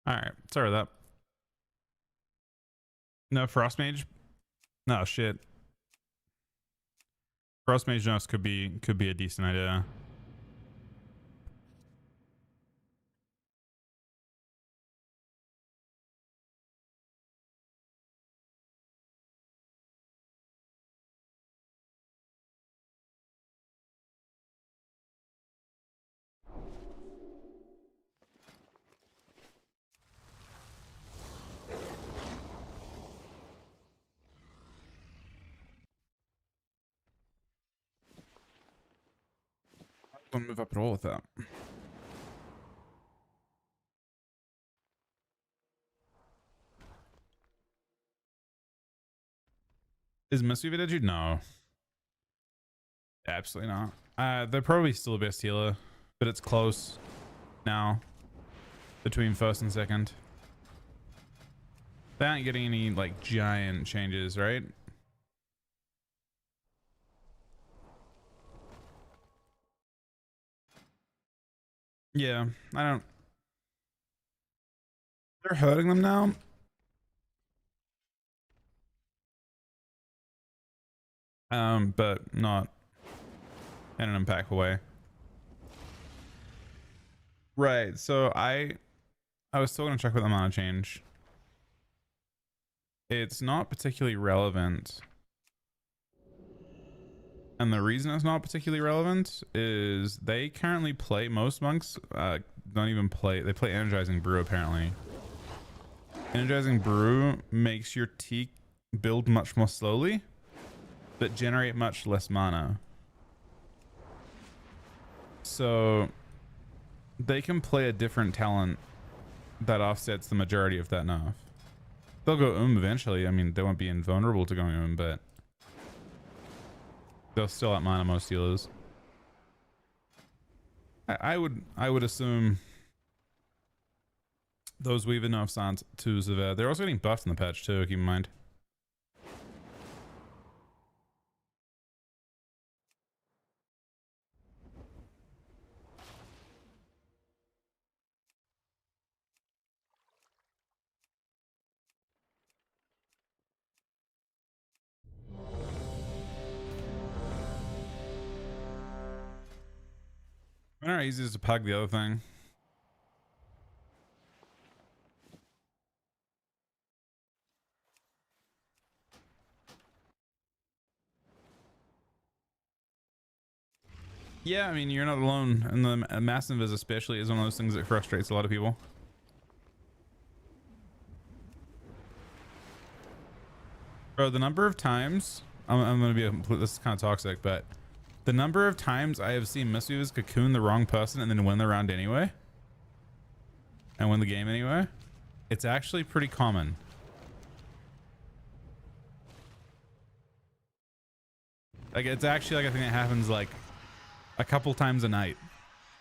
All right, sorry about that. No, Frost Mage. No shit. Frost Mage Nose could be a decent idea. I don't move up at all with that. Is Misweave a dude? No. Absolutely not. They're probably still the best healer, but it's close now between first and second. They aren't getting any like giant changes, right? Yeah, I don't. They're hurting them now. But not in an impactful way. Right. So I was still gonna check with the mana change. It's not particularly relevant. And the reason it's not particularly relevant is they currently play, most monks don't even play, they play Energizing Brew apparently. Energizing Brew makes your tea build much more slowly, but generate much less mana. So they can play a different talent that offsets the majority of that nerf. They'll go eventually. I mean, they won't be invulnerable to going but they'll still outmana most healers. I would assume those Weaver nerfs aren't too severe. They're also getting buffed in the patch too, keep in mind. Alright, easy to pug the other thing. Yeah, I mean, you're not alone. And the mass invis especially is one of those things that frustrates a lot of people. Bro, the number of times I'm gonna be this is kind of toxic, but the number of times I have seen Misweavers cocoon the wrong person and then win the round anyway, and win the game anyway, it's actually pretty common. Like, it's actually like a thing that happens like a couple times a night,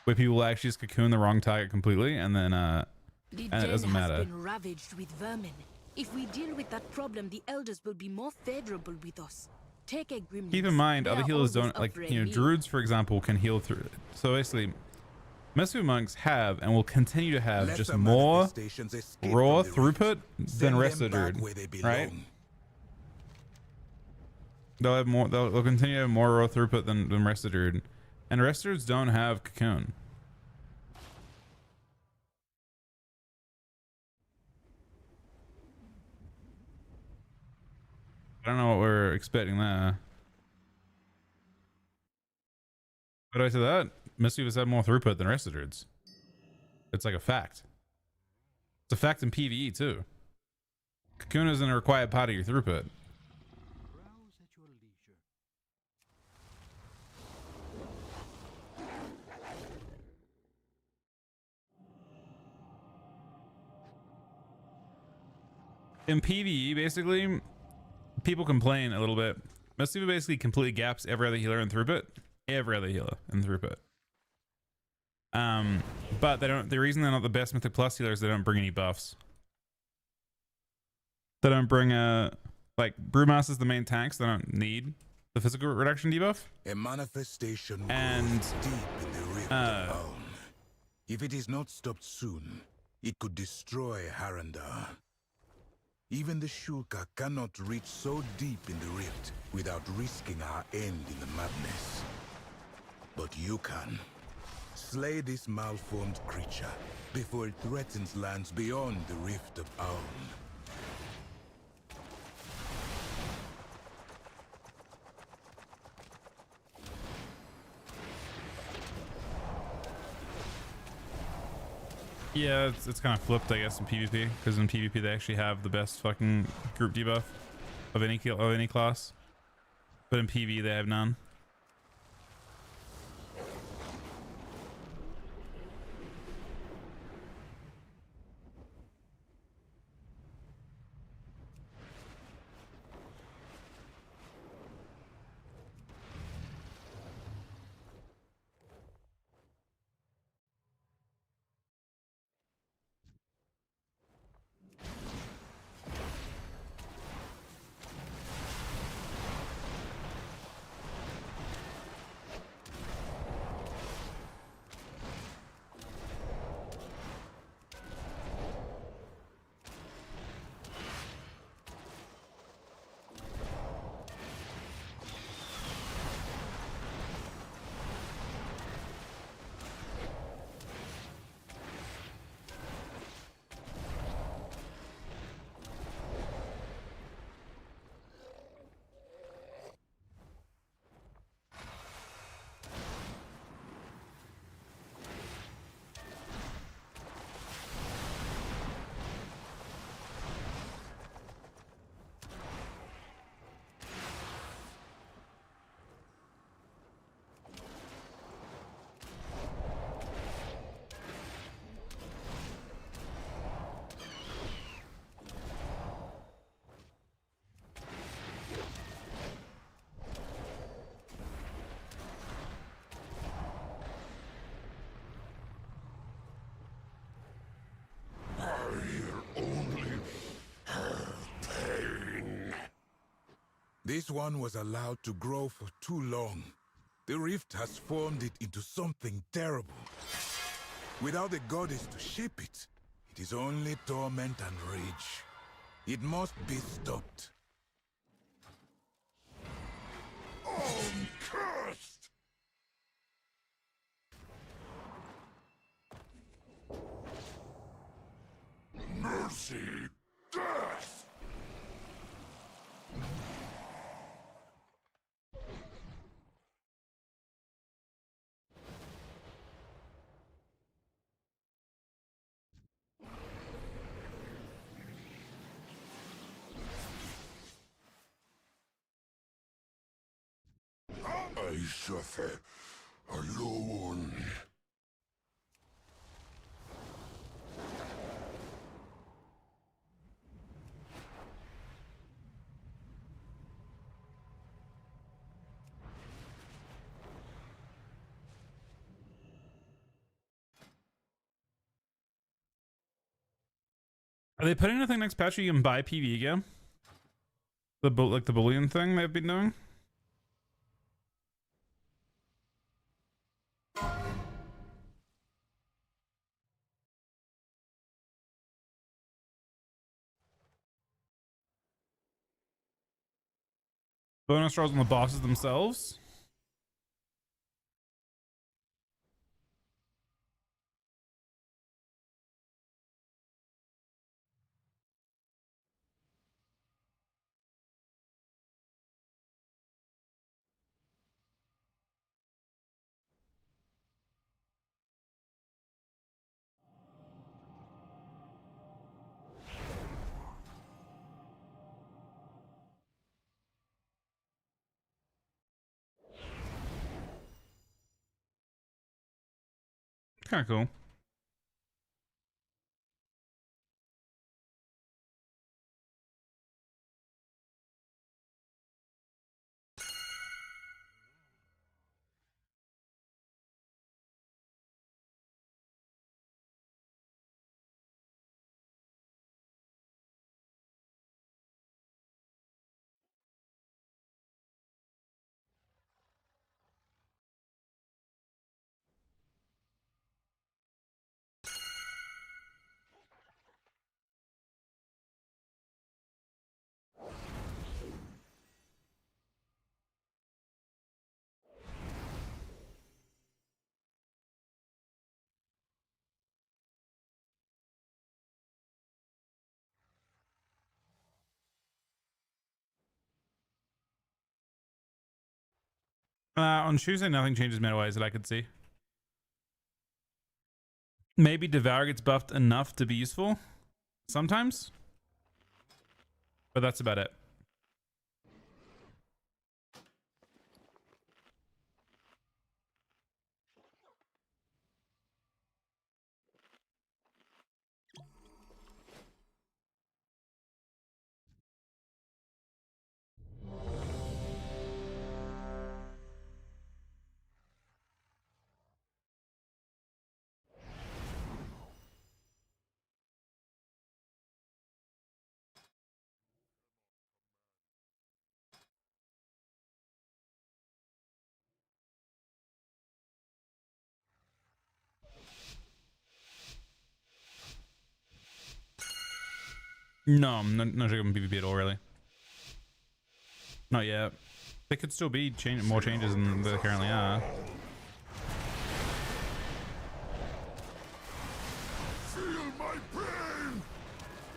where people will actually just cocoon the wrong target completely, and then and it doesn't matter. Has been ravaged with vermin. If we deal with that problem, the elders will be more favorable with us. Take a grim. Keep in mind, other healers don't, like, you know, druids, for example, can heal through. So basically, Misweave monks have and will continue to have just more raw throughput than rest of the druid, right? They'll have more. They'll continue to have more raw throughput than rest of the druid, and rest of druids don't have cocoon. I don't know what we're expecting there. But I said that Misweavers have more throughput than rest of the druids. It's like a fact. It's a fact in PvE too. Cocoon isn't a required part of your throughput. In PvE, basically, people complain a little bit. Misweaver basically completely gaps every other healer in throughput. Every other healer in throughput. But they don't. The reason they're not the best Mythic Plus healers, they don't bring any buffs. They don't bring like Brewmaster's the main tank, so they don't need the physical reduction debuff. A manifestation and deep in the rift of Alm. If it is not stopped soon, It could destroy Harandar. Even the Shulka cannot reach so deep in the rift without risking our end in the madness. But you can. Slay this malformed creature before it threatens lands beyond the Rift of Aum. Yeah, it's kind of flipped, I guess, in PvP, because in PvP they actually have the best fucking group debuff of any class, but in PvE they have none. This one was allowed to grow for too long. The rift has formed it into something terrible. Without the goddess to shape it, it is only torment and rage. It must be stopped. Cursed! Mercy! Death! I suffer alone. Are they putting anything next patch where you can buy PvE again? Like the bullion thing they've been doing? Bonus rolls on the bosses themselves? Kind of cool. On Tuesday, nothing changes meta-wise that I could see. Maybe Devour gets buffed enough to be useful sometimes, but that's about it. No, I'm not sure on PvP at all, really. Not yet. There could still be more changes than there currently are. Feel my pain! Curse!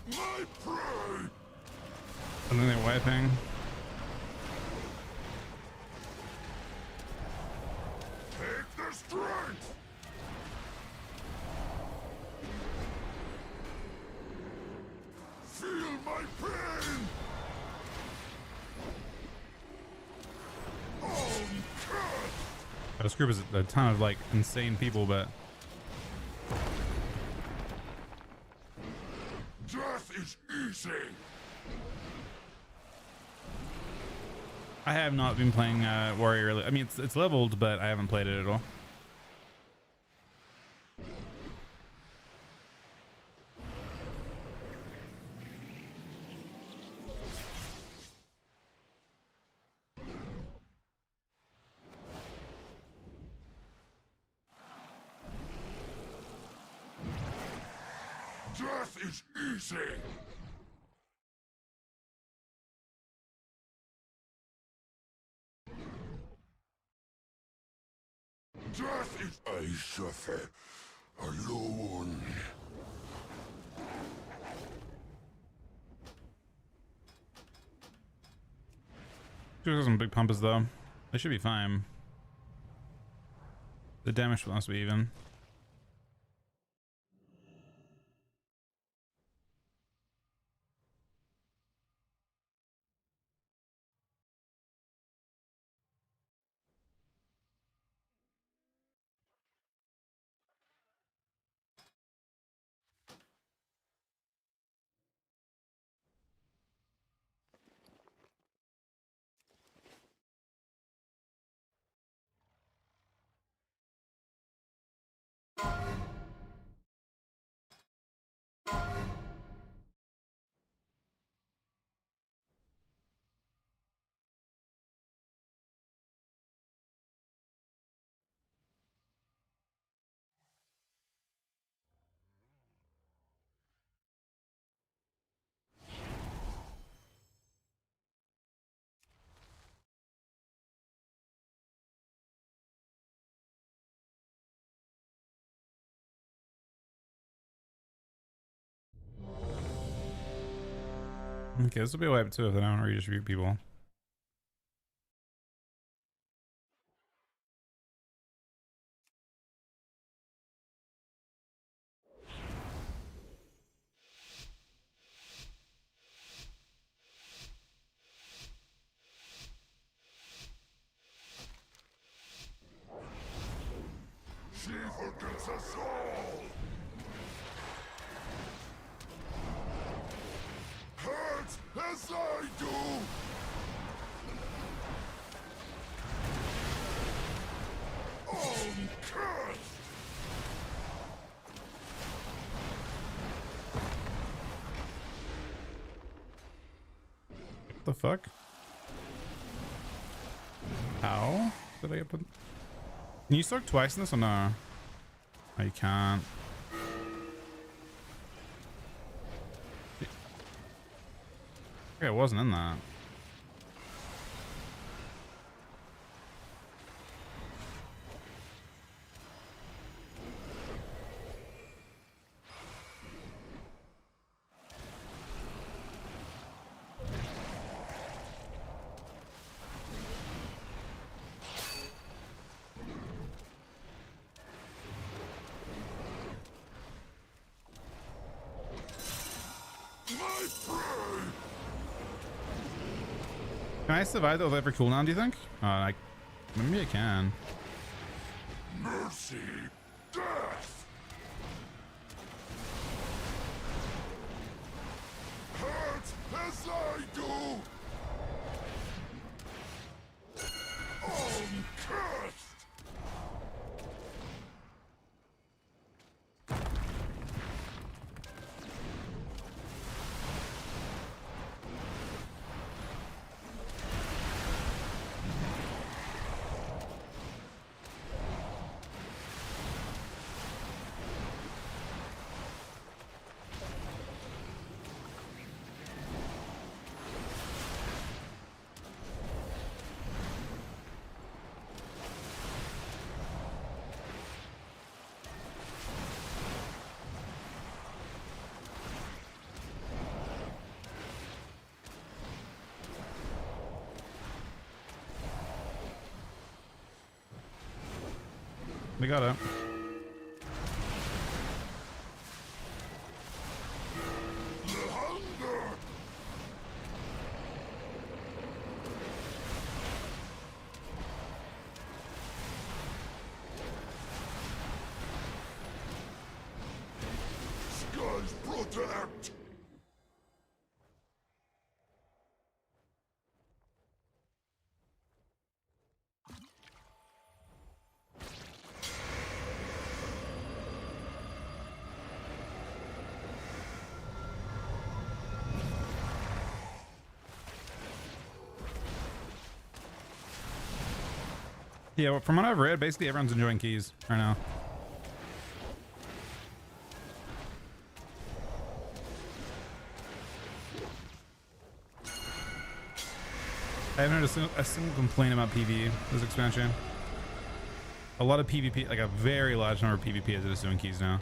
My prey! I think they're wiping. Take the strength! Feel my pain! This group is a ton of like insane people, but Death is easy! I have not been playing Warrior. I mean, it's leveled, but I haven't played it at all. Death is easy! Death is... I suffer alone. There's some big pumpers though. They should be fine. The damage must be even. Okay, this will be a wipe too if I don't redistribute people. She for against us all! Hurt as I do! Cursed! What the fuck? How did I get put? Can you soak twice in this or no? Oh, you can't. Okay, it wasn't in that. My prey! Can I survive that with every cooldown, do you think? Maybe I can. Mercy! Death! Hurt as I do! Cursed! We got it. The hunger! Skies protect! Yeah, well, from what I've read, basically everyone's enjoying keys right now. I haven't heard a single complaint about PvE this expansion. A lot of PvP, like a very large number of PvP is doing keys now.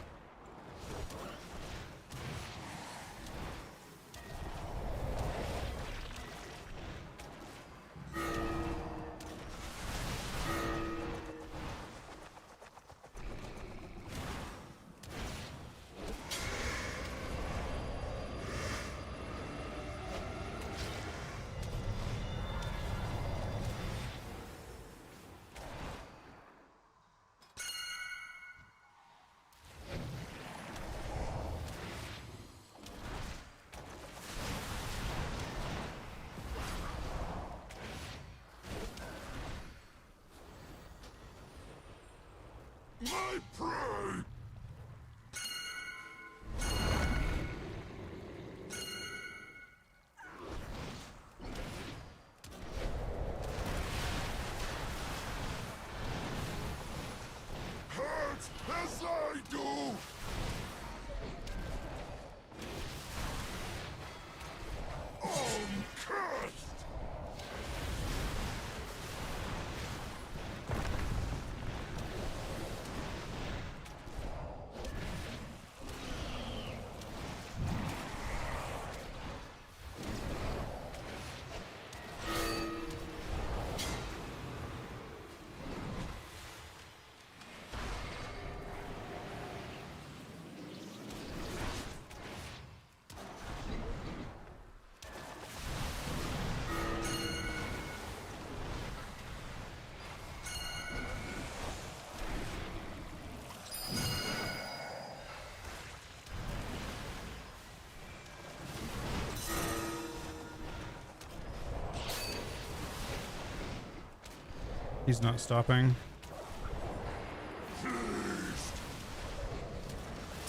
My prey! Hurt as I do! Cursed! He's not stopping.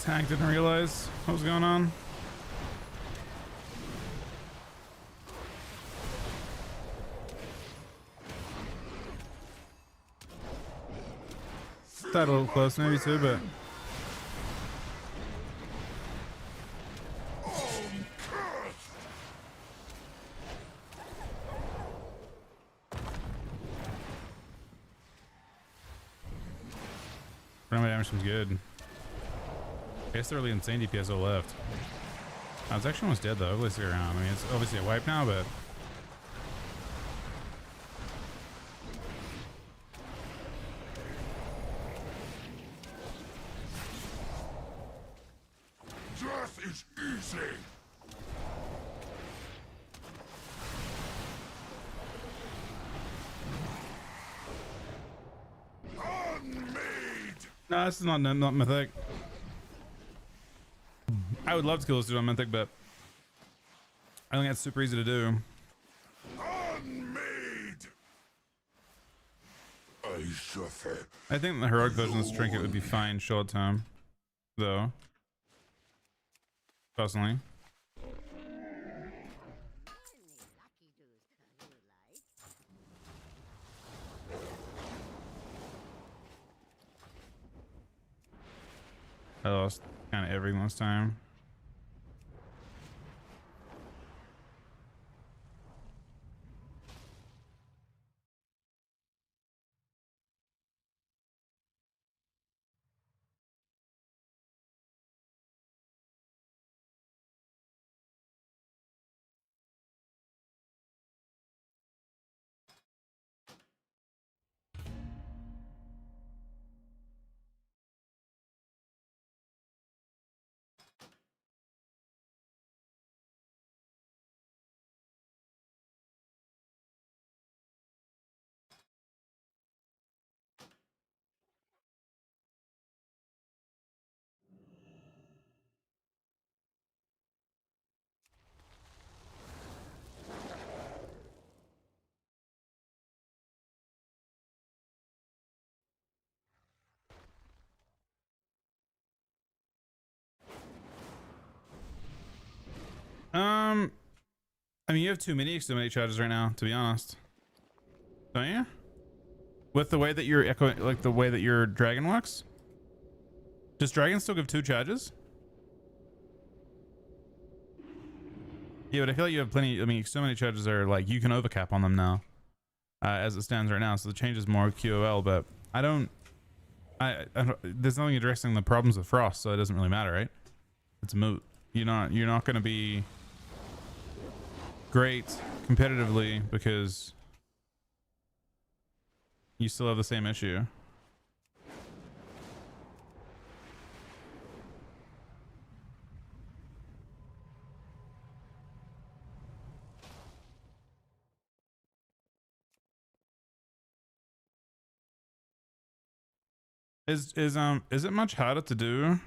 Tank didn't realize what was going on. That a little close maybe too, but runaway damage seems good. I guess they're really insane DPS all left. It's actually almost dead though. Let's stick around. I mean, it's obviously a wipe now, but Death is easy. Unmade. no, this is not mythic. I would love to kill this dude on mythic, but I think that's super easy to do. Unmade. I suffer. I think the heroic version of this trinket would be fine short term, though. Personally. I lost kind of everything last time. I mean, you have too many exterminate charges right now, to be honest. Don't you? With the way that your echo, like the way that your dragon works? Does dragon still give 2 charges? Yeah, but I feel like you have plenty. I mean, exterminate charges are like, you can overcap on them now. As it stands right now, so the change is more QOL, but I don't, there's nothing addressing the problems with frost, so it doesn't really matter, right? It's moot. You're not going to be great competitively because you still have the same issue. Is it much harder to do?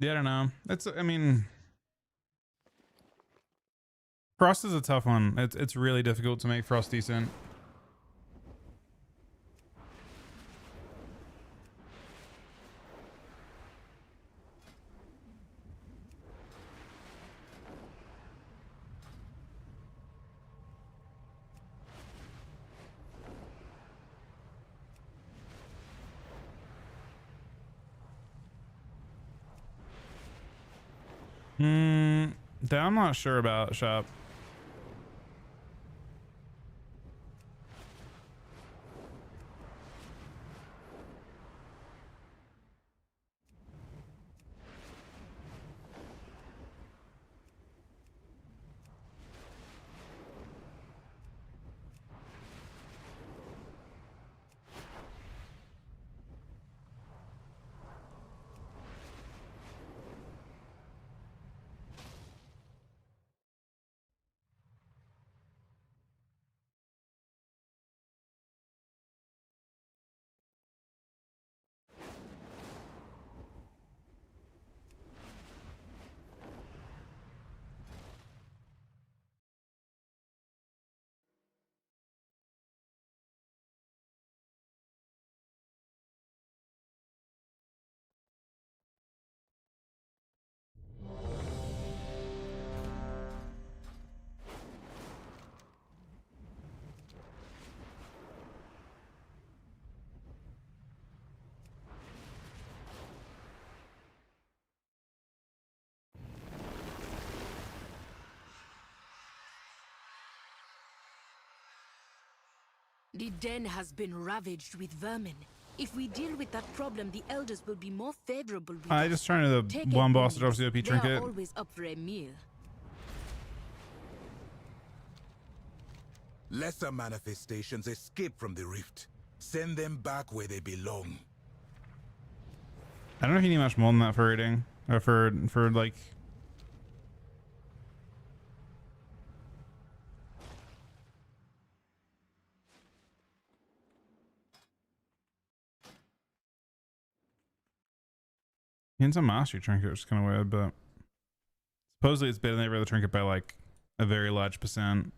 Yeah, I don't know. I mean, frost is a tough one. It's really difficult to make frost decent. That I'm not sure about, shop. The den has been ravaged with vermin. If we deal with that problem, the elders will be more favorable with I us. just trying to the Take one it, boss that drops minions. the OP They are trinket. always up for a meal. Lesser manifestations escape from the rift. Send them back where they belong. I don't know if you need much more than that for raiding, or for like. In some mastery trinket, which is kind of weird, but supposedly it's better than every other trinket by like a very large percent.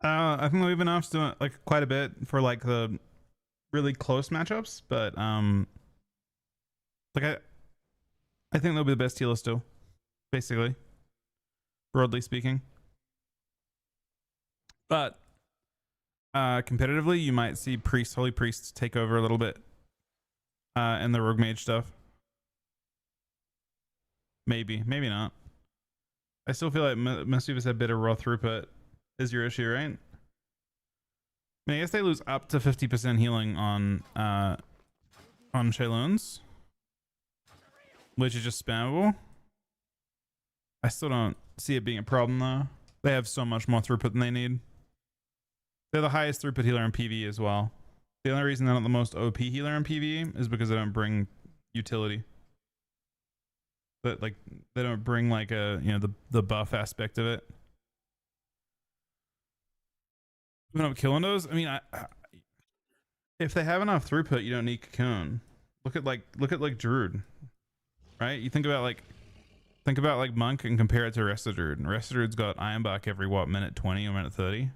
I think we've been off doing like quite a bit for like the really close matchups, but like I think they'll be the best healer still, basically, broadly speaking. But competitively, you might see holy priests take over a little bit, and the rogue mage stuff. Maybe not. I still feel like most of us have better raw throughput. Is your issue, right? I mean, I guess they lose up to 50% healing on Shailoons, which is just spammable. I still don't see it being a problem though. They have so much more throughput than they need. They're the highest throughput healer in PvE as well. The only reason they're not the most OP healer in PvE is because they don't bring utility. But like they don't bring like a the buff aspect of it. When I'm killing those, I mean, if they have enough throughput, you don't need cocoon. Look at like Druid, right? You think about like Monk and compare it to Rest of Druid. And Rest of Druid's got Ironbark every what, minute 20 or minute 30.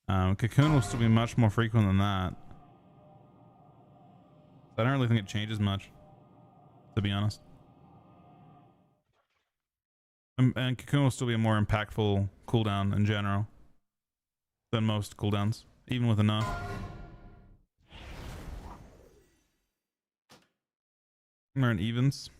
Cocoon will still be much more frequent than that. So I don't really think it changes much, to be honest. And Cocoon will still be a more impactful cooldown in general than most cooldowns, even with enough. We're in evens.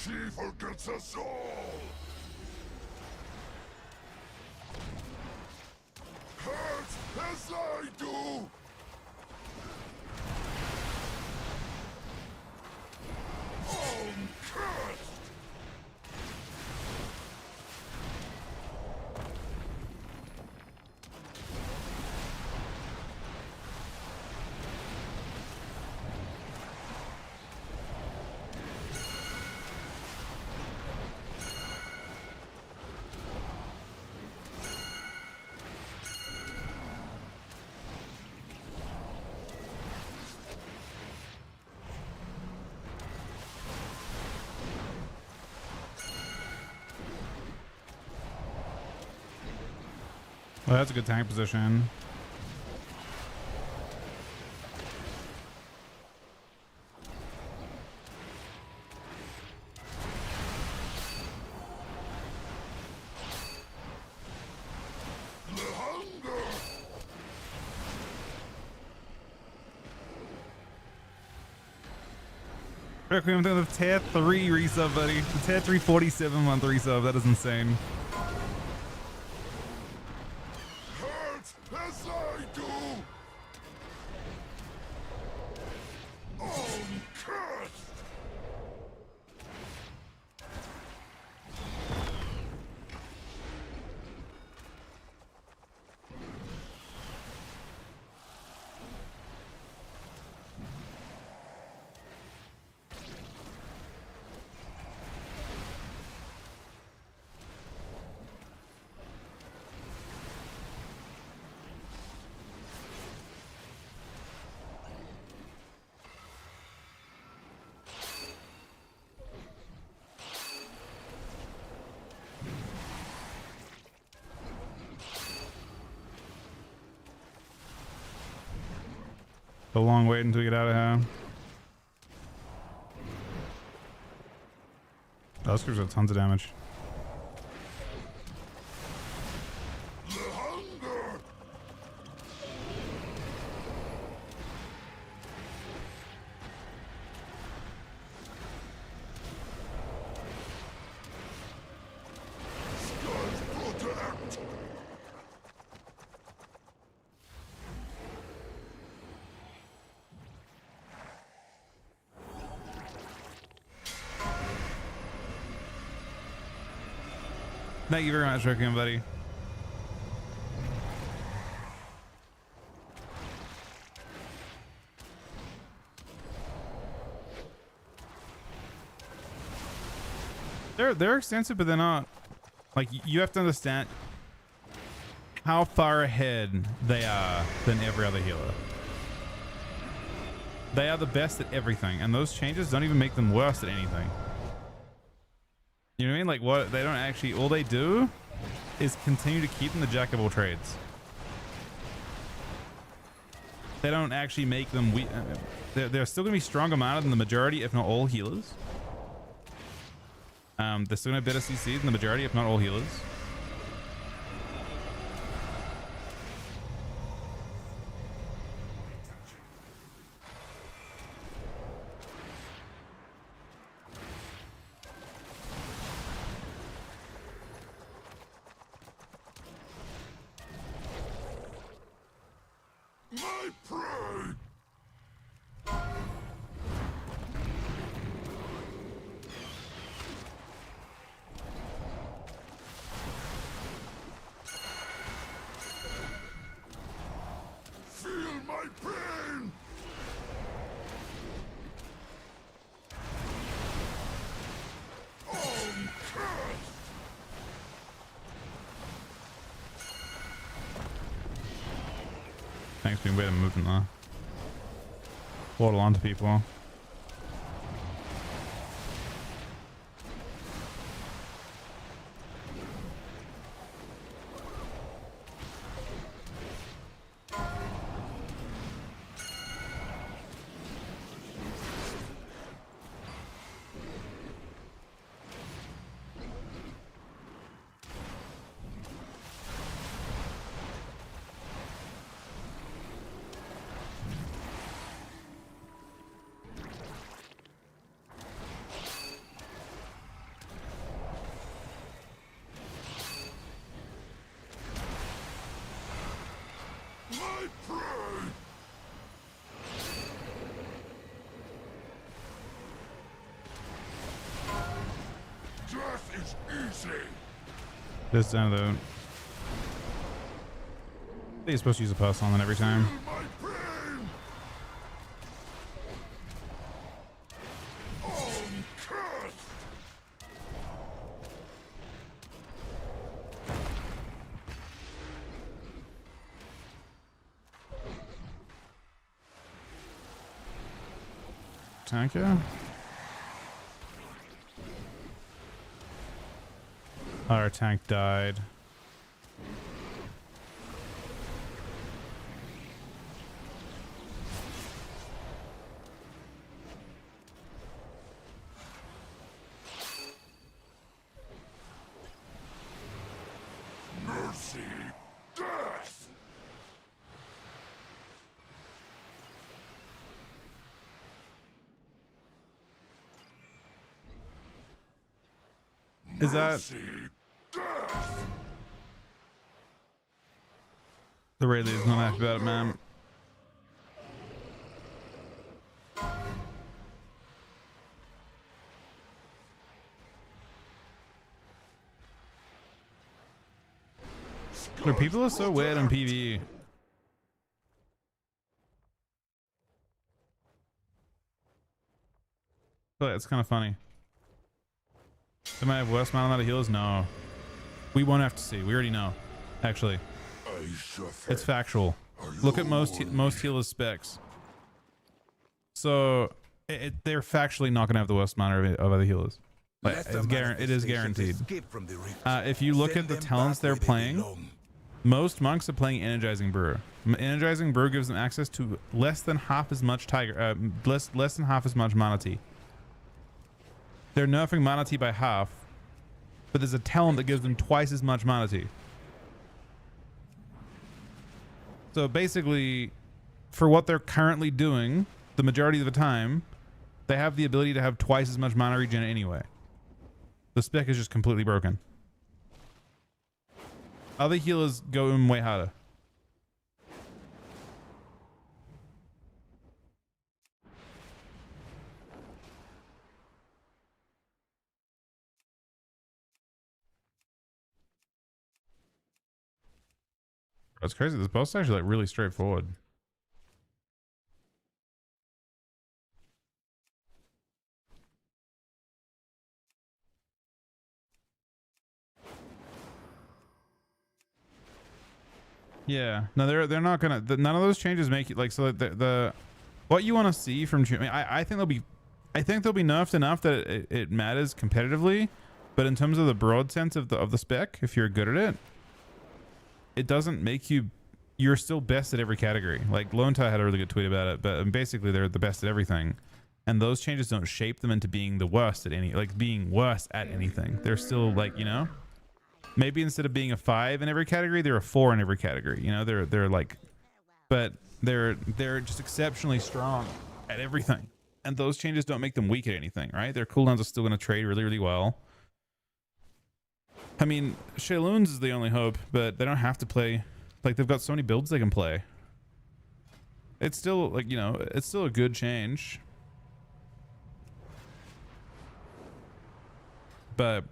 She forgets us all! Hurt as I do! Cursed! Well, that's a good tank position. Requiem to the tier 3 resub, buddy. The tier 3 47 month resub. That is insane. Hurt as I do! Cursed! A long wait until we get out of here. Those screws have tons of damage. Thank you very much, Requiem, buddy. They're extensive, but they're not. Like, you have to understand how far ahead they are than every other healer. They are the best at everything, and those changes don't even make them worse at anything. You know what I mean? Like, what they don't actually, all they do is continue to keep them the jack of all trades. They don't actually make them weak. They're still going to be stronger mana than the majority, if not all healers. They're still going to have better CC than the majority, if not all healers. My pride! Feel my pain! Curse! Thanks, being way to move them there. Waddle onto people. My pride! Death is easy! This down the. I think you're supposed to use a personal on every time. Feel my pain! Curse! Tank you. Our tank died. Mercy! Death! Is that Mercy! Death! the Rayleigh's not happy about it, man? Dude, people are so weird in PvE. But it's kind of funny. They might have worse mana than the healers. No, we won't have to see. We already know. Actually, I suffer. it's factual. Look at most healers specs. So they're factually not going to have the worst mana of other healers. Like, Let it's the it is guaranteed. escape from the rift. If you look Send at the them talents back they're where they playing, belong. most monks are playing Energizing Brew. Energizing Brew gives them access to less than half as much less than half as much mana tea. They're nerfing mana tea by half, but there's a talent that gives them twice as much mana tea. So basically, for what they're currently doing, the majority of the time, they have the ability to have twice as much mana regen anyway. The spec is just completely broken. Other healers go in way harder. That's crazy. This boss is actually like really straightforward. Yeah, no, they're not gonna. None of those changes make it like so. The what you want to see from, I mean, I think they'll be nerfed enough that it matters competitively, but in terms of the broad sense of the spec, if you're good at it, it doesn't make you, you're still best at every category. Like Lone Tie had a really good tweet about it, but basically they're the best at everything. And those changes don't shape them into being the worst at being worse at anything. They're still like, you know, maybe instead of being a 5 in every category, they're a 4 in every category. You know, they're like, but they're just exceptionally strong at everything. And those changes don't make them weak at anything, right? Their cooldowns are still going to trade really, really well. I mean, Shayloons is the only hope, but they don't have to play. Like, they've got so many builds they can play. It's still, like, you know, it's still a good change. But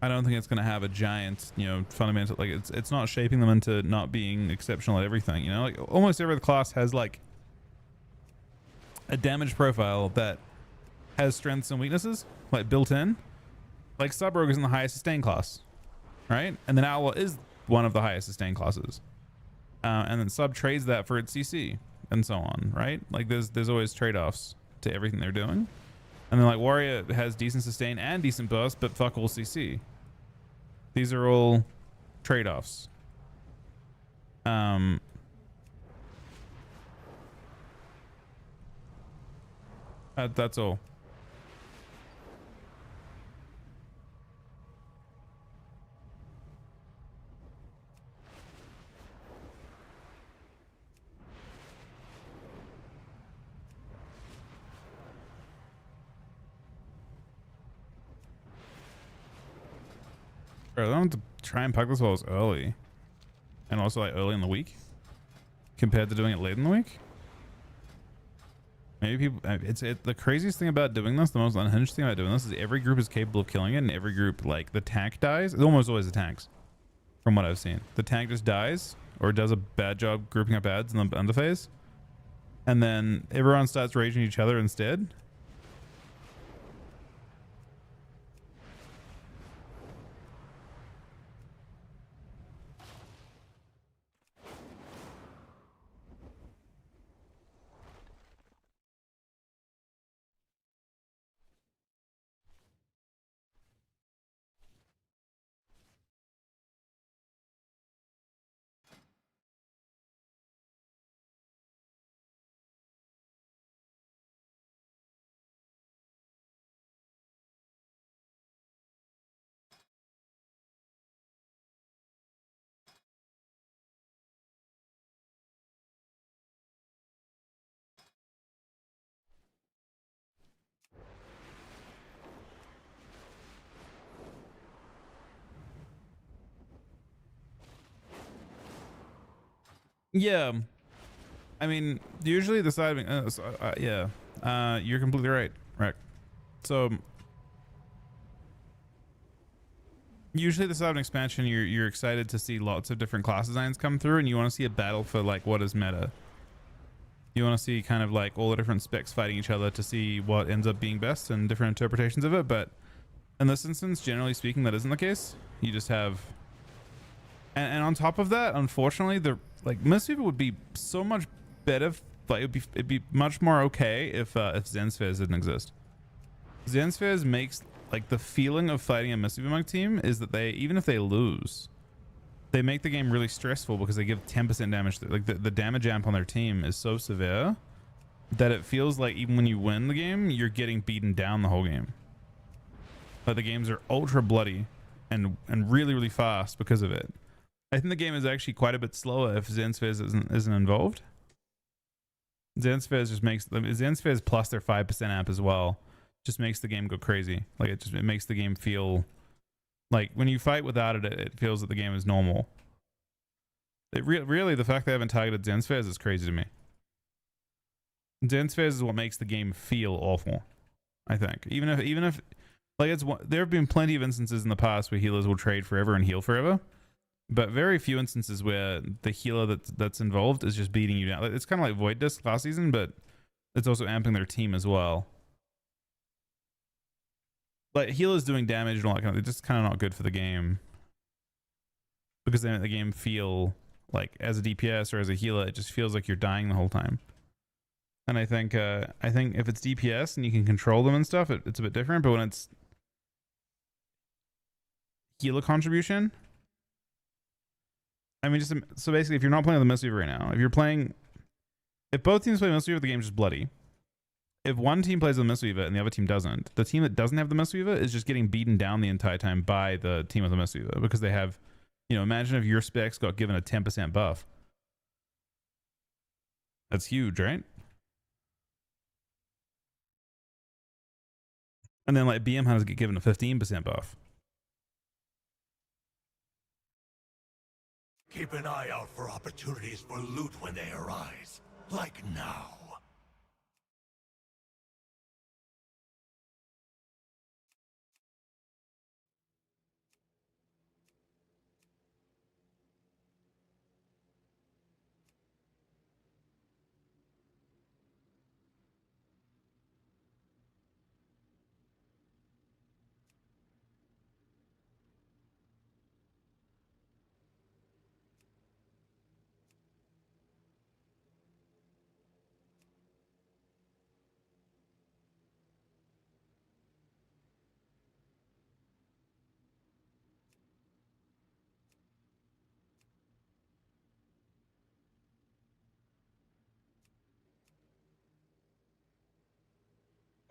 I don't think it's going to have a giant, you know, fundamental, like, it's not shaping them into not being exceptional at everything, you know? Like, almost every other class has, like, a damage profile that has strengths and weaknesses, like, built in. Like, Sub Rogue isn't the highest sustain class, right? And then Outlaw is one of the highest sustain classes. And then Sub trades that for its CC and so on, right? Like, there's always trade-offs to everything they're doing. And then, like, Warrior has decent sustain and decent burst, but fuck all CC. These are all trade-offs. That's all. I don't have to try and pack this while it's early, and also like early in the week compared to doing it late in the week. Maybe people, the craziest thing about doing this, the most unhinged thing about doing this, is every group is capable of killing it, and every group, like, the tank dies. It's almost always the tanks, from what I've seen. The tank just dies or does a bad job grouping up ads in the underphase, and then everyone starts raging each other instead. Yeah, I mean, usually the side, you're completely right, Rick. So usually the side of an expansion, you're excited to see lots of different class designs come through, and you want to see a battle for, like, what is meta. You want to see kind of like all the different specs fighting each other to see what ends up being best and different interpretations of it. But in this instance, generally speaking, that isn't the case. You just have, and on top of that, unfortunately, most people would be so much better. Like, it'd be much more okay if Zen Spheres didn't exist. Zen Spheres makes, like, the feeling of fighting a Mississippi Monk team is that they, even if they lose, they make the game really stressful because they give 10% damage. Like, the damage amp on their team is so severe that it feels like even when you win the game, you're getting beaten down the whole game. But the games are ultra bloody and really, really fast because of it. I think the game is actually quite a bit slower if Zen Spheres isn't involved. Zen Spheres just makes them, Zen Spheres plus their 5% amp as well just makes the game go crazy. Like, it makes the game feel like when you fight without it, it feels that the game is normal. Really, the fact they haven't targeted Zen Spheres is crazy to me. Zen Spheres is what makes the game feel awful, I think. Even if like, there have been plenty of instances in the past where healers will trade forever and heal forever, but very few instances where the healer that's involved is just beating you down. It's kind of like Void Disc last season, but it's also amping their team as well. Like, healers doing damage and all that kind of, it's just kind of not good for the game, because they make the game feel like, as a DPS or as a healer, it just feels like you're dying the whole time. And I think if it's DPS and you can control them and stuff, it's a bit different. But when it's healer contribution, I mean, so basically, if you're not playing with the Mistweaver right now, if both teams play Mistweaver, the game's just bloody. If one team plays with Mistweaver and the other team doesn't, the team that doesn't have the Mistweaver is just getting beaten down the entire time by the team with the Mistweaver because they have, imagine if your specs got given a 10% buff. That's huge, right? And then like BM hunters get given a 15% buff. Keep an eye out for opportunities for loot when they arise. Like now.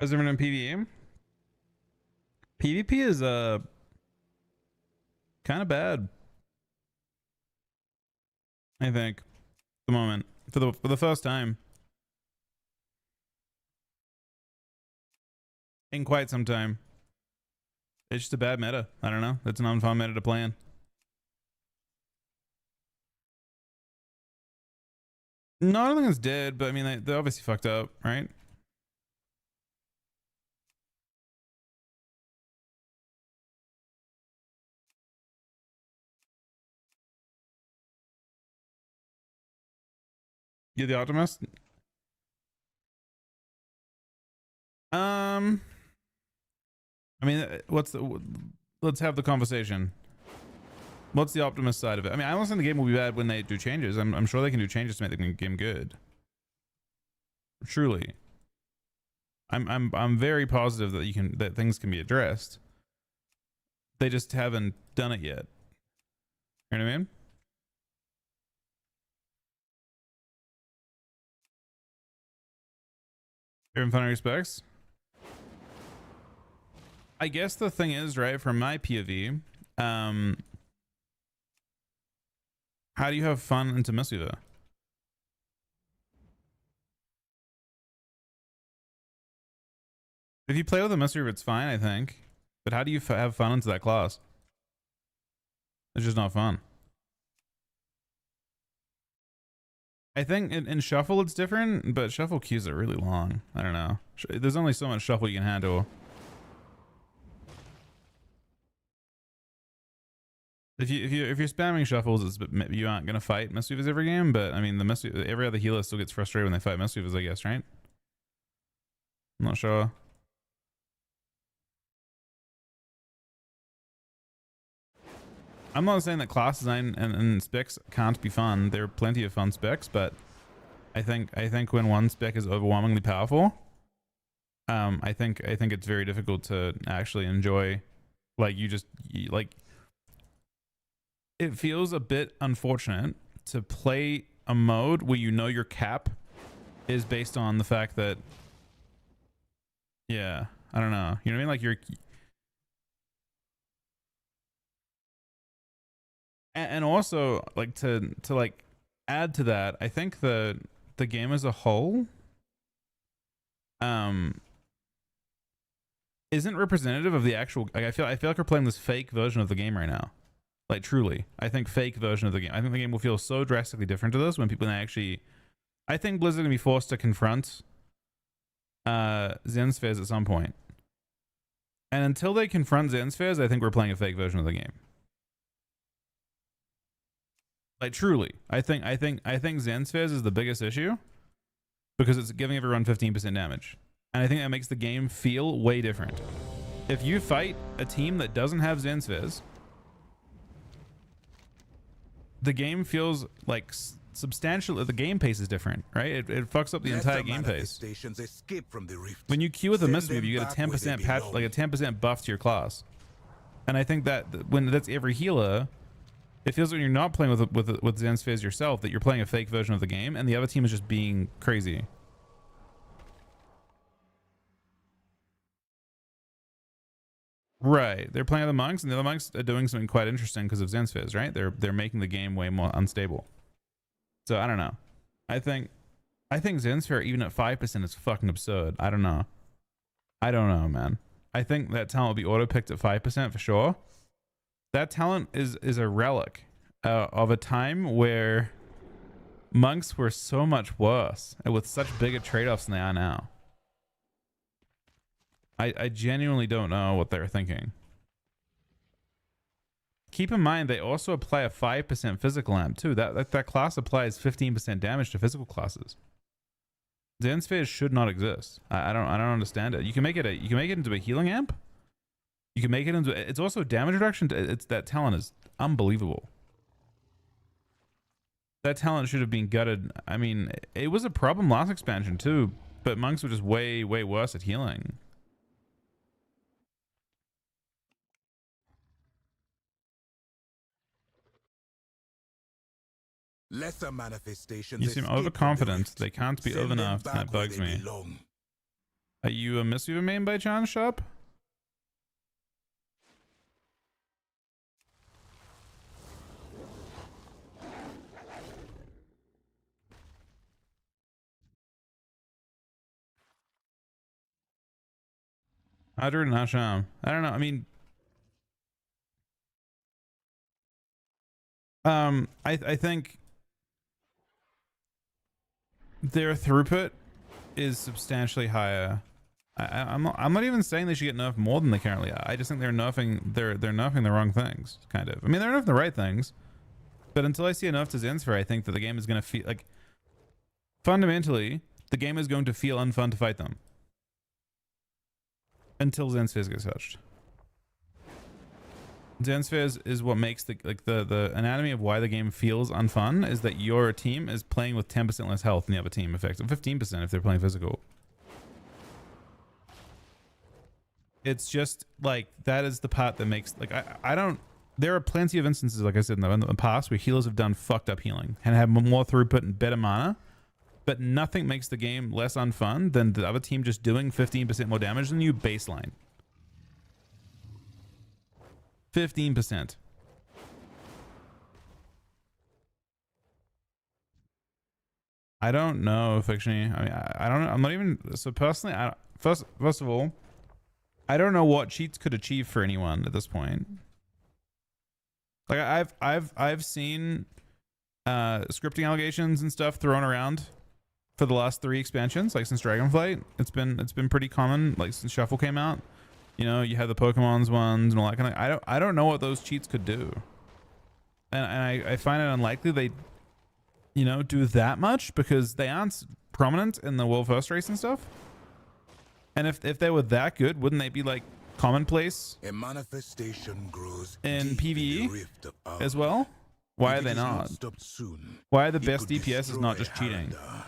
Is there in PvE? PvP is kind of bad. I think. At the moment. For the first time. In quite some time. It's just a bad meta. I don't know. It's an unfun meta to play in. No, I don't think it's dead, but I mean, they obviously fucked up, right? You're the optimist? I mean, let's have the conversation. What's the optimist side of it? I mean, I don't think the game will be bad when they do changes. I'm sure they can do changes to make the game good. Truly. I'm very positive that things can be addressed. They just haven't done it yet. You know what I mean? Giving fun respects. I guess the thing is, right, from my POV, how do you have fun into Mistweaver? If you play with a Mistweaver, it's fine, I think. But how do you have fun into that class? It's just not fun. I think in Shuffle it's different, but Shuffle queues are really long. I don't know. There's only so much Shuffle you can handle. If you're spamming Shuffles, you aren't gonna fight Mistweavers every game. But I mean, every other healer still gets frustrated when they fight Mistweavers, I guess, right? I'm not sure. I'm not saying that class design and specs can't be fun. There are plenty of fun specs, but I think when one spec is overwhelmingly powerful, I think it's very difficult to actually enjoy. Like it feels a bit unfortunate to play a mode where your cap is based on the fact that, yeah, I don't know. You know what I mean? Like and also like to like add to that, I think the game as a whole isn't representative of the actual, like I feel like we're playing this fake version of the game right now. Like truly, I think fake version of the game. I think the game will feel so drastically different to this when people actually. I think Blizzard are gonna be forced to confront Zen Spheres at some point, and until they confront Zen Spheres, I think we're playing a fake version of the game. Like truly, I think Zen Spheres is the biggest issue because it's giving everyone 15% damage, and I think that makes the game feel way different. If you fight a team that doesn't have Zen Spheres, the game feels like substantially, the game pace is different, right? It fucks up the entire game pace. Stations escape from the rift. When you queue with a Send miss move, them you get a back 10% where patch, they like a 10% buff to your class. And I think that when that's every healer, it feels like you're not playing with Zen Spheres yourself, that you're playing a fake version of the game, and the other team is just being crazy. Right, they're playing the monks, and the other monks are doing something quite interesting because of Zen Spheres, right? They're making the game way more unstable. So I don't know. I think Zen Sphere even at 5% is fucking absurd. I don't know. I don't know, man. I think that talent will be auto picked at 5% for sure. That talent is a relic of a time where monks were so much worse and with such bigger trade-offs than they are now. I genuinely don't know what they're thinking. Keep in mind, they also apply a 5% physical amp too. That class applies 15% damage to physical classes. Zen Spheres should not exist. I don't understand it. You can make it into a healing amp. You can make it into, it's also damage reduction. It's that talent is unbelievable. That talent should have been gutted. I mean, it was a problem last expansion too, but monks were just way worse at healing. Lesser manifestations. You seem escape from the overconfident. rift. They can't be Send them overnerfed, and back that where bugs they me. belong. Are you a Mistweaver main by chance, Shop? Adru and Hasham. I don't know. I mean, I think their throughput is substantially higher. I'm not even saying they should get nerfed more than they currently are. I just think they're nerfing the wrong things, kind of. I mean, they're nerfing the right things, but until I see enough to Zen Sphere, I think that the game is going to feel like, fundamentally, the game is going to feel unfun to fight them until Zen Spheres gets touched. Zen Spheres is what makes the anatomy of why the game feels unfun is that your team is playing with 10% less health than the other team, effective 15% if they're playing physical. It's just like, that is the part that makes, like, I don't, there are plenty of instances, like I said in the past, where healers have done fucked up healing and have more throughput and better mana, but nothing makes the game less unfun than the other team just doing 15% more damage than you baseline. 15%. I don't know, Fictiony. I mean, I don't know. I'm not even, so personally, first of all, I don't know what cheats could achieve for anyone at this point. Like, I've seen scripting allegations and stuff thrown around for the last 3 expansions, like since Dragonflight. It's been pretty common, like since Shuffle came out. You know, you have the Pokemon's ones and all that kind of. I don't know what those cheats could do, and I find it unlikely they, you know, do that much because they aren't prominent in the World First race and stuff. And if they were that good, wouldn't they be like commonplace A manifestation grows in deep PvE the rift of our- as well? Why If are it they is not? stopped soon, Why are the it best could DPS is not destroy just cheating? Haranda.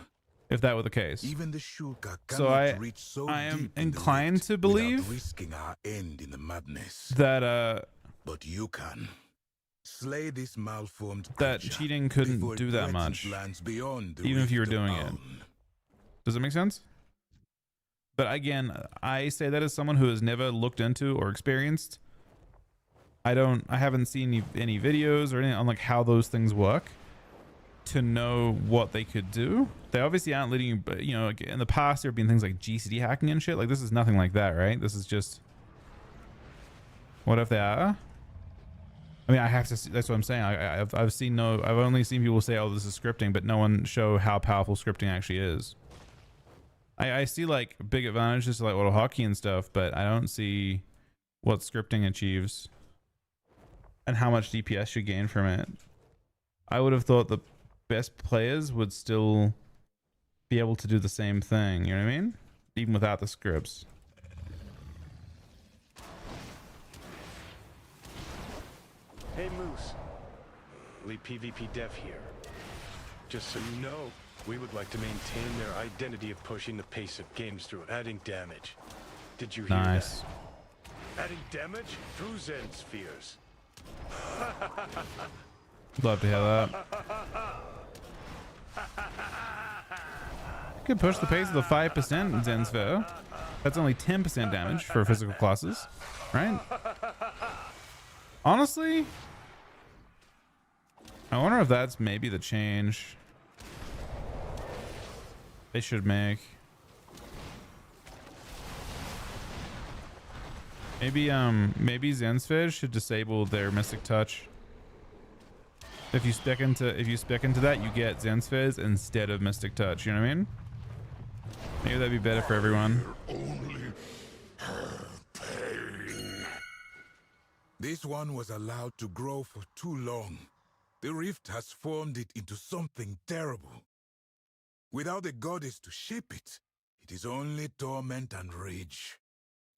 If that were the case. Even the Shulka So cannot reach so I am deep in the inclined rift to without believe risking our end in the madness. that But you can slay this malformed that creature cheating couldn't before it do that threatens much, lands beyond the even if you were rift of doing it. Aun. Does it make sense? But again, I say that as someone who has never looked into or experienced. I haven't seen any videos or anything on like how those things work to know what they could do. They obviously aren't letting you, you know, like in the past there have been things like GCD hacking and shit. Like, this is nothing like that, right? This is just, what if they are? I mean, I have to see, that's what I'm saying. I've only seen people say, oh, this is scripting, but no one show how powerful scripting actually is. I see like big advantages to like auto hockey and stuff, but I don't see what scripting achieves and how much DPS you gain from it. I would have thought the best players would still be able to do the same thing, you know what I mean? Even without the scripts. Hey Moose, Lead PvP Dev here. Just so you know, we would like to maintain their identity of pushing the pace of games through adding damage. Did you hear Nice. that? Adding damage through Zen spheres. Love to hear that. You could push the pace of the 5% Zen sphere. That's only 10% damage for physical classes, right? Honestly, I wonder if that's maybe the change they should make. Maybe Zen spheres should disable their Mystic Touch. If you spec into that, you get Zen spheres instead of Mystic Touch. You know what I mean? Maybe that'd be better for everyone. Only her pain. This one was allowed to grow for too long. The rift has formed it into something terrible. Without a goddess to shape it, it is only torment and rage.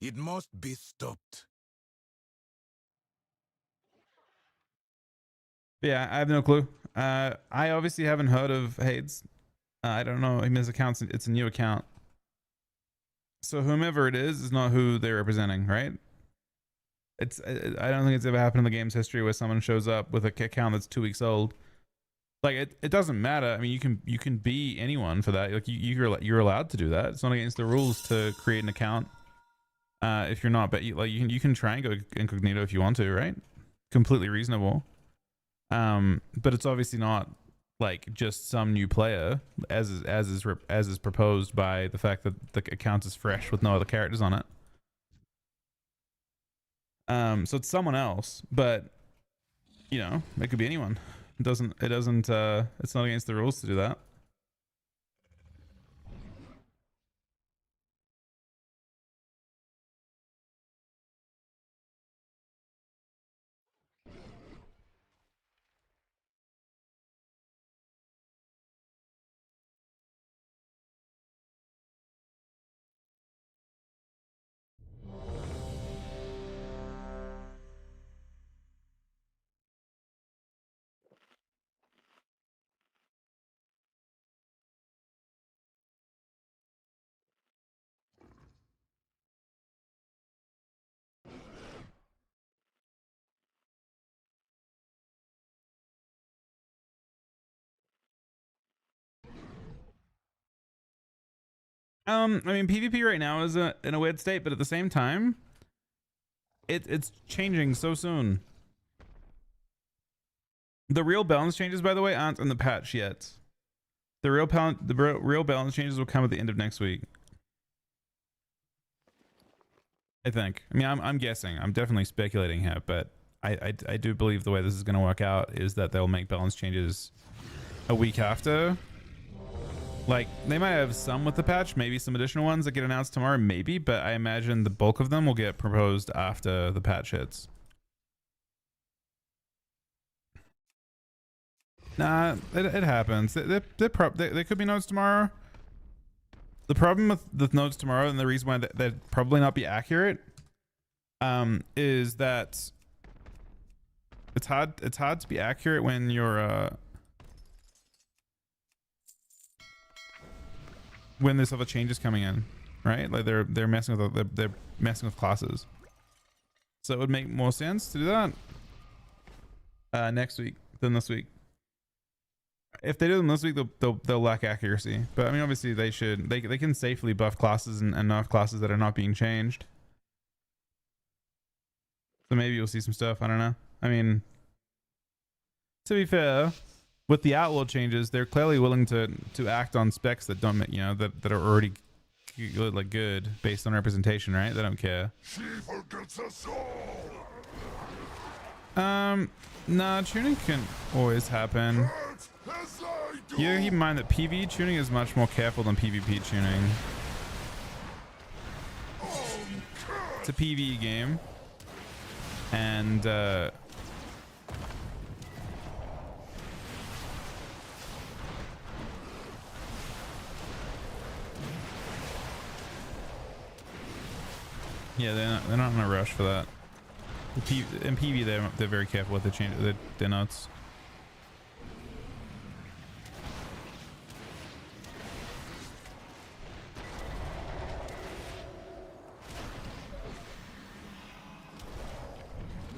It must be stopped. Yeah, I have no clue. I obviously haven't heard of Hades. I don't know. I mean, his account, it's a new account. So whomever it is not who they're representing, right? I don't think it's ever happened in the game's history where someone shows up with a account that's 2 weeks old. Like it doesn't matter. I mean, you can be anyone for that. Like you're allowed to do that. It's not against the rules to create an account. If you're not, but you can try and go incognito if you want to, right? Completely reasonable. But it's obviously not like just some new player, as is proposed by the fact that the account is fresh with no other characters on it. So it's someone else, but you know, it could be anyone. It's not against the rules to do that. I mean, PvP right now is in a weird state, but at the same time, it's changing so soon. The real balance changes, by the way, aren't in the patch yet. The real balance changes will come at the end of next week, I think. I mean, I'm guessing. I'm definitely speculating here, but I do believe the way this is going to work out is that they'll make balance changes a week after. Like, they might have some with the patch, maybe some additional ones that get announced tomorrow, maybe, but I imagine the bulk of them will get proposed after the patch hits. Nah, it happens. They could be nodes tomorrow. The problem with the nodes tomorrow, and the reason why they'd probably not be accurate, is that it's hard to be accurate when you're when there's other changes coming in, right? Like they're messing with classes. So it would make more sense to do that next week than this week. If they do them this week, they'll lack accuracy. But I mean, obviously they can safely buff classes and nerf classes that are not being changed. So maybe you'll see some stuff. I don't know. I mean, to be fair, with the outlaw changes, they're clearly willing to act on specs that don't, you know, that are already good based on representation, right? They don't care. She forgets us all. Nah, tuning can always happen. You gotta keep in mind that PvE tuning is much more careful than PvP tuning. It's a PvE game, and yeah, they're not in a rush for that. In PvE, they're very careful with the change, their notes.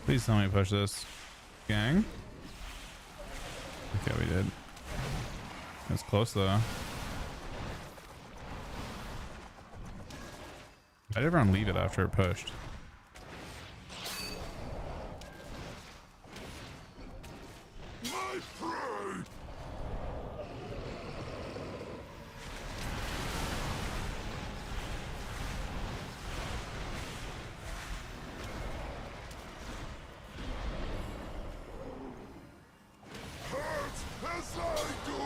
Please tell me to push this. Gang. Okay, we did. That's close though. Why did everyone leave it after it pushed? My prey! Hurt as I do!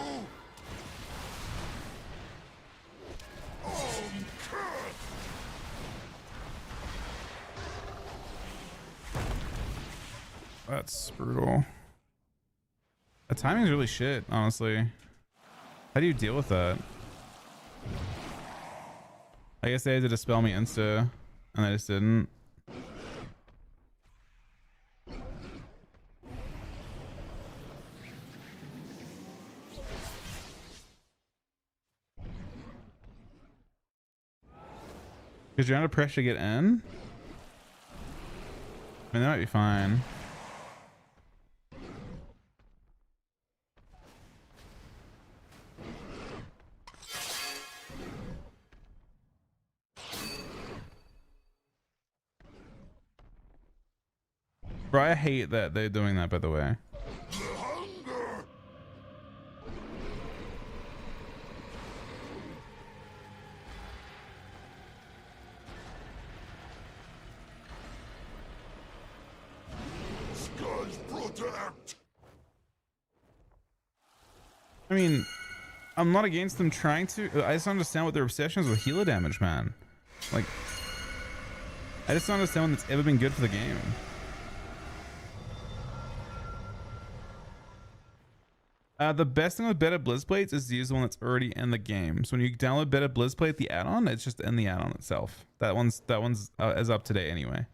Curse! That's brutal. The timing's really shit, honestly. How do you deal with that? I guess they had to dispel me insta, and I just didn't. Because you're under pressure to get in? I mean, that might be fine. Bro, I hate that they're doing that, by the way. I mean, I'm not against them trying to. I just don't understand what their obsession is with healer damage, man. Like, I just don't understand when that's ever been good for the game. The best thing with Better Blizzblades is to use the one that's already in the game. So when you download Better Blizzblade, the add-on, it's just in the add-on itself. That one's is up to date anyway.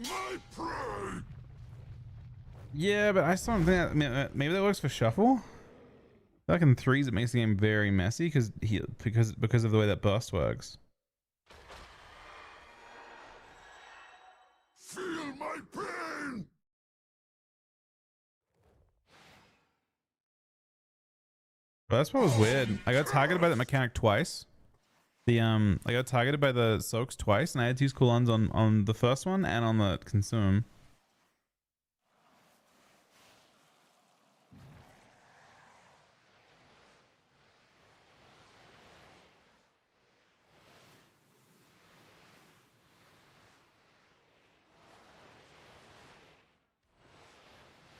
My prey! Yeah, but I still don't think that, maybe that works for shuffle. Like in threes, it makes the game very messy because of the way that burst works. Feel my pain! But that's what was weird. I got targeted by that mechanic twice. I got targeted by the soaks twice, and I had to use cooldowns on the first one and on the consume.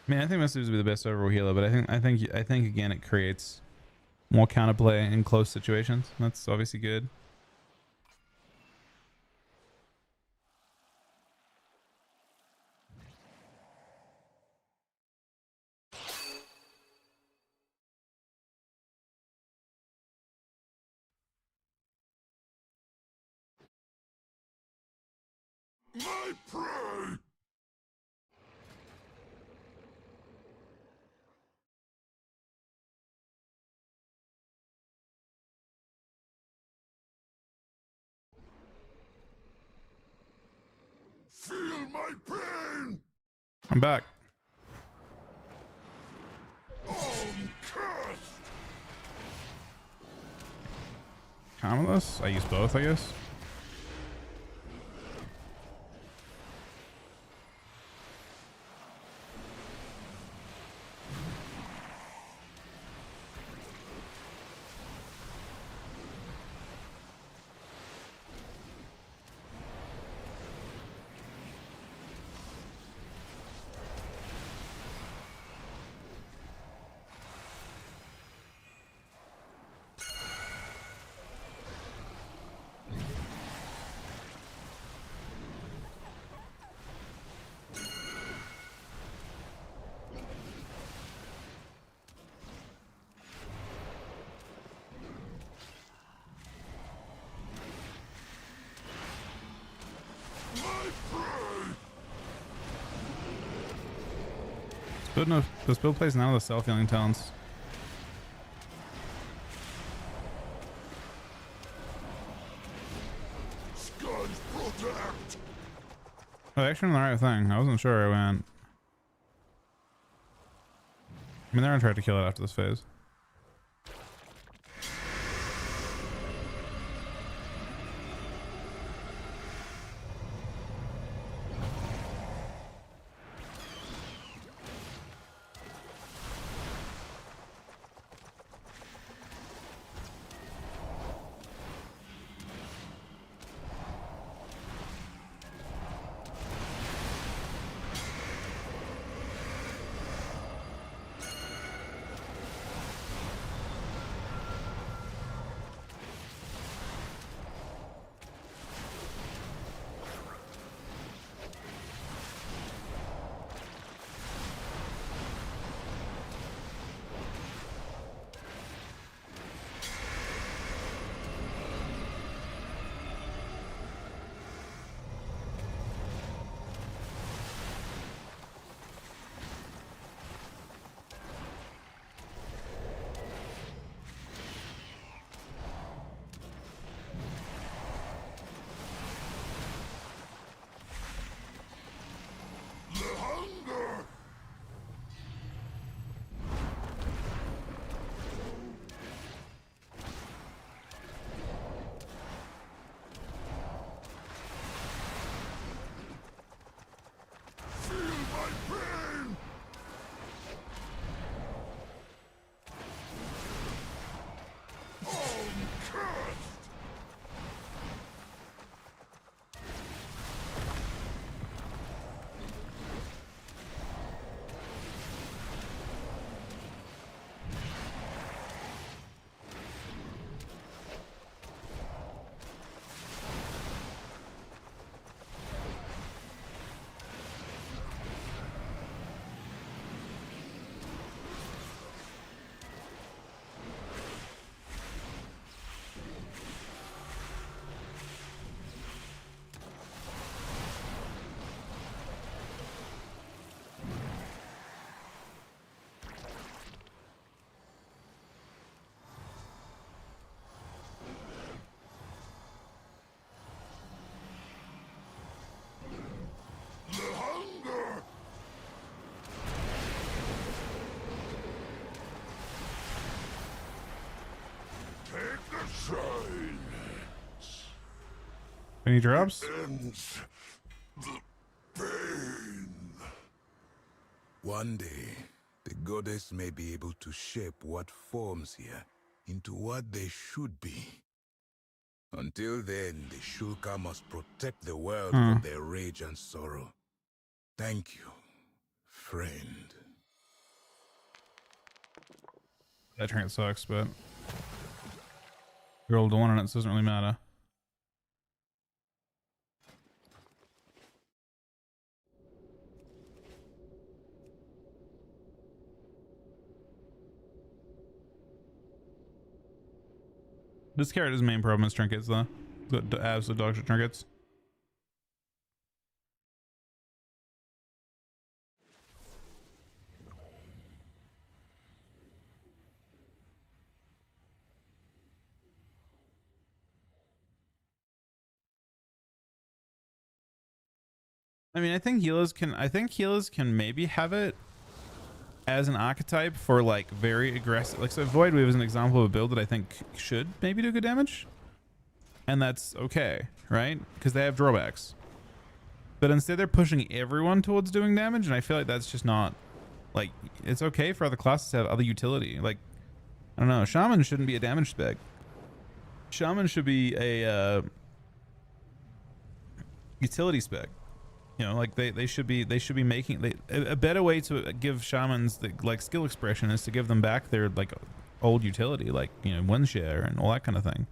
I mean, I think Mr. would be the best overall healer, but I think again it creates more counterplay in close situations. That's obviously good. My prey! Feel my pain! I'm back. Curse! Commonless? I use both, I guess. This build plays none of the self-healing talents. Scars protect. Oh, actually on the right thing. I wasn't sure I went. I mean, they're gonna try to kill it after this phase. Any drops? Ends the pain. One day, the goddess may be able to shape what forms here into what they should be. Until then, the Shulka must protect the world from their rage and sorrow. Thank you, friend. That trinket sucks, but you rolled a 1 on it, so it doesn't really matter. This character's main problem is trinkets, though. The absolute dog shit trinkets. I mean, I think healers can maybe have it as an archetype for like very aggressive, like so Void Wave is an example of a build that I think should maybe do good damage, and that's okay, right? Because they have drawbacks, but instead they're pushing everyone towards doing damage, and I feel like that's just not like, it's okay for other classes to have other utility. Like, I don't know, Shaman shouldn't be a damage spec. Shaman should be a utility spec. You know, like they should be making a better way to give shamans the like skill expression is to give them back their like old utility, like, you know, wind share and all that kind of thing.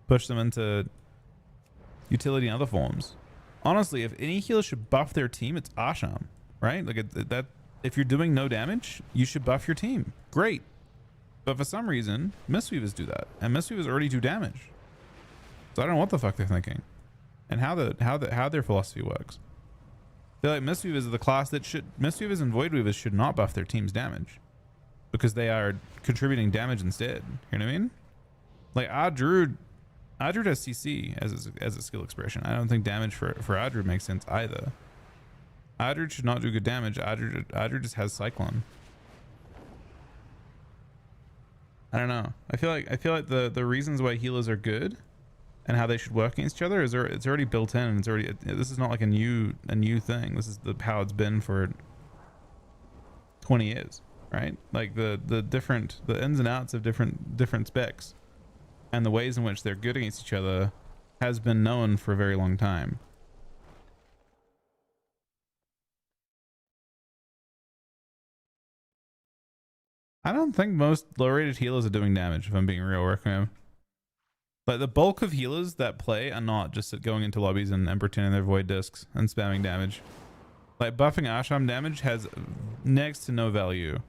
Push them into utility in other forms. Honestly, if any healer should buff their team, it's Asham, right? Like that, if you're doing no damage, you should buff your team. Great. But for some reason, Mistweavers do that, and Mistweavers already do damage. So I don't know what the fuck they're thinking, and how their philosophy works. I feel like Mistweavers is the class that should, Mistweavers and Voidweavers should not buff their team's damage because they are contributing damage instead. You know what I mean? Like Ardruid has CC as a skill expression. I don't think damage for Ardruid makes sense either. Ardruid should not do good damage. Ardruid just has Cyclone. I don't know. I feel like the reasons why healers are good and how they should work against each other it's already built in, and it's already, this is not like a new thing. This is how it's been for 20 years, right? Like the ins and outs of different specs and the ways in which they're good against each other has been known for a very long time. I don't think most low-rated healers are doing damage, if I'm being real, Requiem. Like, the bulk of healers that play are not just going into lobbies and pretending they're void discs and spamming damage. Like, buffing Ashram damage has next to no value.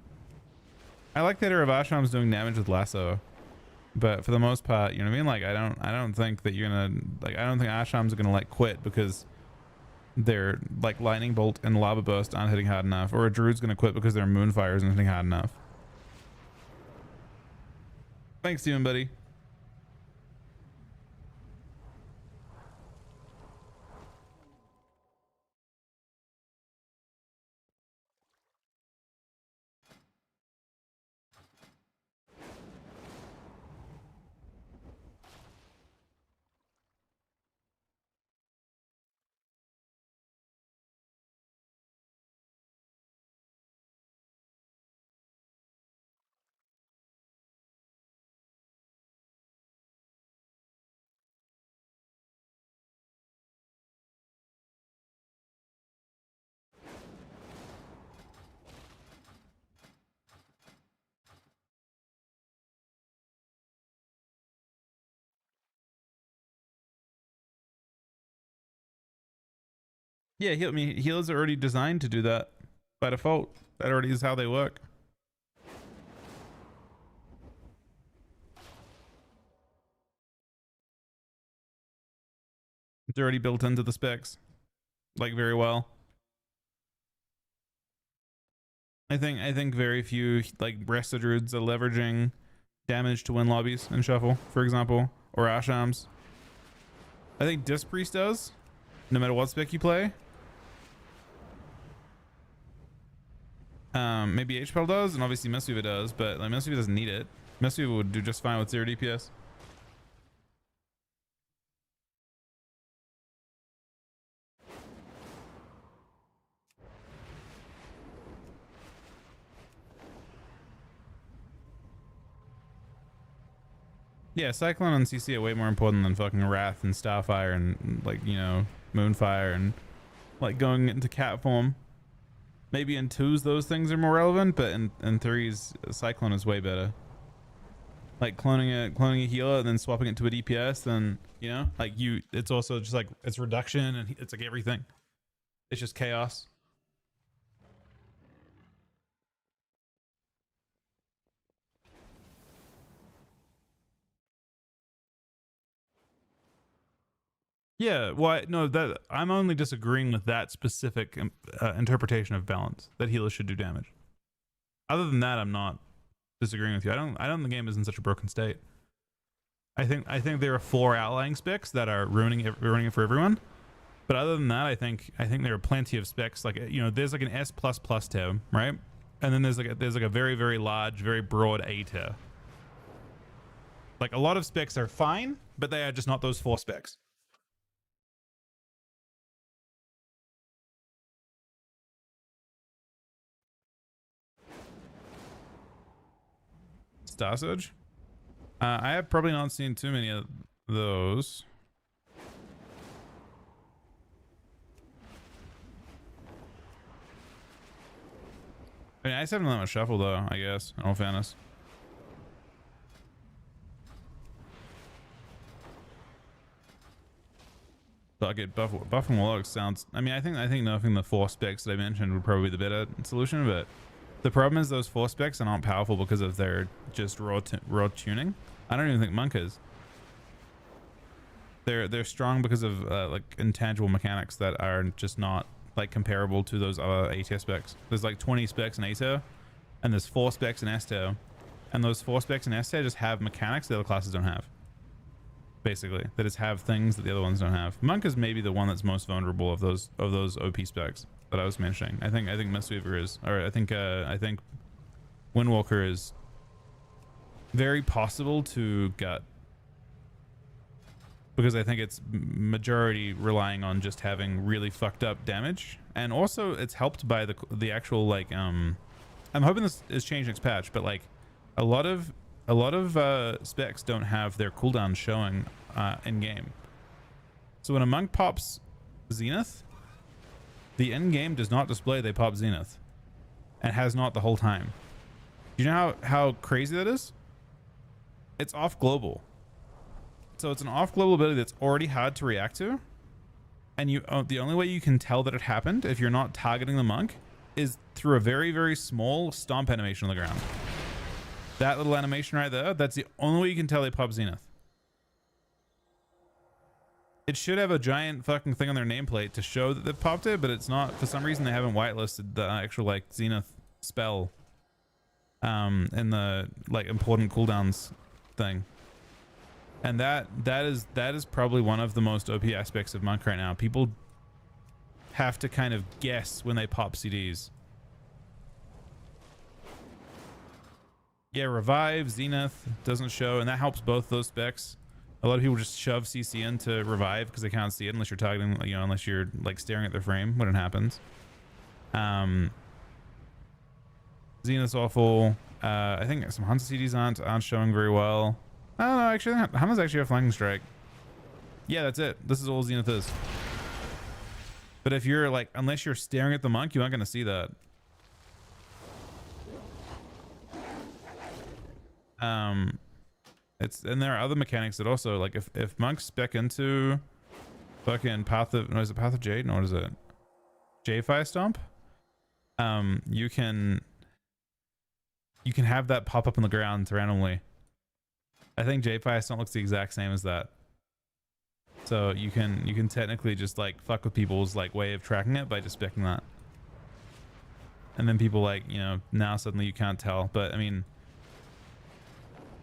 I like the idea of Ashram's doing damage with Lasso, but for the most part, you know what I mean? Like, I don't think that you're gonna, like, I don't think Ashram's gonna, like, quit because their, like, Lightning Bolt and Lava Burst aren't hitting hard enough, or a Druid's gonna quit because their Moonfire isn't hitting hard enough. Thanks, Steven, buddy. Yeah, I mean, healers are already designed to do that by default. That already is how they work. It's already built into the specs, like, very well. I think very few, like, Rest of Druids are leveraging damage to win lobbies in Shuffle, for example, or Ashams. I think Disc Priest does, no matter what spec you play. Maybe HPL does, and obviously Mistweaver does, but like Mistweaver doesn't need it. Mistweaver would do just fine with 0 DPS. Yeah, Cyclone and CC are way more important than fucking Wrath and Starfire and, like, you know, Moonfire and, like, going into cat form. Maybe in 2s those things are more relevant, but in 3s Cyclone is way better. Like cloning a healer and then swapping it to a DPS, then, you know, like, it's also just like, it's reduction and it's like everything. It's just chaos. Yeah, well, no, that I'm only disagreeing with that specific interpretation of balance, that healers should do damage. Other than that, I'm not disagreeing with you. I don't think the game is in such a broken state. I think there are 4 outlying specs that are ruining it for everyone. But other than that, I think there are plenty of specs, like, you know, there's like an S++ tier, right? And then there's like a very, very large, very broad A tier. Like, a lot of specs are fine, but they are just not those 4 specs. Star Surge? I have probably not seen too many of those. I mean, I just haven't done that much Shuffle, though, I guess, in all fairness. Fuck it, buffing Warlock sounds... I mean, I think nerfing the 4 specs that I mentioned would probably be the better solution, but the problem is those 4 specs are not powerful because of their just raw tuning. I don't even think Monk is. They're strong because of like intangible mechanics that are just not like comparable to those other A tier specs. There's like 20 specs in A tier, and there's 4 specs in S tier, and those 4 specs in S tier just have mechanics the other classes don't have. Basically, they just have things that the other ones don't have. Monk is maybe the one that's most vulnerable of those OP specs that I was mentioning. I think Mistweaver is, or I think Windwalker is very possible to gut, because I think it's majority relying on just having really fucked up damage, and also it's helped by the actual like I'm hoping this is changed next patch, but like a lot of specs don't have their cooldown showing in game. So when a monk pops Zenith, the end game does not display they pop Zenith, and has not the whole time. Do you know how crazy that is? It's off global. So it's an off global ability that's already hard to react to, and the only way you can tell that it happened if you're not targeting the monk is through a very, very small stomp animation on the ground. That little animation right there, that's the only way you can tell they pop Zenith. It should have a giant fucking thing on their nameplate to show that they've popped it, but it's not. For some reason, they haven't whitelisted the actual like Zenith spell in the like important cooldowns thing. And that is probably one of the most OP aspects of Monk right now. People have to kind of guess when they pop CDs. Yeah, Revive, Zenith doesn't show, and that helps both those specs. A lot of people just shove CC into Revive because they can't see it unless you're targeting, you know, unless you're like staring at their frame when it happens. Zenith's awful. I think some Hunter CDs aren't showing very well. I don't know, actually, Hunter's actually a flanking strike. Yeah, that's it. This is all Zenith is. But if you're like, unless you're staring at the monk, you aren't going to see that. And there are other mechanics that also, like, if monks spec into fucking Path of, no, is it Path of Jade? No, what is it? J-Fire Stomp? You can have that pop up on the ground randomly. I think J-Fire Stomp looks the exact same as that. So you can technically just like fuck with people's like way of tracking it by just specking that. And then people like, you know, now suddenly you can't tell. But I mean,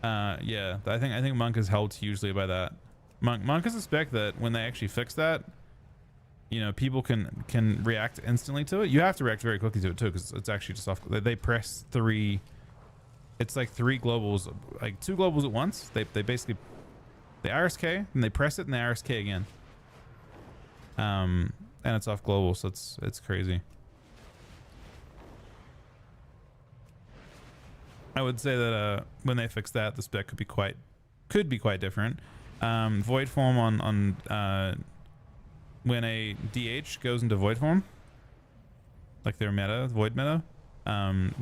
yeah, I think Monk is helped hugely by that. Monk is a spec that when they actually fix that, you know, people can react instantly to it. You have to react very quickly to it too, because it's actually just off. They press 3. It's like 3 globals, like 2 globals at once. They basically, they RSK and they press it and they RSK again. And it's off global, so it's crazy. I would say that when they fix that, the spec could be quite different. Void form on when a DH goes into void form, like their meta, void meta,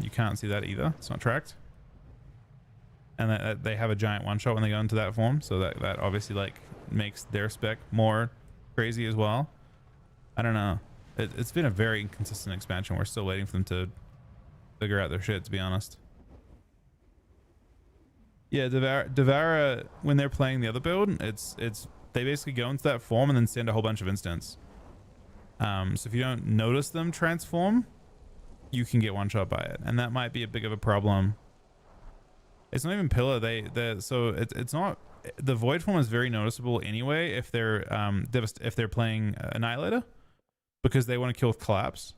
you can't see that either. It's not tracked. And that they have a giant one shot when they go into that form, so that obviously like makes their spec more crazy as well. I don't know. It's been a very inconsistent expansion. We're still waiting for them to figure out their shit, to be honest. Yeah, Devara, when they're playing the other build, it's they basically go into that form and then send a whole bunch of instants. So if you don't notice them transform, you can get one shot by it, and that might be a big of a problem. It's not even pillar. So it's not, the void form is very noticeable anyway if they're playing Annihilator, because they want to kill with collapse.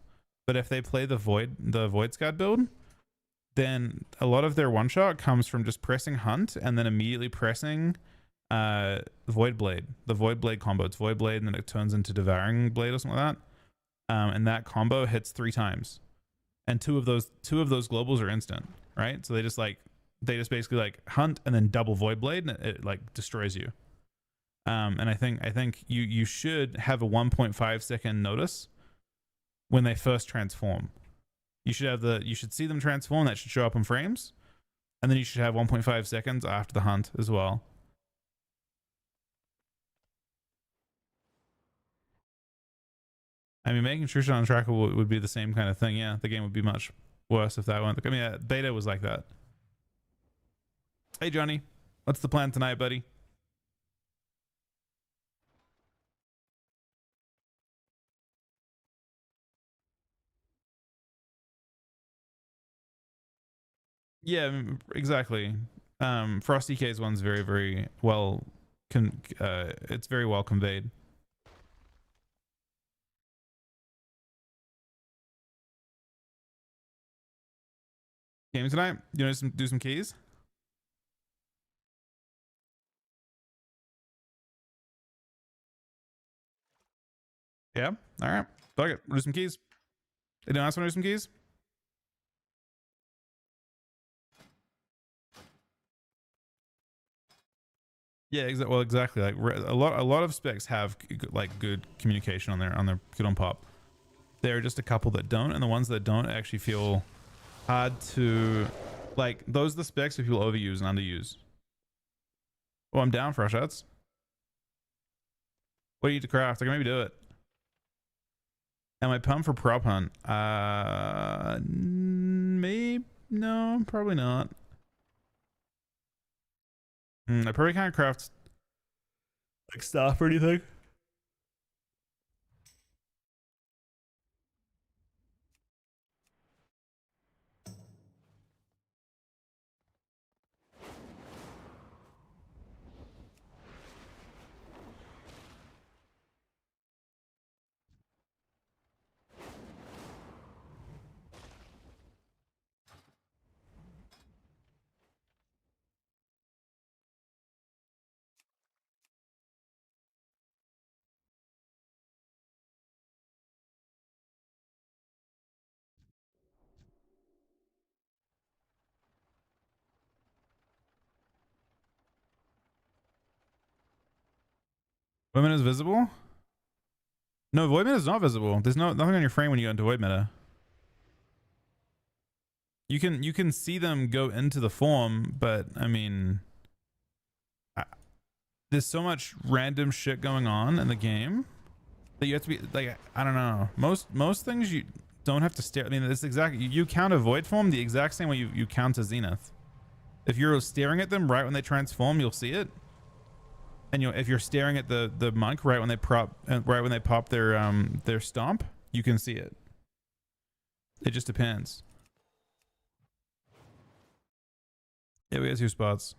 But if they play the void scout build, then a lot of their one shot comes from just pressing Hunt and then immediately pressing Void Blade. The Void Blade combo. It's Void Blade and then it turns into Devouring Blade or something like that. And that combo hits 3 times, and two of those globals are instant, right? So they just basically like Hunt and then double Void Blade, and it like destroys you. And I think you should have a 1.5 second notice when they first transform. You should see them transform. That should show up in frames, and then you should have 1.5 seconds after the hunt as well. I mean, making sure shot on tracker would be the same kind of thing. Yeah, the game would be much worse if that went. I mean, beta was like that. Hey Johnny, what's the plan tonight, buddy? Yeah, exactly. Frost DK's one's very, very well it's very well conveyed. Game tonight? You want to do some keys? Yeah. All right. Fuck it. We'll do some keys. Anyone else want to do some keys? Yeah. Well, exactly. Like a lot of specs have like good communication on their good on pop. There are just a couple that don't, and the ones that don't actually feel hard to like. Those are the specs that people overuse and underuse. Oh, I'm down for shots. What do you need to craft? I can maybe do it. Am I pumped for prop hunt? Maybe no, probably not. I probably can't craft like stuff or anything. Women is visible? No, void meta is not visible. There's nothing on your frame when you go into void meta. You can see them go into the form, but I mean, there's so much random shit going on in the game that you have to be like, I don't know. Most things you don't have to stare. I mean, it's exactly, you count a void form the exact same way you count a zenith. If you're staring at them right when they transform, you'll see it. And if you're staring at the monk right when they pop their stomp, you can see it. It just depends. Yeah, we got 2 spots.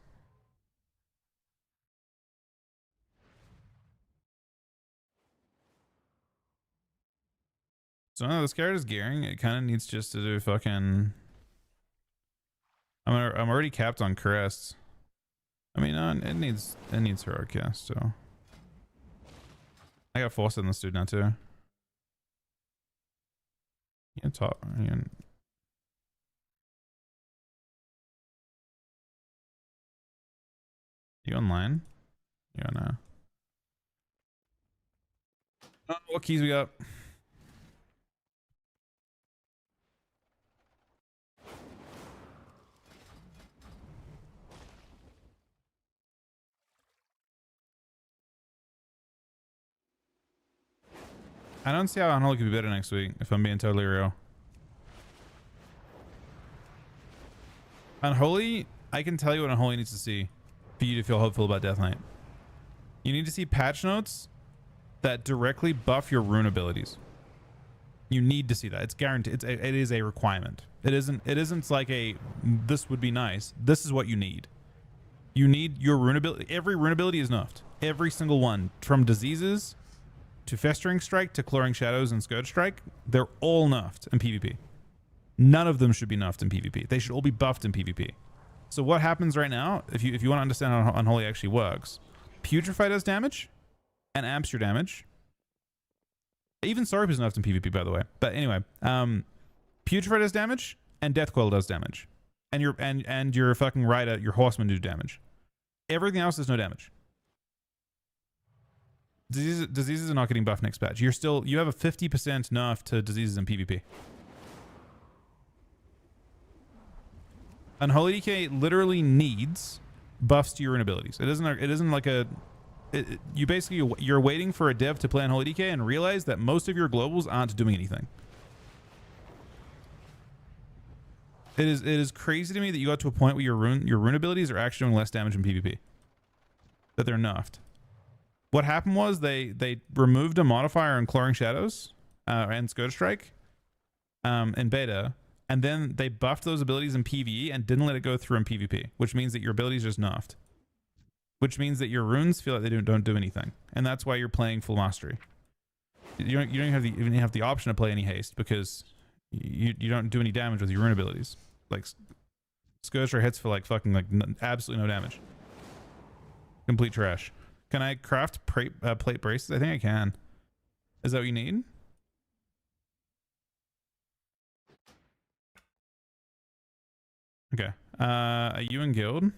So no, this character's gearing. It kind of needs just to do fucking. I'm already capped on crests. I mean, it needs heroic cast. So I got forced in this dude now too. You talk. You online? Yeah, no. Oh, what keys we got? I don't see how Unholy could be better next week, if I'm being totally real. Unholy, I can tell you what Unholy needs to see for you to feel hopeful about Death Knight. You need to see patch notes that directly buff your rune abilities. You need to see that. It's guaranteed. It is a requirement. It isn't like a, this would be nice. This is what you need. You need your rune ability. Every rune ability is nerfed. Every single one. From diseases to Festering Strike to Clawing Shadows and Scourge Strike, they're all nerfed in PvP. None of them should be nerfed in PvP. They should all be buffed in PvP. So what happens right now, if you want to understand how Unholy actually works, Putrefy does damage and amps your damage. Even Sorip is nerfed in PvP, by the way. But anyway, Putrefy does damage and Deathcoil does damage. And your fucking rider, your horseman do damage. Everything else is no damage. Diseases are not getting buffed next patch. You have a 50% nerf to diseases in PvP. Unholy DK literally needs buffs to your rune abilities. It isn't like a. You're waiting for a dev to play Unholy DK and realize that most of your globals aren't doing anything. It is crazy to me that you got to a point where your rune abilities are actually doing less damage in PvP. That they're nerfed. What happened was they removed a modifier in Clawing Shadows and Scourge Strike in beta, And then they buffed those abilities in PvE and didn't let it go through in PvP, which means that your abilities just nerfed. Which means that your runes feel like they don't do anything. And that's why you're playing full mastery. You don't even have the option to play any haste because you don't do any damage with your rune abilities. Like Scourge hits for like fucking like absolutely no damage. Complete trash. Can I craft plate braces? I think I can. Is that what you need? Okay. Are you in guild?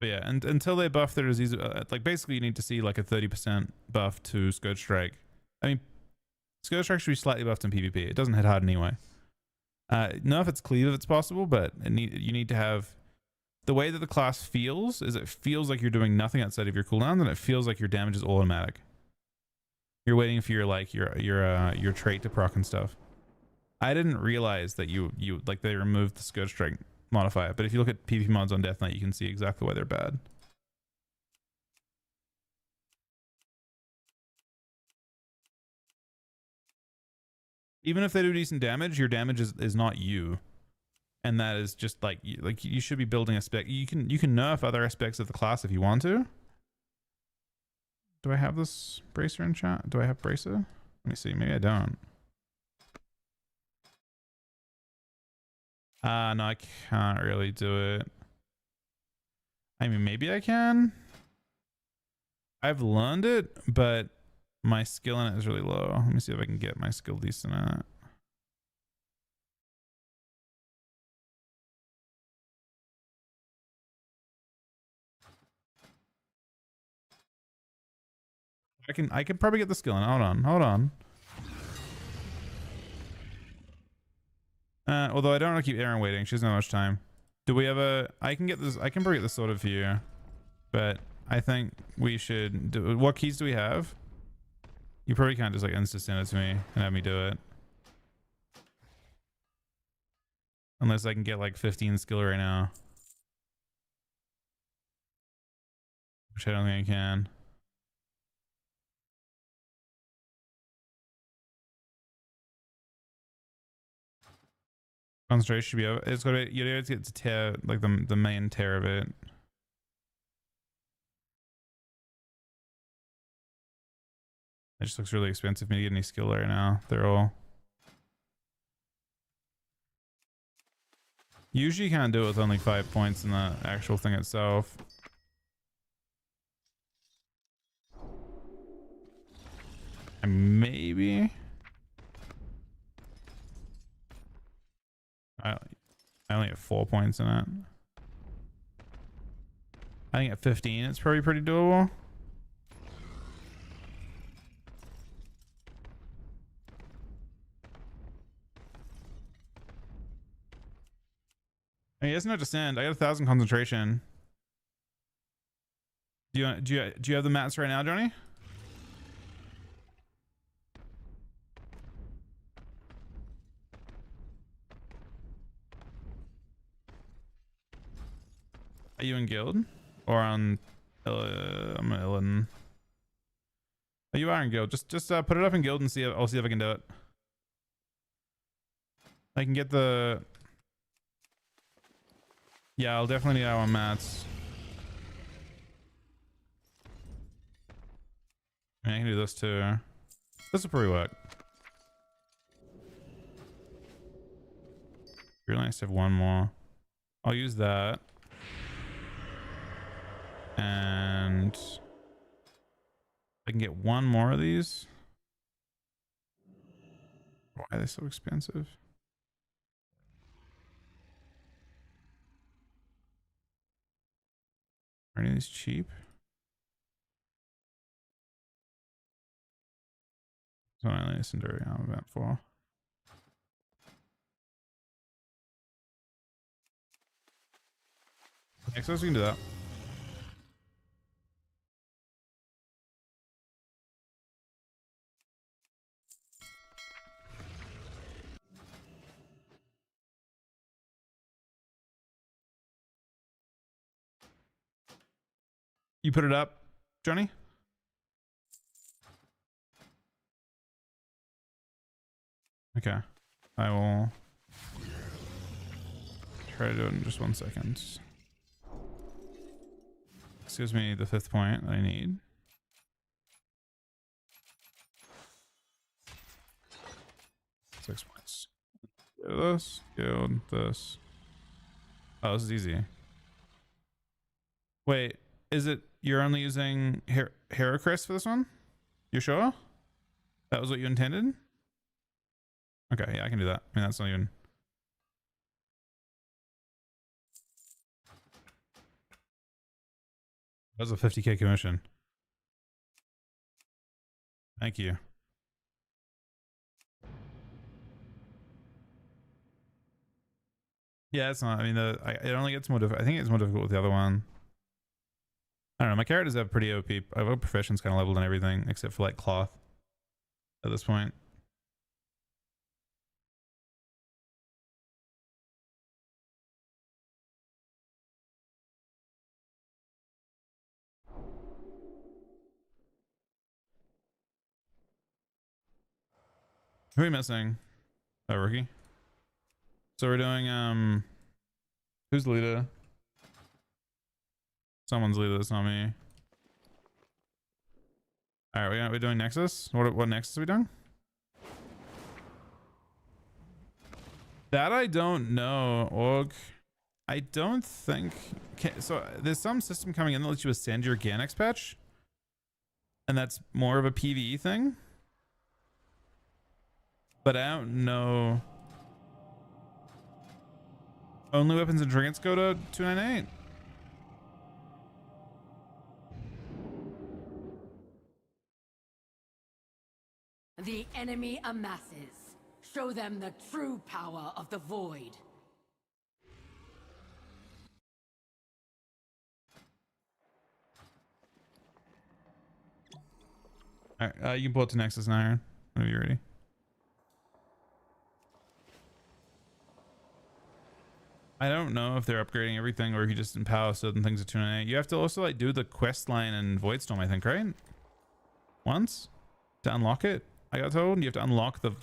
But yeah, and until they buff their disease, like basically you need to see like a 30% buff to Scourge Strike. I mean, Scourge Strike should be slightly buffed in PvP. It doesn't hit hard anyway. Know if it's cleave if it's possible, but you need to have the way that the class feels is it feels like you're doing nothing outside of your cooldown, and it feels like your damage is automatic. You're waiting for your like your trait to proc and stuff. I didn't realize that you like they removed the Scourge Strike modifier, but if you look at PvP mods on Death Knight, you can see exactly why they're bad. Even if they do decent damage, your damage is not you, and that is just like you should be building a spec. You can nerf other aspects of the class if you want to. Do I have this bracer in chat? Do I have bracer? Let me see. Maybe I don't. No, I can't really do it. I mean, maybe I can. I've learned it, but my skill in it is really low. Let me see if I can get my skill decent at it. I can probably get the skill in. Hold on. Although I don't want to keep Erin waiting. She doesn't have much time. Do we have a... I can get this... I can probably get this sorted for you. But I think we should... do. What keys do we have? You probably can't just like insta send it to me and have me do it. Unless I can get like 15 skill right now. Which I don't think I can. Concentration should be over. It's got to, you're able to get to tear, like the main tear of it. It just looks really expensive for me to get any skill right now. They're all... Usually you can't do it with only 5 points in the actual thing itself. And maybe... I only have 4 points in it. I think at 15 it's probably pretty doable. I mean, it's not descend. I got 1,000 concentration. Do you have the mats right now, Johnny? Are you in guild or on? I'm on Illidan. Oh, you are in guild. Just put it up in guild and see. I'll see if I can do it. I can get the. Yeah, I'll definitely need our mats. I can do this too. This will probably work. Really nice to have one more. I'll use that. And I can get one more of these. Why are they so expensive? Are any of these cheap? So I only listen to I'm about for. Next, we can do that. You put it up, Johnny? Okay. I will try to do it in just 1 second. This gives me the 5th point that I need. Six points. Go this. Go this. Oh, this is easy. Wait, is it you're only using Heracris for this one? You sure? That was what you intended? Okay, yeah, I can do that. I mean, that's not even... That was a 50k commission. Thank you. Yeah, it's not. I mean, it only gets more difficult. I think it's more difficult with the other one. I don't know. My characters have pretty OP. I have professions kind of leveled and everything, except for like cloth at this point. Who are we missing? Oh, rookie. So we're doing who's the leader? Someone's leader. That's not me. All right, we're doing Nexus. What Nexus are we doing? That I don't know, Org. I don't think... So there's some system coming in that lets you ascend your Ganex patch. And that's more of a PvE thing. But I don't know... Only weapons and trinkets go to 298. The enemy amasses. Show them the true power of the void. All right, you can pull it to Nexus and Iron whenever you're ready. I don't know if they're upgrading everything or if you just empower certain things at 298. You have to also like do the quest line in Voidstorm, I think, right? Once to unlock it. I got told you have to unlock the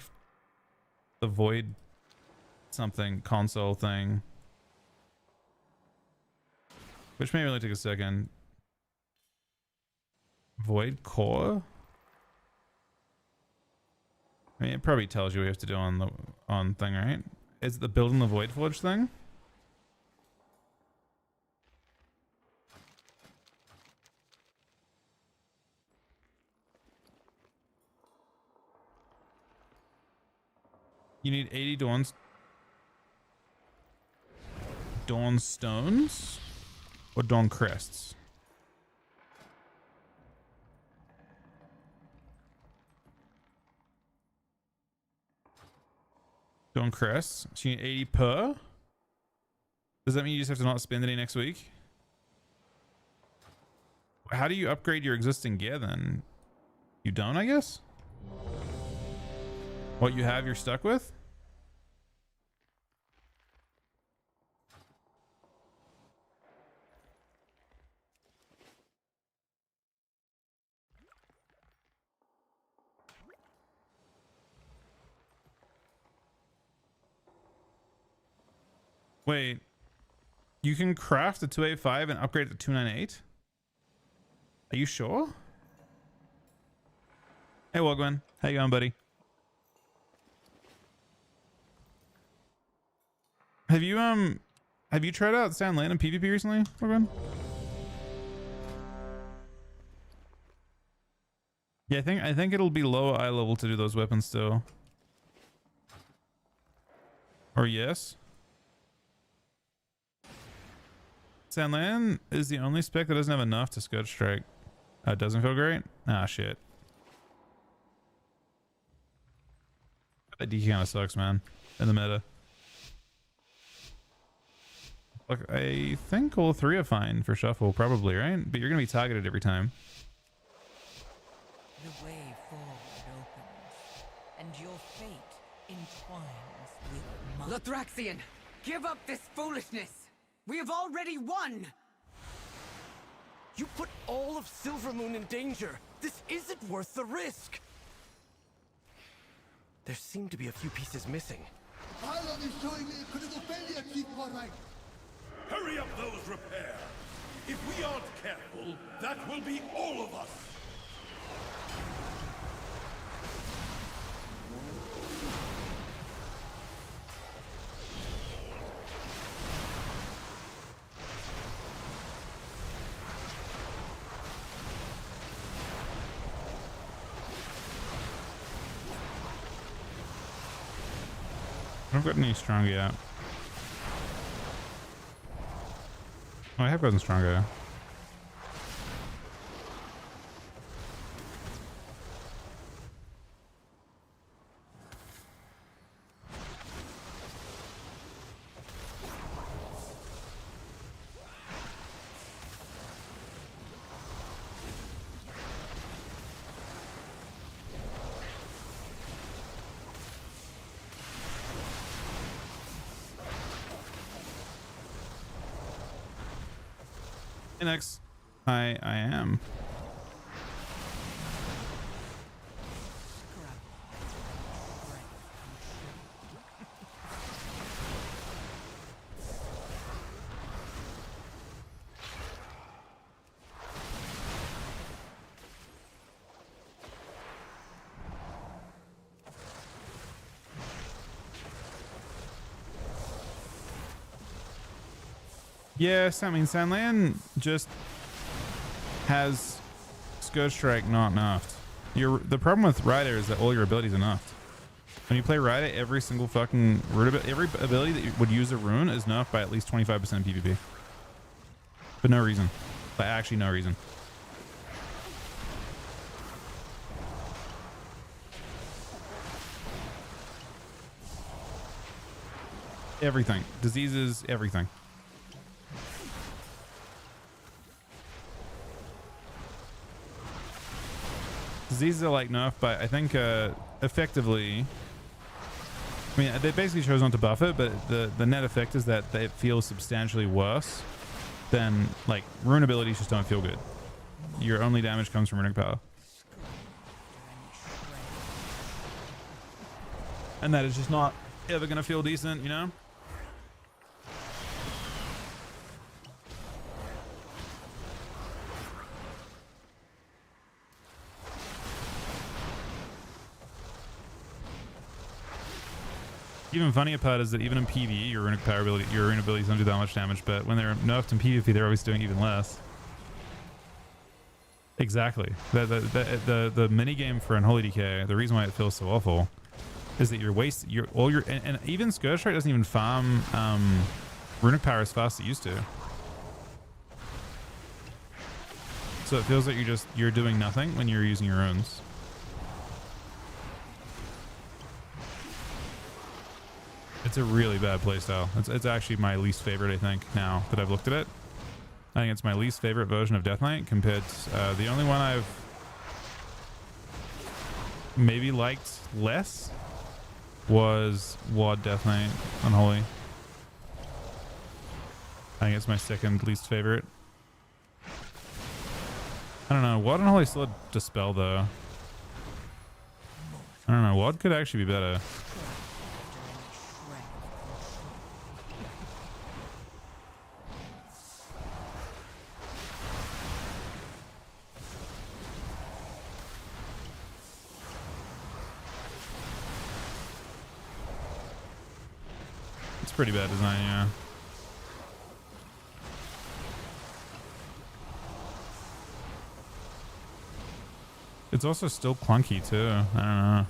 Void something console thing, which may really take a second. Void core. I mean, it probably tells you what you have to do on the thing, right? Is it the building the Void Forge thing? You need 80 Dawn stones or Dawn crests. Dawn crests. So you need 80 per. Does that mean you just have to not spend any next week? How do you upgrade your existing gear then? You don't, I guess? What you have, you're stuck with? Wait, you can craft a 285 and upgrade it to 298? Are you sure? Hey, Wogwin. How you going, buddy? Have you tried out Sand Land in PvP recently, Wogwin? Yeah, I think it'll be low eye level to do those weapons still. Or yes? Sandland is the only spec that doesn't have enough to Scourge Strike. Oh, it doesn't feel great? Ah, shit. That DK kind of sucks, man. In the meta. Look, I think all three are fine for shuffle, probably, right? But you're going to be targeted every time. The way forward opens, and your fate entwines with mine. Lothraxian, give up this foolishness! We have already won! You put all of Silvermoon in danger. This isn't worth the risk. There seem to be a few pieces missing. Pylon is showing me a critical failure, Chief Warright. Hurry up those repairs. If we aren't careful, that will be all of us. I haven't gotten any stronger yet. Oh, I have gotten stronger. Next, I am. Yes, I mean Sandland just has Scourge Strike not nerfed. The problem with Rider is that all your abilities are nerfed. When you play Rider, every single fucking every ability that you would use a rune is nerfed by at least 25% PvP. For no reason. By actually no reason. Everything. Diseases, everything. Diseases are like nerfed, but I think effectively, I mean, they basically chose not to buff it, but the net effect is that it feels substantially worse than, like, rune abilities just don't feel good. Your only damage comes from runic power. And that is just not ever going to feel decent, you know? Even funnier part is that even in PvE, your runic power ability, your rune abilities don't do that much damage, but when they're nerfed in PvP, they're always doing even less. Exactly. The mini game for Unholy Decay, the reason why it feels so awful, is that and even Scourge Strike doesn't even farm runic power as fast as it used to. So it feels like you're doing nothing when you're using your runes. It's a really bad playstyle. It's actually my least favorite, I think, now that I've looked at it. I think it's my least favorite version of Death Knight compared to the only one I've maybe liked less was WoD Death Knight Unholy. I think it's my second least favorite. I don't know. WoD Unholy still had Dispel though. I don't know. WoD could actually be better. Pretty bad design, yeah. It's also still clunky too. I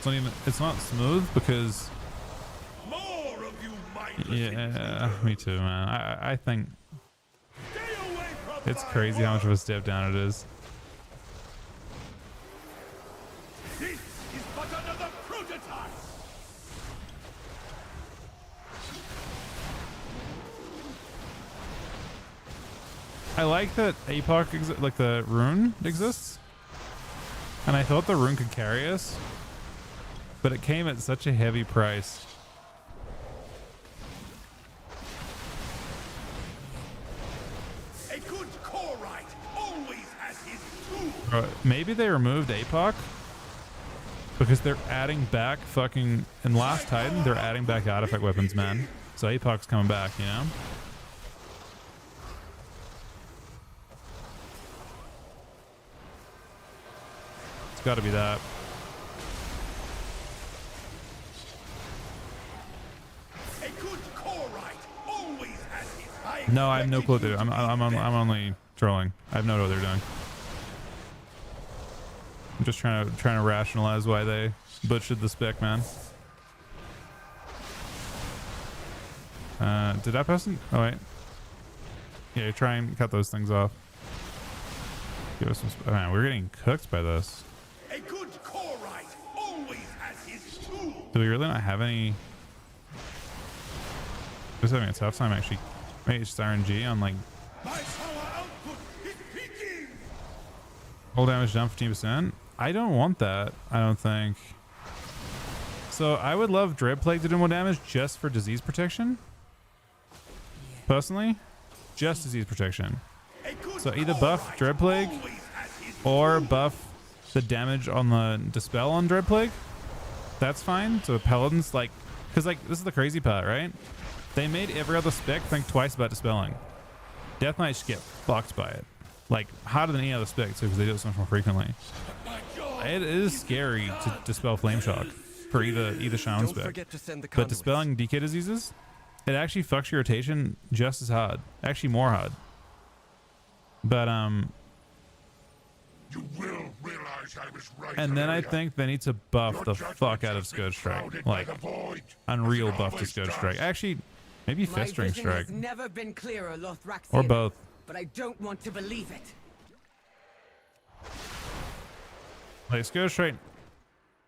don't know. It's not smooth because More of you yeah, me too, man. I think it's crazy how much of a step down it is. This is but another prototype. I like that APOC, like the rune exists. And I thought the rune could carry us. But it came at such a heavy price. A good Korite always has his tool. Maybe they removed APOC Because they're adding back fucking in Last Titan, they're adding back artifact weapons, man. So APOC's coming back, you know? It's gotta be that. A good Korite always has his high. No, I have no clue what they're doing. I'm only trolling. I have no idea what they're doing. I'm just trying to rationalize why they butchered the spec, man. Did that person? Oh wait. Yeah, try and cut those things off. Give us some. Oh, man, we're getting cooked by this. A good Korite always has his tool. Do we really not have any? Just having a tough time actually. Maybe it's just RNG on like My power output is peaking. whole damage down 15%. I don't want that. I don't think. So I would love Dread Plague to do more damage just for disease protection. Personally, just disease protection. So either buff Dread Plague or buff the damage on the Dispel on Dread Plague. That's fine. So Paladins, like, because like this is the crazy part, right? They made every other spec think twice about dispelling. Death Knights get fucked by it, like harder than any other spec too, because they do it so much more frequently. It is scary to dispel Flame Shock for either Shaman Don't spec, forget to send the but conduits. dispelling DK diseases, it actually fucks your rotation just as hard, actually more hard. But You will realize I was right. and then I think they need to buff the fuck out of Scourge Strike, like unreal buff to Scourge Strike. Actually, maybe My Festering vision Strike has never been clearer, Lothraxian. or both. But I don't want to believe it. Like Scourge Strike,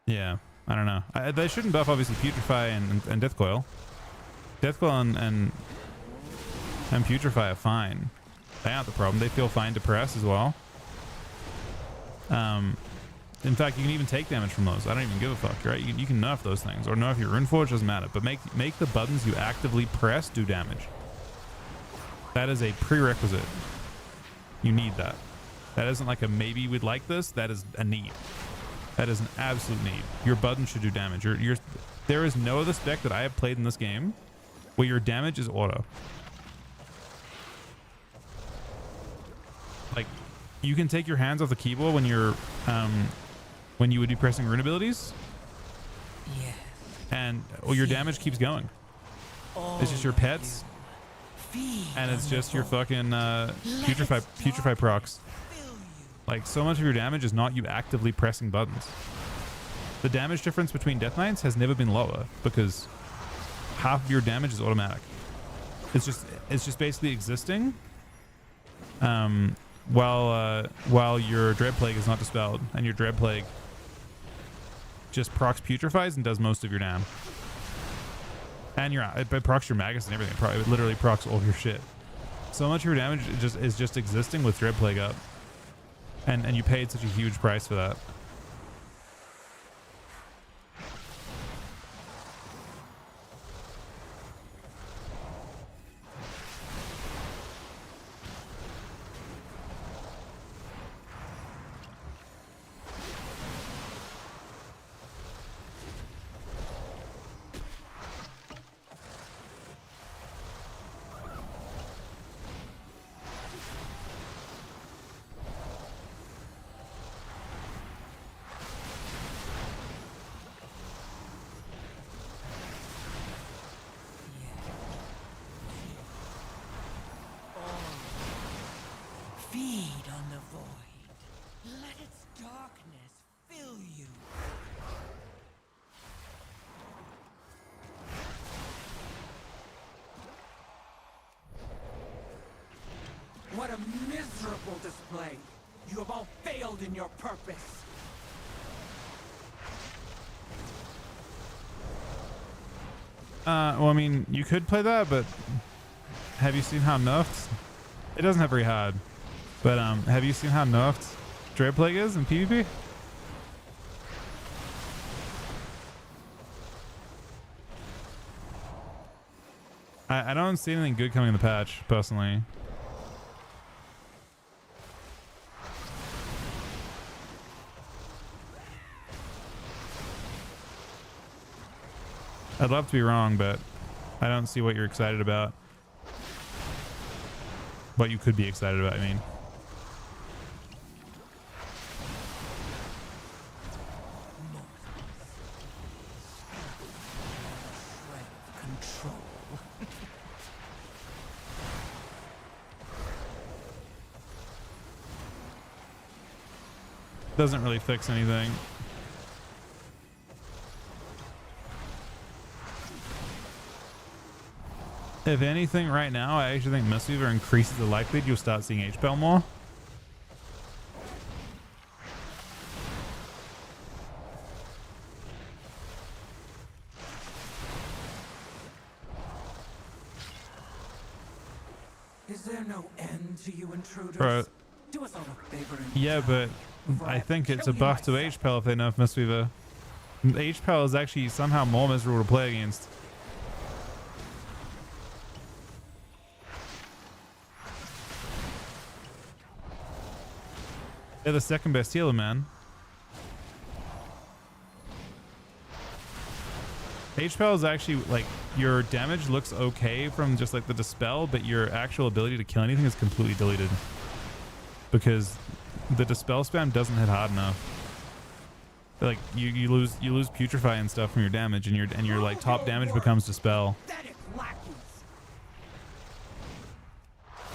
yeah, I don't know. They shouldn't buff obviously Putrefy and Death Coil. Death Coil and Putrefy are fine. They aren't the problem. They feel fine to press as well. In fact, you can even take damage from those. I don't even give a fuck, right? You can nerf those things or nerf your Runeforge, doesn't matter. But make the buttons you actively press do damage. That is a prerequisite. You need that. That isn't like a maybe we'd like this. That is a need. That is an absolute need. Your button should do damage. There is no other spec that I have played in this game where your damage is auto. Like, you can take your hands off the keyboard when you're when you would be pressing rune abilities, Yes. and your damage keeps going. It's just your pets, Feed and it's on the just your void. fucking Let its putrefy procs. Fill you. Like, so much of your damage is not you actively pressing buttons. The damage difference between Death Knights has never been lower because half of your damage is automatic. It's just basically existing while your Dread Plague is not dispelled, and your Dread Plague just procs putrefies and does most of your dam. And it procs your Magus and everything. It literally procs all of your shit. So much of your damage is just existing with Dread Plague up. And you paid such a huge price for that. Feed on the void. Let its darkness fill you. What a miserable display. You have all failed in your purpose. Well, I mean, you could play that, but have you seen how nerfed? It doesn't have very hard, but have you seen how nerfed Dread Plague is in PvP? I don't see anything good coming in the patch, personally. I'd love to be wrong, but I don't see what you're excited about. What you could be excited about, I mean. Control. Doesn't really fix anything. If anything, right now, I actually think Mistweaver increases the likelihood you'll start seeing HPL more. Is there no end to you intruders? Right. Do us all a favor and Yeah, but I think it's a buff to HPL if they nerf Mistweaver. HPL is actually somehow more miserable to play against. They're the second best healer, man. HPL is actually like your damage looks okay from just like the dispel, but your actual ability to kill anything is completely deleted because the dispel spam doesn't hit hard enough. Like you lose putrefy and stuff from your damage, and your like top damage becomes dispel.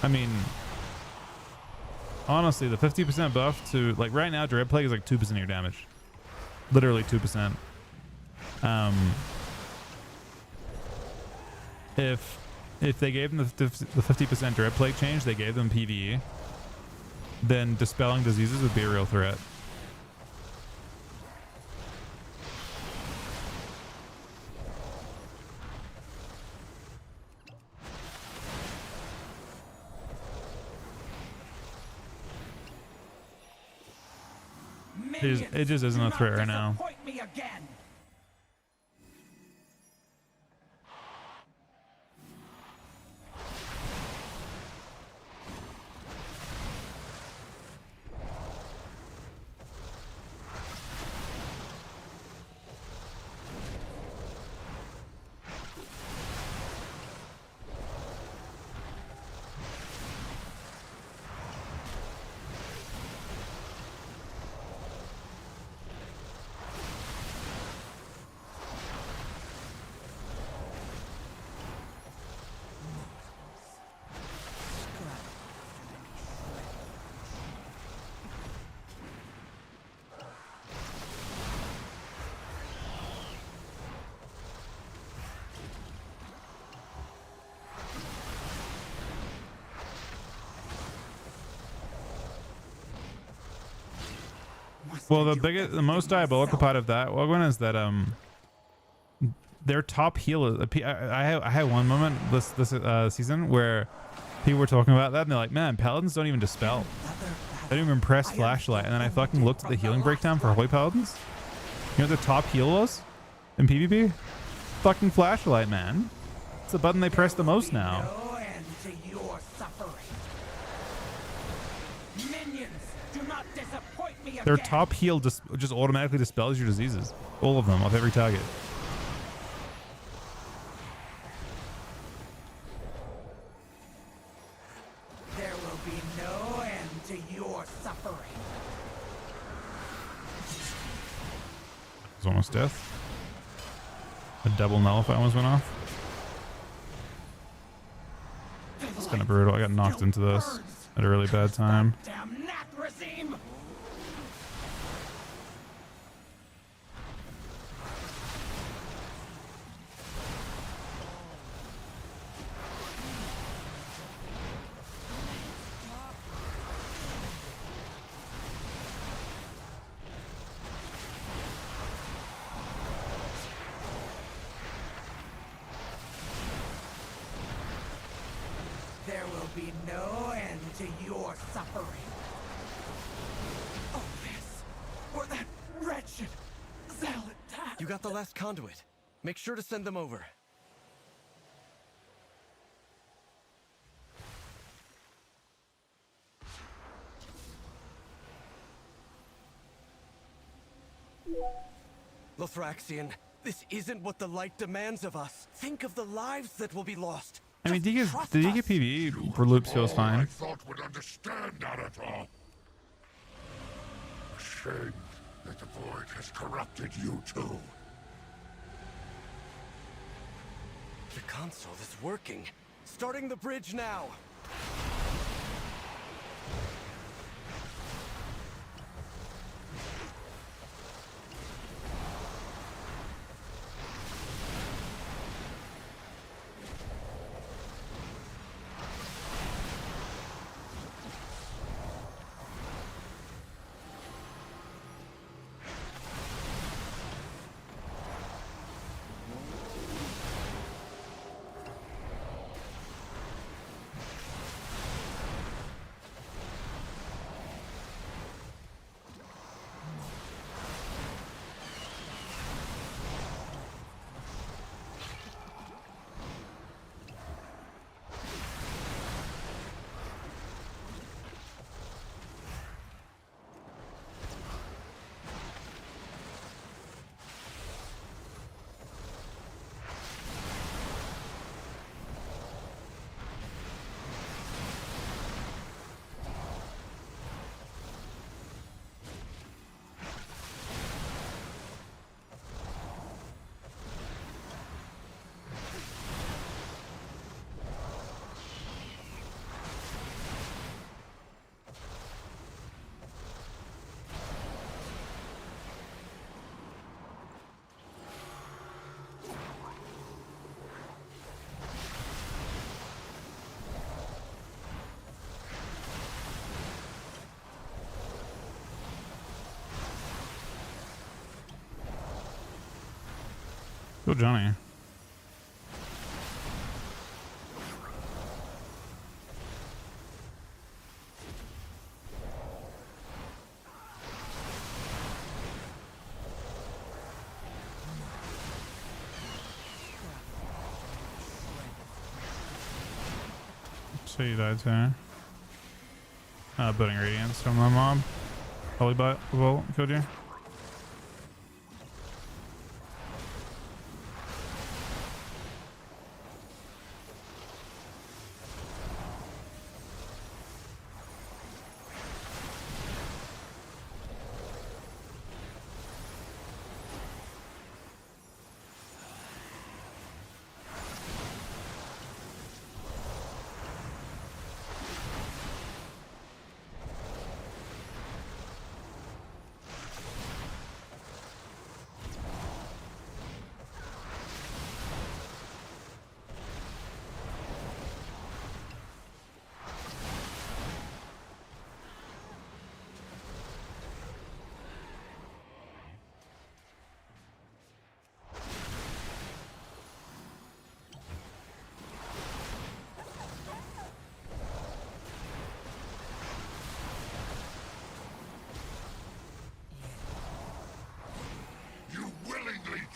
I mean, honestly, the 50% buff to like right now, Dread Plague is like 2% of your damage, literally 2%. If they gave them the 50% Dread Plague change, they gave them PvE, then dispelling diseases would be a real threat. It just isn't a threat right now. Well, the most diabolical part of that one is that their top healer. I had one moment this season where people were talking about that, and they're like, "Man, paladins don't even dispel. They don't even press flashlight." And then I fucking looked at the healing breakdown for holy paladins. You know what the top heal was in PvP? Fucking flashlight, man. It's the button they press the most now. Their top heal just automatically dispels your diseases. All of them, off every target. There will be no end to your suffering. It was almost death. A double nullify almost went off. It's kind of brutal. I got knocked into this at a really bad time. Damn nat regime! There will be no end to your suffering. Oh, this or that wretched zealot. You got the last conduit. Make sure to send them over. Lothraxion, This isn't what the light demands of us. Think of the lives that will be lost. I mean, Just the trust DK us. PvE for loops feels I fine. thought would understand Naruto. A shame that the void has corrupted you too. The console is working. Starting the bridge now. Go Johnny. So you died too. Building radiance from the mob. Holy butt will killed you.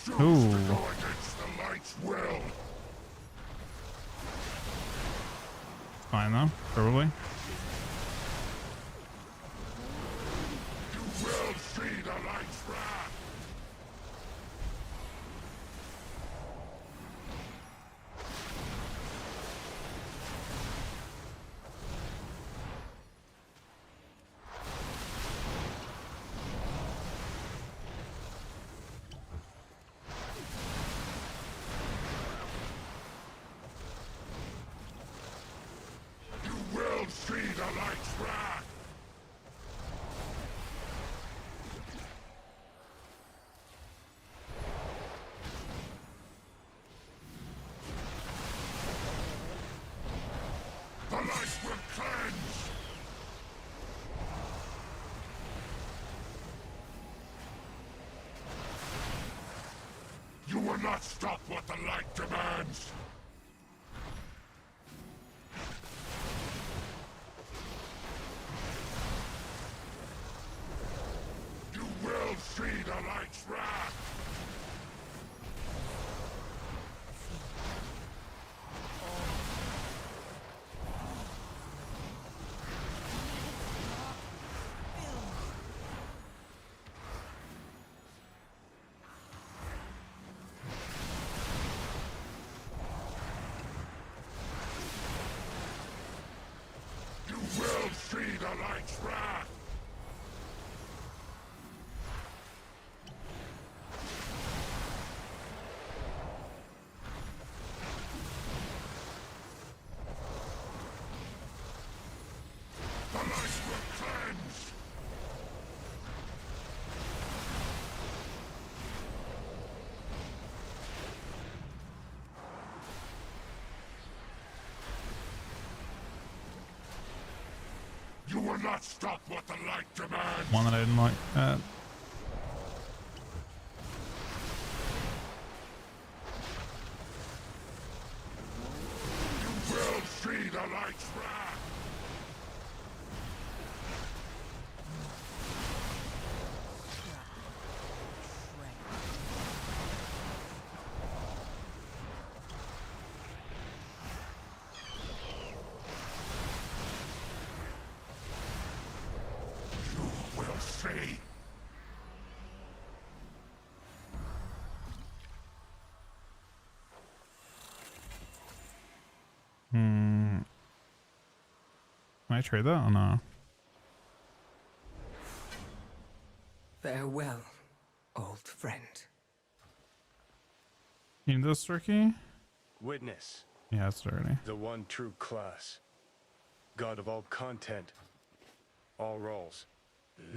Choose Ooh. to go against the light's will. Fine though, probably. You will see the light's wrath. You will see the light's wrath. The light will cleanse. You will not stop what the light demands. You will see the light's wrath. You will not stop what the light demands. One that I didn't like. You will see the light's wrath. You will see. Can I trade that or no? Farewell, old friend. You need this, Ricky? Witness, Yeah, it's already. the one true class. God of all content, all roles.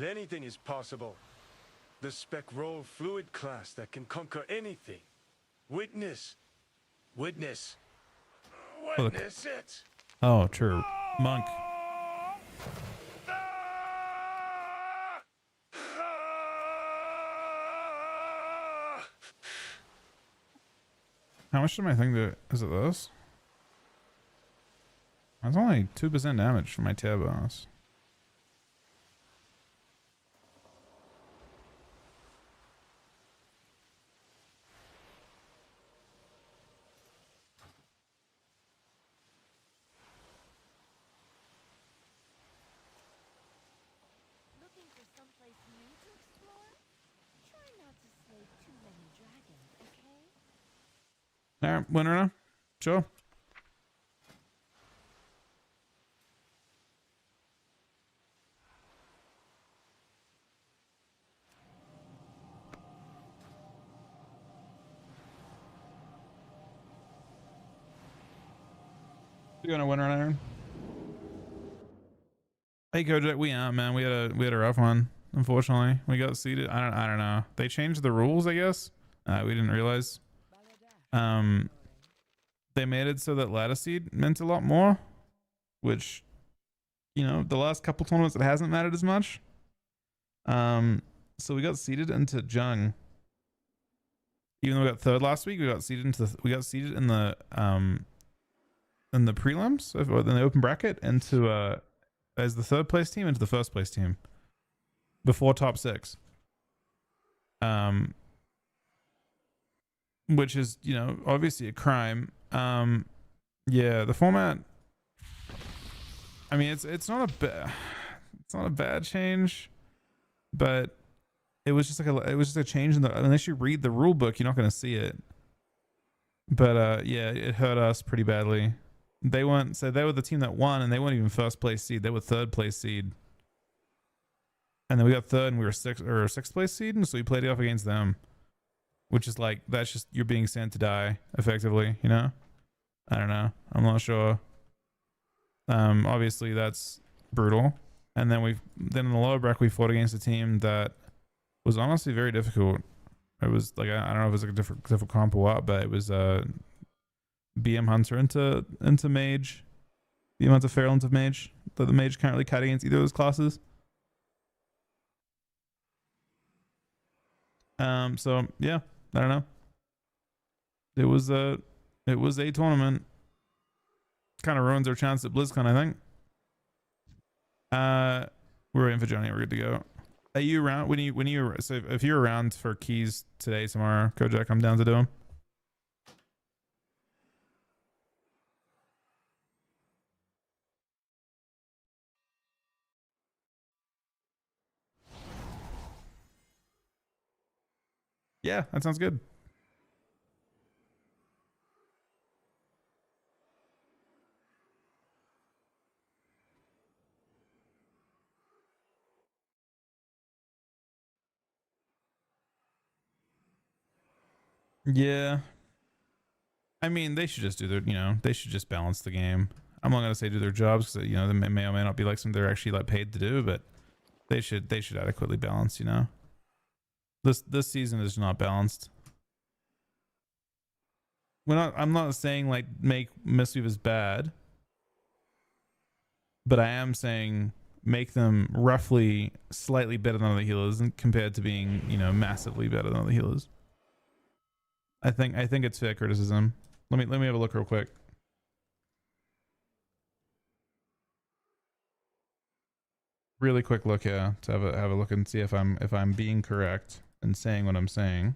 Anything is possible. The spec role fluid class that can conquer anything. Witness. Witness. Look. Witness it. Oh, true. Monk. How much did my thing do? Is it this? That's only 2% damage for my tier bonus. Looking for someplace new to explore? Try not to slay too many dragons, okay? Alright, winner now? Sure. You gonna win on Iron? Hey Kojak, we are, man. We had a rough one. Unfortunately, we got seeded. I don't know. They changed the rules, I guess. We didn't realize. They made it so that ladder seed meant a lot more, which, you know, the last couple tournaments it hasn't mattered as much. So we got seeded into Jung. Even though we got third last week, we got seeded into in the prelims, or in the open bracket, into as the third place team into the first place team before top 6. Which is, you know, obviously a crime. Yeah, the format, I mean, it's not a bad change, but it was just a change in the, unless you read the rule book, you're not going to see it. But yeah, it hurt us pretty badly. They were the team that won, and they weren't even first place seed. They were third place seed. And then we got third, and we were sixth place seed, and so we played it off against them. Which is like, that's just, you're being sent to die, effectively, you know? I don't know. I'm not sure. Obviously that's brutal. And then in the lower bracket we fought against a team that was honestly very difficult. It was like, I don't know if it was like a different comp or what, but it was BM Hunter into Mage. BM Hunter Feral into Mage. The Mage can't really cut against either of those classes. So yeah, I don't know. It was a tournament. Kind of ruins our chance at BlizzCon, I think. We're waiting for Johnny. We're good to go. Are you around? So if you're around for keys today, tomorrow, Kojak, I'm down to do them. Yeah, that sounds good. Yeah. I mean, they should just do their, they should just balance the game. I'm not going to say do their jobs because, they may or may not be like something they're actually like paid to do, but they should adequately balance, This season is not balanced. I'm not saying like make Mistweave is bad, but I am saying make them roughly slightly better than other healers compared to being, you know, massively better than other healers. I think it's fair criticism. Let me have a look real quick. Really quick look here to have a look and see if I'm being correct and saying what I'm saying.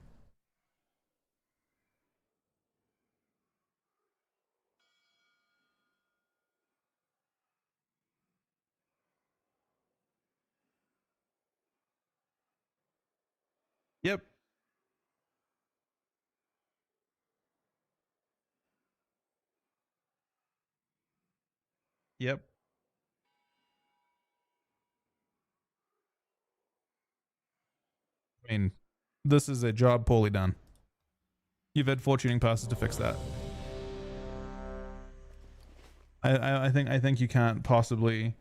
Yep. Yep. I mean, this is a job poorly done. You've had fortuning passes to fix that. I think you can't possibly.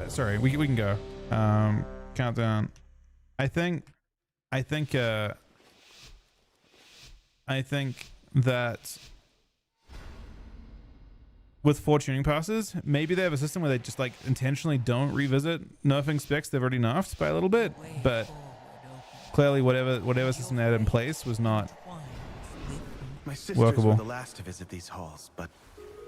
Sorry, we can go. Countdown. I think that with fortuning passes, maybe they have a system where they just like intentionally don't revisit nerfing specs they've already nerfed by a little bit, but clearly whatever system they had in place was not My sisters workable. were the last to visit these halls, but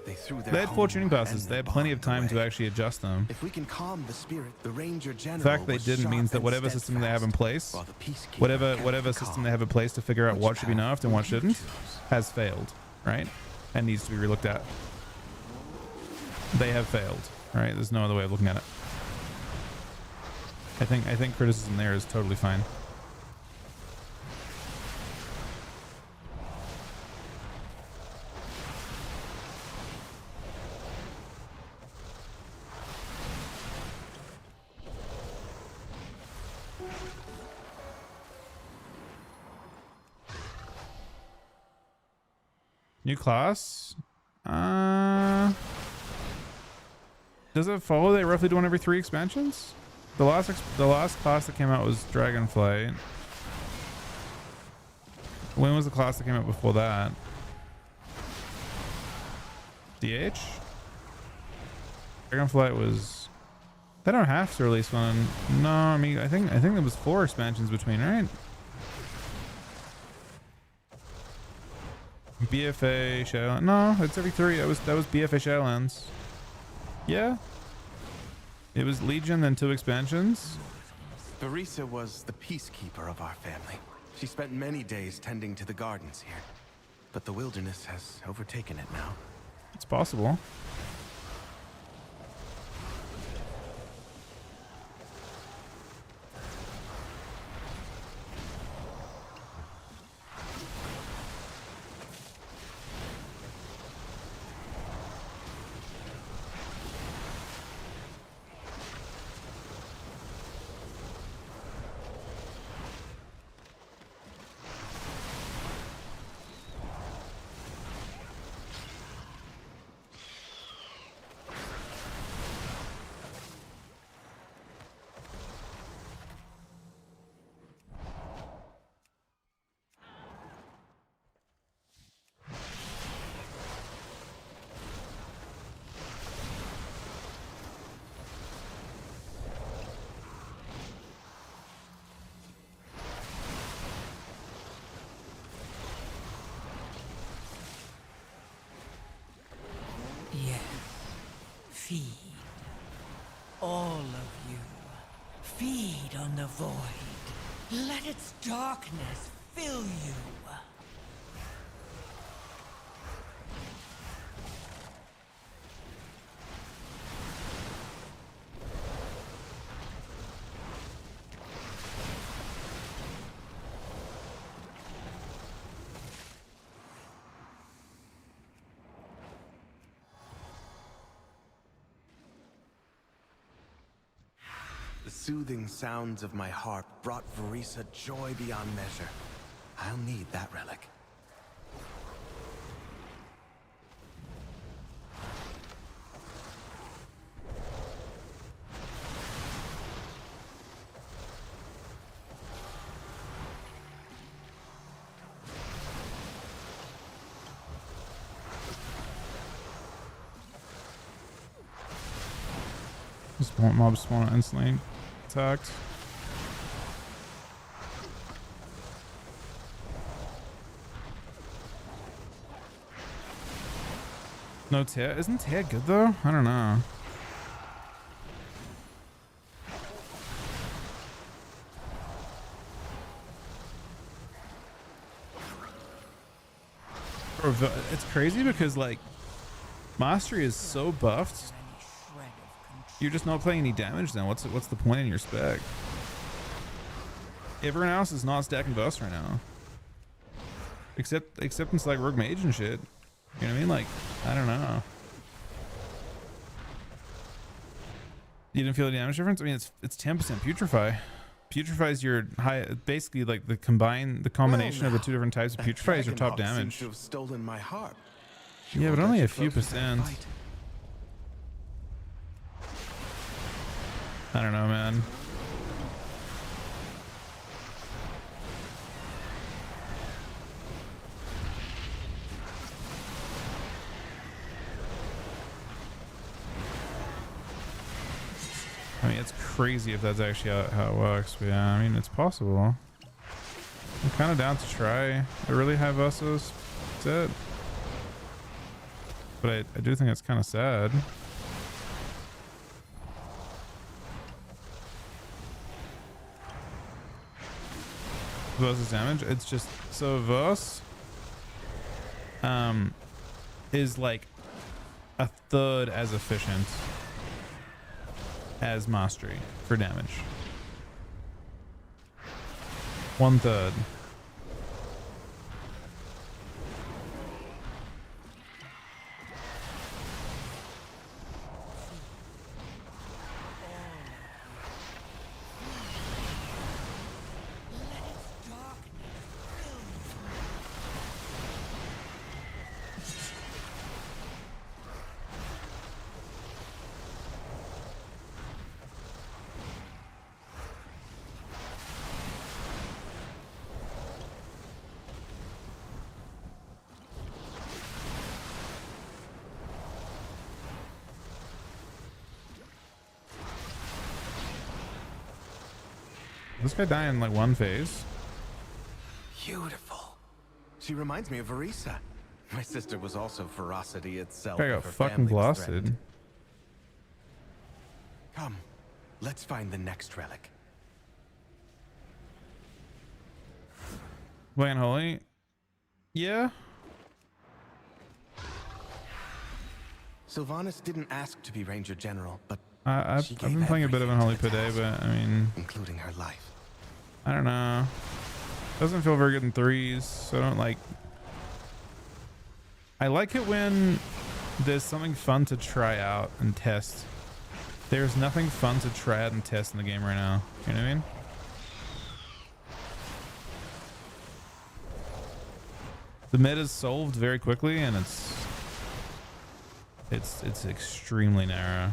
they threw their They had home fortuning and passes. They their had plenty of bond time to away. actually adjust them. If we can calm the spirit, the Ranger General The fact they was didn't sharp means that and whatever system they have in place, while the Peacekeeper whatever kept the system calm. they have in place to figure out Which what should be path nerfed and what would you shouldn't, choose? has failed, right? And needs to be relooked at. They have failed, right? There's no other way of looking at it. I think criticism there is totally fine. New class? Does it follow they roughly do one every 3 expansions? The last class that came out was Dragonflight. When was the class that came out before that? DH? Dragonflight was. They don't have to release one. No, I mean I think there was 4 expansions between, right? BFA Shadowlands. No, it's every 3. That was BFA Shadowlands. Yeah. It was Legion, then 2 expansions. Barisa was the peacekeeper of our family. She spent many days tending to the gardens here, but the wilderness has overtaken it now. It's possible. Yes. Feed. All of you. Feed on the void. Let its darkness fill you. The soothing sounds of my harp brought Barisa joy beyond measure. I'll need that relic. Mobs spawn instantly attacked. No, Tia. Isn't Tia good though? I don't know. It's crazy because like Mastery is so buffed. You're just not playing any damage then. What's the point in your spec? Everyone else is not stacking buffs right now. Except in like Rogue Mage and shit. You know what I mean? Like, I don't know. You didn't feel the damage difference? I mean, it's 10% Putrefy. Putrefy is your high, basically like the combination of the two different types of Putrefy is your top damage. To have stolen my heart. Yeah, but only a few percent. I don't know, man. I mean, it's crazy if that's actually how it works, but yeah, I mean, it's possible. I'm kind of down to try a really high Vessos. That's it. But I do think it's kind of sad. Versus damage, it's just so verse is like a third as efficient as Mastery for damage. 1/3. This guy died in like one phase. Beautiful. She reminds me of Verisa. My sister was also ferocity itself. Guy got fucking blasted. Come, let's find the next relic. Playing Holy? Yeah. Sylvanas didn't ask to be Ranger General, but I've been playing a bit of Unholy per day, but I mean, including her life. I don't know. Doesn't feel very good in threes, so I don't like. I like it when there's something fun to try out and test. There's nothing fun to try out and test in the game right now. You know what I mean? The meta's solved very quickly, and it's extremely narrow.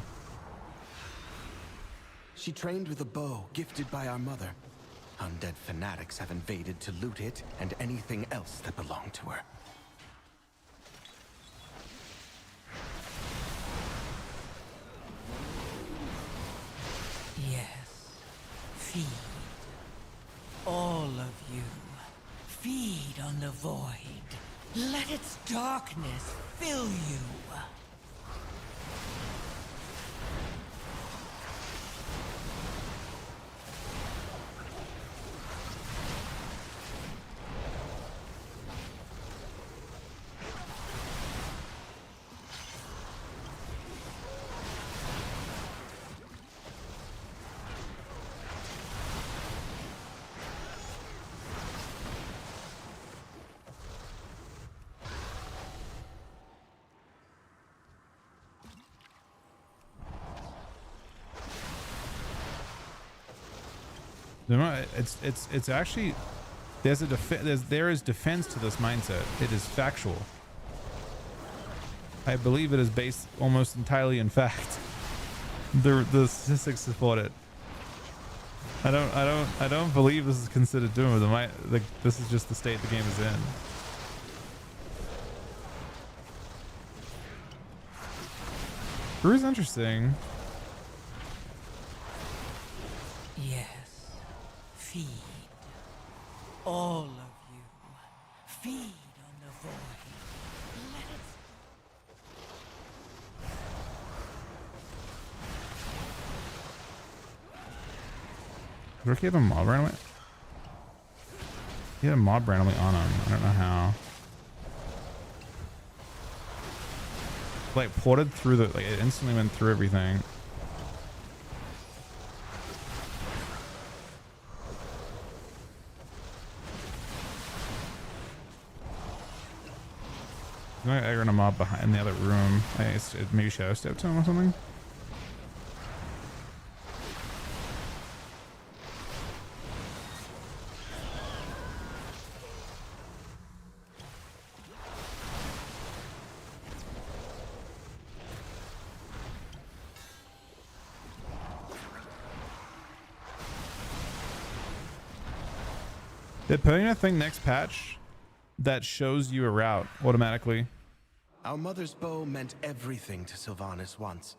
She trained with a bow gifted by our mother. Undead fanatics have invaded to loot it and anything else that belonged to her. Yes. Feed. All of you. Feed on the void. Let its darkness fill you. It's actually there is defense to this mindset. It is factual. I believe it is based almost entirely in fact. The statistics support it. I don't believe this is considered doom. This is just the state the game is in. Brew's interesting. Yes. Feed. All of you. Feed on the void. Let it Rookie have a mob randomly? He had a mob randomly on him. I don't know how. Like ported through the, like it instantly went through everything. I'm going to aggro a mob behind in the other room. I guess it maybe shadow step to him or something. They're putting a thing next patch that shows you a route automatically. Our mother's bow meant everything to Sylvanas once.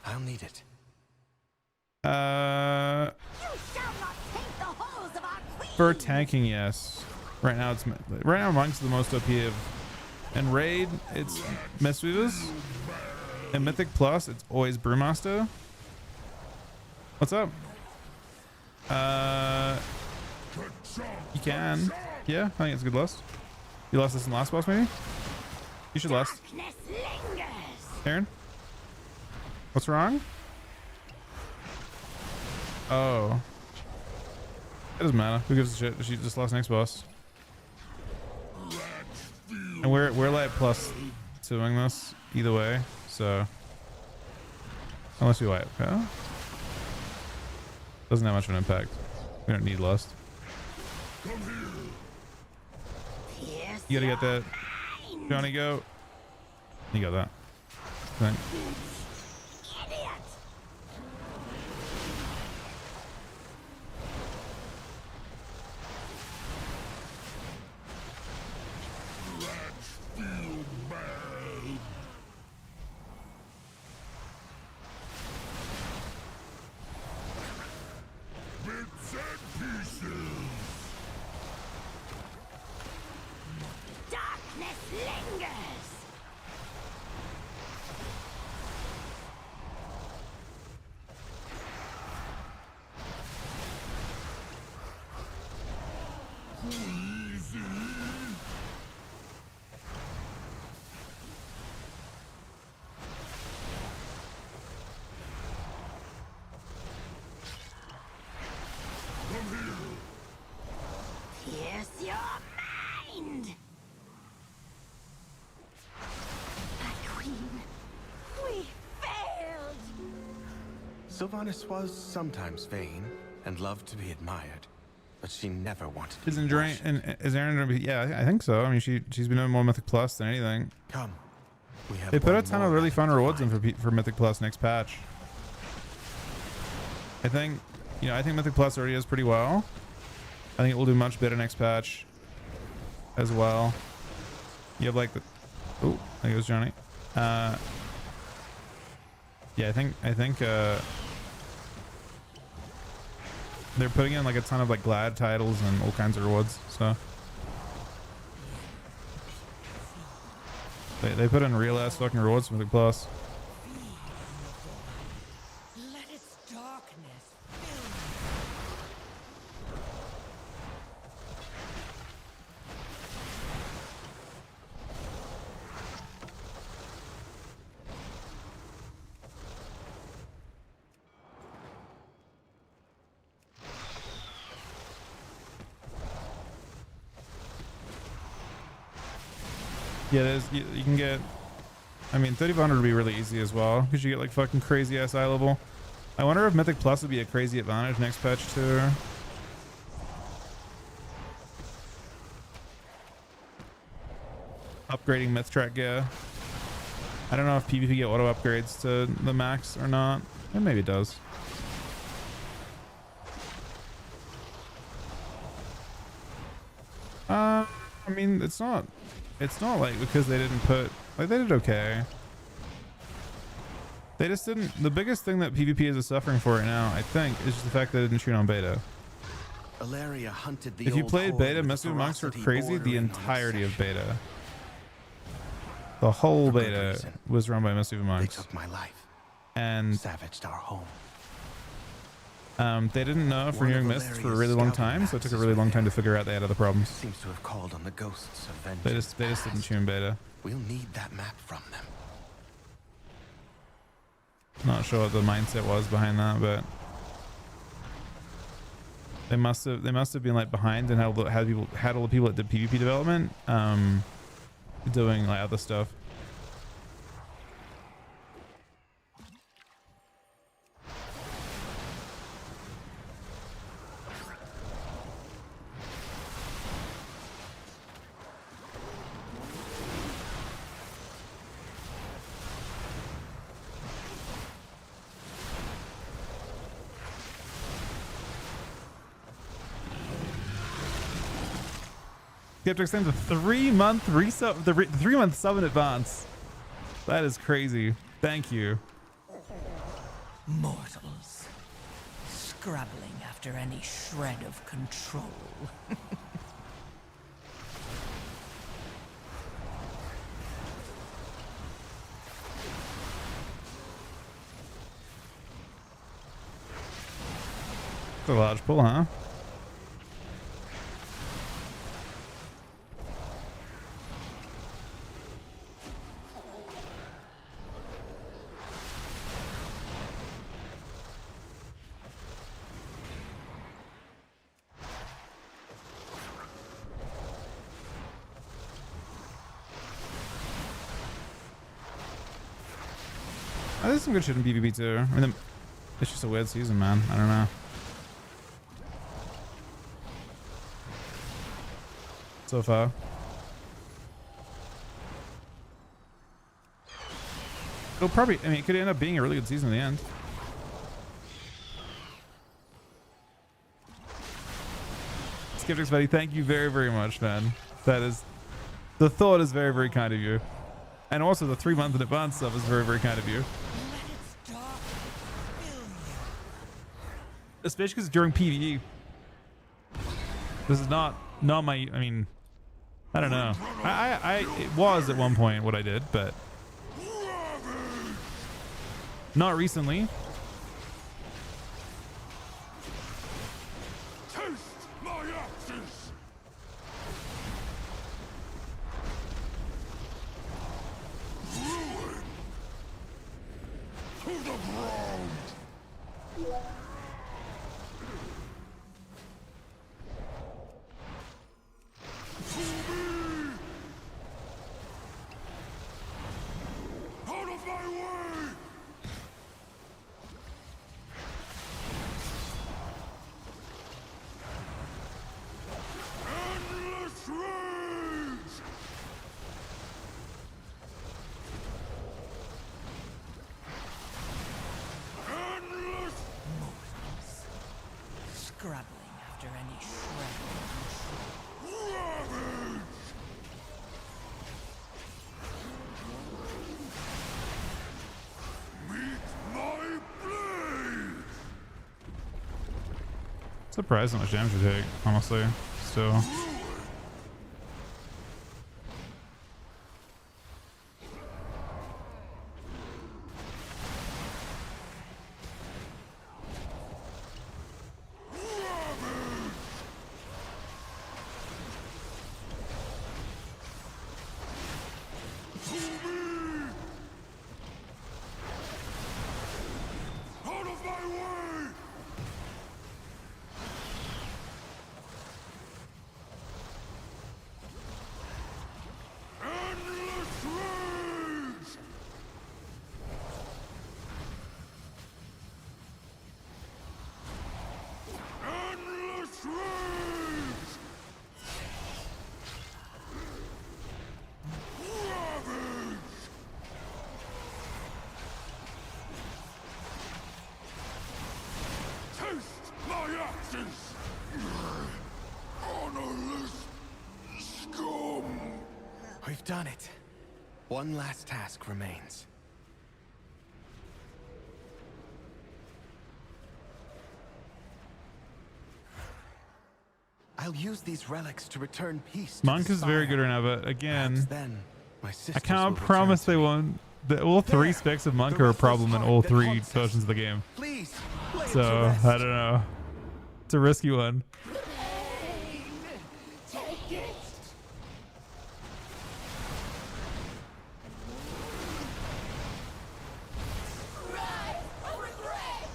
I'll need it. For tanking, yes. Right now Monk's the most OP of, and raid it's Mistweavers, and Mythic Plus it's always Brewmaster. What's up? You can. Yeah, I think it's a good lust. You lost this in last boss, maybe? You should lust. Aaron? What's wrong? Oh. It doesn't matter. Who gives a shit? She just lost next boss. And we're like plus doing this either way, so unless we wipe, yeah? Doesn't have much of an impact. We don't need lust. You gotta get that. Johnny, go. You got that. Thanks. Sylvanas was sometimes vain and loved to be admired, but she never wanted to. Isn't Drain and is Aaron gonna be? Yeah, I think so. I mean, she's been doing more Mythic Plus than anything. Come, we have. They put a ton of really fun rewards in for Mythic Plus next patch. I think, I think Mythic Plus already is pretty well. I think it will do much better next patch as well. You have like the, oh, I think it was Johnny. Yeah, I think they're putting in like a ton of like glad titles and all kinds of rewards, so they put in real ass fucking rewards for Mythic Plus. let its darkness fill Yeah, there's you can get. I mean, 3500 would be really easy as well because you get like fucking crazy ass eye level. I wonder if Mythic Plus would be a crazy advantage next patch too. Upgrading Myth Track gear. I don't know if PvP get auto upgrades to the max or not. It maybe does. I mean, it's not like because they didn't put, like, they did okay. They just didn't. The biggest thing that PvP is suffering for right now, I think, is just the fact that they didn't shoot on beta. Alaria hunted the If you old played horde beta, with a Messy Monks were ferocity crazy the bordering on entirety of obsession. beta. The whole For good beta reason. was run by Messy They Monks. took my life, And savaged our home. they didn't know if One of renewing Mist for a Valeria's really long scouting time, so it took a maps really is long with time to him. figure out they had other problems. Seems to have called on the ghosts of vengeance. They just didn't tune beta. We'll need that map from them. Not sure what the mindset was behind that, but they must have been like behind and had all the people that did PvP development doing like other stuff. You have to extend the 3-month resub, the 3-month sub in advance. That is crazy. Thank you. Mortals, scrabbling after any shred of control. It's a large pull, huh? There's some good shit in PvP too. I mean, it's just a weird season, man. I don't know. So far. It'll probably, I mean, it could end up being a really good season in the end. Skeptics buddy, thank you very, very much, man. That is, the thought is very, very kind of you. And also the 3-month in advance stuff is very, very kind of you. Especially because during PvE. This is not my, I mean, I don't know. It was at one point what I did, but not recently. Taste my axes! Ruin to the ground! Out of my way! Endless rage! Endless Scrabbling after any shred of control. ravage! Meet my blade! Surprised how much damage you take, honestly. Still. Out of my way! Endless rage! Endless rage! Ravage! Taste my axes! Honorless scum! We've done it. One last task remains. I'll use these relics to return peace to Monk the is very Spire. good right now, but again, Perhaps then, my I sisters can't will promise return they to me. won't. All three There, specs of Monk the are a restless problem in heart all that three haunts us. versions of the game. Please, lay it to So rest. I don't know. It's a risky one. Take it! Rise of regret!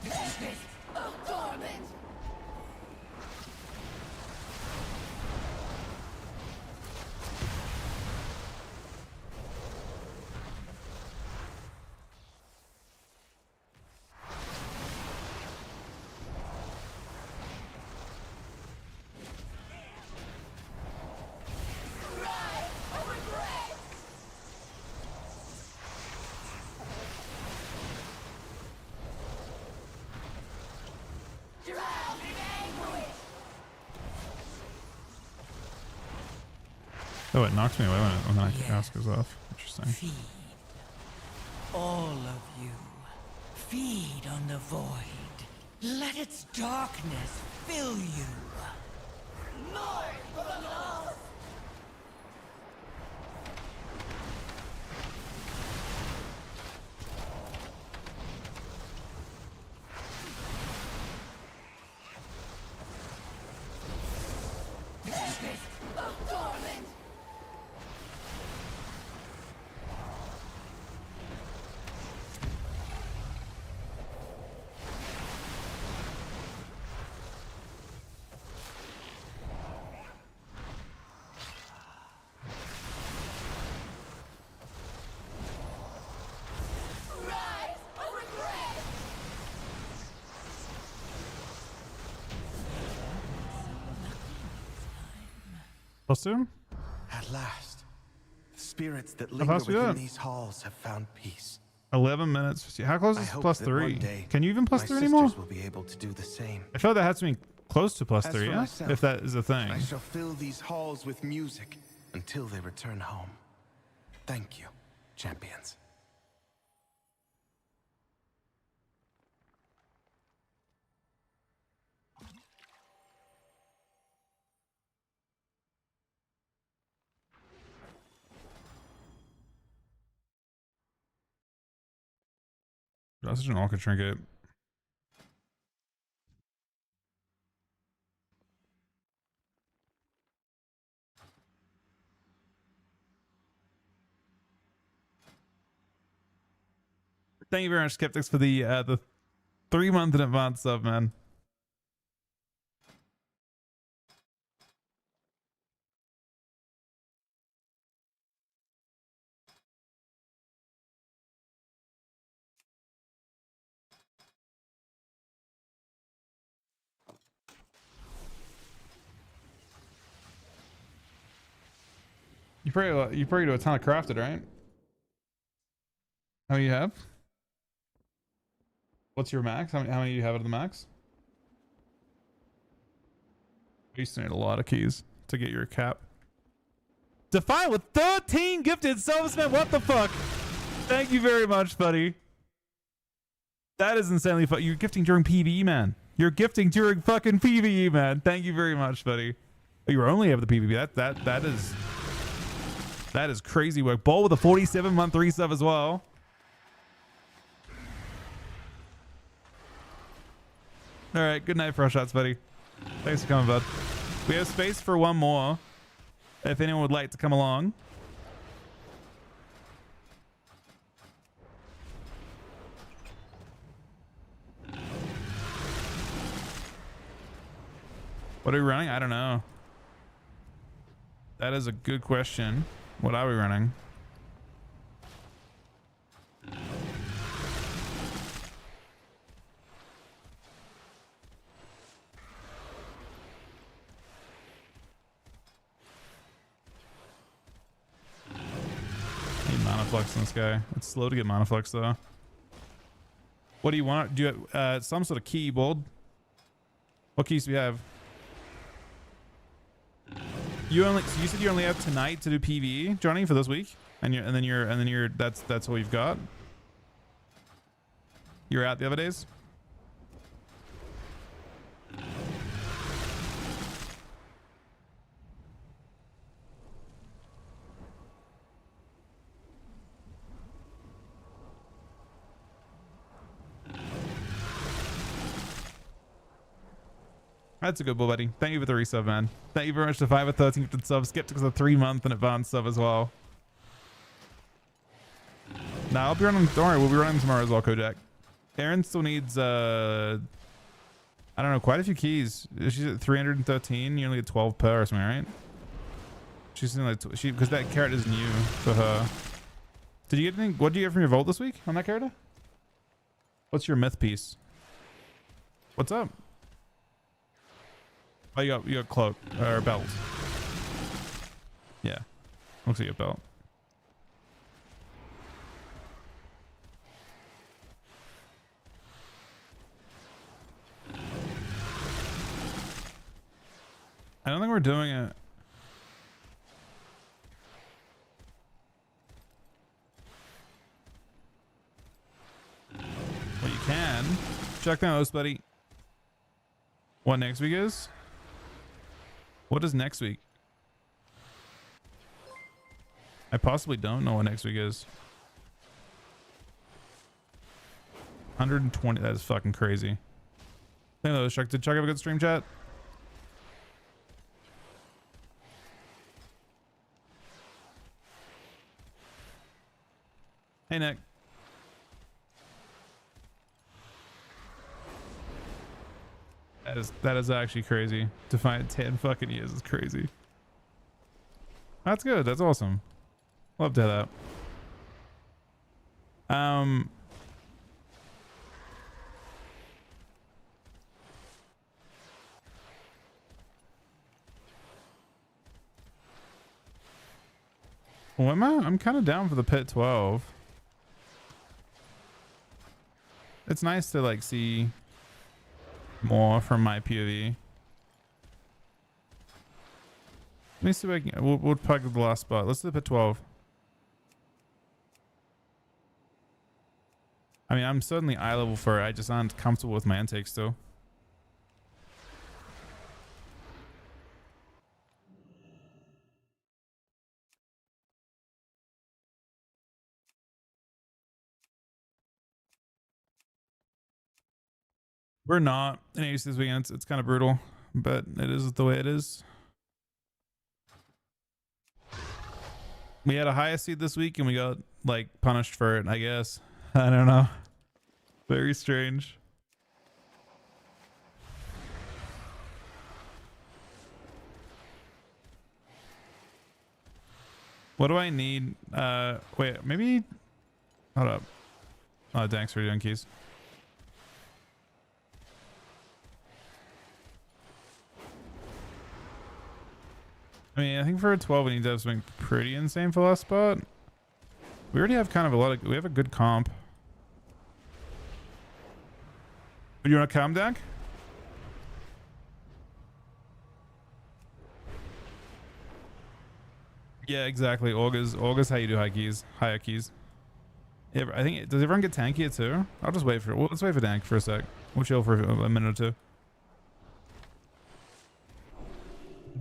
Tempest of torment! Rise of regret! Drown in anguish! Oh, it knocks me away when my cast goes off. Interesting. Feed. All of you. Feed on the void. Let its darkness fill you. More for the lost! Tempest of torment! Rise of regret! +2? At last, the spirits that How linger fast we within got? these halls have found peace. 11 minutes. How close I is hope that +3? one day Can you even my +3 anymore? sisters will be able to do the same. I feel like that has to be close to As +3, for yeah? myself, If that is a thing. I shall fill these halls with music until they return home. Thank you, champions. That's such an Orca trinket. Thank you very much, Skeptics, for the 3-month in advance sub, man. You probably do a ton of crafted, right? How many you have? What's your max? How many do you have at the max? You used to need a lot of keys to get your cap. Define with 13 gifted subs, man. What the fuck? Thank you very much, buddy. That is insanely fun. You're gifting during PvE, man. You're gifting during fucking PvE, man. Thank you very much, buddy. Oh, you only have the PvP. That is crazy work. Ball with a 47-month resub as well. All right, good night, Fresh Shots, buddy. Thanks for coming, bud. We have space for one more. If anyone would like to come along. What are we running? I don't know. That is a good question. What are we running? Need mana flux in this guy. It's slow to get mana flux though. What do you want? Do you have some sort of key, Bold? What keys do we have? So you said you only have tonight to do PvE, Johnny, for this week, and you're that's all you've got. You're out the other days. That's a good bull, buddy. Thank you for the resub, man. Thank you very much to 5 or 13 gifted subs. Skeptic's a 3-month in advance sub as well. Nah, I'll be running. Don't worry, we'll be running tomorrow as well, Kojak. Erin still needs, I don't know, quite a few keys. She's at 313. You only get 12 per or something, right? She's in like, because that character is new for her. Did you get anything? What did you get from your vault this week on that character? What's your myth piece? What's up? Oh, you got cloak or belt. Yeah, looks like a belt. I don't think we're doing it. Well, you can check the host, buddy. What next week is? What is next week? I possibly don't know what next week is. 120. That is fucking crazy. Hello, Chuck. Did Chuck have a good stream chat? Hey, Nick. That is actually crazy. To find 10 fucking years is crazy. That's good. That's awesome. Love to have that. Well, I'm kind of down for the pit 12. It's nice to like see more from my POV. Let me see if I can. We'll plug the last spot. Let's do the pit 12. I mean, I'm certainly eye level for it. I just aren't comfortable with my intake still. We're not in AUC this weekend. It's kind of brutal, but it is the way it is. We had a highest seed this week and we got like punished for it, I guess. I don't know. Very strange. What do I need? Wait, maybe. Hold up. Oh, thanks for doing keys. I mean, I think for a 12 we need to have something pretty insane for last spot. We already have kind of a lot of, we have a good comp. You want a calm deck? Yeah, exactly. Augur's how you do high keys, higher keys. Yeah, I think, does everyone get tankier too? I'll just wait for it. Well, let's wait for Dank for a sec. We'll chill for a minute or two.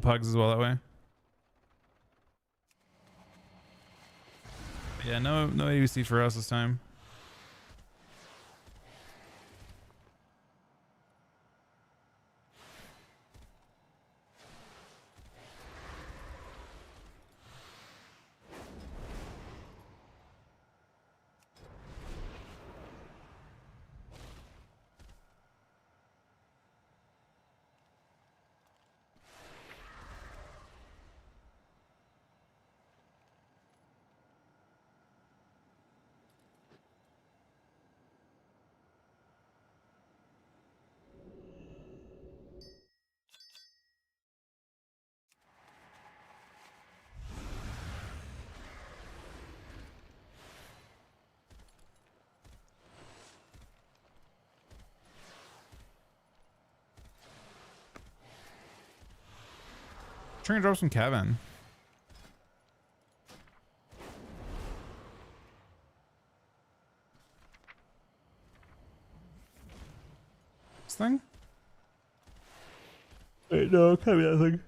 Pugs as well that way. Yeah, no ABC for us this time. Watching drops from Kevin. This thing? Wait, no, it can't be that thing.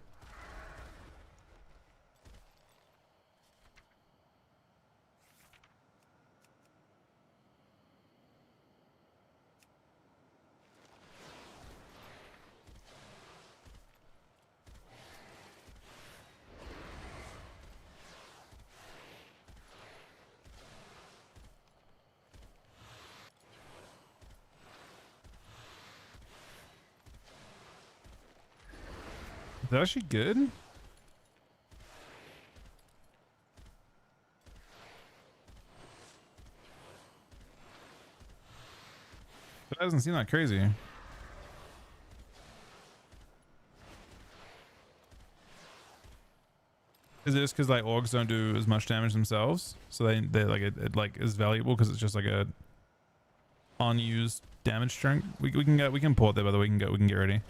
Is that actually good? That doesn't seem that crazy. Is it just because like orgs don't do as much damage themselves, so they like it like is valuable because it's just like a unused damage strength? We can port there, by the way. We can get ready.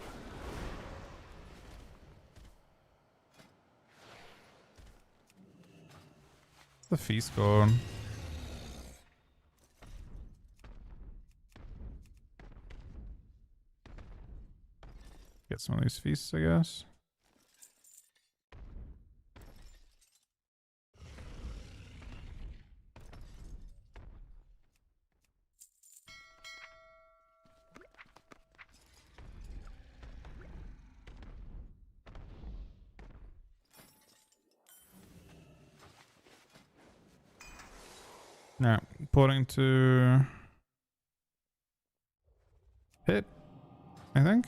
The feast score. Get some of these feasts, I guess. Now, porting to hit, I think.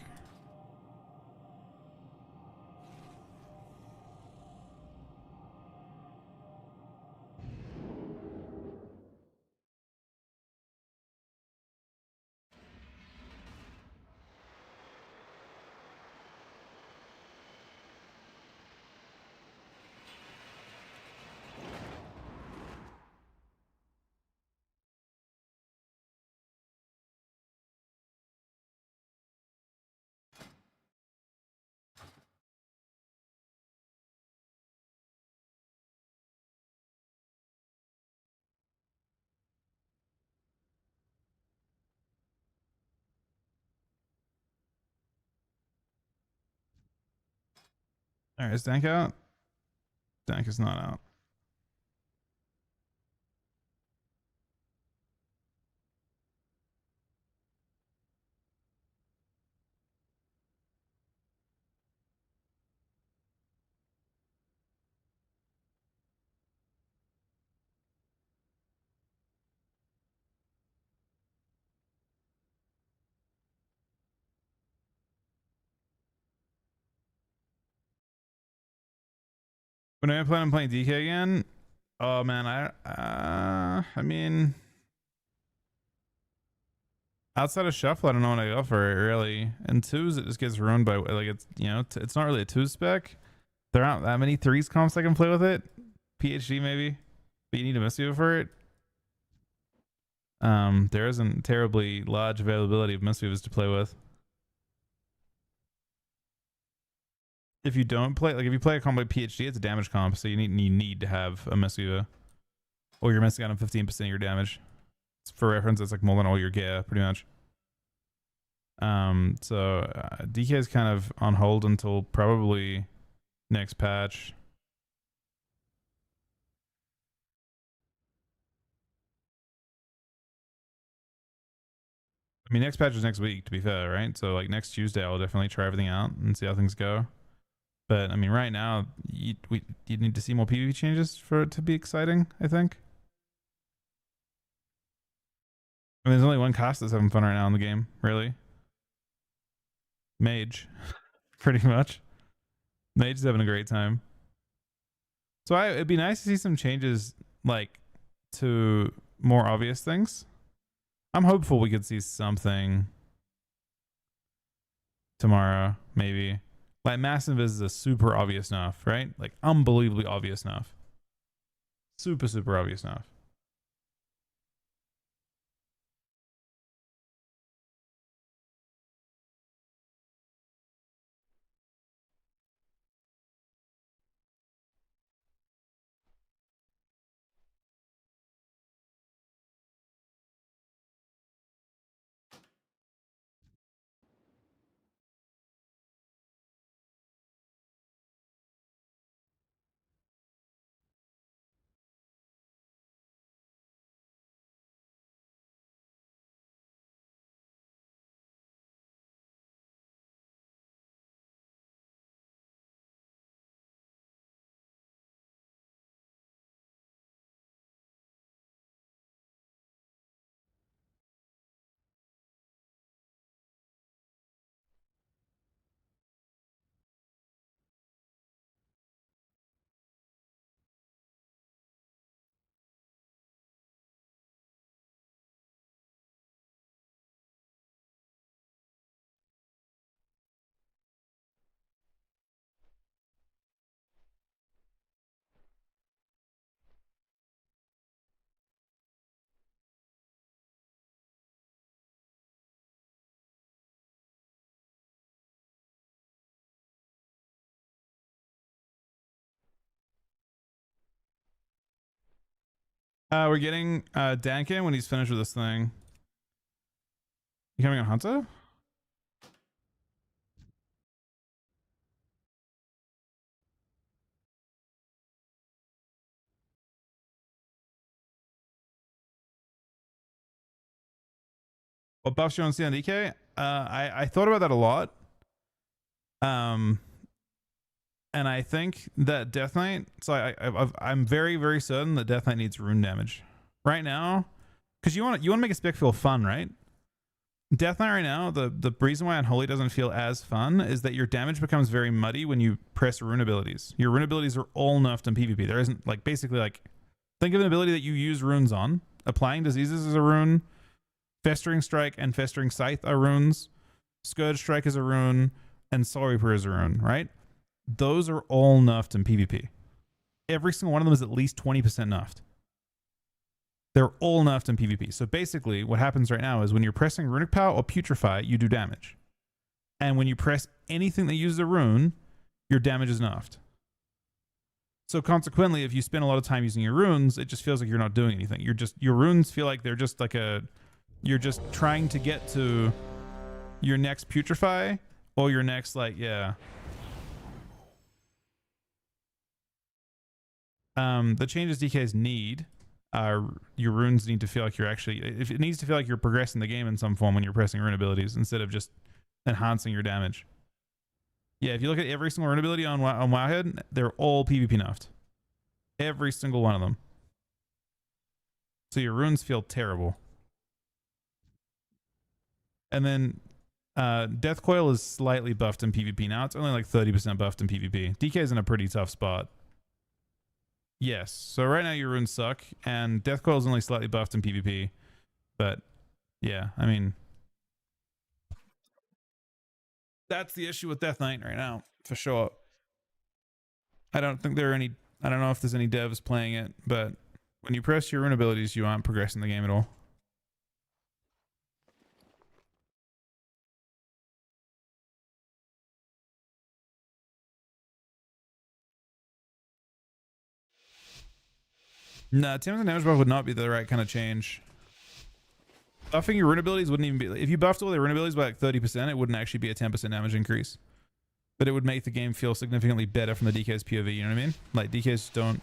All right, is Dank out? Dank is not out. When I plan on playing DK again, oh man, I mean, outside of shuffle, I don't know what I go for it really. And twos, it just gets ruined by like it's it's not really a two spec. There aren't that many threes comps I can play with it. PhD maybe, but you need a Missio for it. There isn't terribly large availability of Missios to play with. If you don't play, like if you play a comp like PhD, it's a damage comp, so you need to have a Missio, or you're missing out on 15% of your damage. For reference, it's like more than all your gear, pretty much. DK is kind of on hold until probably next patch. I mean, next patch is next week, to be fair, right? So like next Tuesday, I'll definitely try everything out and see how things go. But I mean, right now, you need to see more PvP changes for it to be exciting, I think. I mean, there's only one cast that's having fun right now in the game, really. Mage, pretty much. Mage is having a great time. So it'd be nice to see some changes, like, to more obvious things. I'm hopeful we could see something tomorrow, maybe. Like, Mass Invis is a super obvious enough, right? Like, unbelievably obvious enough. Super, super obvious enough. We're getting Dankin when he's finished with this thing. You coming on Hunter? What buffs you want to see on DK? I thought about that a lot. And I think that Death Knight. So I'm very, very certain that Death Knight needs rune damage right now, because you want to make a spec feel fun, right? Death Knight right now, the reason why Unholy doesn't feel as fun is that your damage becomes very muddy when you press rune abilities. Your rune abilities are all nerfed in PvP. There isn't, like, basically, like, think of an ability that you use runes on. Applying Diseases is a rune. Festering Strike and Festering Scythe are runes. Scourge Strike is a rune. And Soul Reaper is a rune, right? Those are all nerfed in PvP. Every single one of them is at least 20% nerfed. They're all nerfed in PvP. So basically, what happens right now is when you're pressing Runic Power or Putrefy, you do damage. And when you press anything that uses a rune, your damage is nerfed. So consequently, if you spend a lot of time using your runes, it just feels like you're not doing anything. Your runes feel like they're just like you're just trying to get to your next Putrefy or your next, like, yeah. The changes DKs need are your runes need to feel like you're actually, if it needs to feel like you're progressing the game in some form when you're pressing rune abilities instead of just enhancing your damage. Yeah, if you look at every single rune ability on Wowhead, they're all PvP nerfed. Every single one of them. So your runes feel terrible. And then Death Coil is slightly buffed in PvP now. It's only like 30% buffed in PvP. DK's in a pretty tough spot. Yes. So right now your runes suck, and Death Coil is only slightly buffed in PvP. But yeah, I mean, that's the issue with Death Knight right now, for sure. I don't think there are any, I don't know if there's any devs playing it, but when you press your rune abilities, you aren't progressing the game at all. Nah, Tim's and damage buff would not be the right kind of change. Buffing your rune abilities wouldn't even be, if you buffed all their rune abilities by like 30%, it wouldn't actually be a 10% damage increase. But it would make the game feel significantly better from the DK's POV, you know what I mean? Like, DKs don't...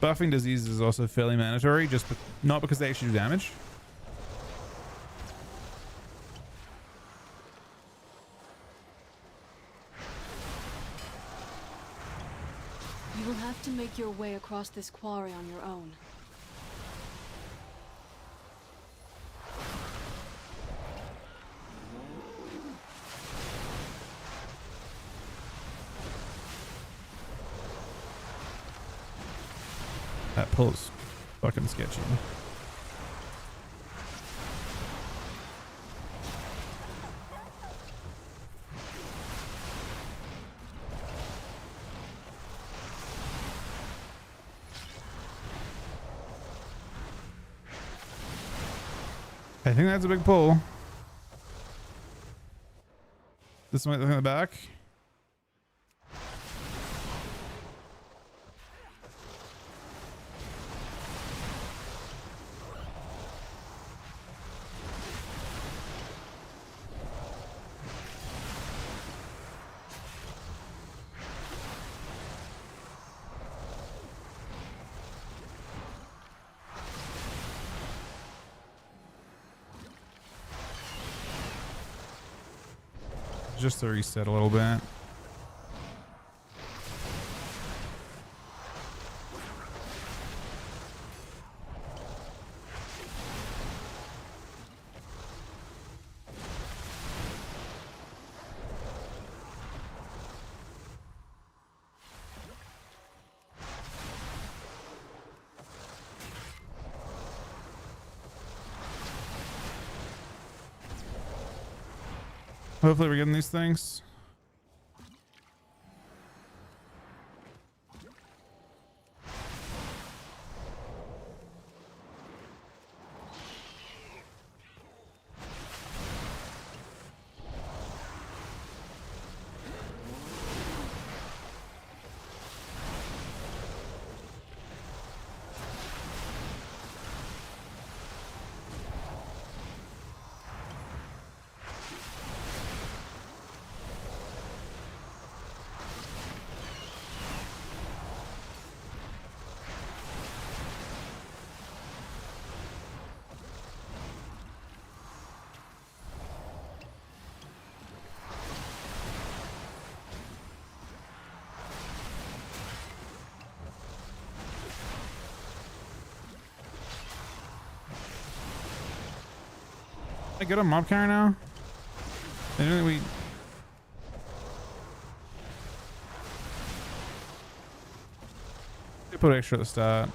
Buffing diseases is also fairly mandatory, just not because they actually do damage. You will have to make your way across this quarry on your own. That pull's fucking sketchy. I think that's a big pull. This might look in the back. Just to reset a little bit. Hopefully we're getting these things. I get a mob carrier now? I don't think we put extra at the start.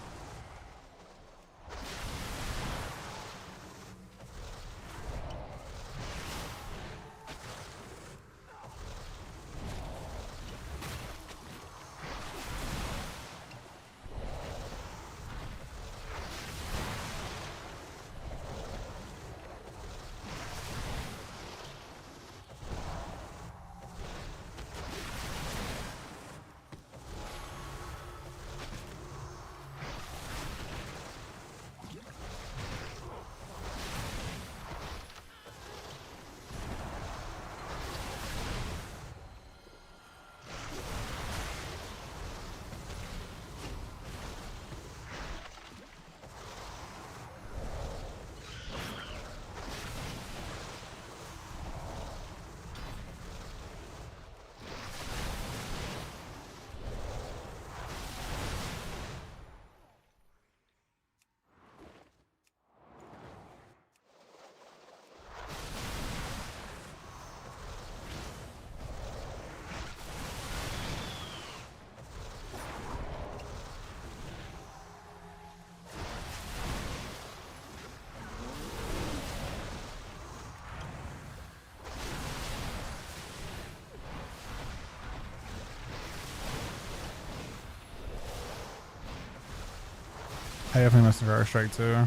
I definitely missed the Fire Strike too.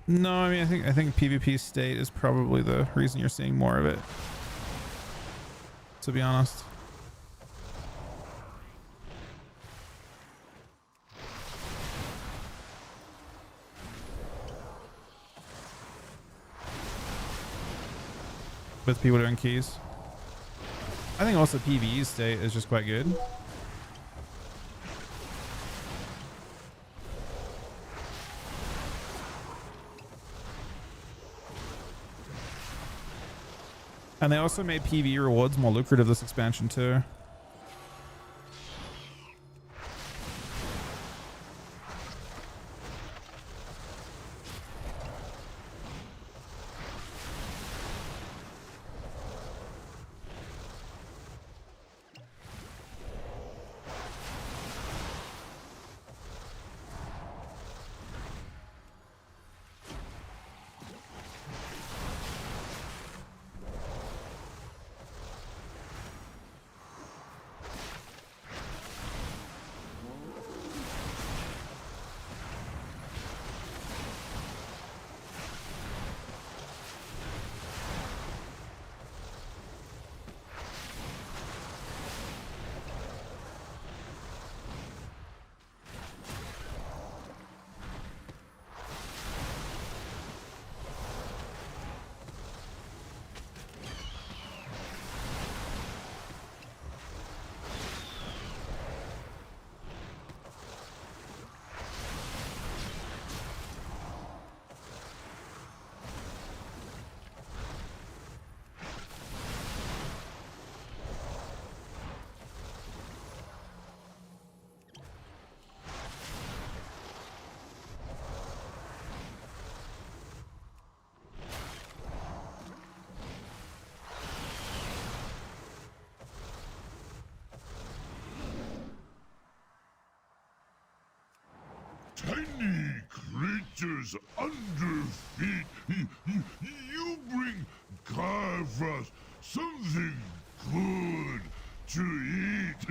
No, I mean I think PvP state is probably the reason you're seeing more of it. To be honest. With people doing keys. I think also PvE state is just quite good. And they also made PvE rewards more lucrative this expansion too. Tiny creatures under feet. You bring Carvras something good to eat.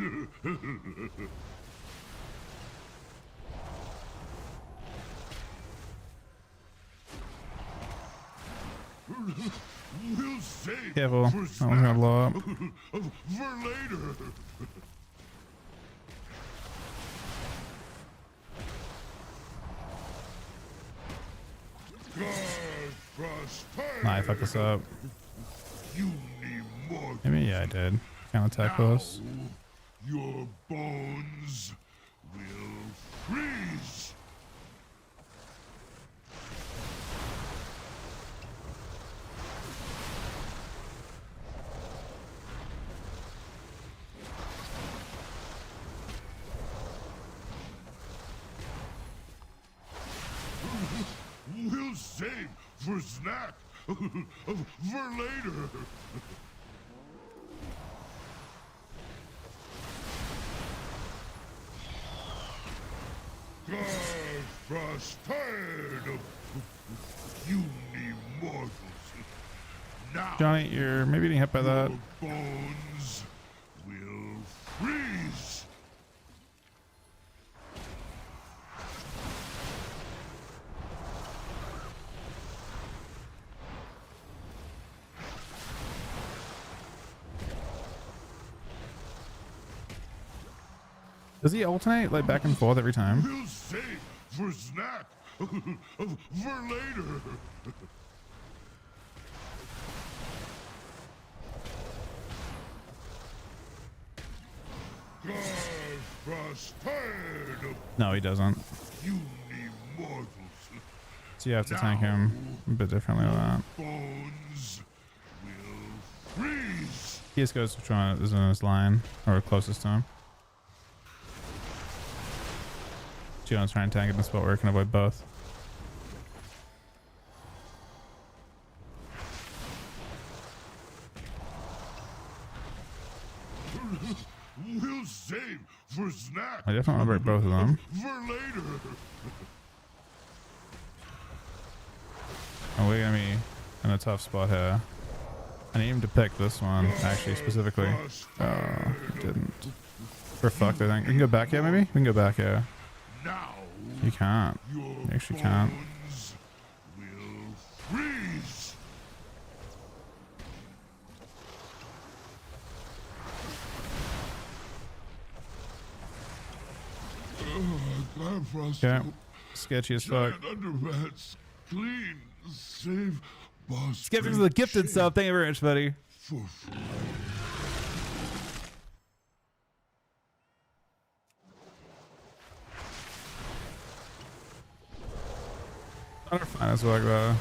We'll save Careful. for That one's gonna blow up. for later. Nah, I fucked this up. You mortals. Maybe, yeah, I did. Can't attack close. Your bones will freeze. We'll save for snack for later. Frost tired of you mortals. Now Johnny, you're maybe getting hit by that. your bones will freeze. Does he alternate like back and forth every time? We'll save for snack for later. Frost tired of No, he doesn't. you mortals. So you have to tank him a bit differently with that. Bones will freeze. He just goes to which one is in his line or closest to him. So you don't try and tank it in the spot where you can avoid both. We'll save for snack I definitely want to break both of them. for later. And we're gonna be in a tough spot here. I need him to pick this one, actually, specifically. Oh, he didn't. We're fucked, I think. We can go back here, maybe? We can go back here. Now You can't. your You actually can't. bones will freeze. Okay. Sketchy as fuck. Giant undermats clean save boss. Skeptics of the gifted sub. Thank you very much, buddy. For free. They're fine as well, though.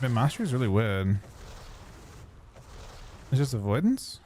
Man, mastery is really weird. It's just avoidance?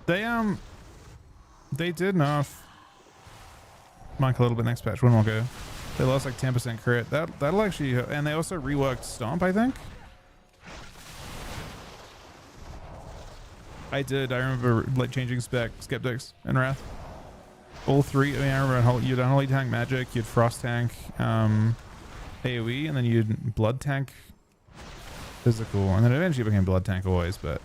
They did nerf Monk a little bit next patch. One more go. They lost like 10% crit. That'll actually, and they also reworked Stomp, I think. I remember like changing Skeptics and Wrath. All three. I mean, I remember you'd Unholy Tank Magic, you'd Frost Tank, AoE, and then you'd Blood Tank Physical, and then eventually it became Blood Tank always, but.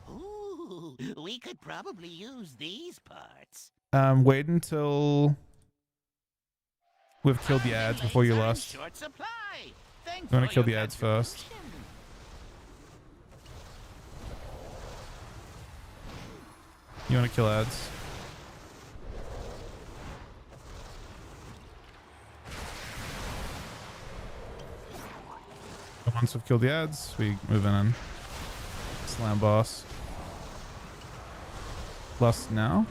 Ooh, we could probably use these parts. Wait until we've killed the ads before you lust. Short supply. You want to kill the ads first. You want to kill ads. Once we've killed the ads, we move in. Slam boss. Lust now.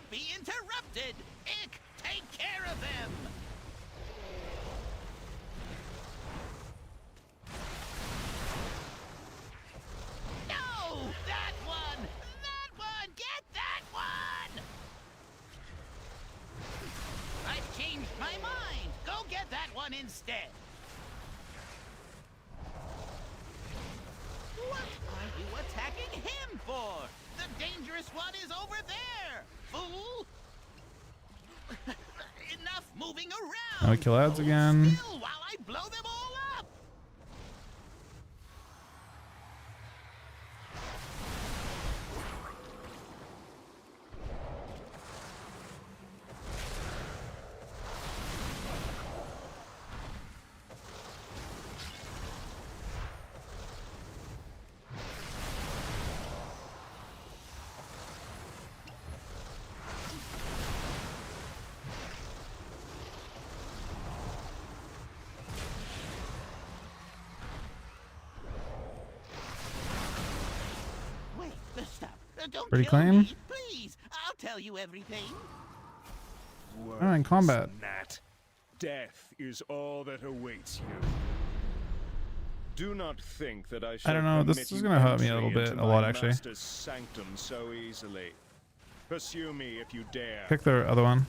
Be interrupted! Ick, take care of them! No! That one! That one! Get that one! I've changed my mind! Go get that one instead! What are you attacking him for? The dangerous one is over there! Fool! Enough moving around! Now we kill ads again. Still while I blow them all up! Don't Pretty kill claim. me, please. I'll tell you everything. Oh, in combat. Nat. Death is all that awaits you. Do not think that I shall I don't know. This permit is you gonna hurt me a entry little bit, into a lot my actually. master's sanctum so easily. Pursue me if you dare. Pick the other one.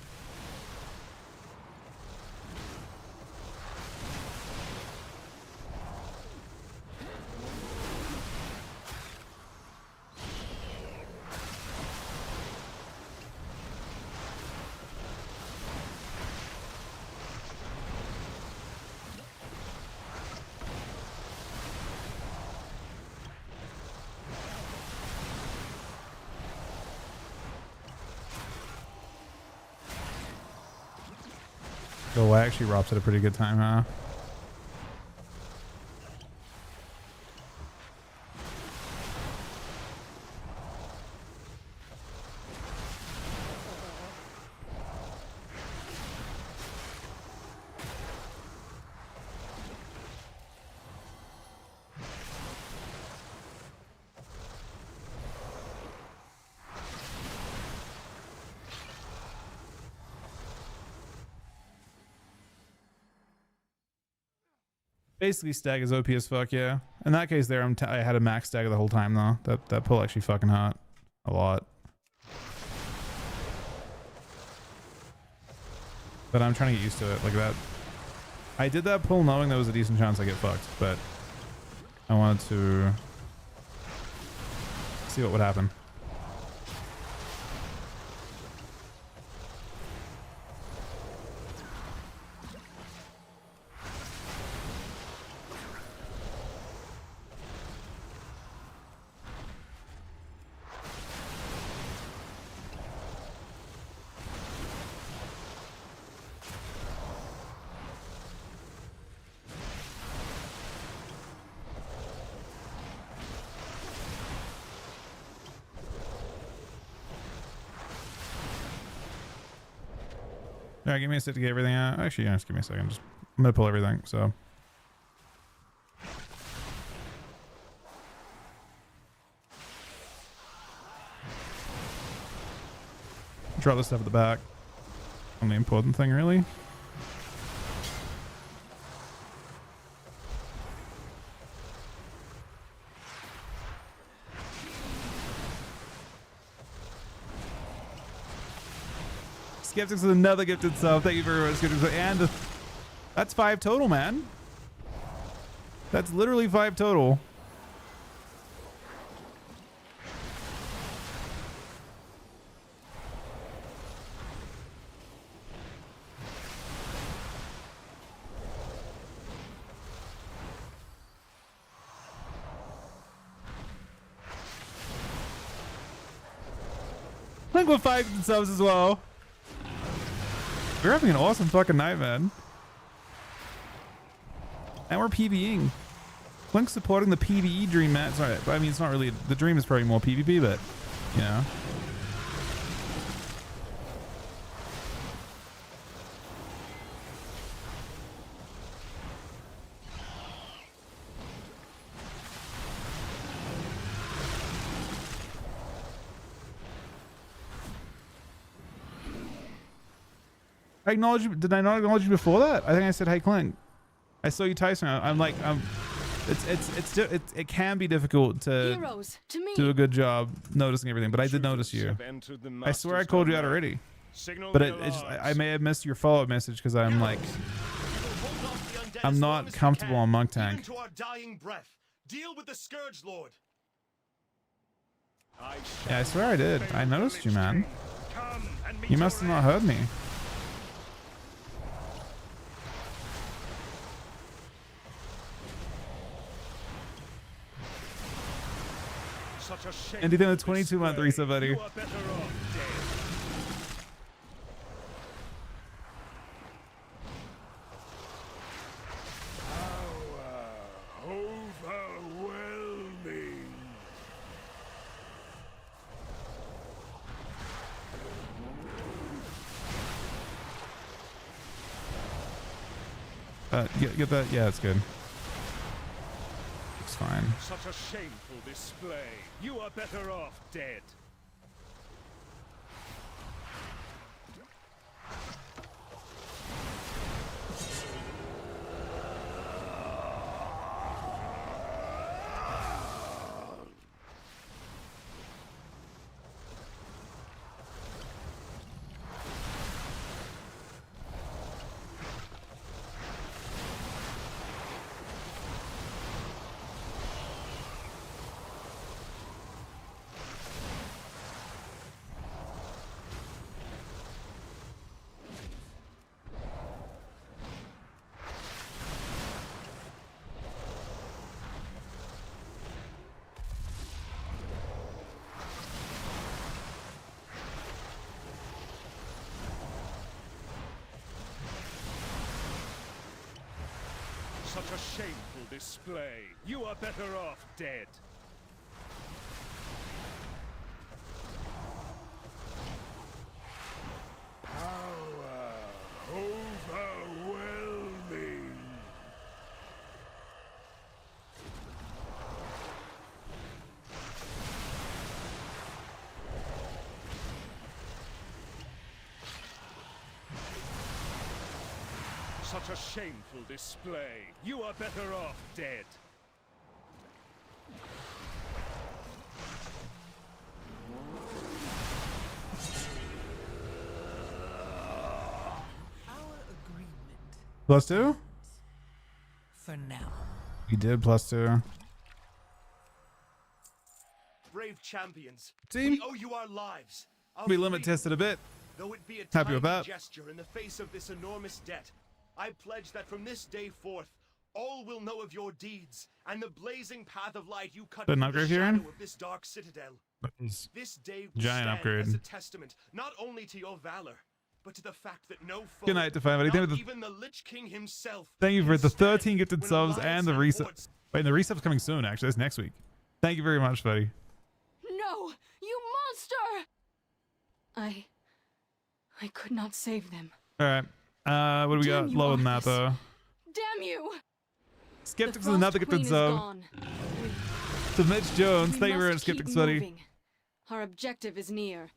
Oh, I actually Rob's at a pretty good time, huh? Basically, stag is OP as fuck, yeah. In that case, there I had a max stagger the whole time though. That pull actually fucking hurt a lot. But I'm trying to get used to it like that. I did that pull knowing there was a decent chance I get fucked, but I wanted to see what would happen. All right, give me a sec to get everything out. Actually, yeah, just give me a second. I'm gonna pull everything. So. Drop this stuff at the back. Only important thing, really. Skeptics with another gifted sub. Thank you very much, Skeptics. And that's 5 total, man. That's literally 5 total. Link with 5 gifted subs as well. We're having an awesome fucking night, man. And we're PvEing. Link supporting the PvE dream, man. Sorry, I mean, it's not really, the dream is probably more PvP, but, you know. I acknowledge you. Did I not acknowledge you before that? I think I said, "Hey, Clink." I saw you, Tyson. I'm like, it can be difficult to do a good job noticing everything, but I did notice you. I swear I called you out already, but I may have missed your follow-up message because I'm like, I'm not comfortable on Monk Tank. Deal with the Scourge Lord. Yeah, I swear I did. I noticed you, man. You must have not heard me. Anything with 22-month reset, buddy. Get that? Yeah, it's good. It's fine. Such a shameful display. You are better off dead. Such a shameful display. You are better off dead. Power overwhelming. Such a shameful display. You are better off dead. Our agreement. +2? For now. You did +2. Brave champions. Team. We owe you our lives. We limit tested a bit. Though it be a Happy with tiny that. gesture in the face of this enormous debt, I pledge that from this day forth, all will know of your deeds and the blazing path of light you cut An through the upgrade here, shadow Aaron? of this dark citadel. This day will Giant stand upgrade. as a testament not only to your valor, but to the fact that no foe, Good night, Define. not even the Lich King himself, Thank you for the 13 gifted when subs alliance and the and reset. hordes- Wait, the reset's coming soon, actually. That's next week. Thank you very much, buddy. No, you monster! I could not save them. All right. What do we got? Damn you, Lower than that Arthas. though. Damn you! Skeptics The is another Frost gifted Queen is sub. gone. To Mitch Jones. We Thank you very much, must keep Skeptics buddy. moving. Our objective is near.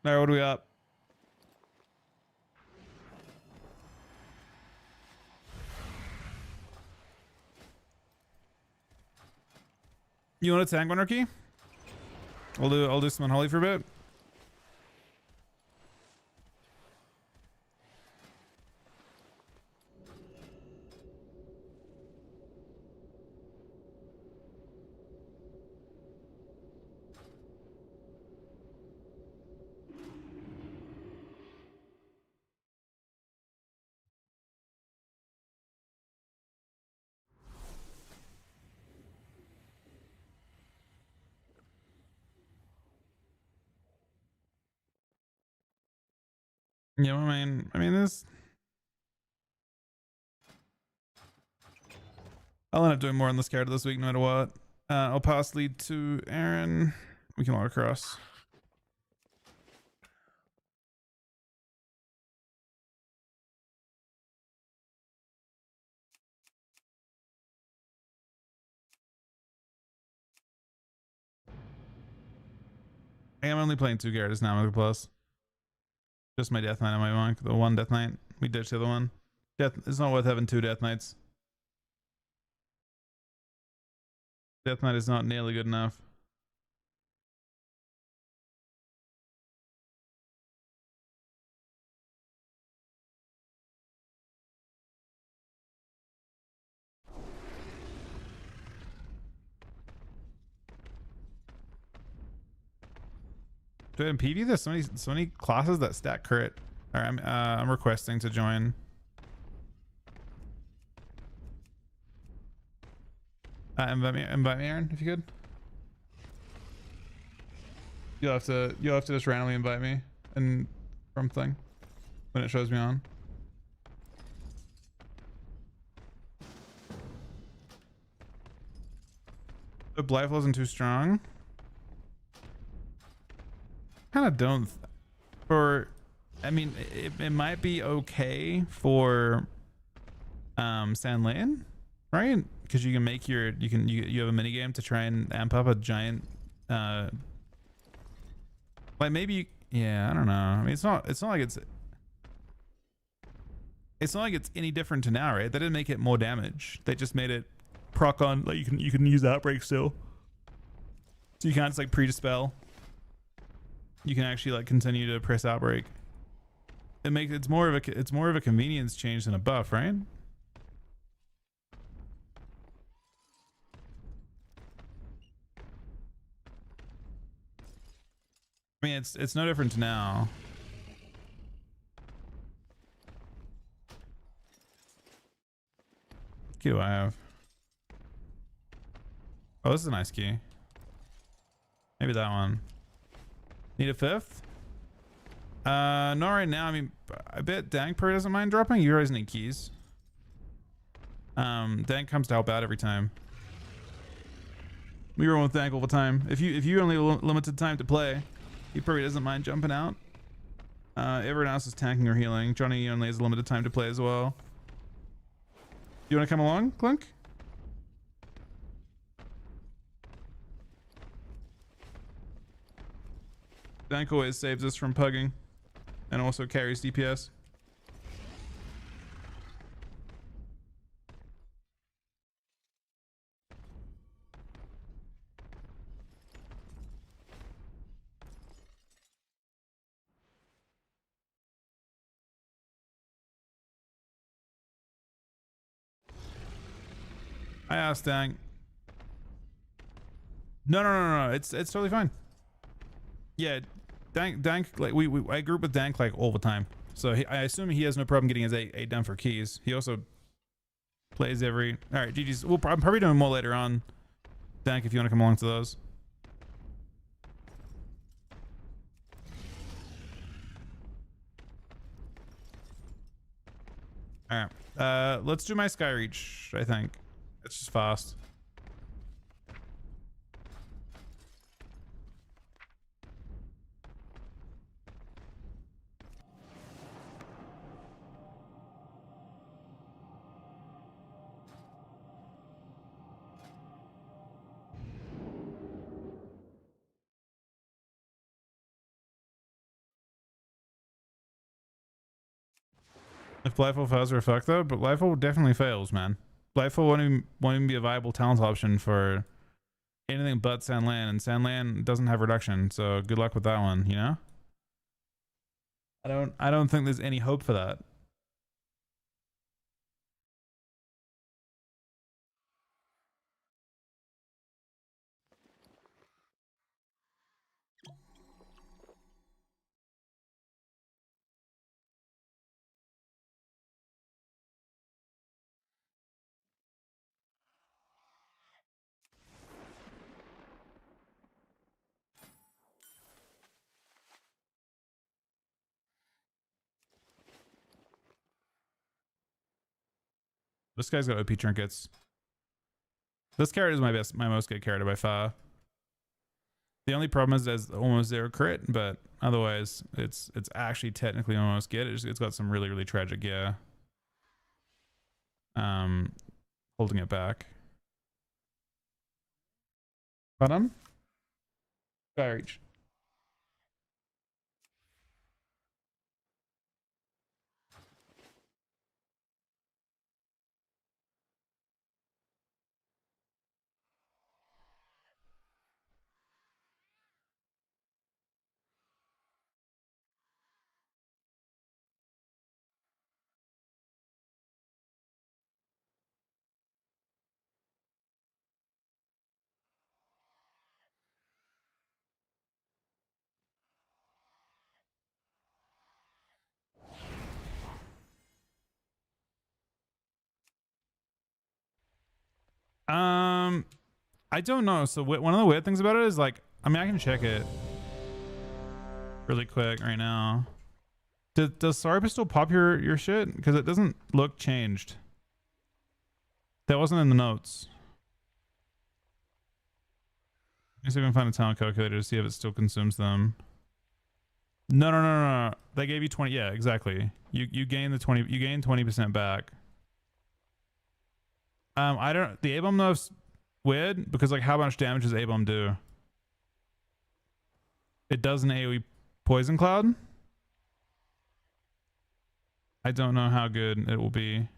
All right, what do we got? You want to tank monarchy? I'll do some unholy for a bit. Yeah, I mean this. I'll end up doing more on this character this week, no matter what. I'll pass lead to Aaron. We can log across. I'm only playing 2 characters now with the plus. Just my Death Knight and my Monk. The one Death Knight. We ditched the other one. It's not worth having 2 Death Knights. Death Knight is not nearly good enough. Do in PV there's so many classes that stack crit. Alright, I'm requesting to join. Invite me, Aaron, if you could. You'll have to just randomly invite me and from thing when it shows me on. The Blythe wasn't too strong. Kind of don't. I mean, it might be okay for Sand Lane, right? Because you can make you have a mini game to try and amp up a giant like maybe yeah, I don't know. I mean, it's not like it's not like it's any different to now, right? They didn't make it more damage. They just made it proc on, like you can use Outbreak still. So you can't just like pre-dispel. You can actually like continue to press Outbreak. It's more of a convenience change than a buff, right? I mean, it's no different to now. What key do I have? Oh, this is a nice key. Maybe that one. Need a 5th? Not right now. I mean, I bet Dankper doesn't mind dropping. You always need keys. Dank comes to help out every time. We run with Dank all the time. If you only limited time to play, he probably doesn't mind jumping out. Everyone else is tanking or healing. Johnny only has limited time to play as well. You want to come along, Clink? Dank always saves us from pugging and also carries DPS. I asked Dank. No. It's totally fine. Yeah, Dank like I group with Dank like all the time. So I assume he has no problem getting his 8 done for keys. He also plays every. All right, GG's. I'm probably doing more later on. Dank, if you want to come along to those. All right. Let's do my Skyreach. I think it's just fast. If Blightfall fails, we're fucked though, but Blightfall definitely fails, man. Blightfall won't even be a viable talent option for anything but Sandland, and Sandland doesn't have reduction, so good luck with that one, you know? I don't think there's any hope for that. This guy's got OP trinkets. This character is my most good character by far. The only problem is there's almost zero crit, but otherwise it's actually technically almost good. It's got some really, really tragic gear. Holding it back. Pardon? Fire reach. I don't know. So one of the weird things about it is like, I mean, I can check it really quick right now. Does Sarpa still pop your shit? Because it doesn't look changed. That wasn't in the notes. Let me see if I can find a talent calculator to see if it still consumes them. No. They gave you 20. Yeah, exactly. You gain the 20. You gain 20% back. I don't. The A-bomb though. Weird, because like how much damage does A-bomb do? It does an AoE poison cloud. I don't know how good it will be.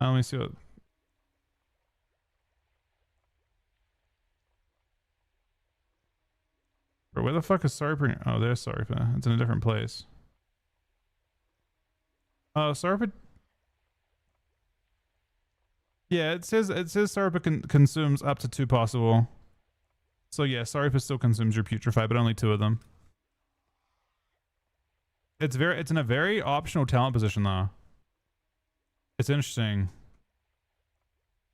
Let me see what. Where the fuck is Sarpa? Oh, there's Sarpa. It's in a different place. Oh, Sarpa. Yeah, it says Sarpa consumes up to 2 possible. So yeah, Sarpa still consumes your Putrefy, but only 2 of them. It's in a very optional talent position though. It's interesting.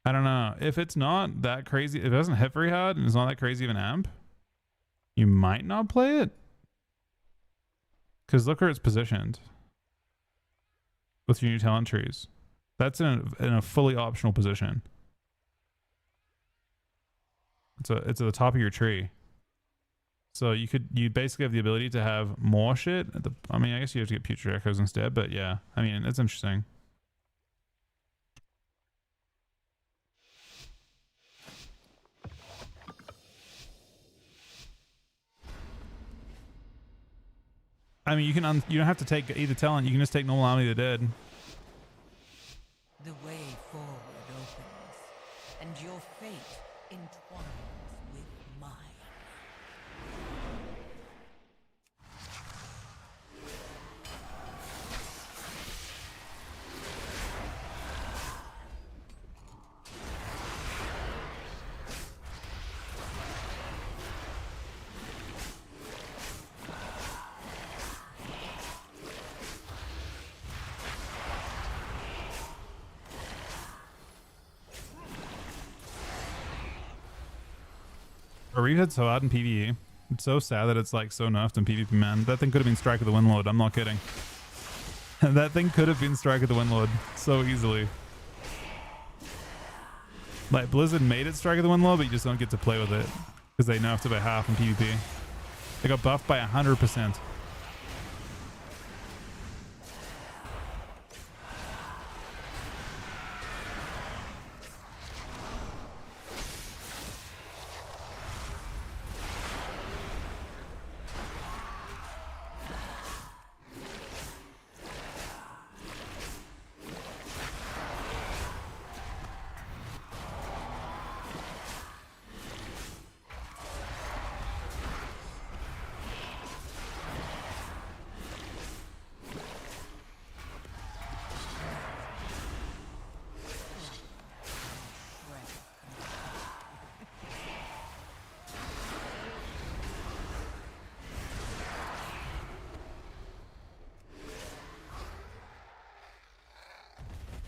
I don't know. If it's not that crazy, if it doesn't hit very hard and it's not that crazy of an amp, you might not play it. Because look where it's positioned. With your new talent trees. That's in a fully optional position. It's at the top of your tree. So you basically have the ability to have more shit. I mean, I guess you have to get Putrid Echoes instead, but yeah. I mean, it's interesting. I mean, you don't have to take either talent. You can just take normal Army of the Dead. The way forward opens, and your fate entwines with mine. Reef hit so hard in PvE. It's so sad that it's like so nerfed in PvP, man. That thing could have been Strike of the Windlord. I'm not kidding. That thing could have been Strike of the Windlord so easily. Like Blizzard made it Strike of the Windlord, but you just don't get to play with it because they nerfed it by half in PvP. They got buffed by 100%.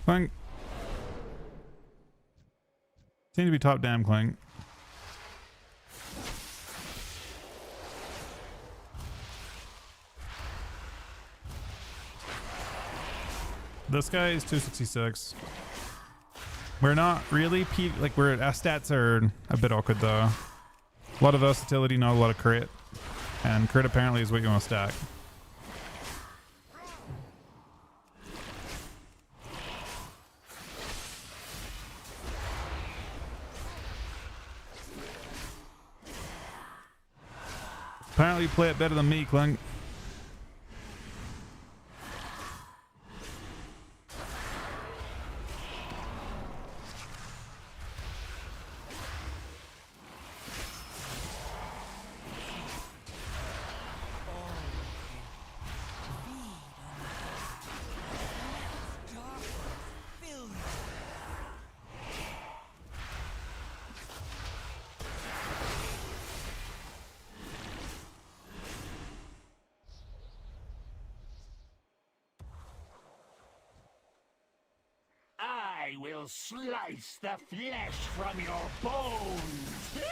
Clink. Seem to be top damn Clink. This guy is 266. We're not really like our stats are a bit awkward though. A lot of versatility, not a lot of crit. And crit apparently is what you want to stack. Apparently you play it better than me, Clink. I will slice the flesh from your bones!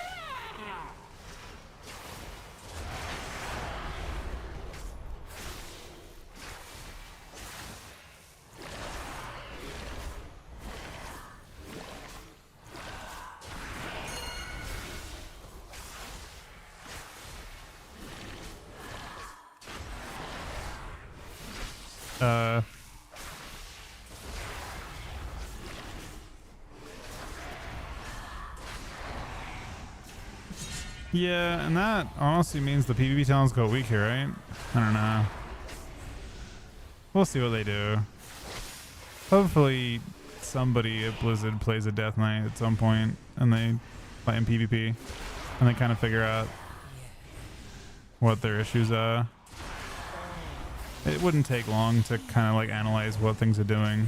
Yeah, and that honestly means the PvP talents go weak here, right? I don't know. We'll see what they do. Hopefully somebody at Blizzard plays a Death Knight at some point and they play in PvP and they kind of figure out what their issues are. It wouldn't take long to kind of like analyze what things are doing.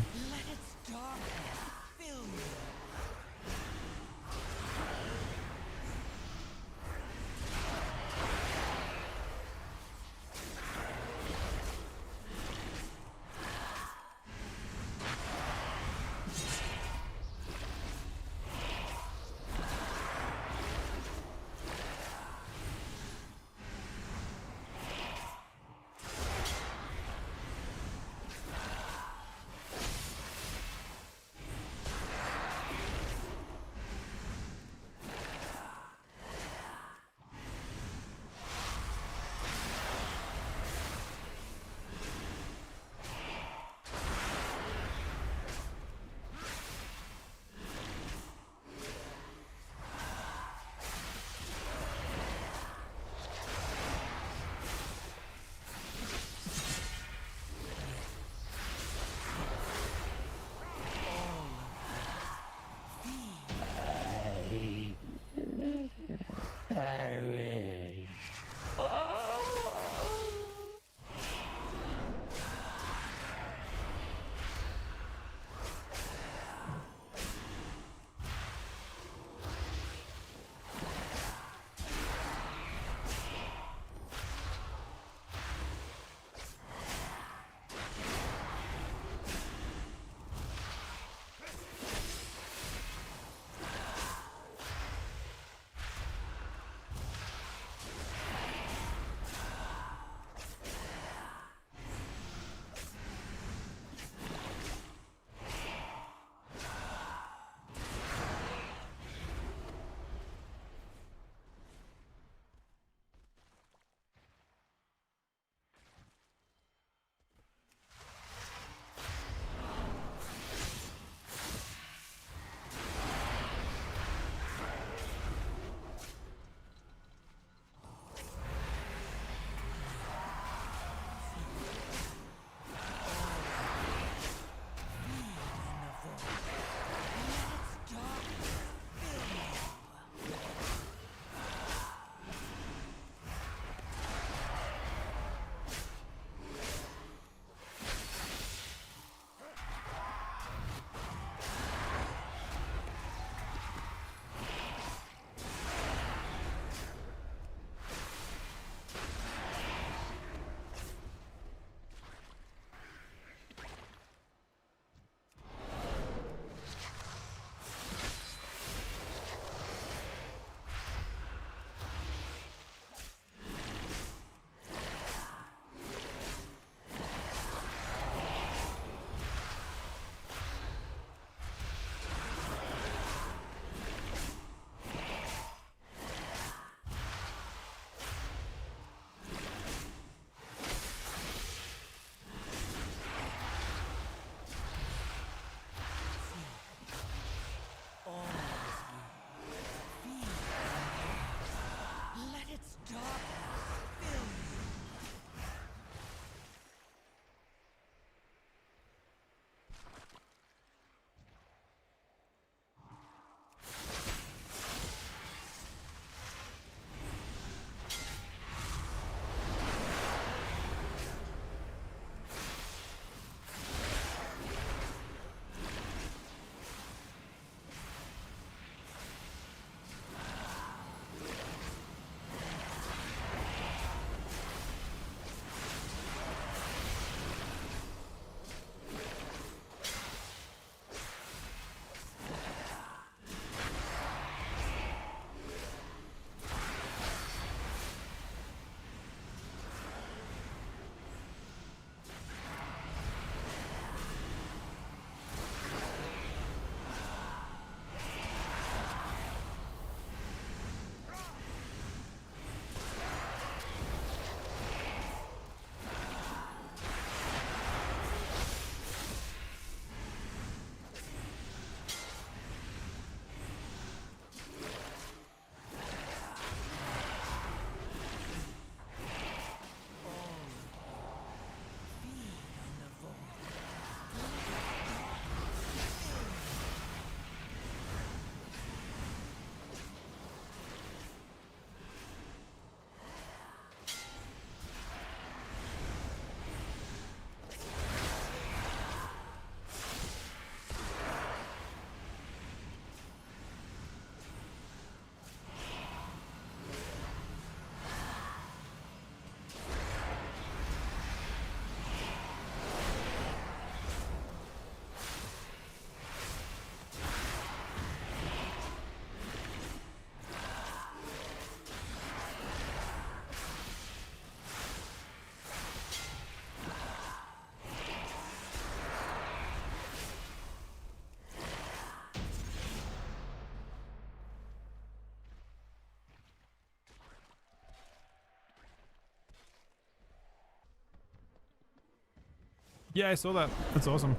Yeah, I saw that. That's awesome.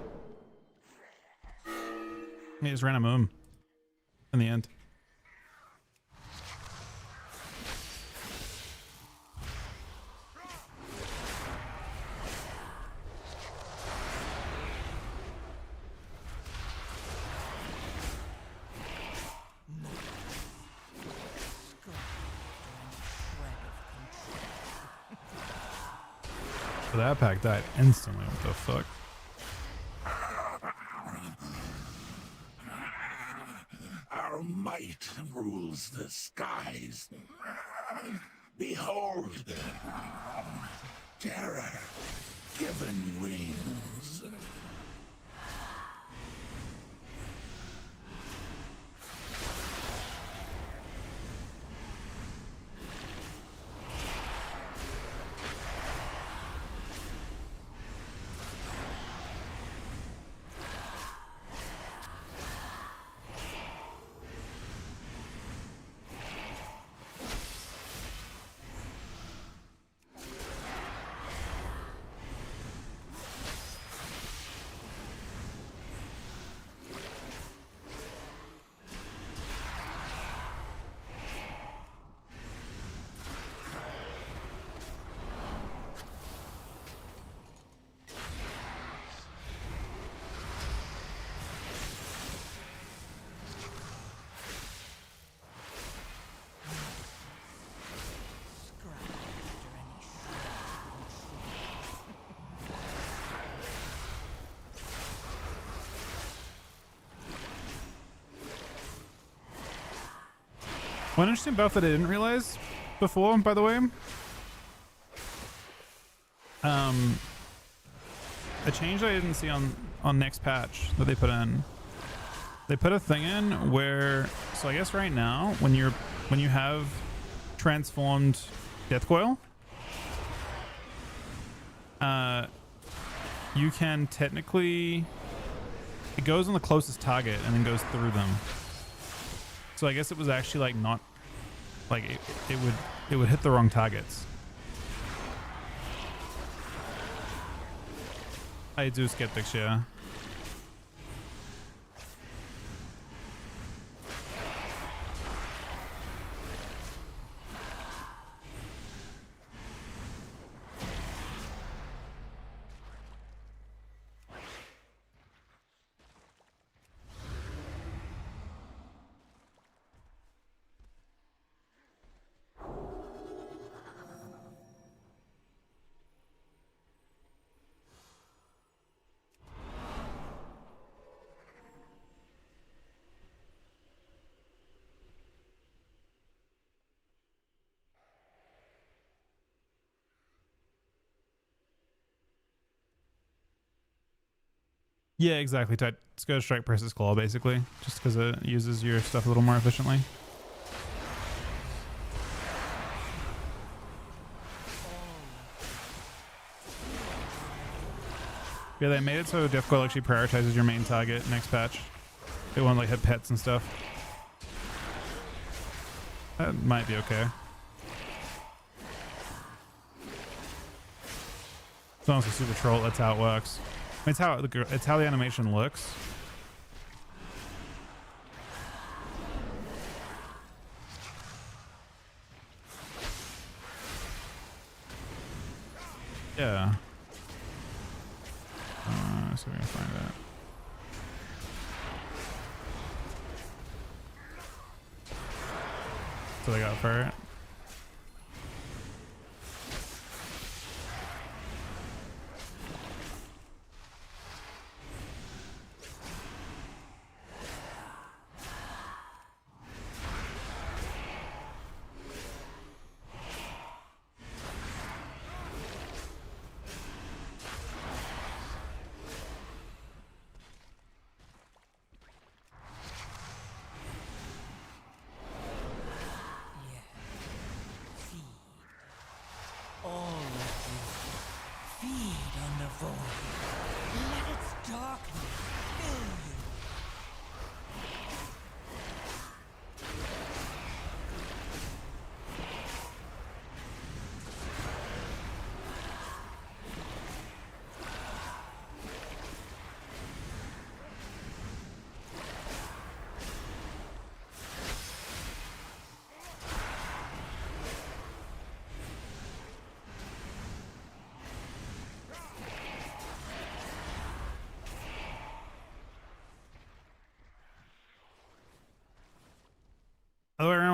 He just ran a in the end. So that pack died instantly. What the fuck? Our might rules the skies. Behold, terror given wings. One interesting buff that I didn't realize before, by the way. A change I didn't see on next patch that they put in. They put a thing in where, so I guess right now when you have transformed Death Coil, you can technically, it goes on the closest target and then goes through them. So I guess it was actually like not like it would hit the wrong targets. I do skeptics, yeah. Yeah, exactly. It's go strike versus claw, basically, just because it uses your stuff a little more efficiently. Yeah, they made it so Death Coil actually prioritizes your main target next patch. They won't like hit pets and stuff. That might be okay. It's honestly super troll. That's how it works. It's how the animation looks. Yeah. So we're gonna find that. So they got for it.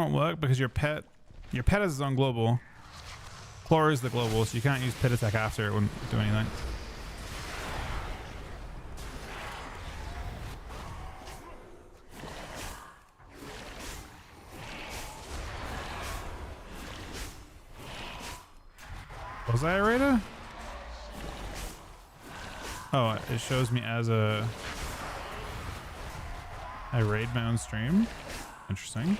won't work because your pet is his own global. Claw is the global, so you can't use pit attack after it wouldn't do anything. Was I a raider? Oh, it shows me as a... I raid my own stream? Interesting.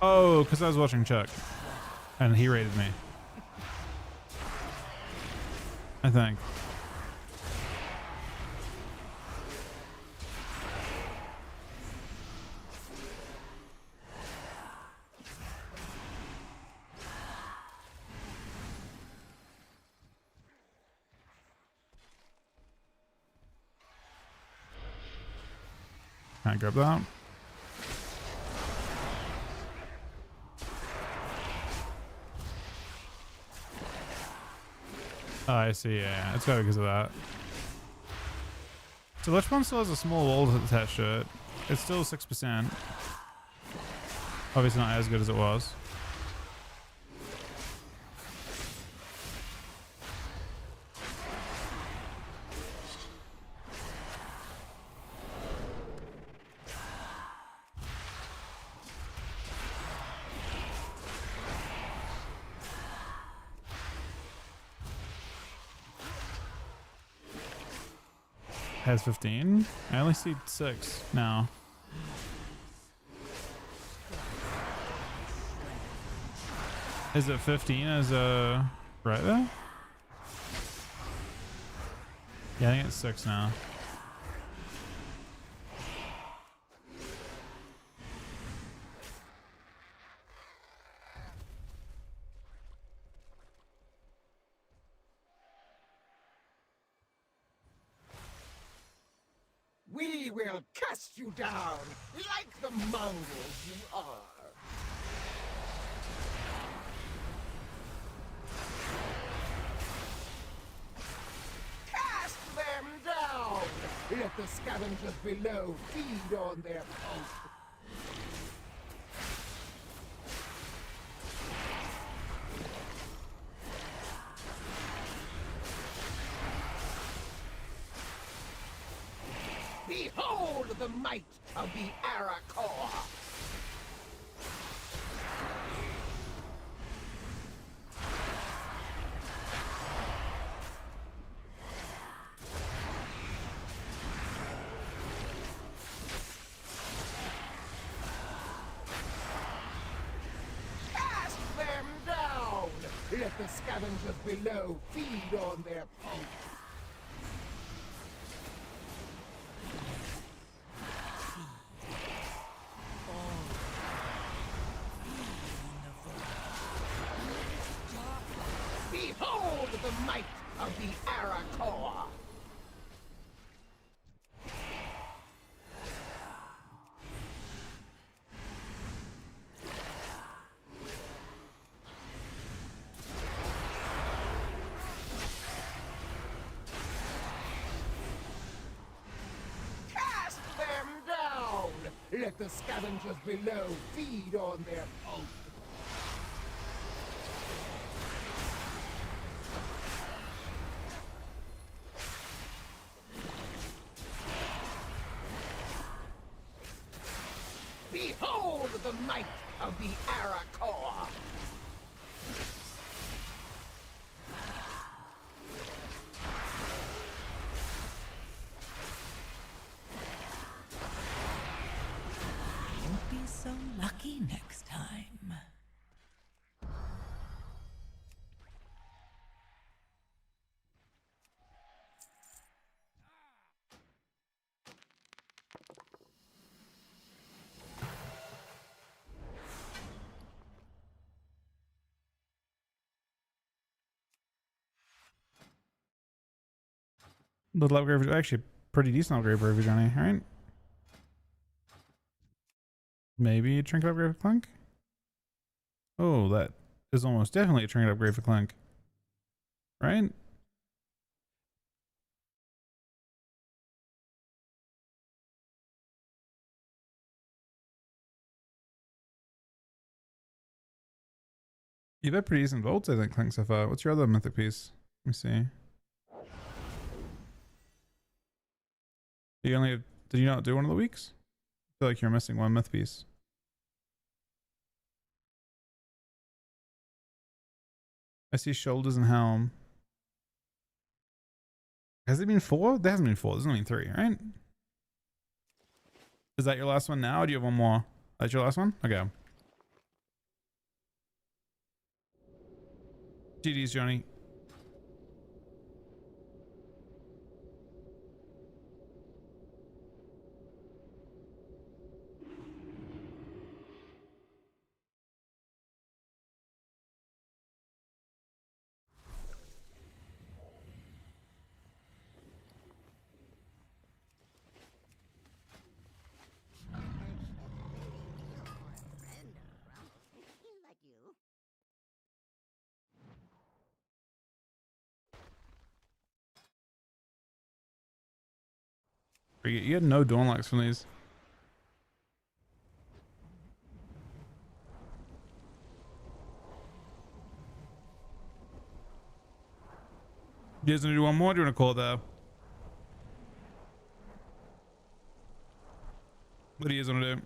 Oh, because I was watching Chuck. And he raided me. I think. Can I grab that? Oh, I see. Yeah, it's gotta be because of that. So which one still has a small wall attached to it? It's still 6%. Obviously not as good as it was. Has 15. I only see 6 now. Is it 15 as a right there? Yeah, I think it's 6 now. We will cast you down like the mongrels you are. Cast them down! Let the scavengers below feed on their pulse. Behold the might of the Arakor! Cast them down! Let the scavengers below feed on their pulse. Behold the might of the Arakor! Cast them down! Let the scavengers below feed on their pulse. Behold the might of the Arakor! Won't be so lucky next time. Little upgrade, actually pretty decent upgrade for every journey, right? Maybe a trinket upgrade for Clunk? Oh, that is almost definitely a trinket upgrade for Clunk. Right? You've had pretty decent bolts, I think, Clink, so far. What's your other mythic piece? Let me see. You only have, did you not do one of the weeks? I feel like you're missing one myth piece. I see shoulders and helm. Has it been 4? There hasn't been 4. There's only been 3, right? Is that your last one now, or do you have one more? That's your last one? Okay. GD's, Johnny. You had no dawn locks from these. You guys want to do one more? Or do you want to call it there? What do you guys want to do?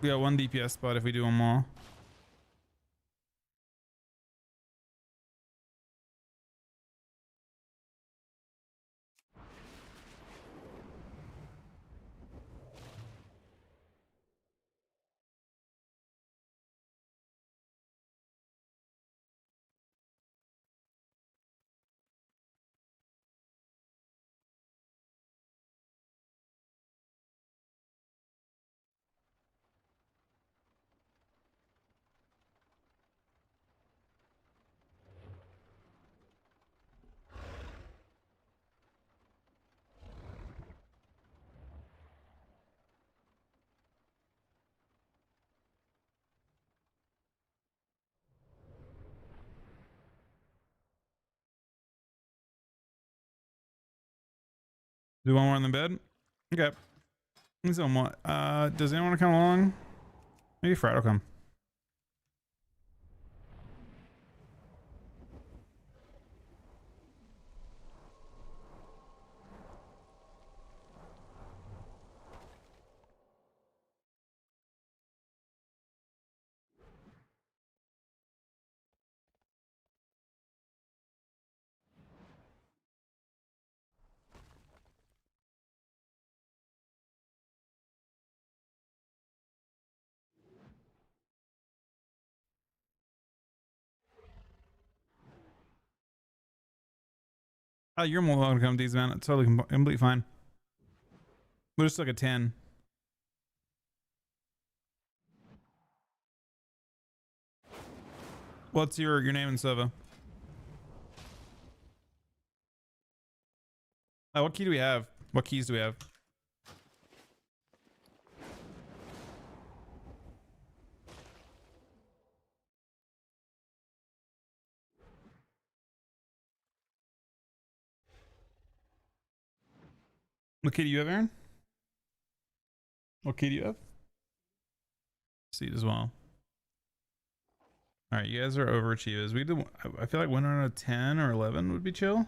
We got 1 DPS spot if we do one more. Do one more in the bed? Okay. Let's do one more. Does anyone want to come along? Maybe Fred will come. You're more welcome to come, D's, man. It's totally completely fine. We're just like a 10. What's your name and server? What key do we have? What keys do we have? What key do you have, Aaron? What key do you have? See as well. All right, you guys are overachievers. We do. I feel like 1 out of 10 or 11 would be chill.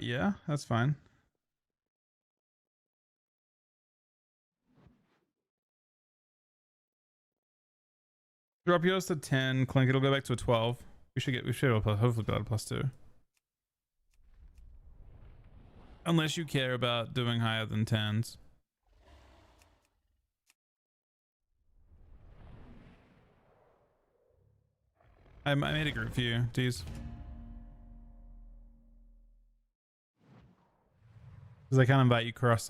Yeah, that's fine. Drop yours to 10, Clink. It'll go back to a 12. We should hopefully be able to +2. Unless you care about doing higher than 10s. I made a group for you, D's. Because I can't invite you cross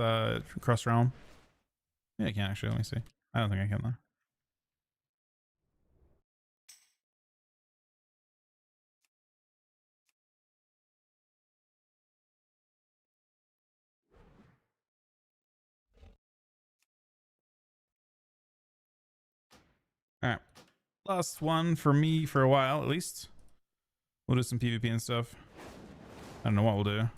realm. Yeah, I can actually. Let me see. I don't think I can though. Last one for me for a while, at least. We'll do some PvP and stuff. I don't know what we'll do.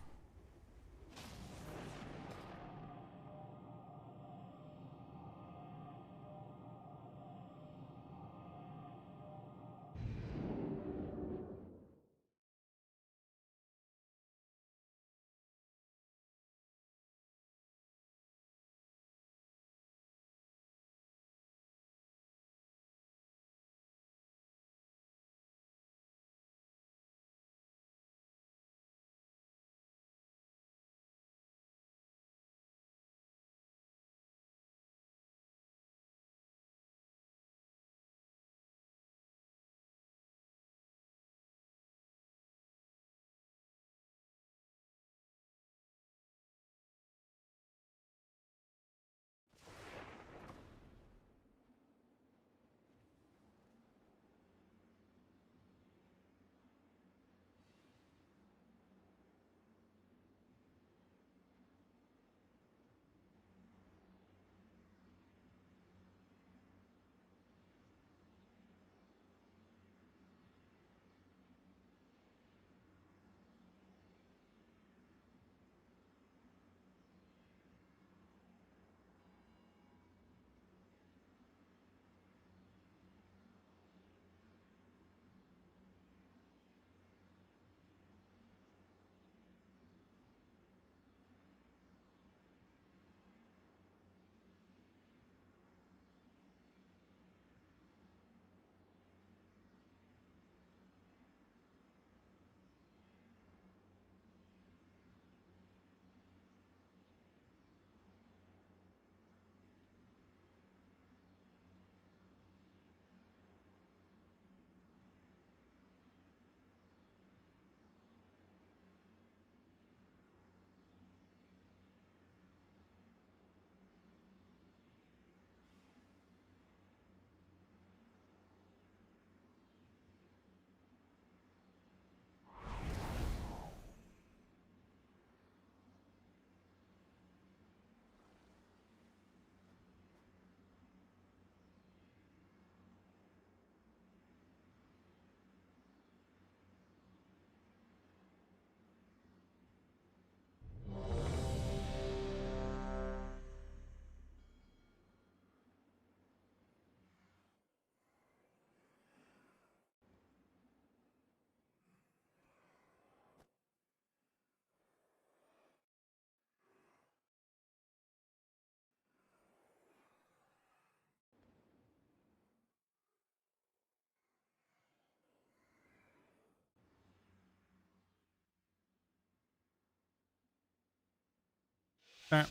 All right,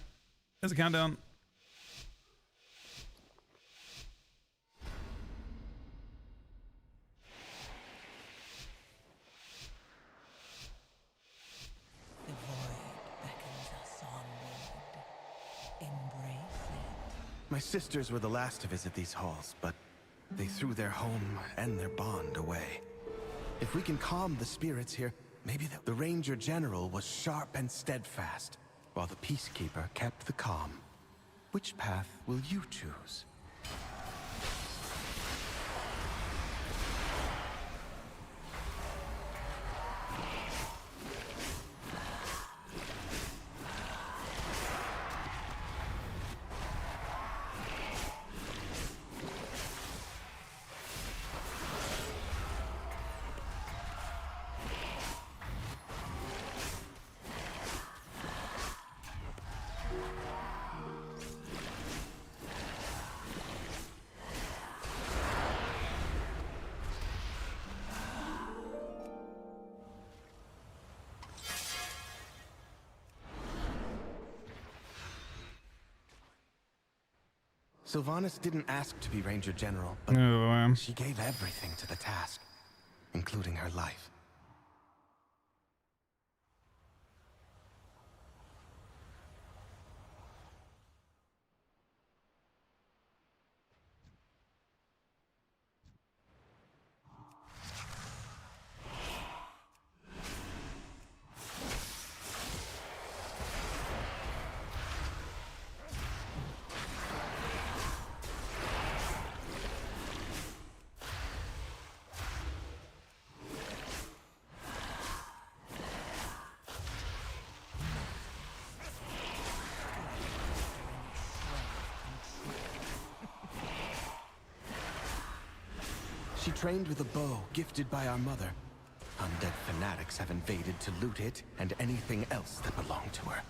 there's a countdown. The void beckons us onward. Embrace it. My sisters were the last to visit these halls, but they threw their home and their bond away. If we can calm the spirits here, maybe the Ranger General was sharp and steadfast, while the Peacekeeper kept the calm. Which path will you choose? Sylvanas didn't ask to be Ranger General, but she gave everything to the task, including her life. She trained with a bow gifted by our mother. Undead fanatics have invaded to loot it and anything else that belonged to her.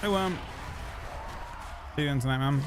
Hey, Worm. How you doing tonight, man?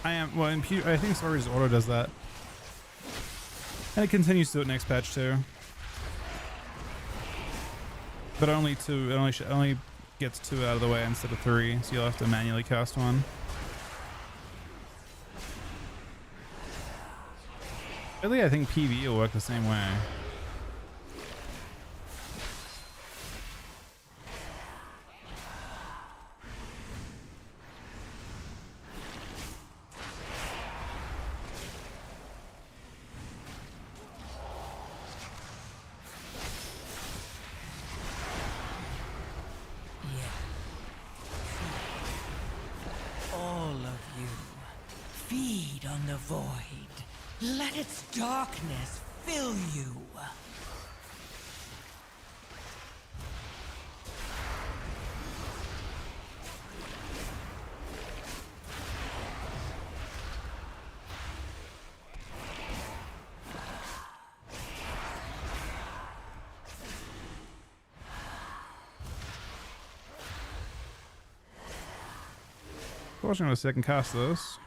I am, well, in I think Stories Auto does that. And it continues to do it next patch too. But only two, it only gets 2 out of the way instead of 3, so you'll have to manually cast one. Really, I think PvE will work the same way. The void. Let its darkness fill you. Fortunately, I can cast this.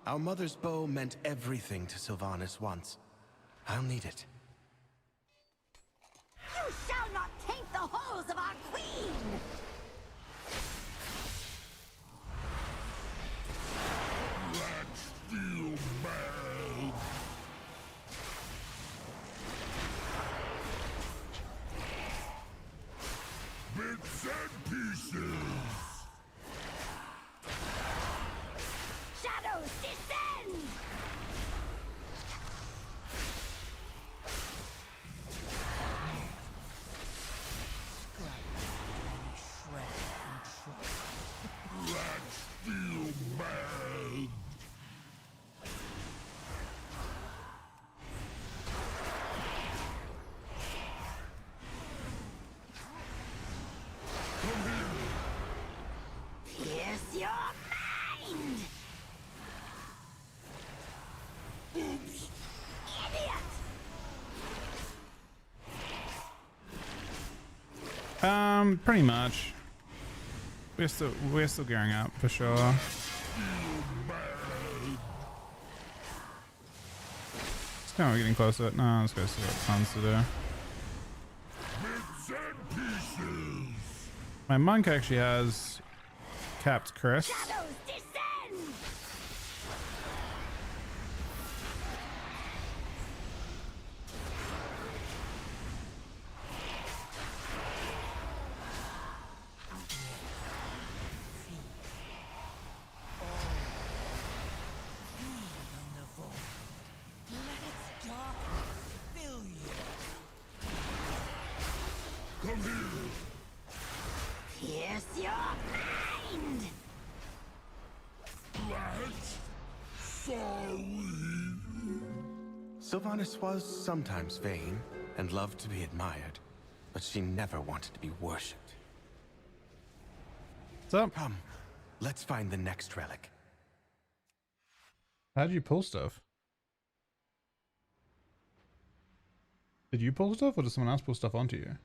Our mother's bow meant everything to Sylvanas once. I'll need it. You shall not taint the halls of our queen! Let's feel bad. Bits and pieces. Shadows descend! Let's feel bad. Pierce your mind! Oops! Idiot! Pretty much. We're still gearing up for sure. It's kind of getting close to it. No, let's go see what tons to do. Bits and pieces. My monk actually has capped crest. Shadows descend! Come here. Pierce your mind! Let's sorry. Sylvanas was sometimes vain and loved to be admired, but she never wanted to be worshipped. What's up? Come, let's find the next relic. How'd you pull stuff? Did you pull stuff or did someone else pull stuff onto you?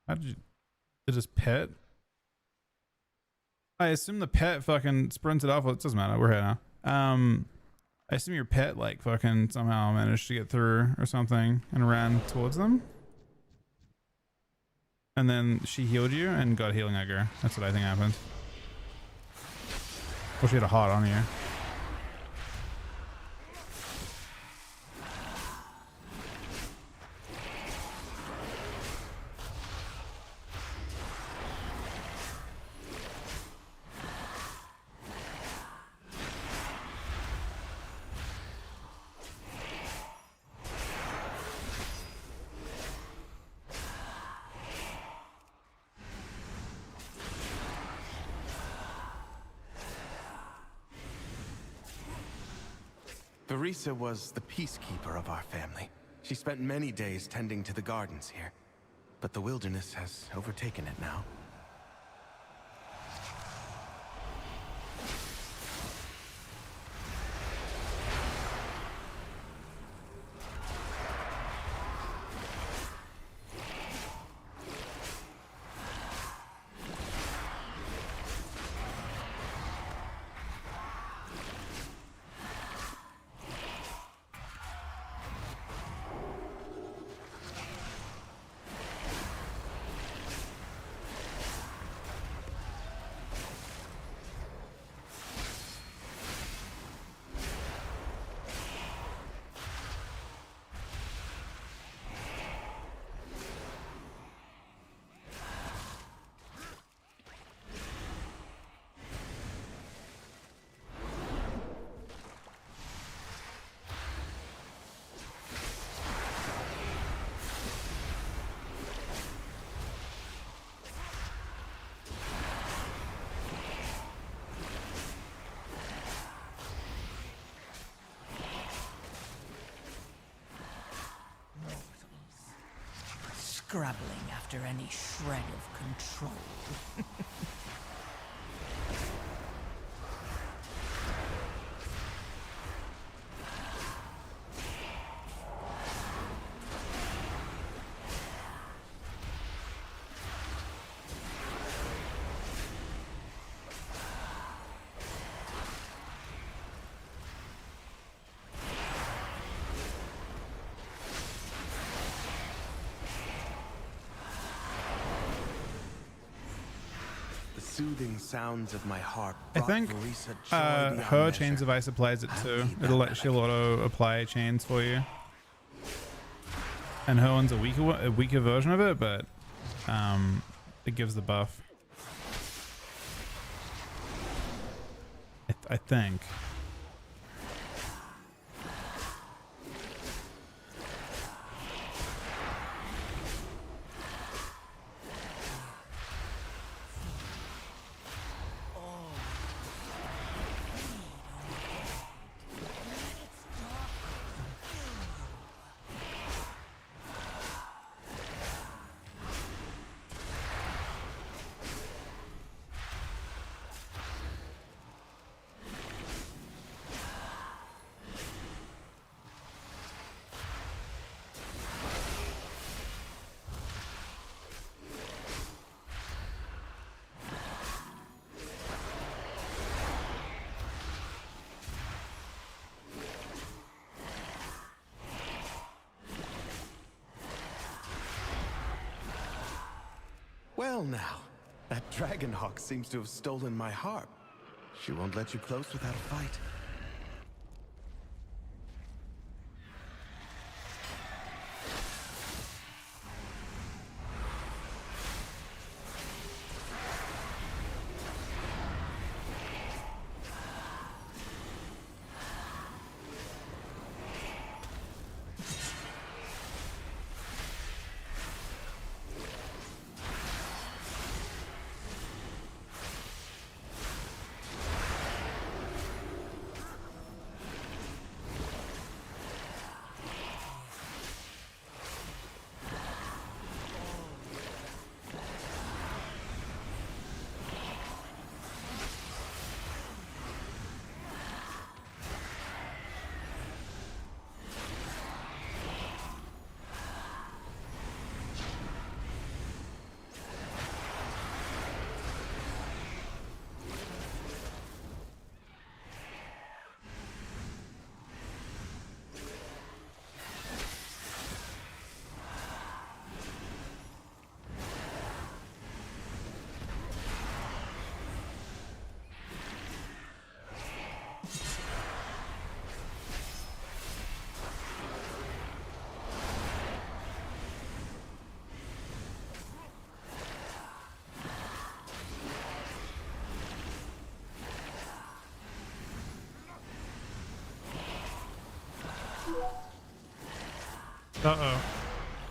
How did you... Did his pet? I assume the pet fucking sprinted off. Well, it doesn't matter. We're here now. I assume your pet like fucking somehow managed to get through or something and ran towards them. And then she healed you and got healing aggro. That's what I think happened. Or she had a heart on you. Teresa was the peacekeeper of our family. She spent many days tending to the gardens here, but the wilderness has overtaken it now. Scrabbling after any shred of control. Soothing sounds of my harp. I think her chains of ice applies it too. She'll auto apply chains for you, and her one's a weaker version of it, but it gives the buff. I think. Well now, that Dragonhawk seems to have stolen my harp. She won't let you close without a fight. Uh-oh.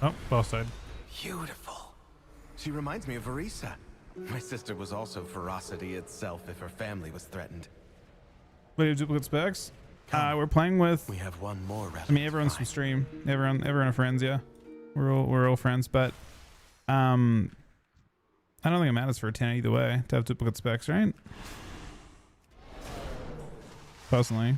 Oh, boss side. Beautiful. She reminds me of Arisa. My sister was also ferocity itself if her family was threatened. Wait, you duplicate specs? We're playing with. We have one more relic. I mean, everyone's from stream. Everyone are friends. Yeah, we're all friends. But I don't think it matters for a 10 either way to have duplicate specs, right? Personally.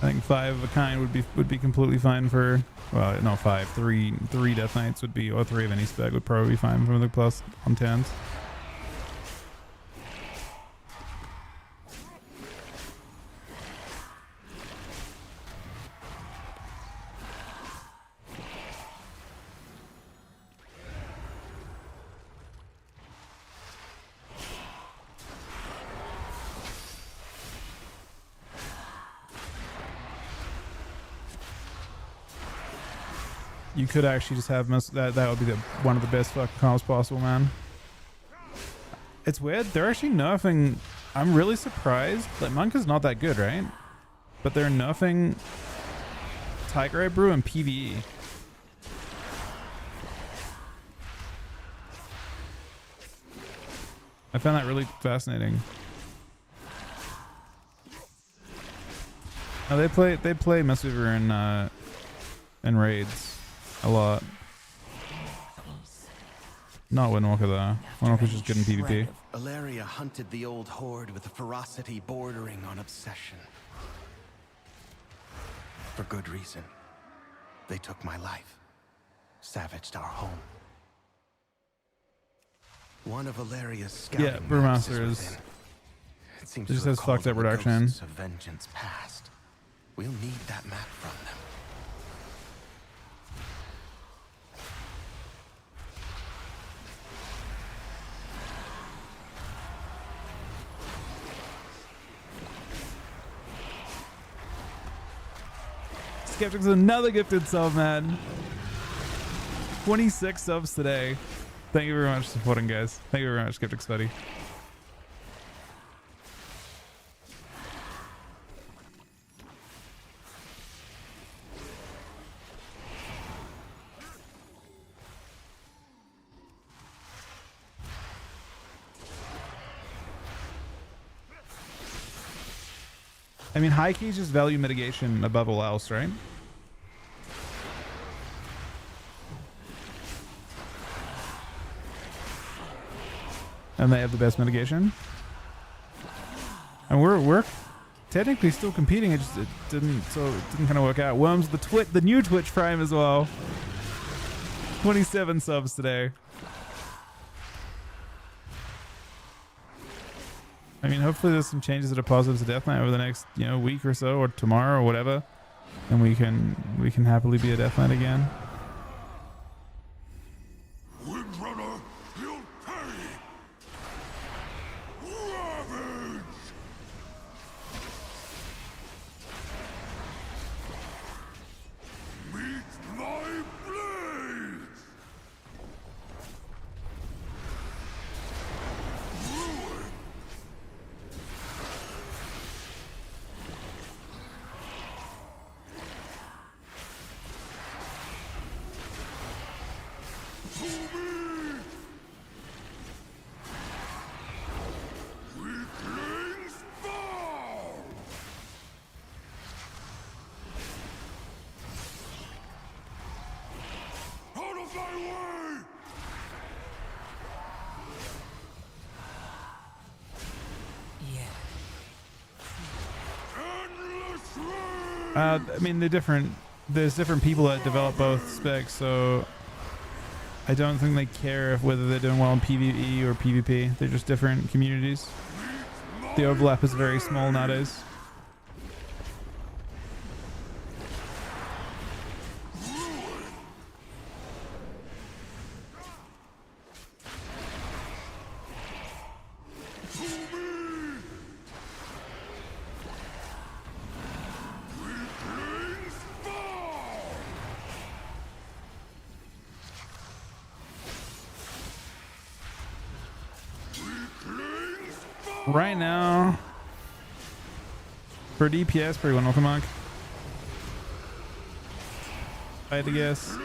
I think 5 of a kind would be completely fine for, well, no, 3 Death Knights would be, or 3 of any spec would probably be fine for the plus on 10s. You could actually just have that would be one of the best fucking comps possible, man. It's weird. They're actually nerfing. I'm really surprised. Like, Monk is not that good, right? But they're nerfing Tiger Eye Brew and PvE. I found that really fascinating. Oh, they play Mistweaver in raids a lot. Not Windwalker though. Windwalker's just good in PvP. Valeria hunted the old horde with a ferocity bordering on obsession. For good reason. They took my life. Savaged our home. One of Valeria's scouting. Yeah, Brewmaster is. It seems just has fucked up reduction. Of vengeance past. We'll need that map from them. Skeptic's another gifted sub, man. 26 subs today. Thank you very much for supporting, guys. Thank you very much, Skeptic's buddy. I mean, high key is just value mitigation above all else, right? And they have the best mitigation. And we're technically still competing. It didn't kind of work out. Worms the new Twitch Prime as well. 27 subs today. I mean, hopefully there's some changes that are positive to Death Knight over the next, week or so, or tomorrow or whatever, and we can happily be a Death Knight again. Windrunner, you'll pay! Ravage! Meet my blade! Ruin! To me! Weaklings fall! Out of my way! Yeah. Endless rain! I mean, there's different people that develop both specs, so I don't think they care whether they're doing well in PvE or PvP. They're just different communities. The overlap is very small nowadays. Weaklings fall! Weaklings fall! Right now, For DPS, pretty one with a monk. I had to guess.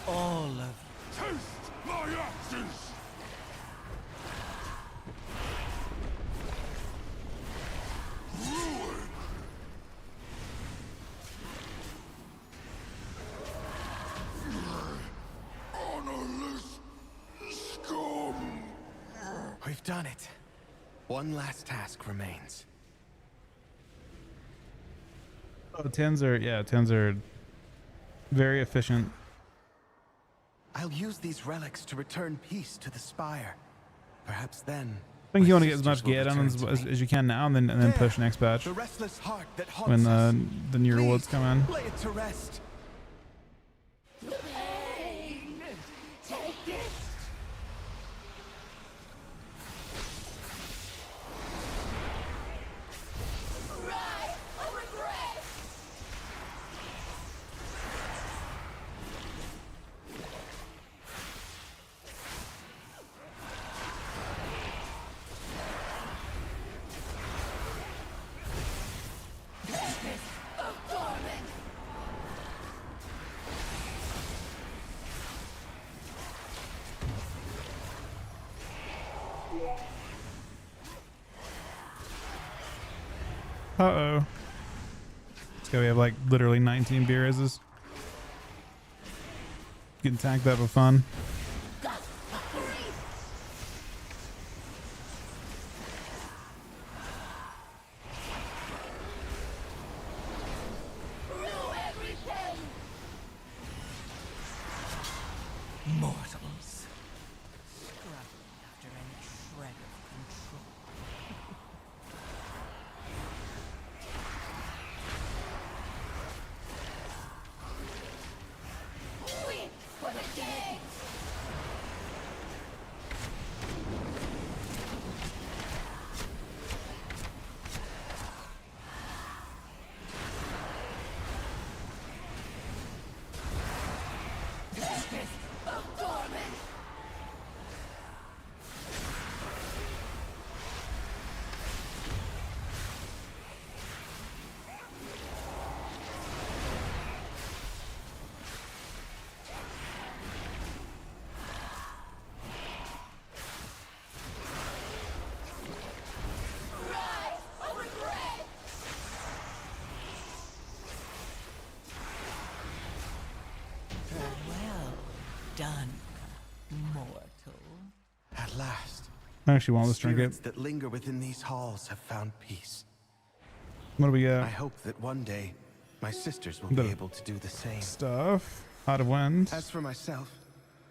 All of you. Taste my axes! Ruin! Honorless scum! We've done it. One last task remains. Oh, 10s are, yeah, 10s are very efficient. I'll use these relics to return peace to the Spire. Perhaps then. I think you my want to get as much sisters will gear done return to me. as you can now, and then push next batch The restless heart that when haunts us. the new rewards Please, come in. lay it to rest. Pain! Take it! Cry of regret! Of torment! Uh-oh. So we have like literally 19 beer rises. You can tank that for fun. Everything! Mortals. Scrubbing after any shred of control. Weep for the dead! Of torment! Rise of regret! Well done, mortal. At last. I actually want this Spirits trinket. that linger within these halls have found peace. What do we I got? hope that one day my sisters will The- be able to do the same. Stuff. Heart of Wind. As for myself,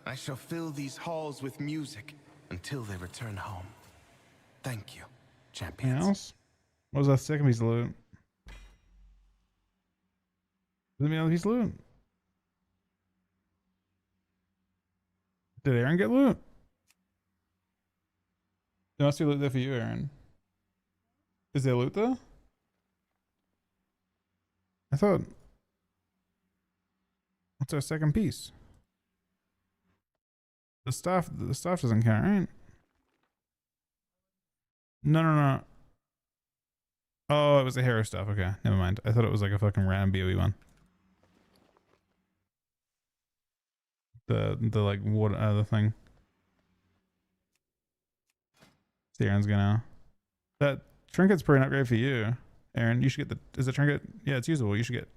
I shall fill these halls with music until they return home. Thank you, Anything champions. else? What was that second piece of loot? Did me another piece of loot? Did Aaron get loot? There must be loot there for you, Aaron. Is there loot though? I thought. What's our second piece? The stuff doesn't count, right? No. Oh, it was a hero stuff. Okay, never mind. I thought it was like a fucking random BOE one. The like what other thing? See, Aaron's gonna. That trinket's pretty not great for you, Aaron. You should get the. Is the trinket? Yeah, it's usable. You should get.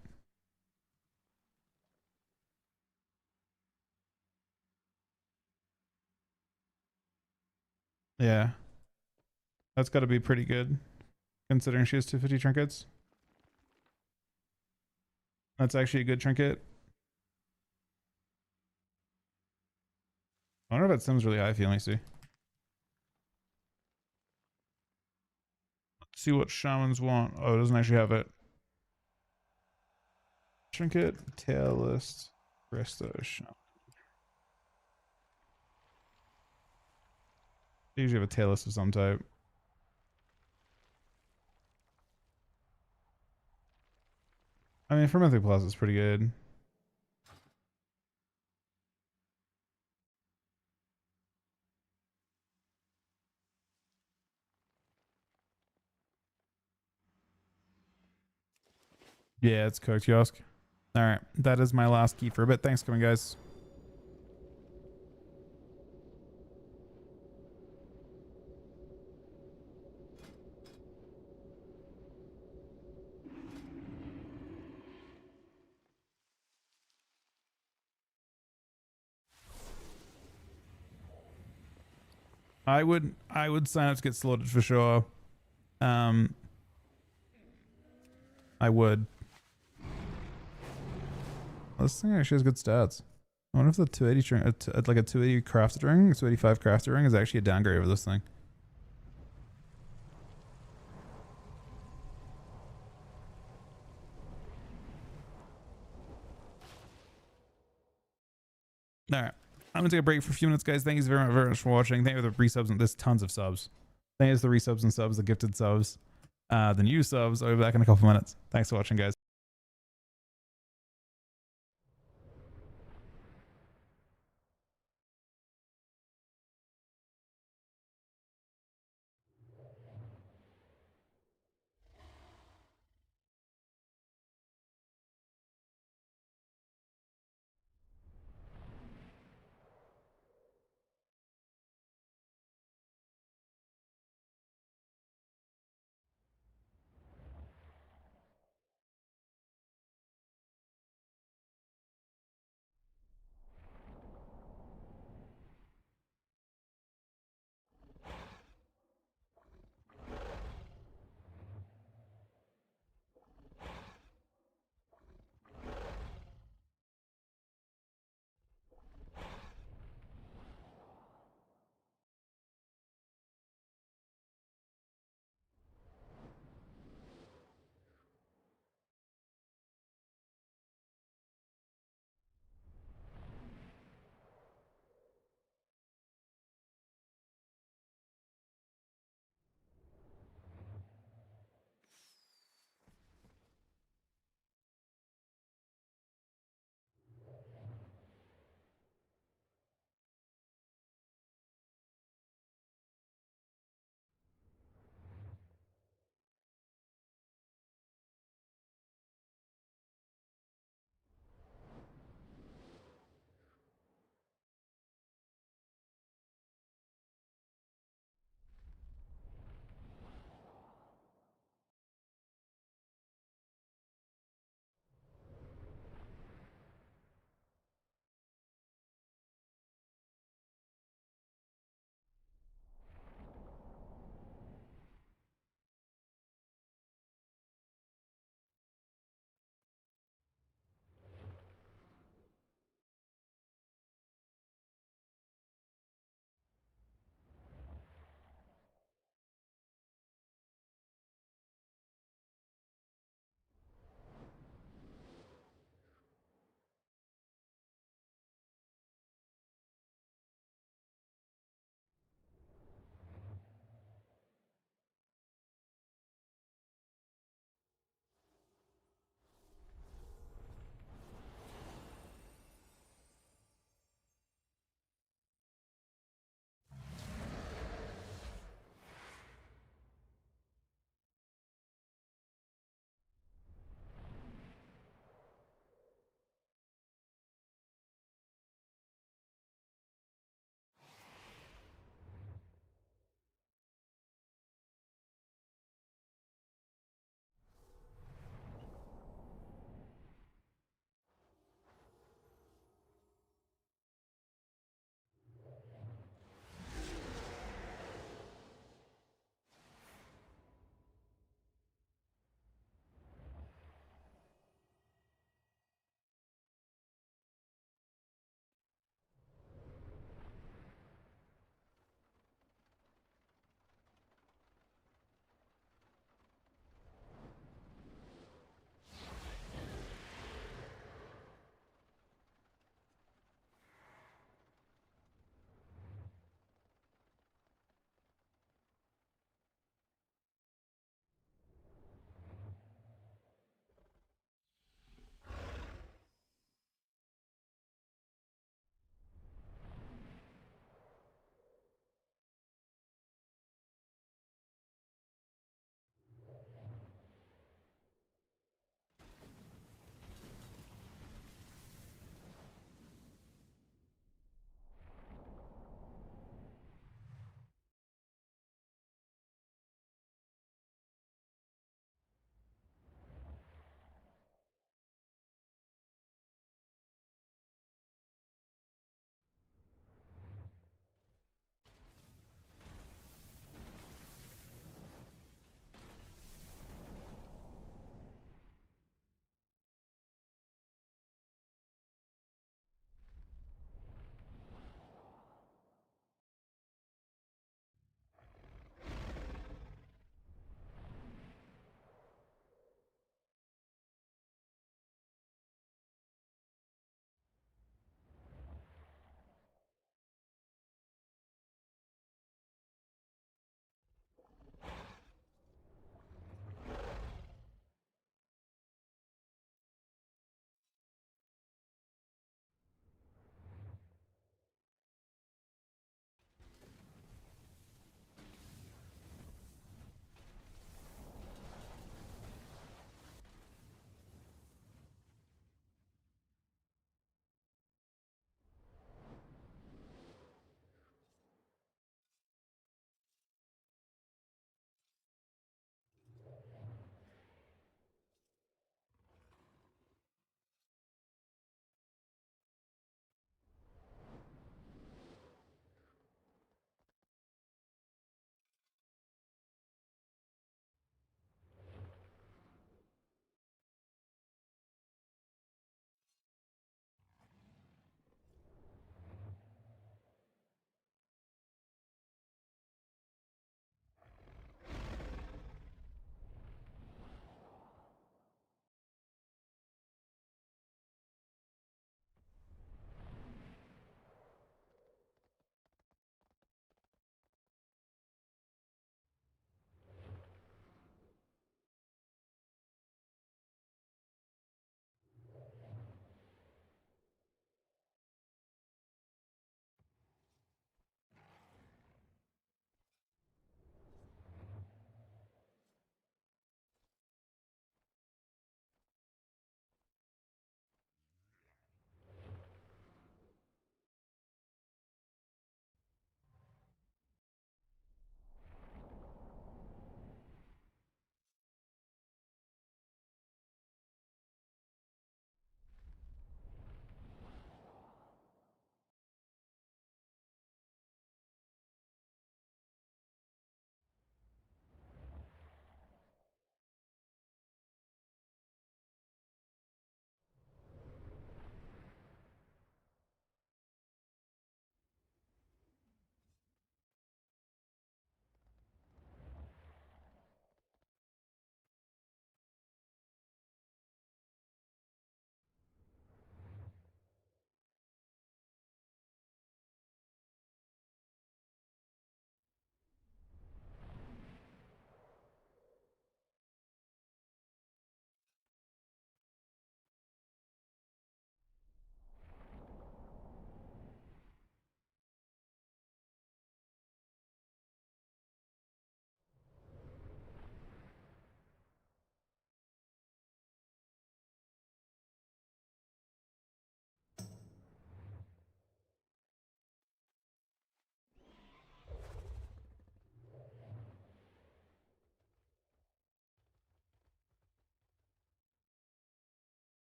Yeah, that's got to be pretty good, considering she has 250 trinkets. That's actually a good trinket. I wonder if that sim's really high for you. Let me see. Let's see what shamans want. Oh, it doesn't actually have it. Trinket, tail list, resto, shaman. They usually have a tail list of some type. I mean, for Mythic Plus, it's pretty good. Yeah, it's cooked, Yosk. All right, that is my last key for a bit. Thanks for coming, guys. I would sign up to get slaughtered for sure. I would. This thing actually has good stats. I wonder if the 280 ring, like a 280 crafted ring, 285 crafted ring is actually a downgrade over this thing. All right. I'm going to take a break for a few minutes, guys. Thank you very much for watching. Thank you for the resubs. And there's tons of subs. Thank you for the resubs and subs, the gifted subs, the new subs. I'll be back in a couple minutes. Thanks for watching, guys.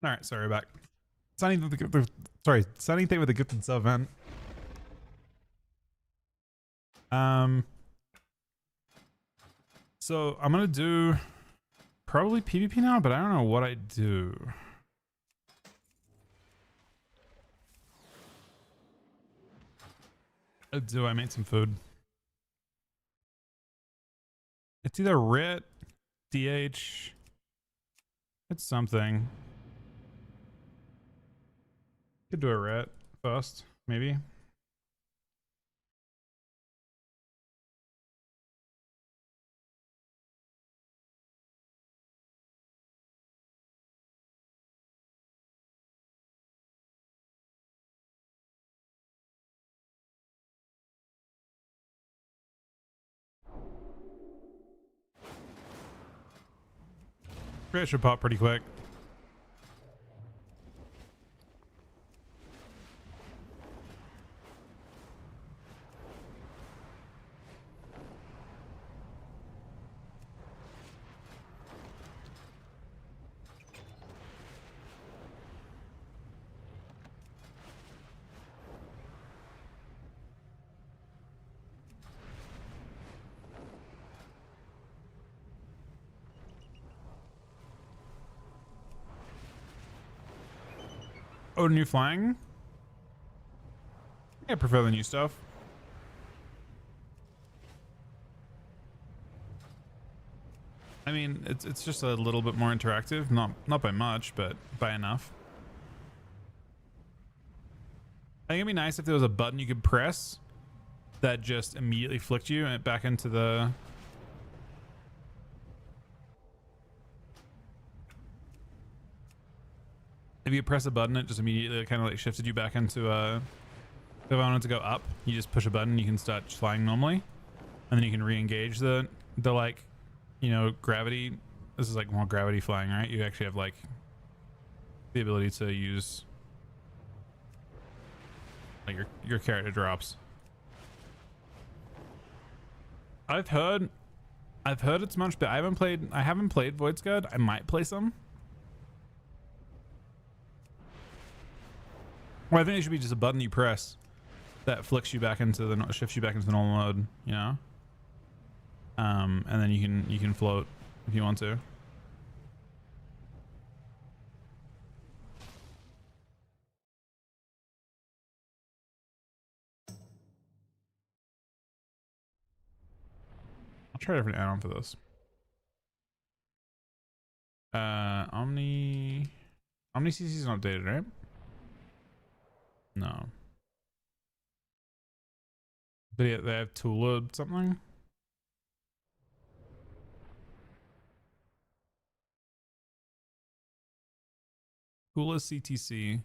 All right, sorry, back. Sunny, sorry, Sunny thing with a gifted sub, man. So I'm gonna do probably PvP now, but I don't know what I do. I made some food? It's either RIT, DH. It's something. Could do a RIT first, maybe. It should pop pretty quick. Oh, new flying? I prefer the new stuff. I mean, it's just a little bit more interactive, not by much, but by enough. I think it'd be nice if there was a button you could press that just immediately flicked you and back into the... If you press a button, it just immediately kind of like shifted you back into if I wanted to go up, you just push a button, you can start flying normally, and then you can re-engage the like, you know, gravity. This is like more gravity flying, right? You actually have like the ability to use like your character drops. I've heard it's much better. I haven't played Void's Guard. I might play some. Well, I think it should be just a button you press that flicks you back into the shifts you back into the normal mode, you know. And then you can float if you want to. I'll try a different add-on for this. Omni CC is not updated, right? No. But yeah, they have Tula something. Tula CTC.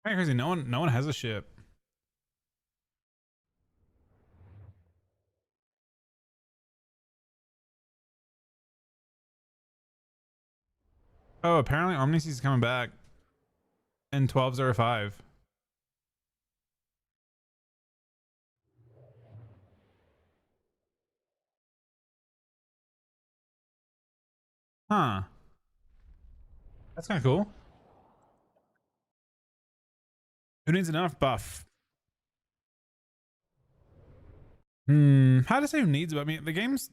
Kind of crazy. No one has a ship. Oh, apparently Omniseas is coming back in 12.05. Huh. That's kind of cool. Who needs enough buff? How to say who needs it? I mean, the game's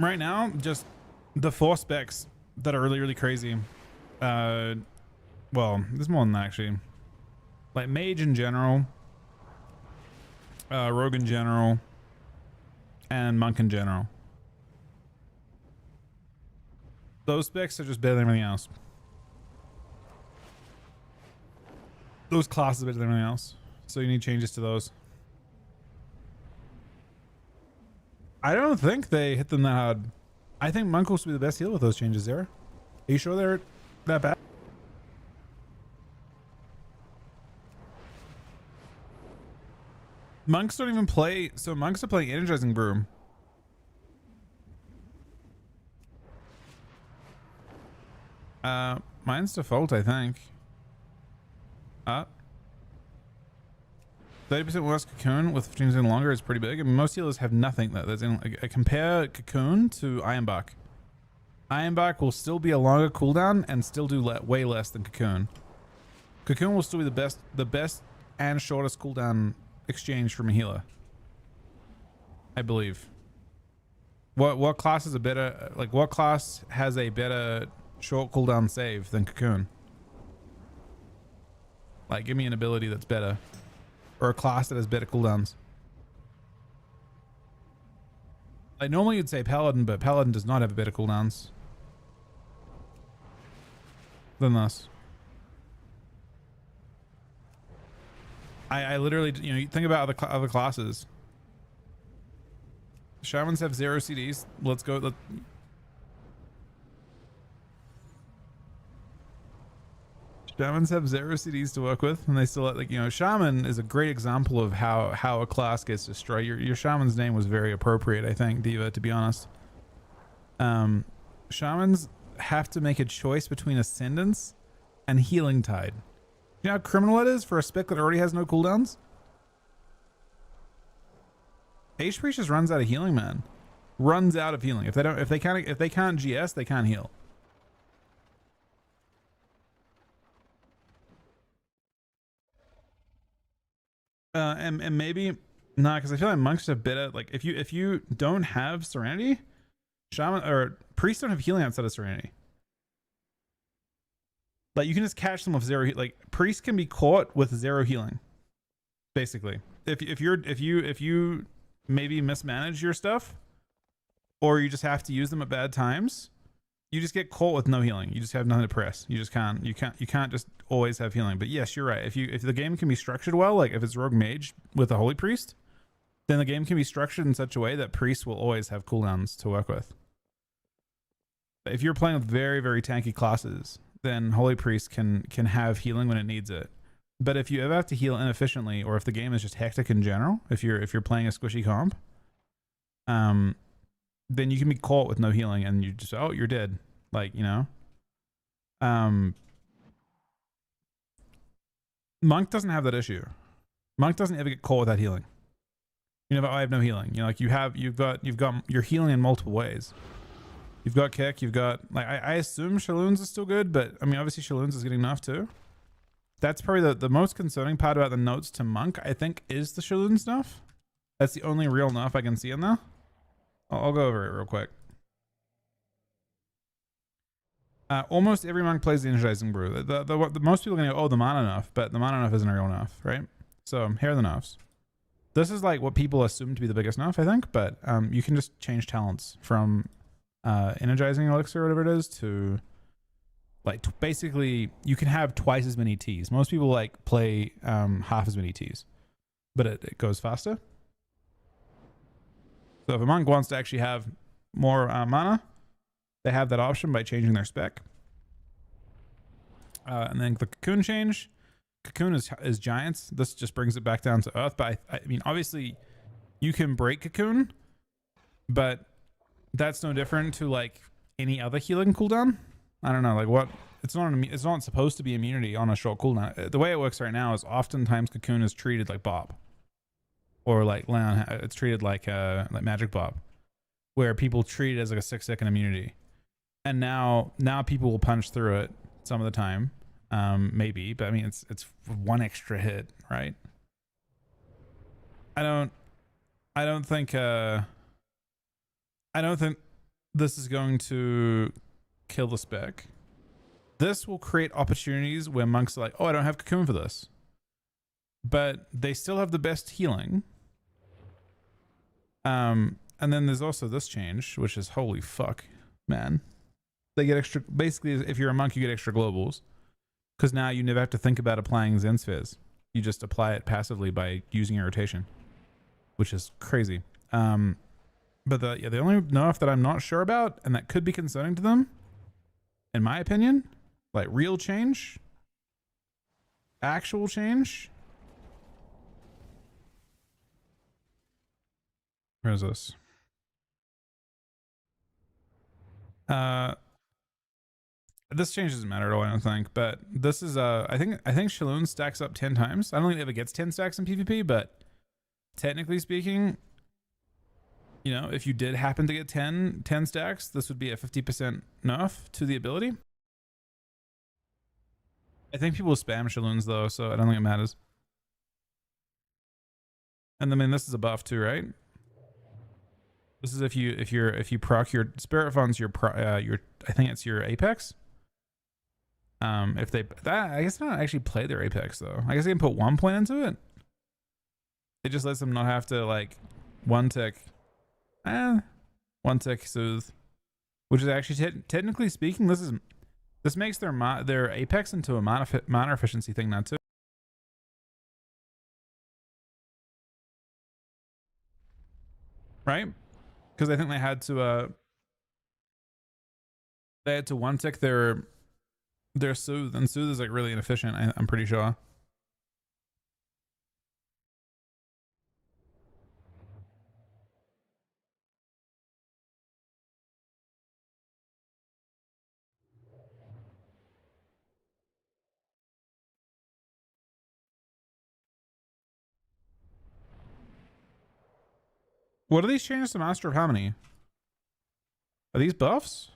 right now just the 4 specs that are really, really crazy. Well, there's more than that actually. Like mage in general, rogue in general, and monk in general. Those specs are just better than everything else. Those classes are better than everything else. So you need changes to those. I don't think they hit them that hard. I think Monk will be the best heal with those changes there. Are you sure they're that bad? Monks don't even play. So monks are playing Energizing Brew. Mine's default, I think. 30% less Cocoon with 15% longer is pretty big. I mean, most healers have nothing. That's in, compare Cocoon to Ironbark. Ironbark will still be a longer cooldown and still do way less than Cocoon. Cocoon will still be the best and shortest cooldown exchange from a healer, I believe. What class is a better, like, what class has a better short cooldown save than Cocoon? Like, give me an ability that's better, or a class that has better cooldowns. Like, normally you'd say Paladin, but Paladin does not have better cooldowns than this. I literally, you know, you think about other classes. Shamans have 0 CDs. Let's go. Shamans have 0 CDs to work with, and they still, like, you know, Shaman is a great example of how a class gets destroyed. Your Shaman's name was very appropriate, I think, Diva, to be honest. Shamans have to make a choice between Ascendance and Healing Tide. You know how criminal it is for a spec that already has no cooldowns? H-Priest just runs out of healing, man. Runs out of healing. If they can't GS, they can't heal. And maybe nah, because I feel like monks have better, like, if you don't have Serenity, Shaman or priests don't have healing outside of Serenity. Like, you can just catch them with 0. Like, priests can be caught with 0 healing, basically. If you maybe mismanage your stuff, or you just have to use them at bad times, you just get caught with no healing. You just have nothing to press. You just can't. You can't just always have healing. But yes, you're right. If the game can be structured well, like if it's Rogue Mage with a Holy Priest, then the game can be structured in such a way that priests will always have cooldowns to work with. But if you're playing with very, very tanky classes, then Holy Priest can have healing when it needs it. But if you ever have to heal inefficiently, or if the game is just hectic in general, if you're playing a squishy comp, then you can be caught with no healing, and you just, oh, you're dead. Like, you know. Monk doesn't have that issue. Monk doesn't ever get caught without healing. You know, I have no healing. You know, like you've got you're healing in multiple ways. You've got kick, you've got, like, I assume Shaloons is still good, but I mean, obviously Shaloons is getting enough too. That's probably the most concerning part about the notes to Monk, I think, is the Shaloon stuff. That's the only real nuff I can see in there. I'll go over it real quick. Almost every monk plays the Energizing Brew. The most people are going to go, oh, the mana nuff, but the mana nuff isn't a real nuff, right? So here are the nuffs. This is like what people assume to be the biggest nuff, I think, but you can just change talents from Energizing Elixir or whatever it is to, like, basically you can have twice as many Ts. Most people like play half as many Ts, but it goes faster. So if a monk wants to actually have more mana, they have that option by changing their spec. And then the Cocoon change. Cocoon is giants. This just brings it back down to earth. But I mean, obviously you can break Cocoon, but that's no different to like any other healing cooldown. I don't know, like what, it's not supposed to be immunity on a short cooldown. The way it works right now is oftentimes Cocoon is treated like Bob, or like Leon. It's treated like Magic Bob, where people treat it as like a 6-second immunity. And now people will punch through it some of the time, maybe, but I mean it's one extra hit, right? I don't think this is going to kill the spec. This will create opportunities where monks are like, oh, I don't have Cocoon for this, but they still have the best healing. And then there's also this change, which is, holy fuck, man. They get extra, basically, if you're a monk, you get extra globals, because now you never have to think about applying Zen Spheres. You just apply it passively by using your rotation, which is crazy. But the only nerf that I'm not sure about, and that could be concerning to them, in my opinion, like real change, actual change. Where is this? This change doesn't matter at all, I don't think. But this is I think Shaloon stacks up 10 times. I don't think it ever gets 10 stacks in PvP, but technically speaking, you know, if you did happen to get 10 stacks, this would be a 50% nerf to the ability. I think people spam Shaloons though, so I don't think it matters. And I mean, this is a buff too, right? This is if you proc your Spirit Funds, your I think it's your Apex. If they I guess they don't actually play their Apex though. I guess they can put 1 point into it. It just lets them not have to like one tick soothe, which is actually technically speaking, this makes their Apex into a mana efficiency thing now too. Right? Because I think they had to one tick their soothe, and soothe is like really inefficient, I'm pretty sure. What are these changes to Master of Harmony? Are these buffs?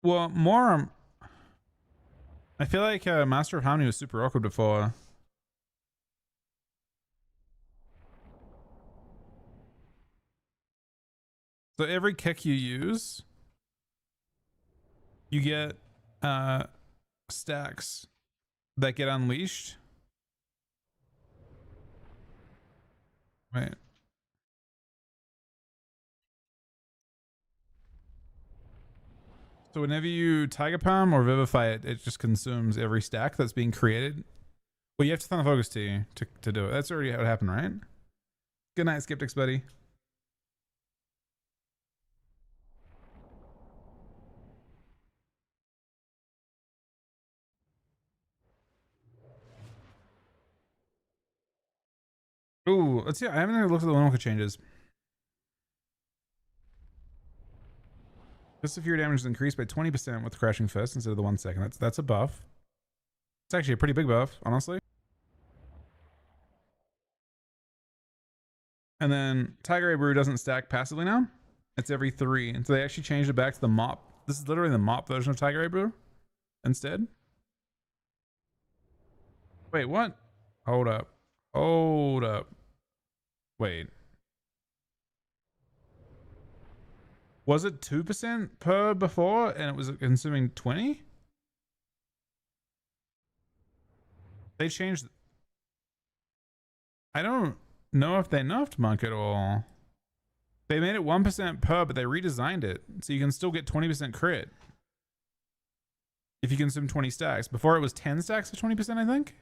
Well, more. I feel like Master of Harmony was super awkward before. So every kick you use, you get stacks that get unleashed. Right. So whenever you Tiger Palm or Vivify it, it just consumes every stack that's being created. Well, you have to Thunder Focus to do it. That's already how it happened, right? Good night, Skeptics, buddy. Ooh, let's see. I haven't even looked at the Windwalker changes. Fist of Fury damage is increased by 20% with Crashing Fist instead of the 1 second. That's a buff. It's actually a pretty big buff, honestly. And then Tiger Brew doesn't stack passively now. It's every 3. And so they actually changed it back to the mop. This is literally the mop version of Tiger Brew instead. Wait, what? Hold up. Hold up. Wait. Was it 2% per before and it was consuming 20? They changed. I don't know if they nerfed Monk at all. They made it 1% per, but they redesigned it so you can still get 20% crit if you consume 20 stacks. Before it was 10 stacks for 20%, I think.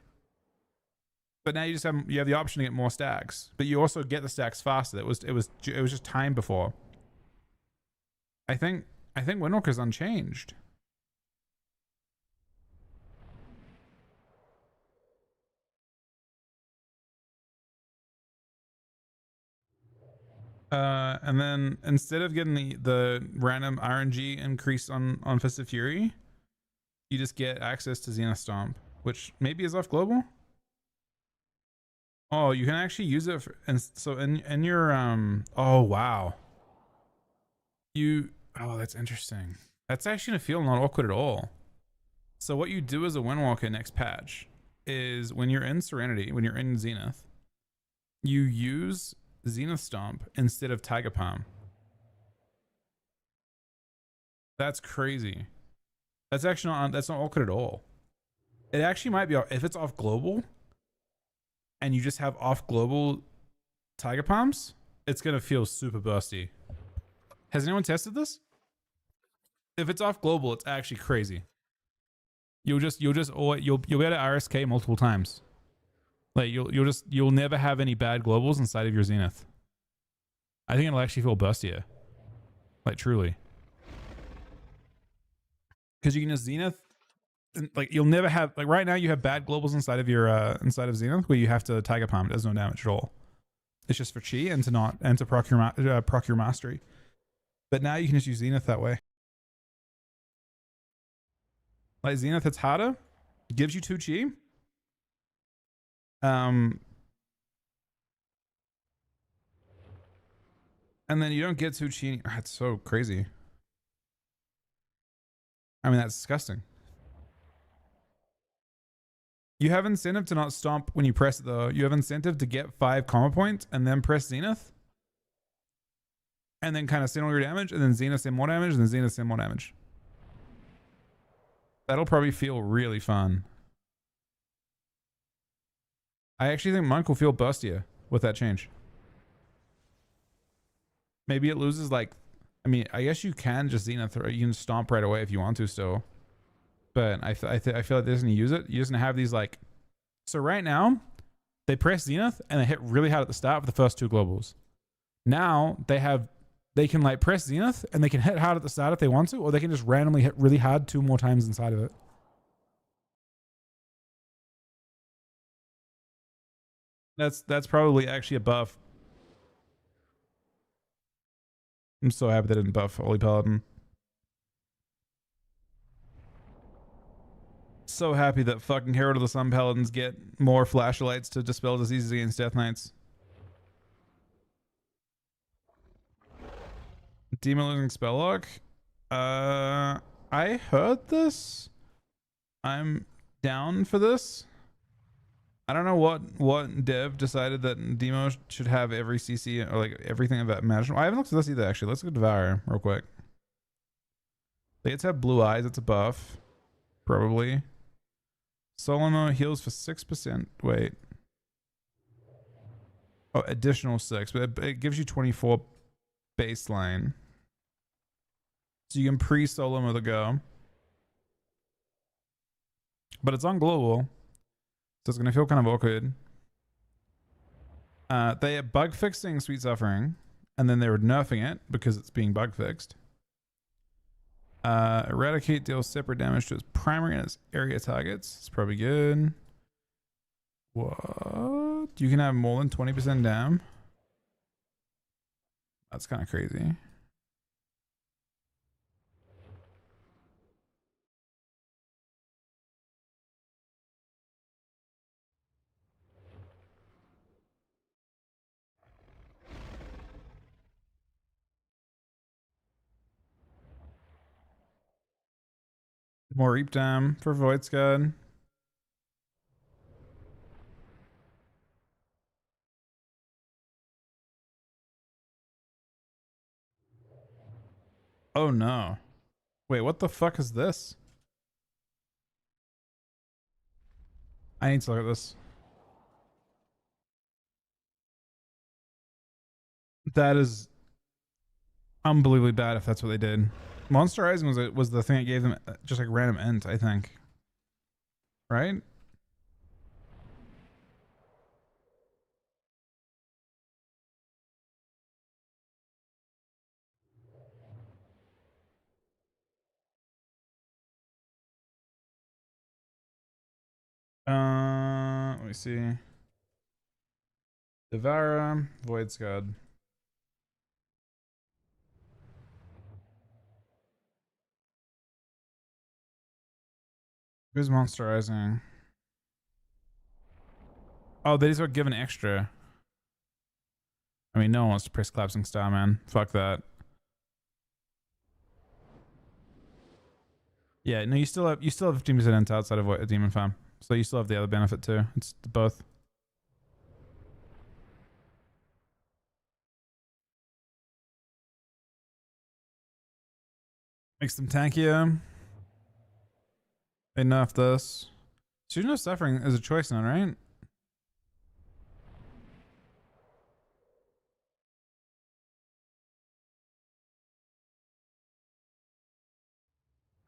But now you just have the option to get more stacks, but you also get the stacks faster. It was just time before. I think Windwalker's unchanged. And then instead of getting the random RNG increase on Fist of Fury, you just get access to Zenith Stomp, which maybe is off global. Oh, you can actually use it so in your oh wow. Oh, that's interesting. That's actually gonna feel not awkward at all. So what you do as a Windwalker next patch is when you're in Serenity, when you're in Zenith, you use Zenith Stomp instead of Tiger Palm. That's crazy. That's actually that's not awkward at all. It actually might be, if it's off global and you just have off global Tiger Palms, it's gonna feel super bursty. Has anyone tested this? If it's off global, it's actually crazy. You'll be able to RSK multiple times. Like you'll never have any bad globals inside of your Zenith. I think it'll actually feel bustier. Like truly. Because you can just Zenith, like you'll never have, like right now you have bad globals inside of your inside of Zenith where you have to Tiger Palm. It does no damage at all. It's just for chi and to proc your mastery. But now you can just use Zenith that way. Like Zenith, it's harder, gives you 2 chi. And then you don't get 2 chi. That's so crazy. I mean, that's disgusting. You have incentive to not stomp when you press it though. You have incentive to get 5 comma points and then press Zenith. And then kind of send all your damage and then Zenith send more damage and then Zenith send more damage. That'll probably feel really fun. I actually think Monk will feel bustier with that change. Maybe it loses like, I mean, I guess you can just Zenith or you can stomp right away if you want to still. But I feel like they're just gonna use it. You're just gonna have these like, so right now they press Zenith and they hit really hard at the start with the first 2 globals. Now they can like press Zenith and they can hit hard at the start if they want to, or they can just randomly hit really hard 2 more times inside of it. That's probably actually a buff. I'm so happy they didn't buff Holy Paladin. So happy that fucking Herald of the Sun Paladins get more flashlights to dispel diseases against Death Knights. Demon losing spell lock. I heard this. I'm down for this. I don't know what dev decided that Demo should have every CC or like everything about imaginable. I haven't looked at this either actually. Let's go Devour real quick. They get to have blue eyes. It's a buff. Probably. Solimo heals for 6%. Wait. Oh, additional 6. But it gives you 24 baseline. So you can pre-Solimo the go. But it's on global. So it's going to feel kind of awkward. They are bug fixing Sweet Suffering. And then they were nerfing it because it's being bug fixed. Eradicate deals separate damage to its primary and its area targets. It's probably good. What? You can have more than 20% dam? That's kind of crazy. More Reap Dam for Void Scud. Oh no. Wait, what the fuck is this? I need to look at this. That is unbelievably bad if that's what they did. Monsterizing was the thing that gave them just like random int, I think. Right? Let me see. Devara, Void Scud. Who's monsterizing? Oh, they just got given extra. I mean, no one wants to press Collapsing Star, man. Fuck that. Yeah, no, you still have 15% int outside of a Demon Farm. So you still have the other benefit too. It's both. Makes them tankier. They nerf this. So no suffering is a choice now, right?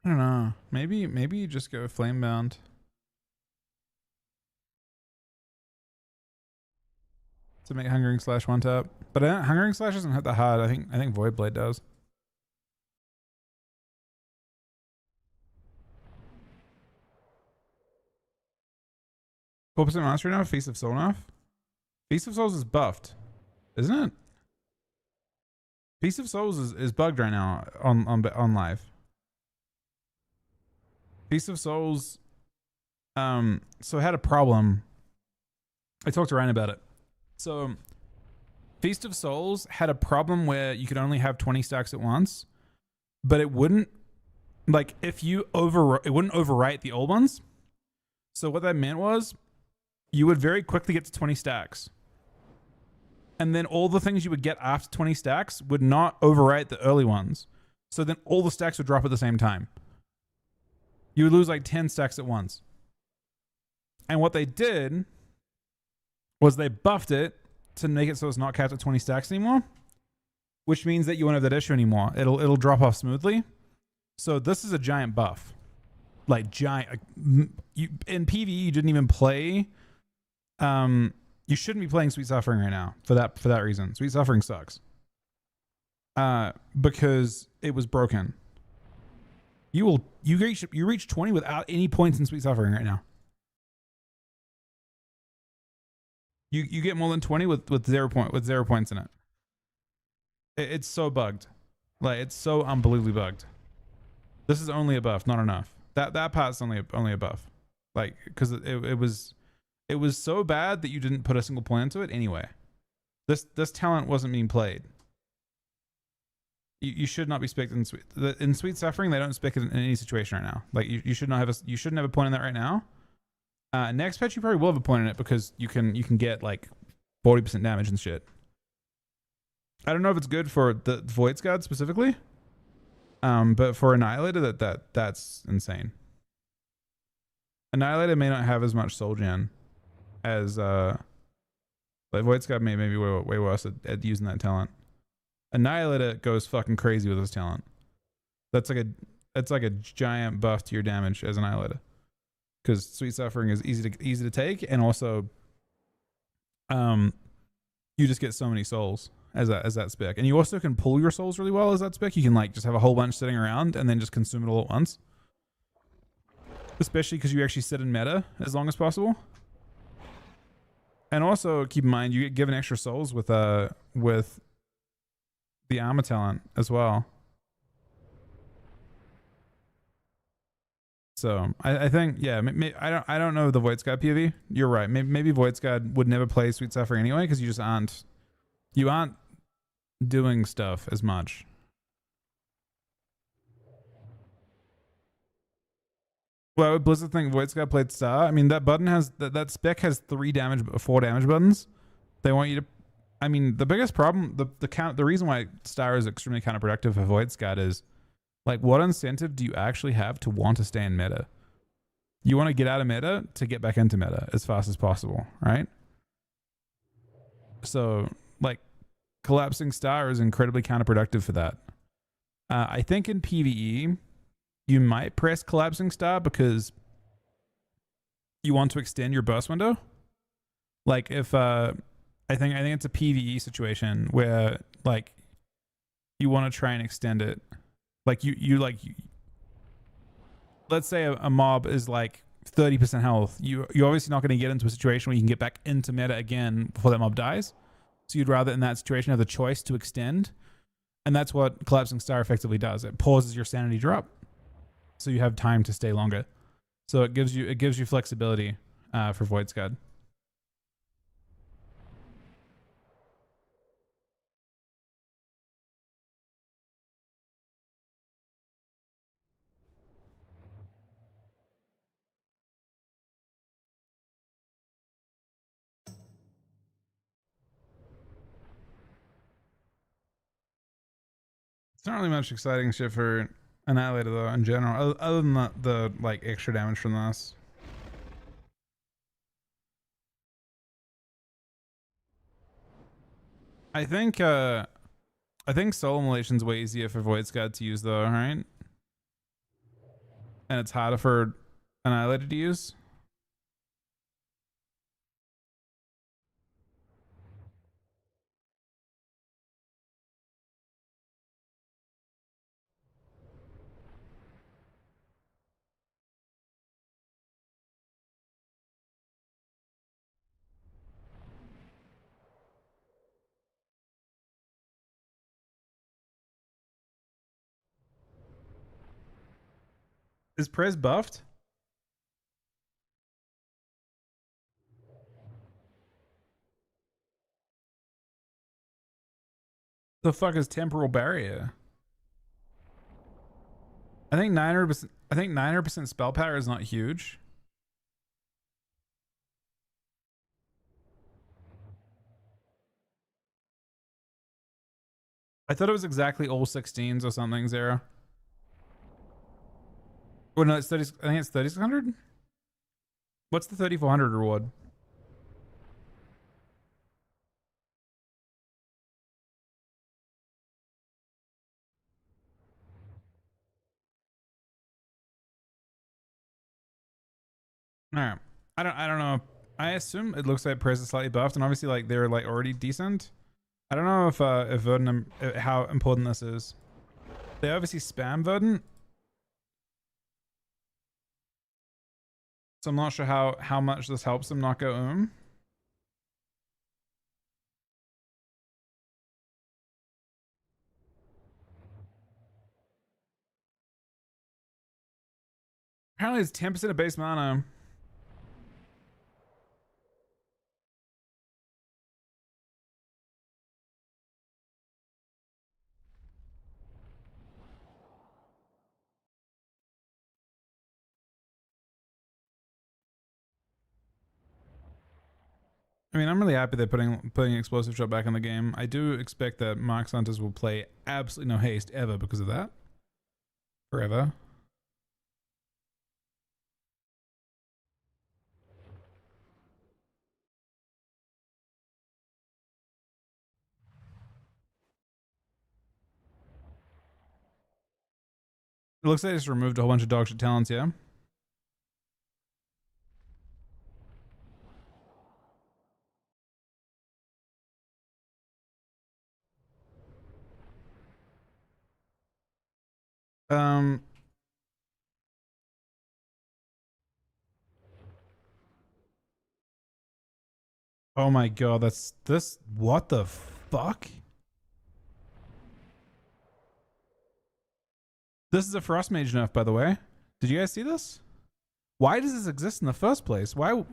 I don't know. Maybe you just go Flamebound. To make Hungering Slash one tap. But Hungering Slash doesn't hit that hard. I think Void Blade does. Focus on monster now. Feast of Solnoff. Feast of Souls is buffed, isn't it? Feast of Souls is bugged right now on live. Feast of Souls. So I had a problem. I talked to Ryan about it. So Feast of Souls had a problem where you could only have 20 stacks at once, but it wouldn't, like, if you it wouldn't overwrite the old ones. So what that meant was you would very quickly get to 20 stacks. And then all the things you would get after 20 stacks would not overwrite the early ones. So then all the stacks would drop at the same time. You would lose like 10 stacks at once. And what they did was they buffed it to make it so it's not capped at 20 stacks anymore, which means that you won't have that issue anymore. It'll drop off smoothly. So this is a giant buff. Like giant. In PvE, you didn't even play. You shouldn't be playing Sweet Suffering right now for that reason. Sweet Suffering sucks. Because it was broken. You reach 20 without any points in Sweet Suffering right now. You get more than 20 with 0 points in it. It's so bugged. Like, it's so unbelievably bugged. This is only a buff, not enough. That part's only a buff. Like, because it was so bad that you didn't put a single point into it anyway. This talent wasn't being played. You should not be spec'd in Sweet Suffering. They don't spec it in any situation right now. Like, you shouldn't have a point in that right now. Next patch you probably will have a point in it because you can get like 40% damage and shit. I don't know if it's good for the Void God specifically. But for Annihilator, that's insane. Annihilator may not have as much soul gen as like Void God may be way worse at using that talent. Annihilator goes fucking crazy with his talent. That's like a giant buff to your damage as Annihilator. Because Sweet Suffering is easy to take, and also you just get so many souls as that spec. And you also can pull your souls really well as that spec. You can like just have a whole bunch sitting around and then just consume it all at once. Especially because you actually sit in meta as long as possible. And also keep in mind you get given extra souls with the armor talent as well. So I think, yeah, I don't know the Void God POV. You're right. Maybe Void God would never play Sweet Suffering anyway because you aren't doing stuff as much. Well, would Blizzard think Void God played Star? I mean, that button has that spec has 4 damage buttons. They want you to. I mean, the biggest problem, the reason why Star is extremely counterproductive for Void God is, like, what incentive do you actually have to want to stay in meta? You want to get out of meta to get back into meta as fast as possible, right? So, like, collapsing Star is incredibly counterproductive for that. I think in PvE, you might press collapsing Star because you want to extend your burst window. Like, if I think it's a PvE situation where, like, you want to try and extend it. Like let's say a mob is like 30% health. You're obviously not going to get into a situation where you can get back into meta again before that mob dies. So you'd rather in that situation have the choice to extend. And that's what Collapsing Star effectively does. It pauses your sanity drop, so you have time to stay longer. So it gives you flexibility for Void God. It's not really much exciting shit for Annihilator though in general, other than the like extra damage from this. I think Soul Immolation's way easier for Void God to use though, right? and it's harder for Annihilator to use. Is Prez buffed? The fuck is temporal barrier? I think 900%. I think 900% spell power is not huge. I thought it was exactly all 16s or something, Zero. Well, no, it's 30. I think it's 3600. What's the 3400 reward? All right. I don't know. I assume it looks like Prez is slightly buffed, and obviously like they're like already decent. I don't know if Verdant, how important this is. They obviously spam Verdant, so I'm not sure how much this helps them not go Apparently it's 10% of base mana. I mean, I'm really happy they're putting explosive shot back in the game. I do expect that Marks Hunters will play absolutely no haste ever because of that. Forever. It looks like they just removed a whole bunch of dog shit talents, yeah? Um... Oh my god, that's this. What the fuck? This is a Frost Mage nerf, by the way. Did you guys see this? Why does this exist in the first place? Why?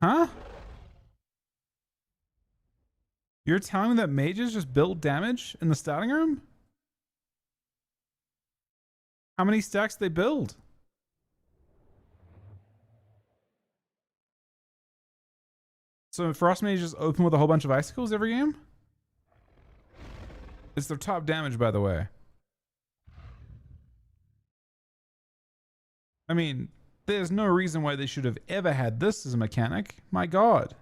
Huh? You're telling me that mages just build damage in the starting room? How many stacks do they build? So Frost Mage just open with a whole bunch of icicles every game? It's their top damage, by the way. I mean, there's no reason why they should have ever had this as a mechanic. My god.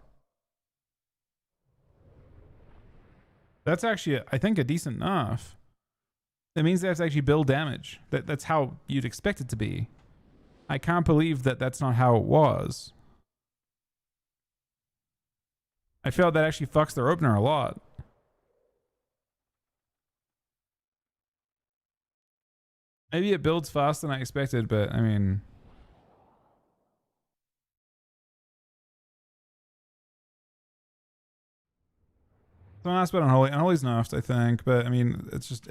That's actually, I think, a decent nerf. That means they have to actually build damage. That's how you'd expect it to be. I can't believe that that's not how it was. I feel that actually fucks their opener a lot. Maybe it builds faster than I expected, but I mean... Someone asked about Unholy. Unholy's nerfed, I think, but I mean, it's just...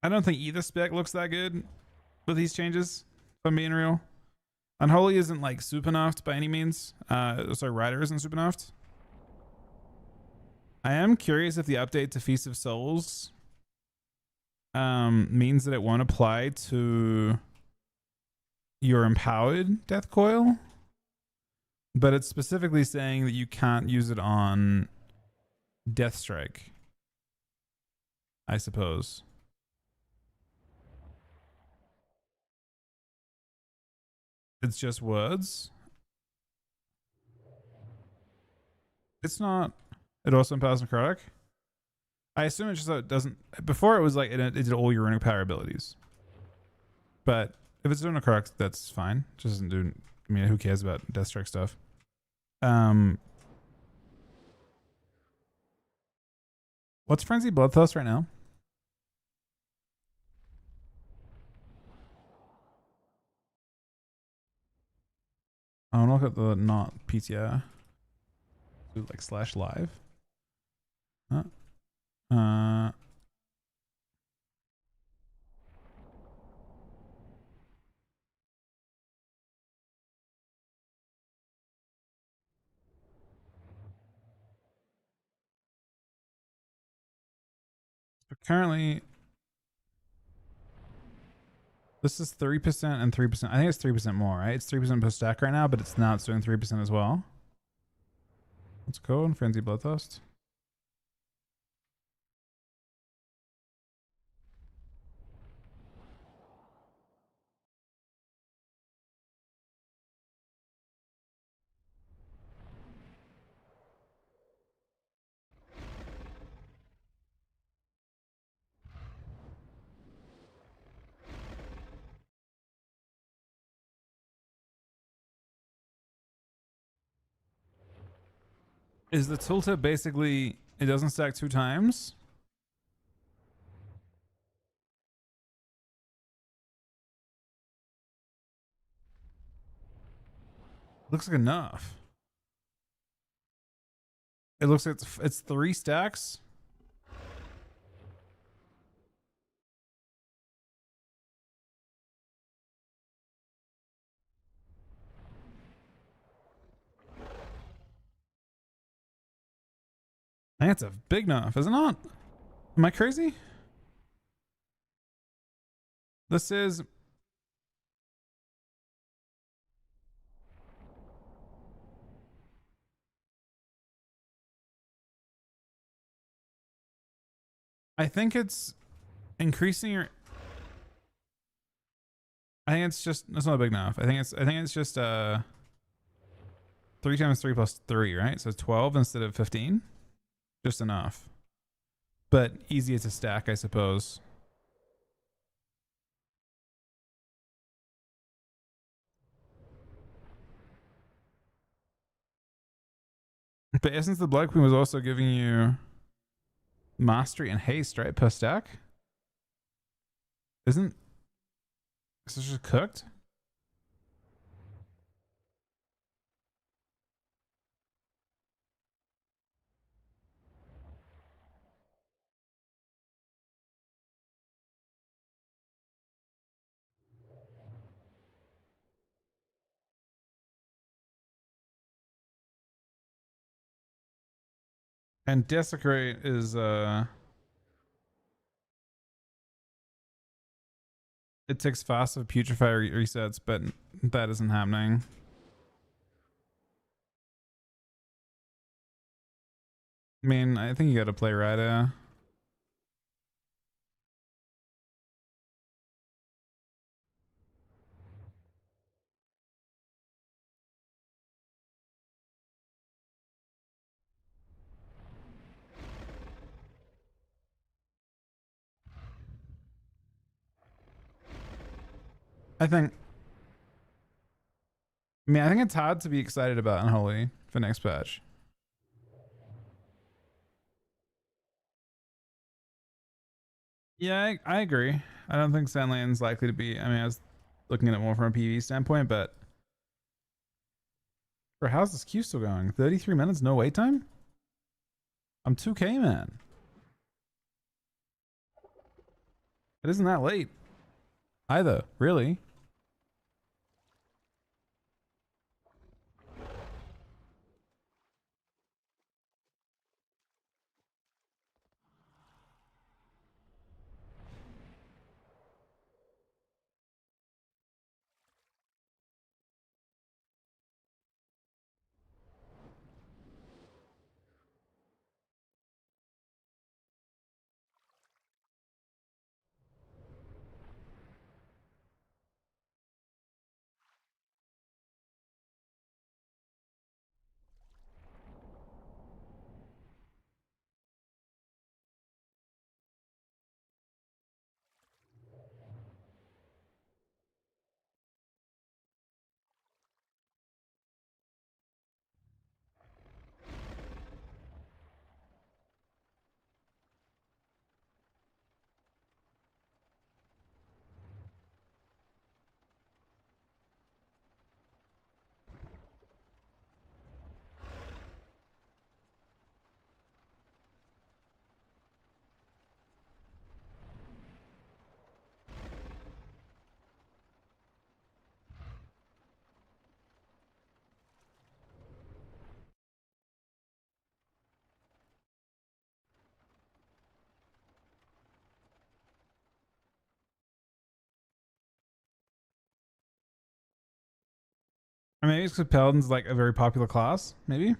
I don't think either spec looks that good with these changes, if I'm being real. Unholy isn't like super nerfed by any means. Sorry, Rider isn't super nerfed. I am curious if the update to Feast of Souls means that it won't apply to your empowered Death Coil, but it's specifically saying that you can't use it on Death Strike, I suppose. It's just words. It's not. It also empowers necrotic. I assume it's just that it doesn't. Before it was like it did all your runic power abilities. But if it's doing it correct, that's fine. Just doesn't do. I mean, who cares about Deathstrike stuff? What's Frenzy Bloodthirst right now? I want to look at the not PTR. Do like /live. Currently, this is 3% and 3%. I think it's 3% more, right? It's 3% per stack right now, but it's now it's doing 3% as well. Let's go and Frenzy Bloodthirst. Is the tooltip basically it doesn't stack 2 times? Looks like enough. It looks like it's 3 stacks. I think it's a big enough, is it not? Am I crazy? This is I think it's increasing your I think it's just it's not big enough. I think it's just 3 times 3 plus 3, right? So 12 instead of 15. Just enough. But easier to stack, I suppose. But Essence of the Blood Queen was also giving you Mastery and Haste, right? Per stack? Is this just cooked? And Desecrate is it takes fast of Putrefy resets, but that isn't happening. I mean, I think you gotta play Rida. I think I think it's hard to be excited about Unholy for next patch. Yeah, I agree. I don't think Sandland's likely to be. I mean, I was looking at it more from a PvE standpoint, but for how's this queue still going? 33 minutes, no wait time? I'm 2K, man. It isn't that late either, really. maybe it's because Paladin's like a very popular class. Maybe.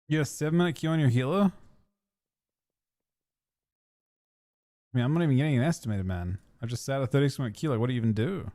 You have a 7-minute queue on your healer? I mean, I'm not even getting an estimated, man. I just sat a 36-minute queue. Like, what do you even do?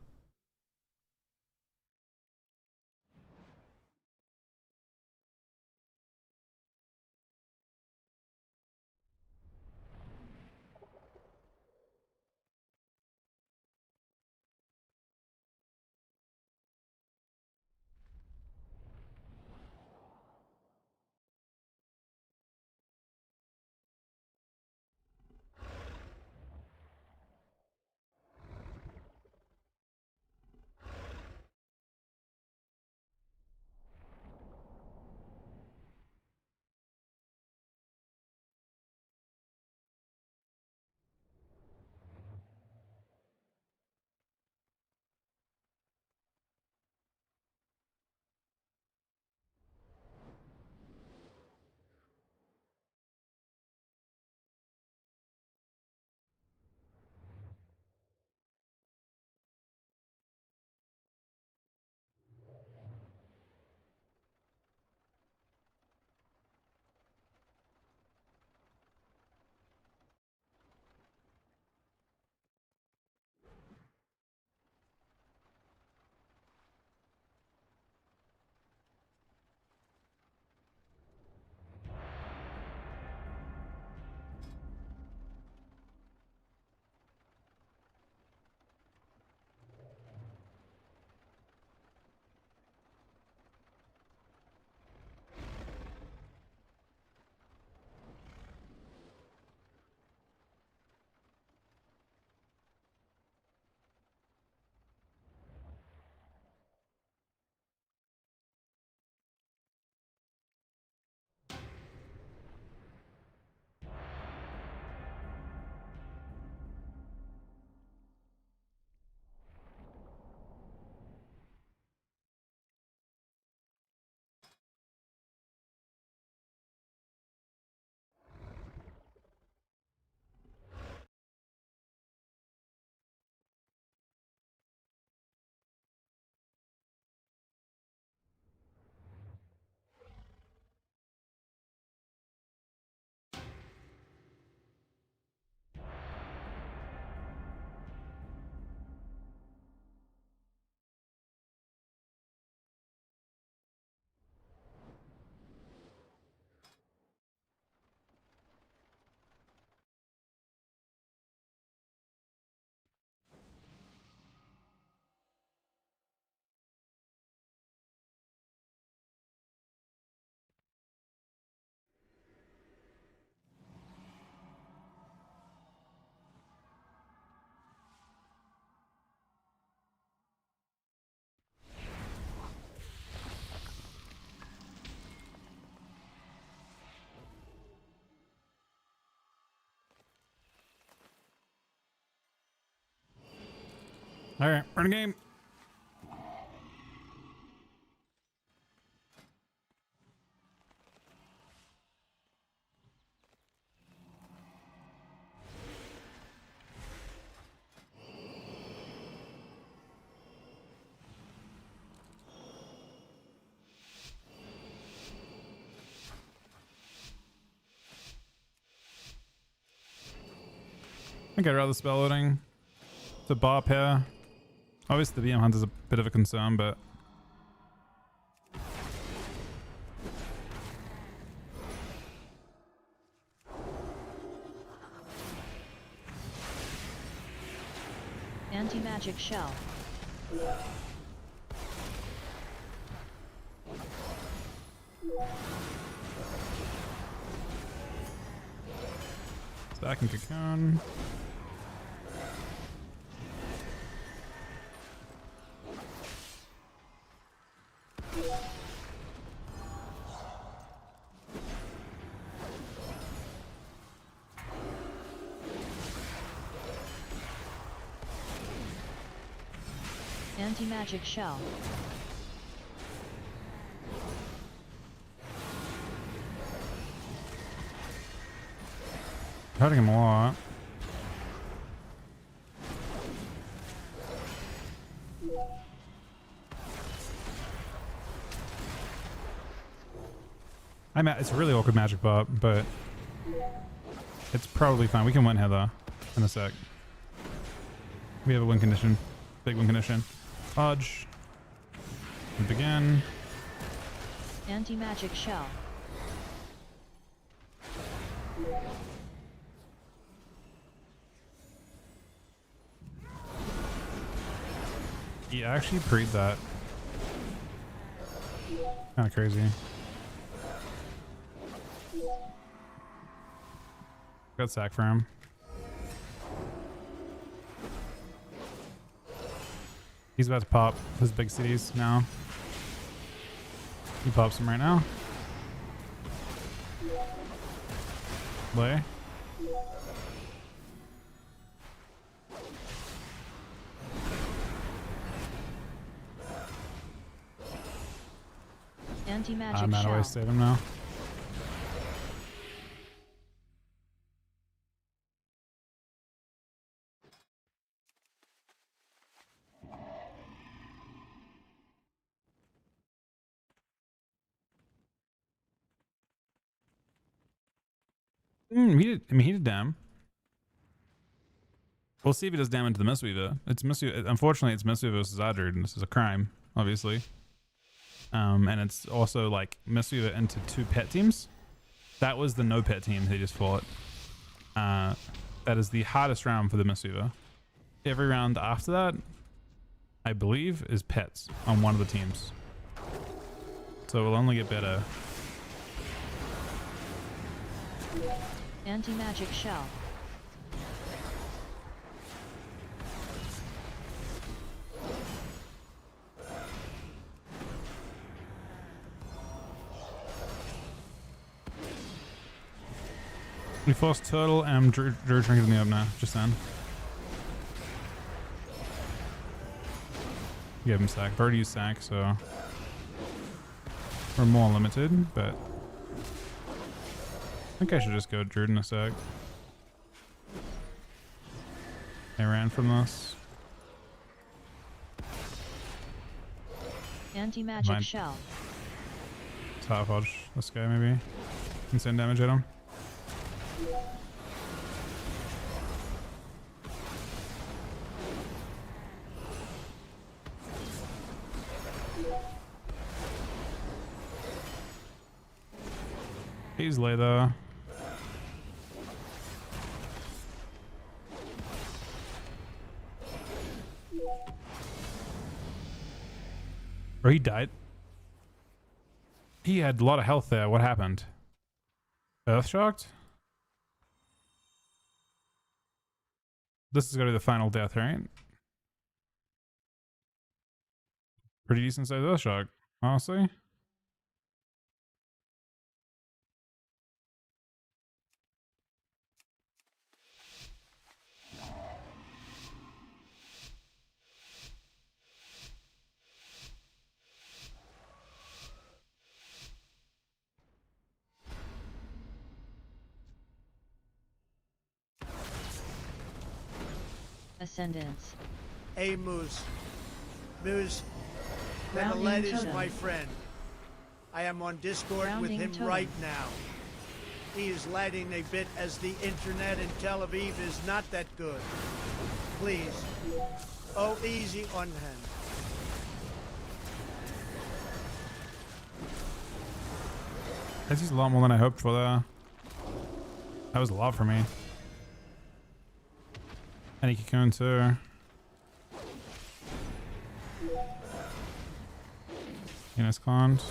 All right, we're in a game. I think I'd rather spell loading. The bar pair. Obviously the BM hunt is a bit of a concern, but Anti-magic shell. Stack and cocoon. Anti-magic shell. Hurting him a lot. It's a really awkward magic bot, but it's probably fine. We can win here though in a sec. We have a win condition. Big win condition. Hodge. And begin. Anti-magic shell. He actually preed that. Kind of crazy. Got sack for him. He's about to pop his big cities now. He pops them right now. Play. Anti-magic I'm out of way shell. to save him now. He did damn. We'll see if he does damage to the Mistweaver. Unfortunately, it's Mistweaver versus Ardred, and this is a crime, obviously. And it's also like Mistweaver into 2 pet teams. That was the no pet team they just fought. That is the hardest round for the Mistweaver. Every round after that, I believe, is pets on one of the teams. So it will only get better. Anti-magic shell. We forced Turtle and Drew Trinket in the opener just then. Give him sack. I've already used sack, so we're more limited, but I think I should just go Druid in a sec. I ran from this. Anti-magic shell. Top hodge this guy maybe. Can send damage at him. He's lay though. Or he died. He had a lot of health there. What happened? Earth shocked? This is gonna be the final death, right? Pretty decent size earth shock, honestly. Ascendance. Hey, Moose. Moose, Grounding Metaled is totem. my friend. I am on Discord Grounding with him totem. right now. He is lagging a bit as the internet in Tel Aviv is not that good. Please. Oh, easy on him. That's just a lot more than I hoped for there. That was a lot for me. Any cocoon too. Venus cons.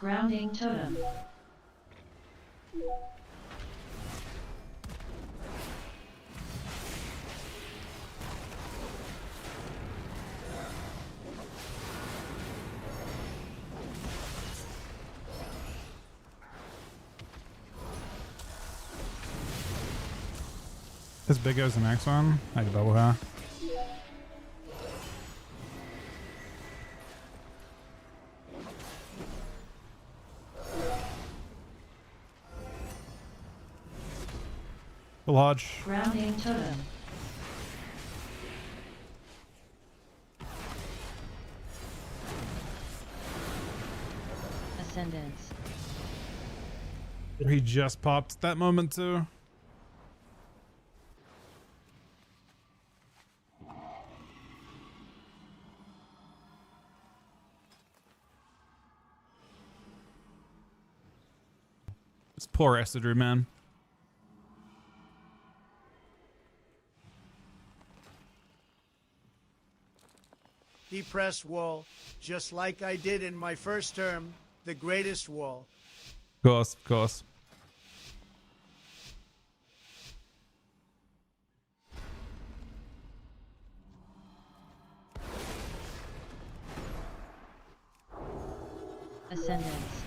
Grounding totem. As big as the next one, I can double her. The lodge. Grounding totem. Ascendance. He just popped at that moment too. This poor Esidru, man. Depressed wall, just like I did in my first term, the greatest wall. Of course, of course. Ascendance.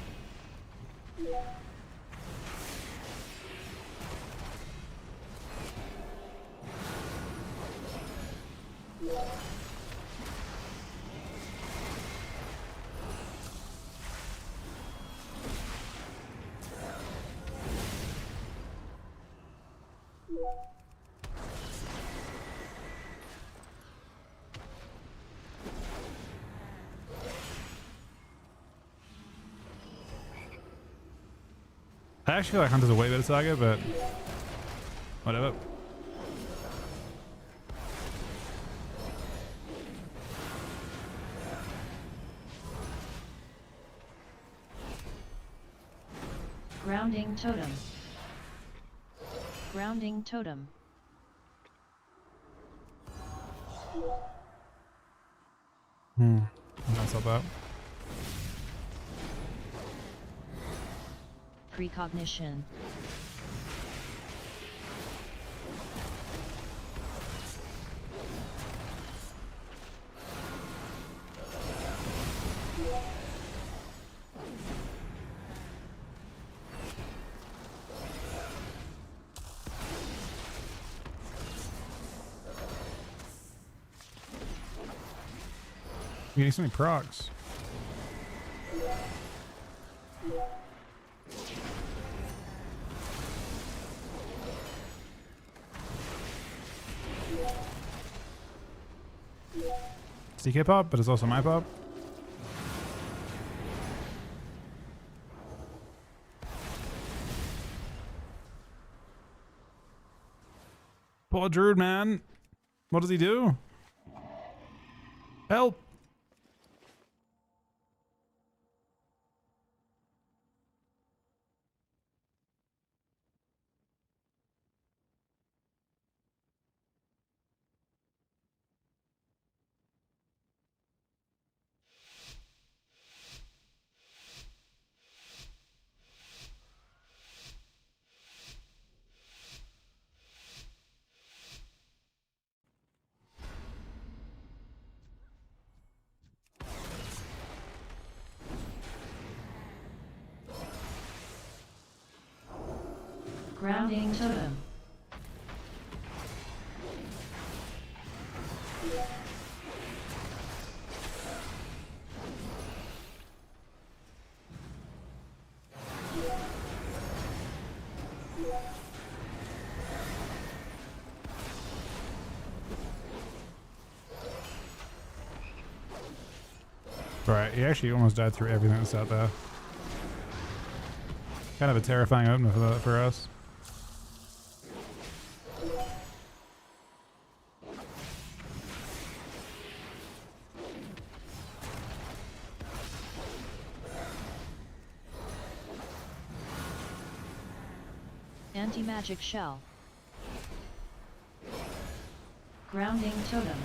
I actually like Hunter's a way better target, but whatever. Grounding totem. Grounding totem. That's not bad. Precognition. You need so many procs. It's DK pop, but it's also my pop. Poor Druid, man. What does he do? Help! Grounding totem. Right, he actually almost died through everything that's out there. Kind of a terrifying opener for us. Anti-magic shell. Grounding totem.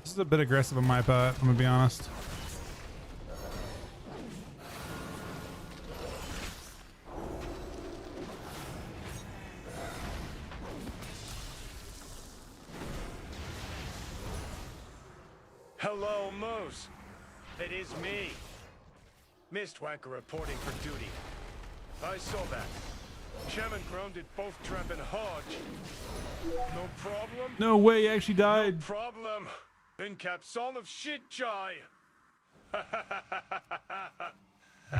This is a bit aggressive on my part, I'm gonna be honest. Hello, Moose. It is me. Mistwanker reporting for duty. I saw that. Chairman grounded both Trap and Hodge. No problem? No way, he actually died. No problem. In cap son of shit, Jai.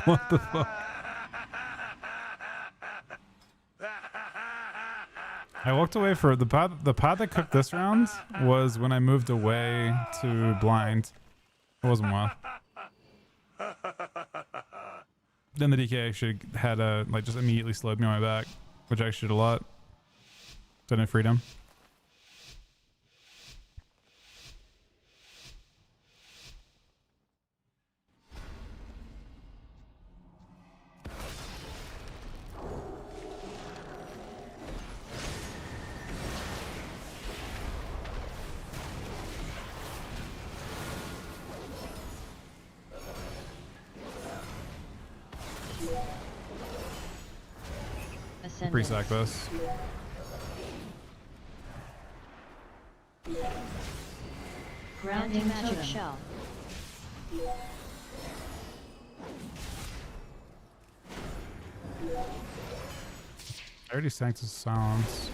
What the fuck? I walked away for the part that cooked this round was when I moved away to blind. It wasn't well. Then the DK actually had like just immediately slowed me on my back, which actually did a lot. Didn't have freedom. Pre-sack this. Grounding magic shell. I already sank to silence.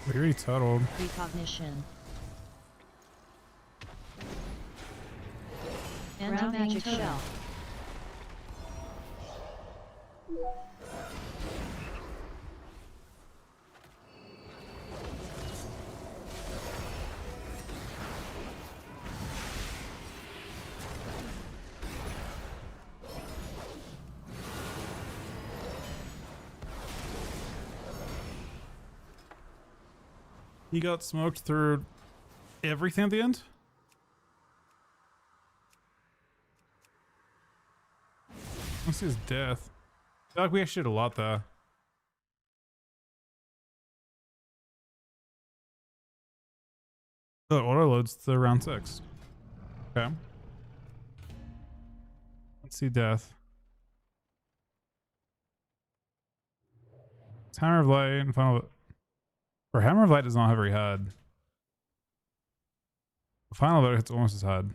We already totaled. Recognition. Anti-magic shell. He got smoked through everything at the end? Let's see his death. I feel like we actually did a lot there. Oh, it auto loads to round 6. Okay. Let's see death. It's Hammer of Light and Final. Or Hammer of Light does not have very hard. The Final Vote hits almost as hard.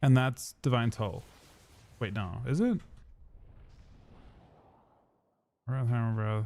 And that's Divine Toll. Wait, no. Is it? Breath, Hammer, Breath.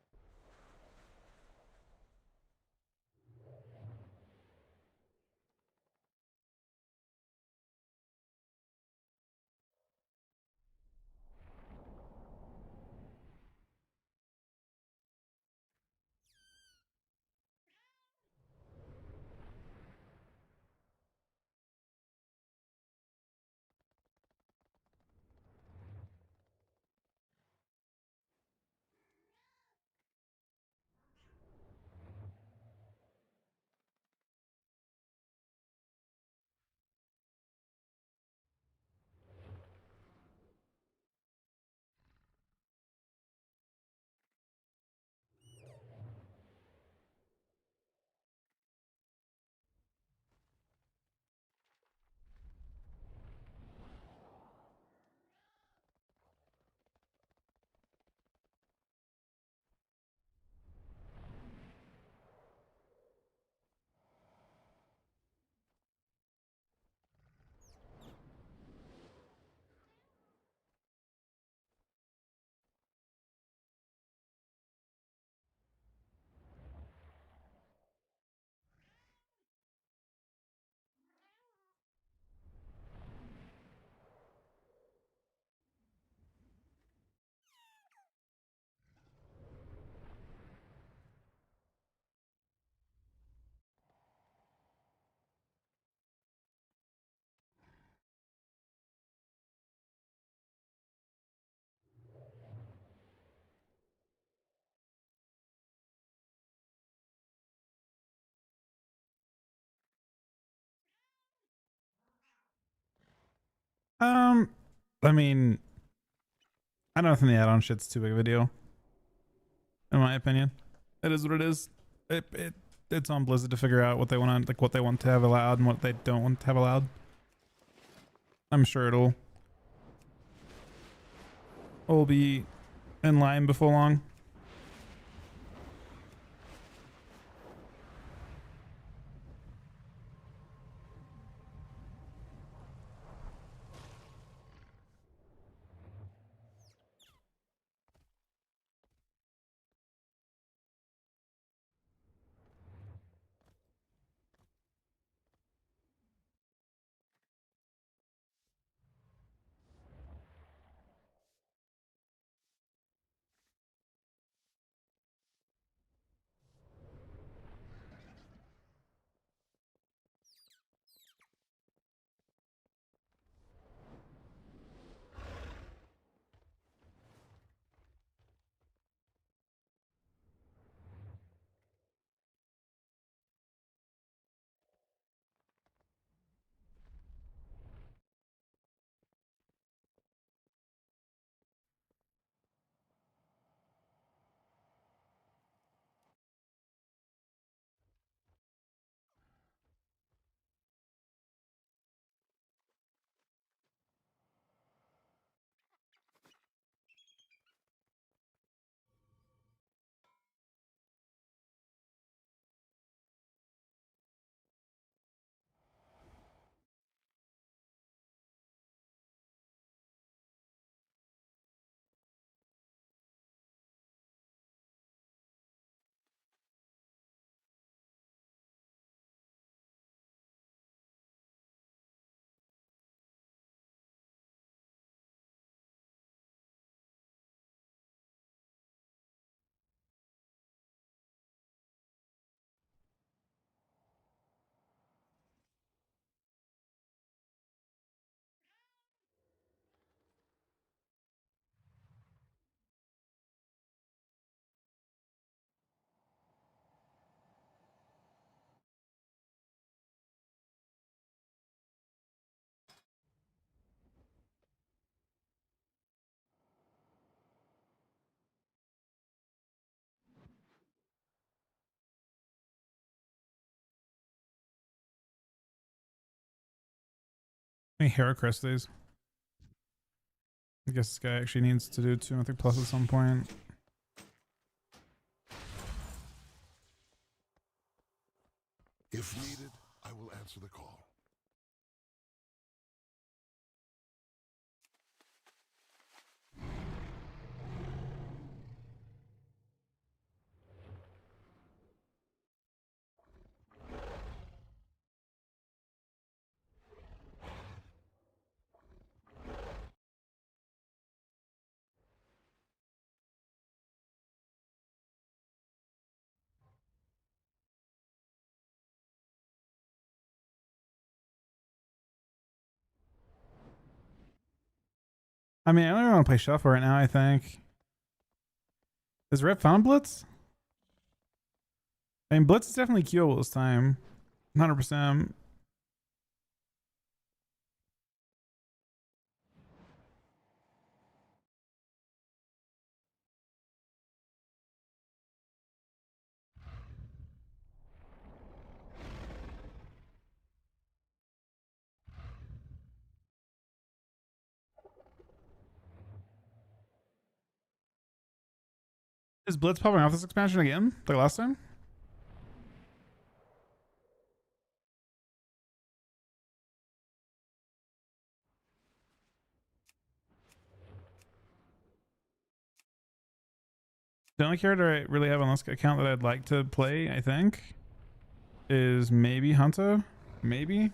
I mean, I don't think the add-on shit's too big of a deal, in my opinion. It is what it is. It's on Blizzard to figure out what they want to, like, what they want to have allowed and what they don't want to have allowed. I'm sure it'll all be in line before long. How many Hero Crest days? I guess this guy actually needs to do 2 Mythic Plus at some point. If needed, I will answer the call. I mean, I don't want to play Shuffle right now, I think. Is Rep found Blitz? I mean, Blitz is definitely queuable this time. 100%. Is Blitz popping off this expansion again? Like last time? The only character I really have on this account that I'd like to play, I think, is maybe Hunter. Maybe.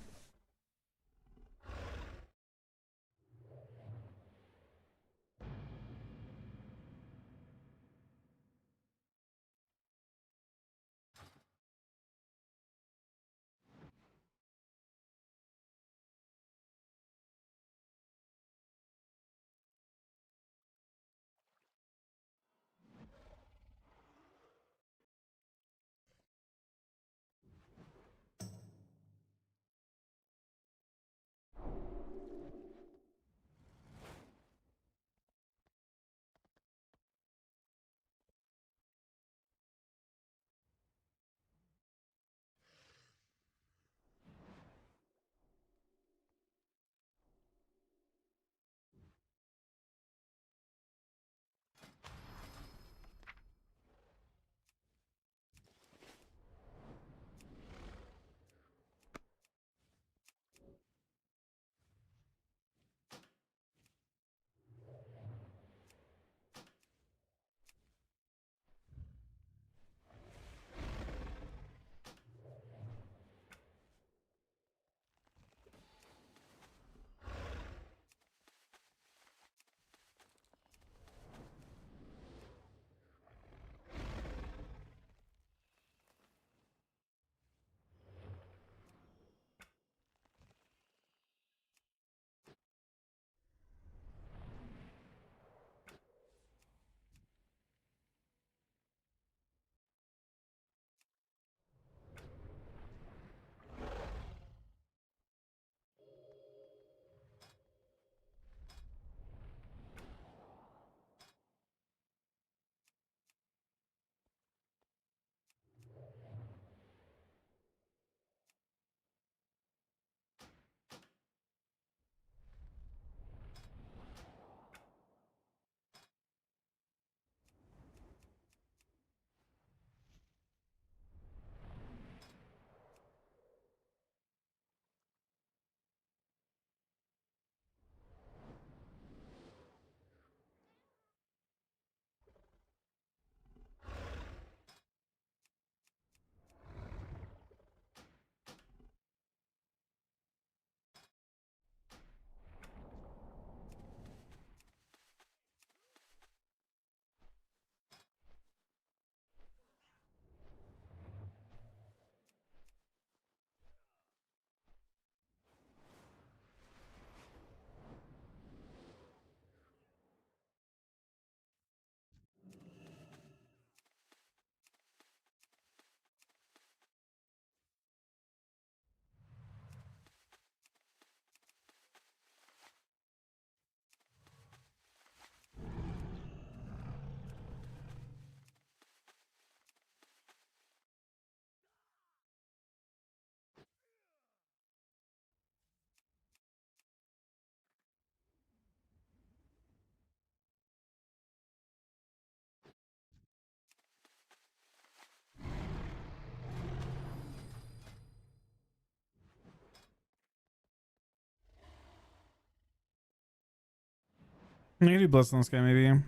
I can do Blitz on this guy maybe.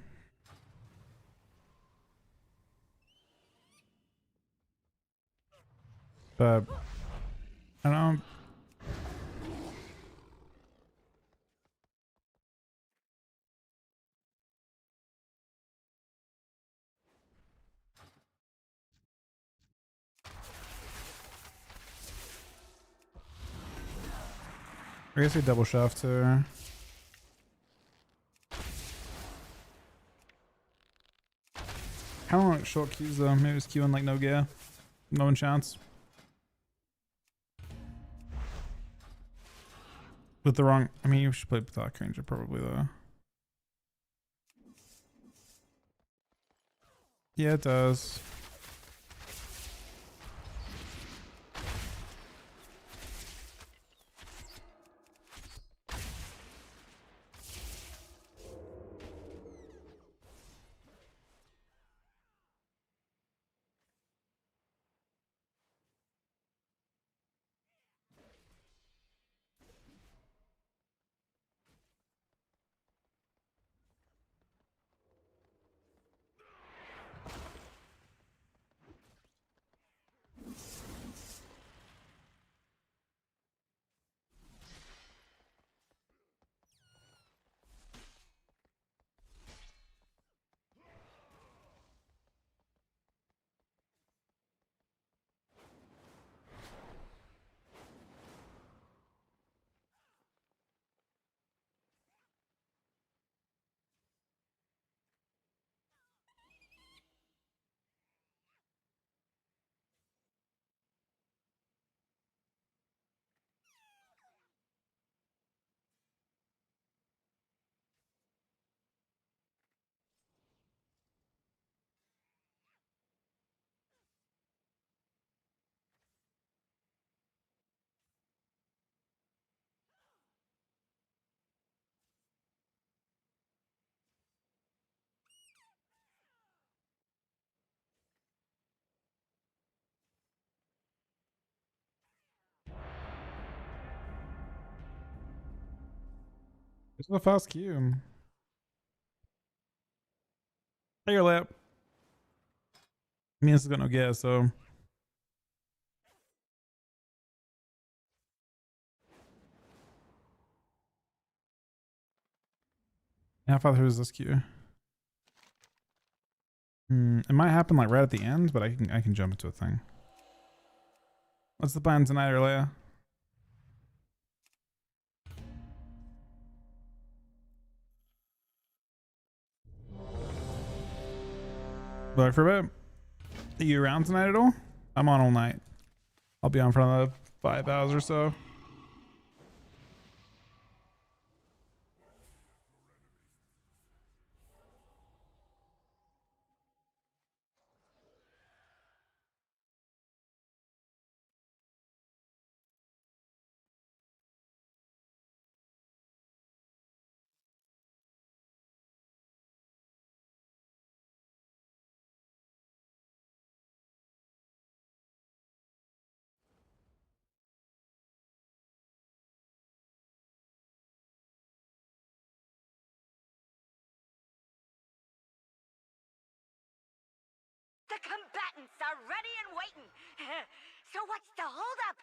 But I don't know. I guess we double shaft too. I don't want short Qs though. Maybe just Qing like no gear. No enchants. With the wrong, I mean you should play Dark Ranger probably though. Yeah, it does. It's a fast Q. Take your lap. I mean, this is got no gas, so. How far through is this queue? It might happen like right at the end, but I can jump into a thing. What's the plan tonight, earlier? But for a bit. Are you around tonight at all? I'm on all night. I'll be on for another 5 hours or so. The combatants are ready and waiting. So what's the holdup?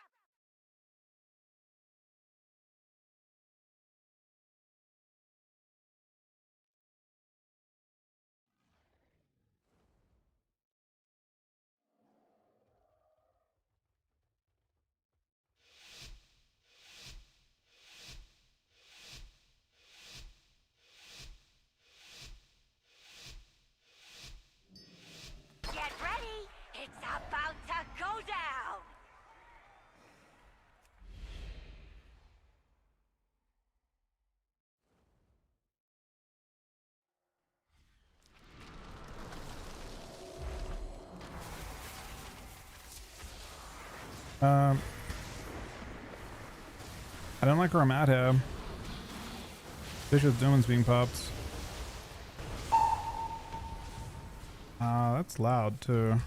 Get ready. It's about to go down. I don't like where I'm at here. Bishop Doom's being popped. That's loud too.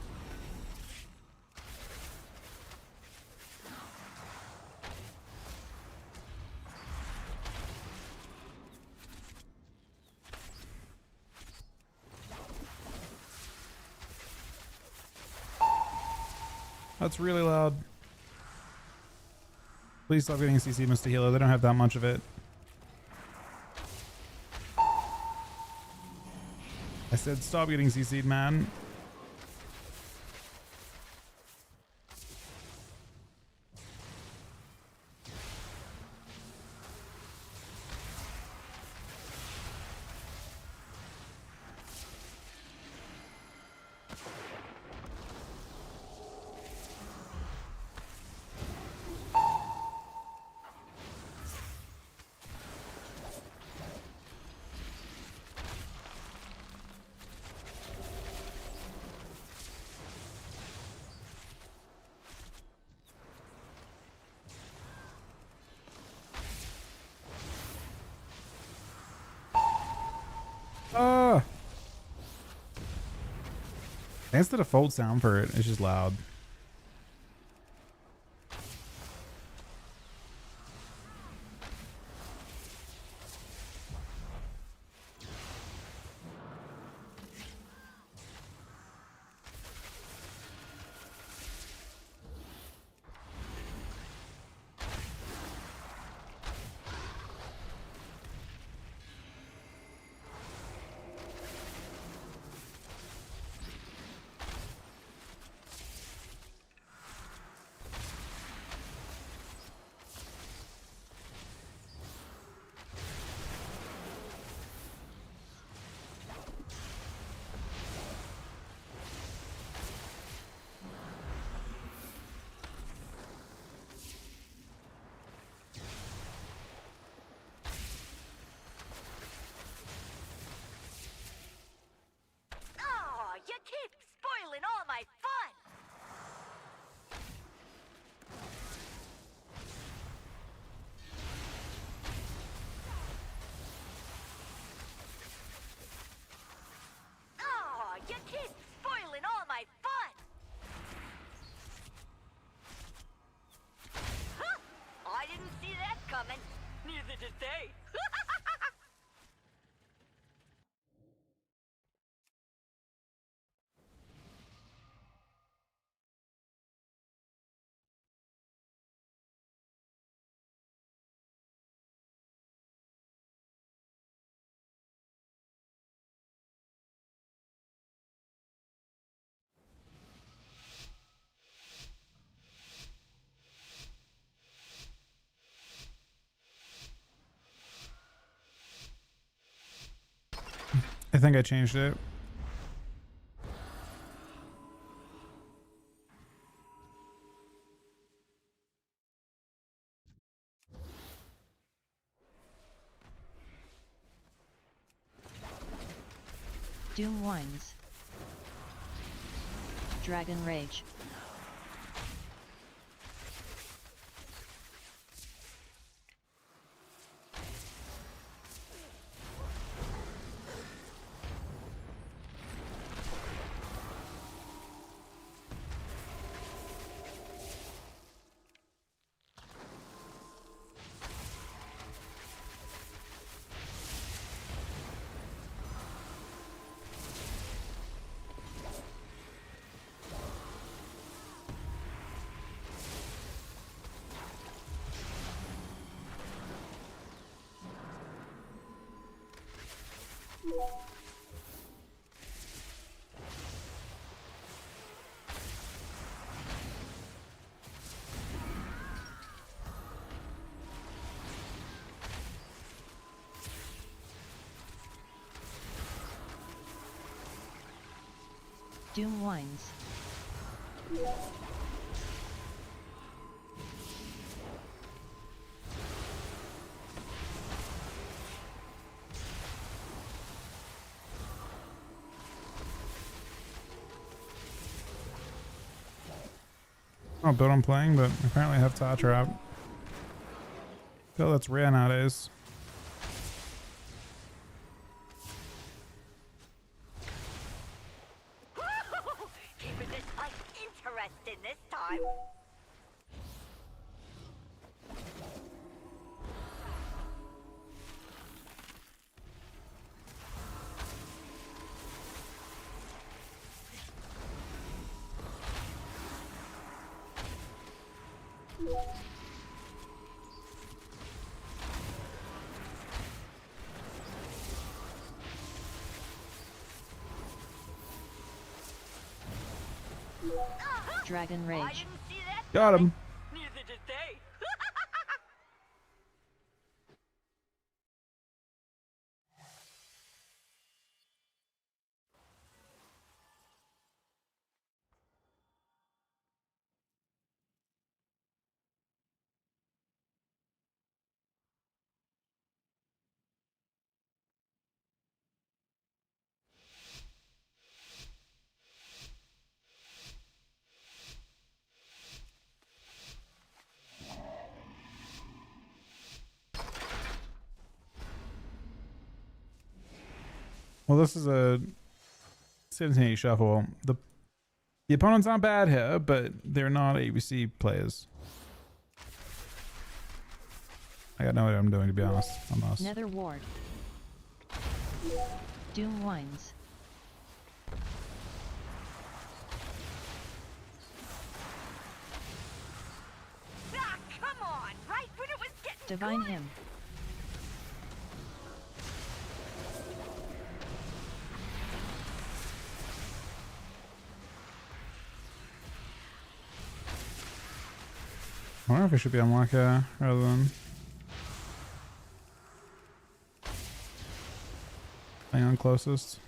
That's really loud. Please stop getting CC, Mr. Healer. They don't have that much of it. I said stop getting CC'd, man. Ah! That's the default sound for it. It's just loud. Oh, you keep spoiling all my fun! Oh, you keep spoiling all my fun! Huh! I didn't see that coming. Neither did they. I think I changed it. Doom Wines. Dragon Rage. Doom Wines. Oh, build I'm playing, but apparently I have Tatra out. Feel that's rare nowadays. Keeping this fight interesting this time. Dragon Rage. I didn't see that. Got him. Neither did they. Well, this is a 17 shuffle. The opponent's not bad here, but they're not ABC players. I got no idea what I'm doing, to be honest. I'm lost. Nether Ward. Doom Wines. Ah, come on! Right when it was getting Divine good. Hymn. I wonder if it should be on Waka rather than playing on closest.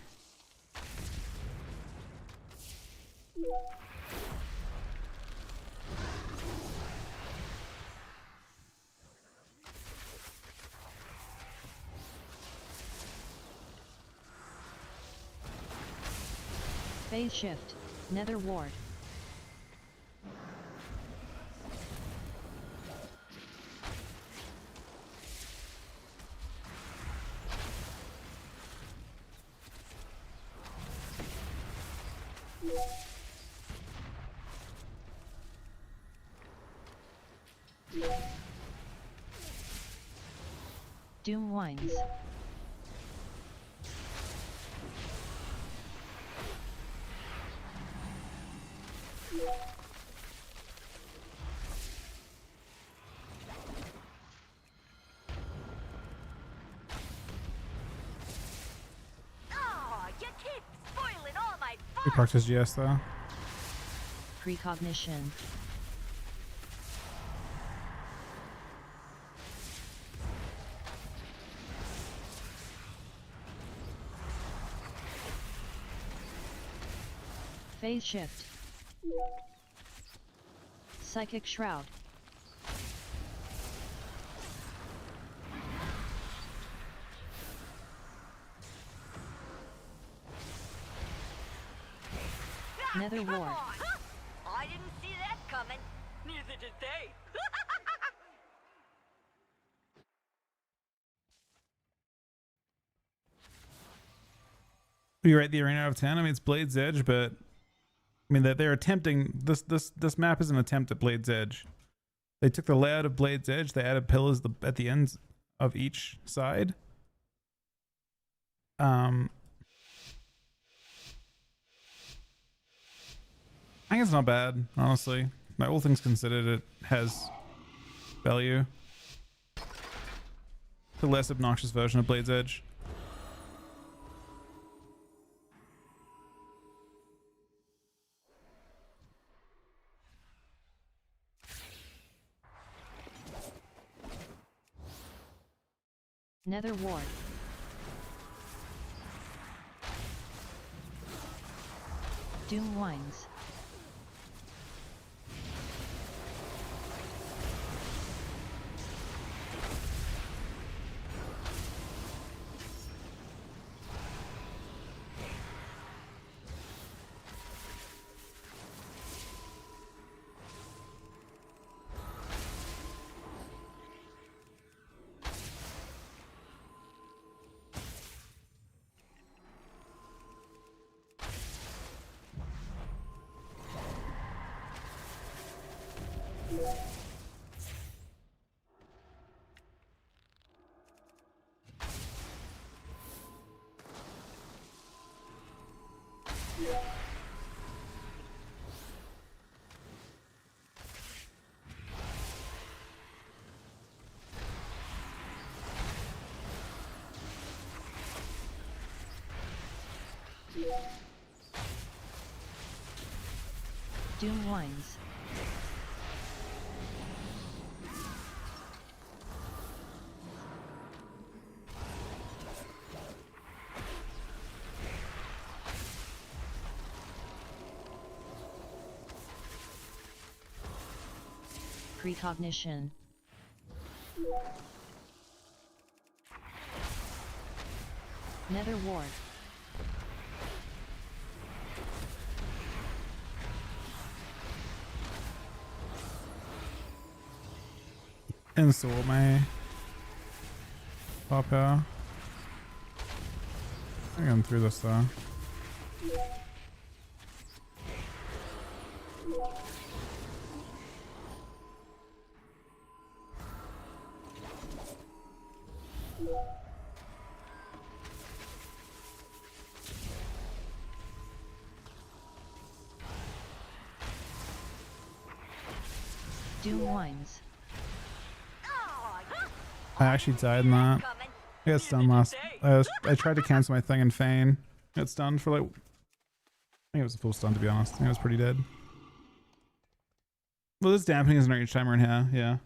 Phase Shift. Nether Ward. Doom Wines. Oh, you keep spoiling all my fun. We practice GS though. Precognition. Phase Shift. Psychic Shroud. Nether Come Ward. on. Huh? I didn't see that coming. Neither did they. You rate the arena out of 10? I mean, it's Blade's Edge, but I mean that they're attempting this map is an attempt at Blade's Edge. They took the layout of Blade's Edge, they added pillars at the ends of each side. I think it's not bad, honestly. Like, all things considered, it has value. The less obnoxious version of Blade's Edge. Nether Ward. Doom Wines. Doom Wines. Precognition. Nether Ward. Install my pop here. I'm going through this though. Doom Wines. I actually died in that. I got stunned last. I tried to cancel my thing and feign. Got stunned for like. I think it was a full stun to be honest. I think I was pretty dead. Well, this dampening isn't each time we're in here. Yeah.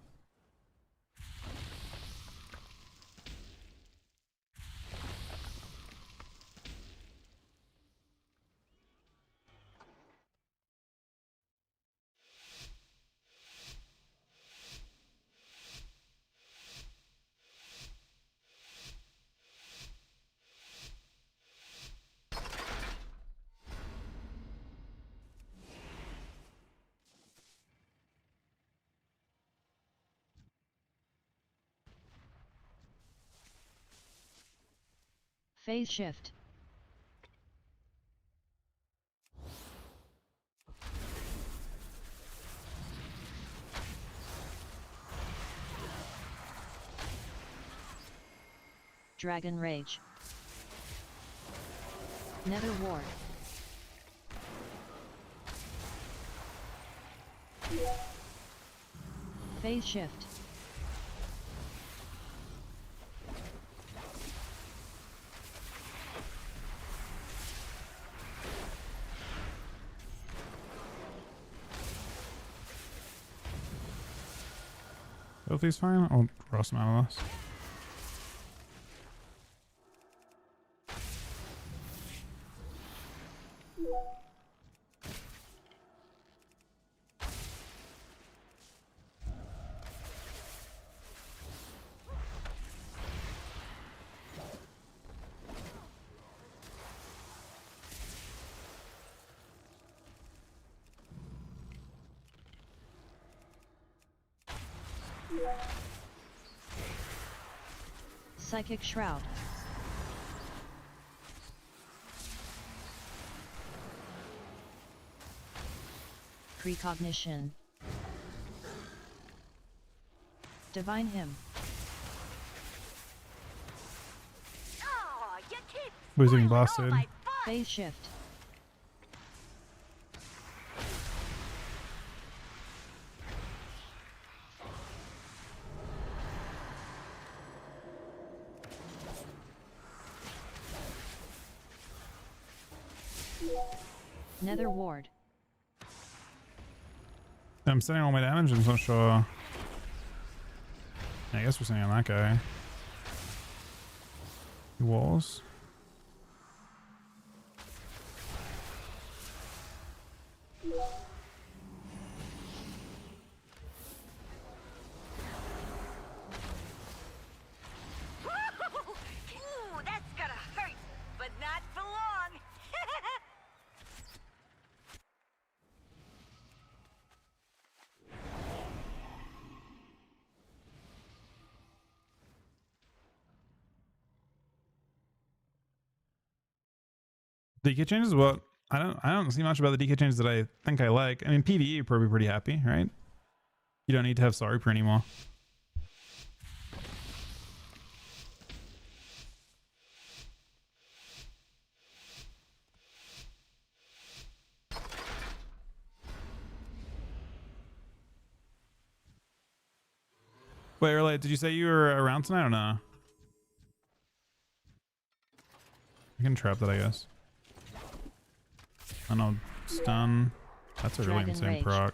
Phase shift. Dragon Rage. Nether Ward. Phase shift. Filthy's fine. I'll draw some out of this. Psychic Shroud. Precognition. Divine Hymn. Who's getting blasted? Phase shift. Nether Ward. I'm sending all my damage. I'm not sure. I guess we're sending on that guy. Walls. Ooh, that's gonna hurt, but not for long. DK changes? Well, I don't see much about the DK changes that I think I like. I mean, PvE you're probably pretty happy, right? You don't need to have Sorryper anymore. Wait, Early, did you say you were around tonight or no? I can trap that, I guess. I know, stun, That's a really Dragon insane Rage. proc.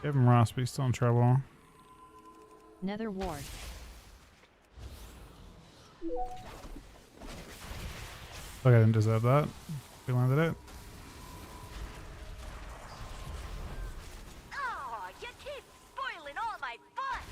Give him Ross, but he's still in trouble. Nether Ward. Look, I didn't deserve that. We landed it. Oh, you keep spoiling all my fun!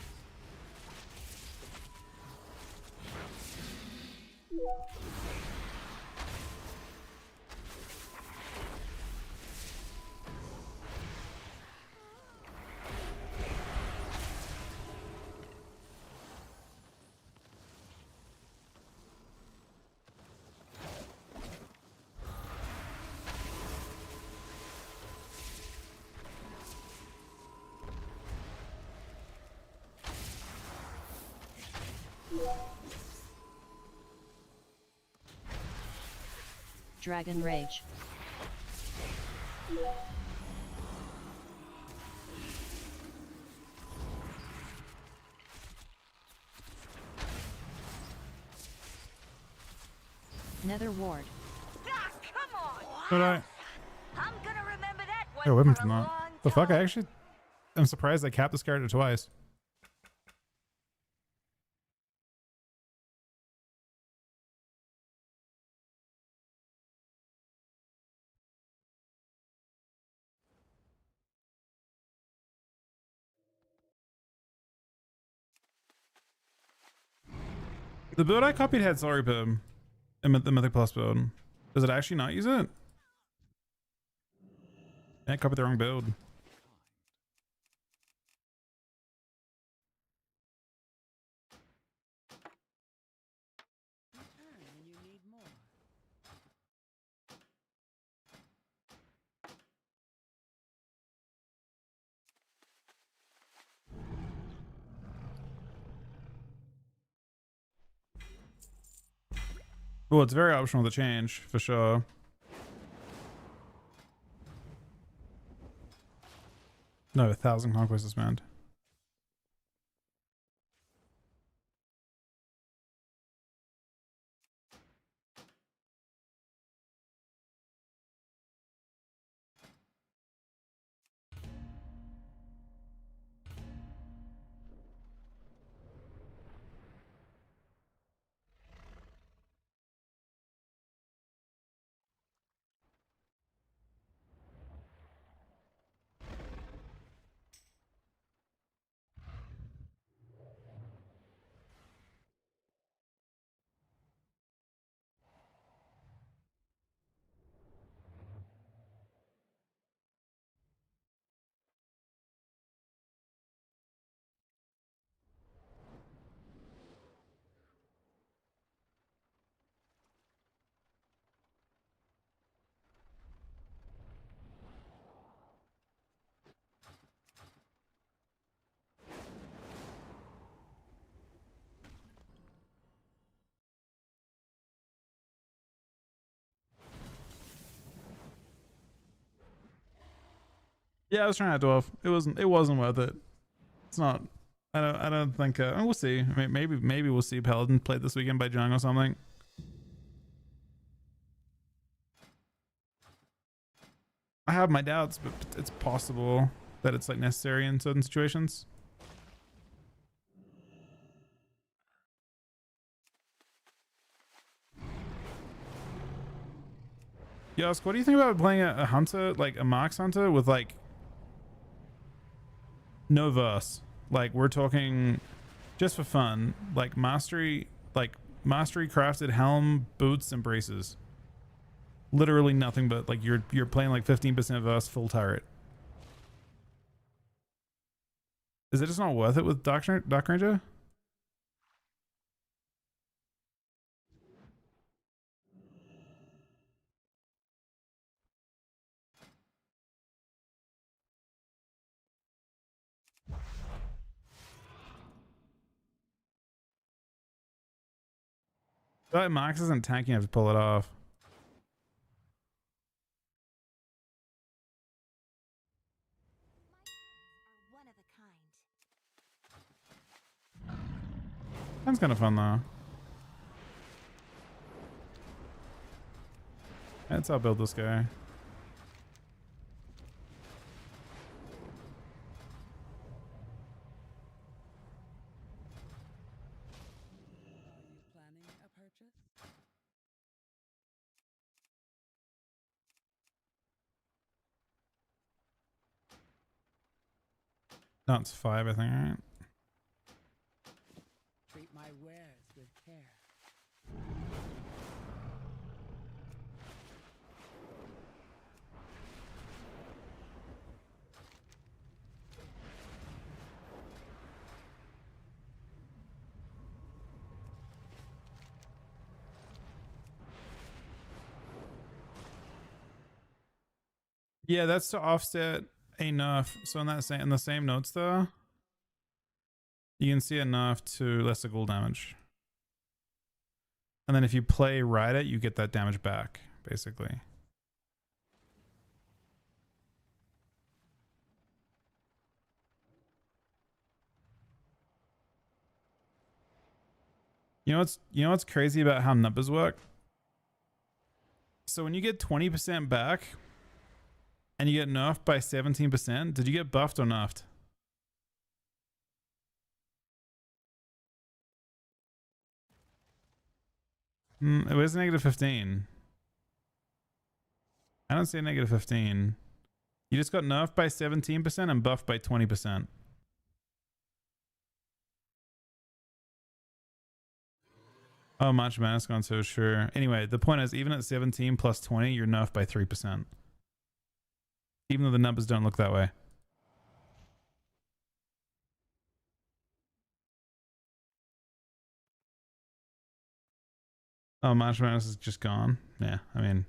Dragon Rage. Nether Ward. Ah, come on! Could I? I'm gonna remember that one Yeah, whip him for from a that. long The fuck? I time. actually am surprised I capped this character twice. The build I copied had Sorry Pib in the Mythic Plus build. Does it actually not use it? I copied the wrong build. Well, it's very optional to change, for sure. No, 1,000 conquests is meant. Yeah, I was trying to dwarf. It wasn't worth it. It's not. I don't think. We'll see. I mean, maybe we'll see Paladin played this weekend by Jung or something. I have my doubts, but it's possible that it's like necessary in certain situations. Yosk, what do you think about playing a hunter, like a Marks hunter with like no verse? Like we're talking just for fun, like mastery crafted helm, boots, and braces. Literally nothing but like you're playing like 15% verse, full turret. Is it just not worth it with Dark Ranger? But Marks isn't tanky enough to pull it off. Sounds kind of fun though. Let's outbuild this guy. That's 5, I think, right? Treat my wares with care. Yeah, that's to offset a nerf. So in the same notes though, you can see a nerf to lesser ghoul damage. And then if you play ride it, you get that damage back, basically. You know what's crazy about how numbers work? So when you get 20% back and you get nerfed by 17%, did you get buffed or nerfed? It was negative 15. I don't see a negative 15. You just got nerfed by 17% and buffed by 20%. Oh, March Madness gone so sure. Anyway, the point is, even at 17 plus 20, you're nerfed by 3%. Even though the numbers don't look that way. Oh, March Madness is just gone. Yeah, I mean...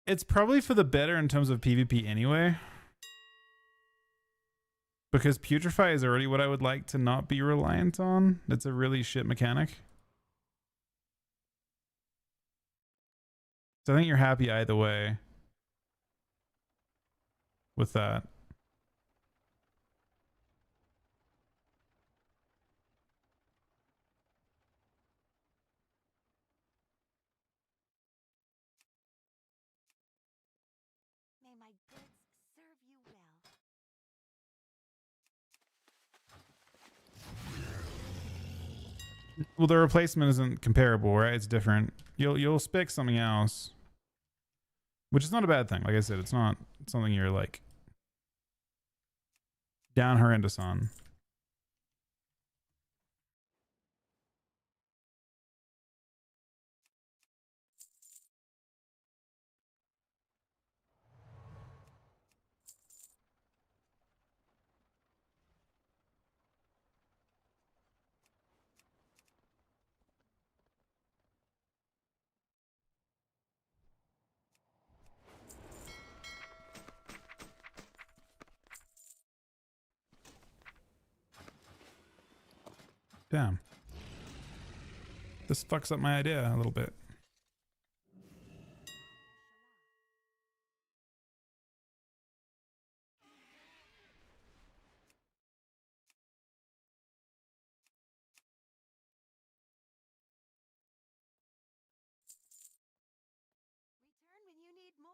It's probably for the better in terms of PvP anyway. Because Putrefy is already what I would like to not be reliant on. It's a really shit mechanic. So I think you're happy either way with that. May my goods serve you well. Well, the replacement isn't comparable, right? It's different. You'll spec something else, which is not a bad thing. Like I said, it's not something you're like down horrendous on. Damn. This fucks up my idea a little bit. Return when you need more.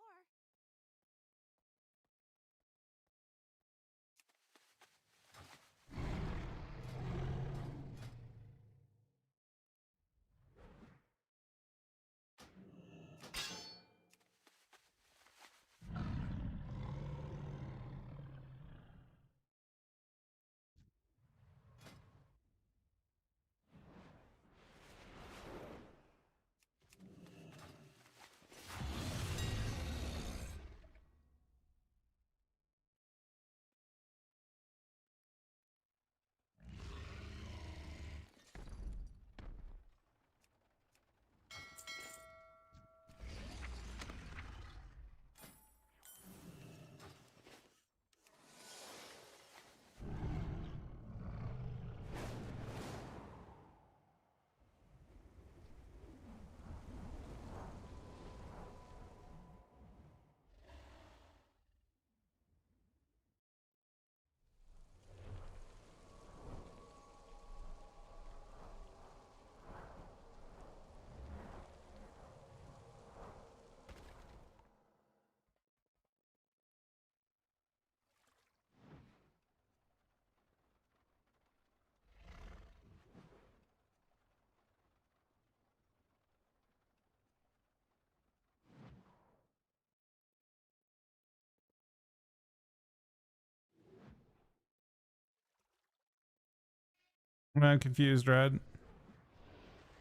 I'm confused, Red.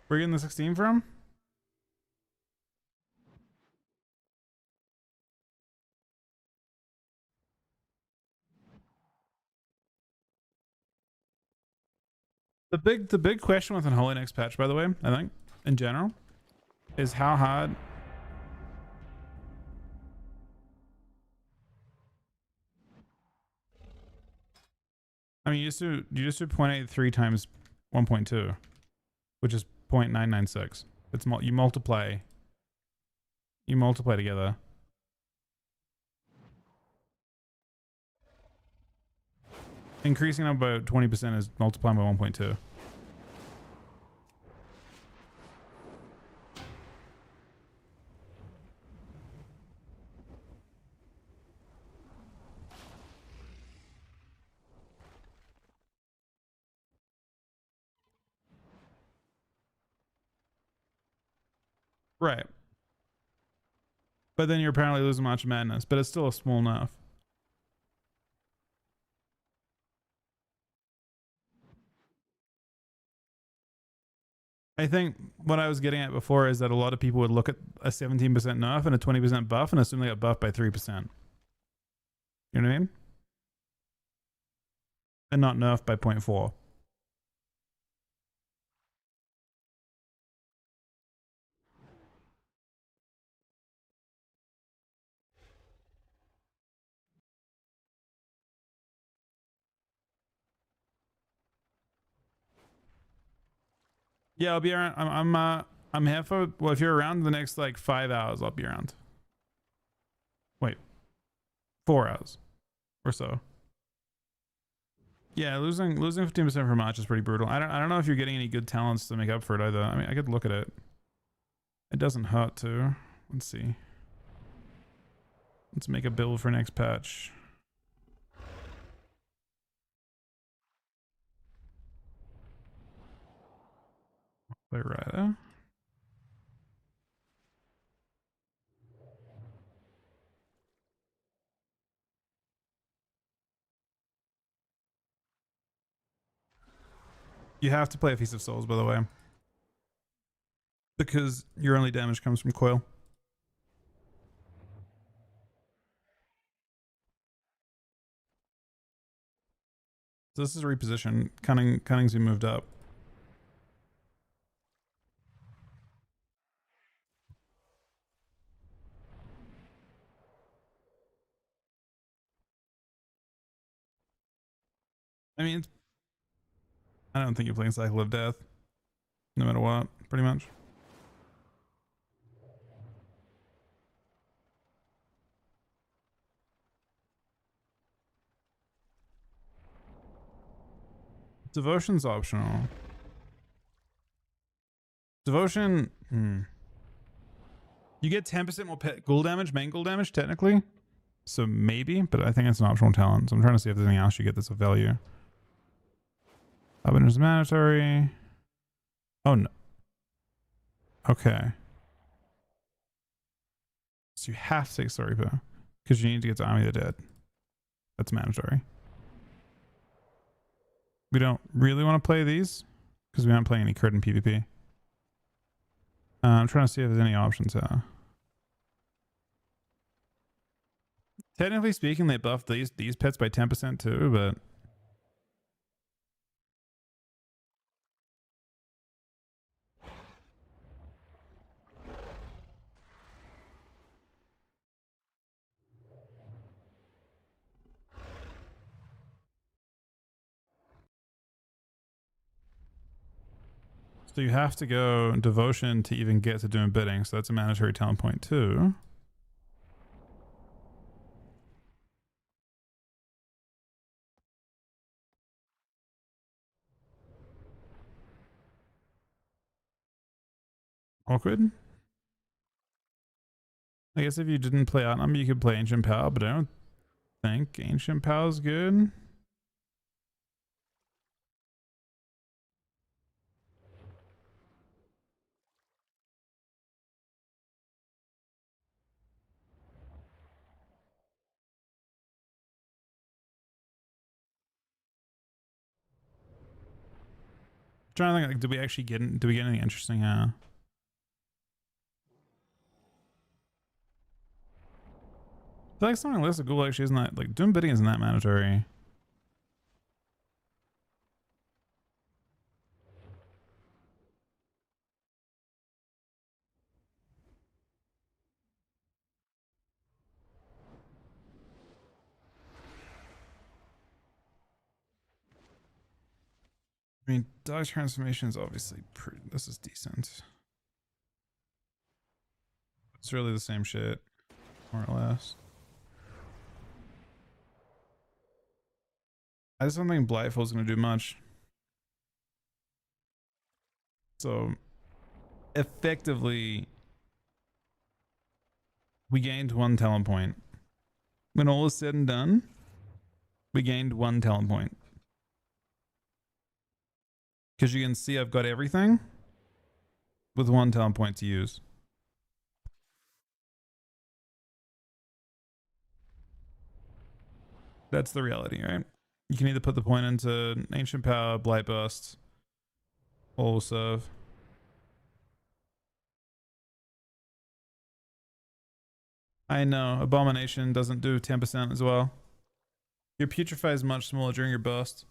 Where are you getting the 16 from? The big question with Unholy next patch, by the way, I think, in general, is how hard. I mean, you just do 0.83 times 1.2, which is 0.996. It's you multiply together. Increasing them by 20% is multiplying by 1.2. Right. But then you're apparently losing March Madness, but it's still a small enough. I think what I was getting at before is that a lot of people would look at a 17% nerf and a 20% buff and assume they got buffed by 3%. You know what I mean? And not nerfed by 0.4. Yeah, I'll be around. I'm here for, well, if you're around the next like 5 hours, I'll be around. Wait, 4 hours or so. Yeah, losing 15% for March is pretty brutal. I don't know if you're getting any good talents to make up for it either. I mean, I could look at it. It doesn't hurt to. Let's see. Let's make a build for next patch. Wait, right. You have to play a Feast of Souls, by the way, because your only damage comes from coil. So this is a reposition. Cunning's been moved up. I mean, I don't think you're playing Cycle of Death, no matter what, pretty much. Devotion's optional. Devotion, you get 10% more ghoul damage, main ghoul damage, technically. So maybe, but I think it's an optional talent. So I'm trying to see if there's anything else you get that's of value. Harbinger's mandatory. Oh no. Okay. So you have to take Story Power because you need to get to Army of the Dead. That's mandatory. We don't really want to play these because we aren't playing any crit in PvP. I'm trying to see if there's any options here. Technically speaking, they buffed these pets by 10% too, but so you have to go Devotion to even get to doing bidding. So that's a mandatory talent point too. Awkward. I guess if you didn't play Outnumber, you could play Ancient Power, but I don't think Ancient Power is good. trying to think, like, did we actually get anything interesting? I feel like something like this, Google actually isn't that, like, doing bidding isn't that mandatory. I mean, dog transformation is obviously this is decent. It's really the same shit, more or less. I just don't think Blightfall's gonna do much. So, effectively, we gained 1 talent point. When all is said and done, we gained 1 talent point. Because you can see I've got everything with 1 talent point to use. That's the reality, right? You can either put the point into Ancient Power, Blight Burst, all will serve. I know, Abomination doesn't do 10% as well. Your Putrefy is much smaller during your burst.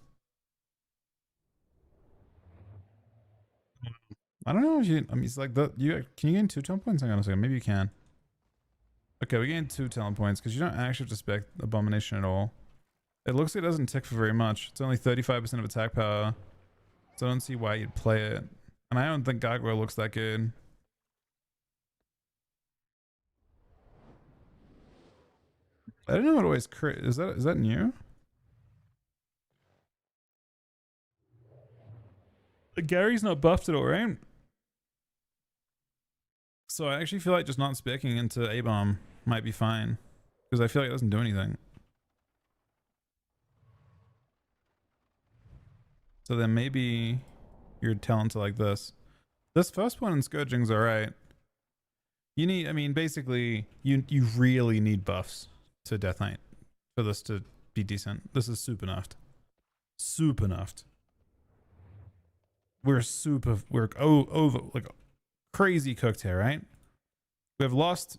I don't know if you, I mean, it's like can you gain 2 talent points? Hang on a second, maybe you can. Okay, we gained 2 talent points because you don't actually have to spec Abomination at all. It looks like it doesn't tick for very much. It's only 35% of attack power. So I don't see why you'd play it. And I don't think Gargoyle looks that good. I don't know what always crit. Is that new? Gary's not buffed at all, right? So I actually feel like just not specking into A-Bomb might be fine. Because I feel like it doesn't do anything. So then maybe you're talented like this. This first one in Scourging's alright. You need, I mean, basically, you really need buffs to Death Knight for this to be decent. This is super nuffed. Super nuffed. We're over, like, crazy cooked here, right? We've lost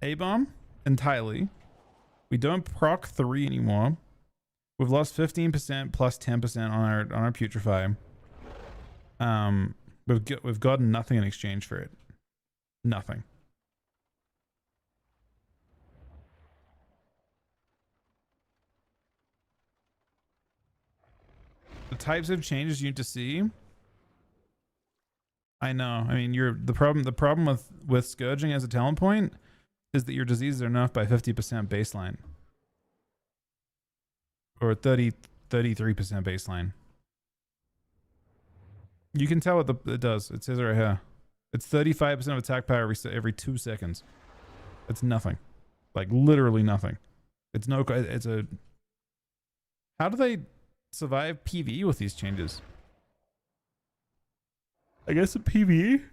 A-Bomb entirely. We don't proc 3 anymore. We've lost 15% plus 10% on our Putrefy. We've gotten nothing in exchange for it. Nothing. The types of changes you need to see. I know. I mean, the problem with Scourging as a talent point is that your diseases are nerfed by 50% baseline. Or 33% baseline. You can tell what it does. It says it right here. It's 35% of attack power every 2 seconds. It's nothing. Like literally nothing. It's a... How do they survive PvE with these changes? I guess in PvE,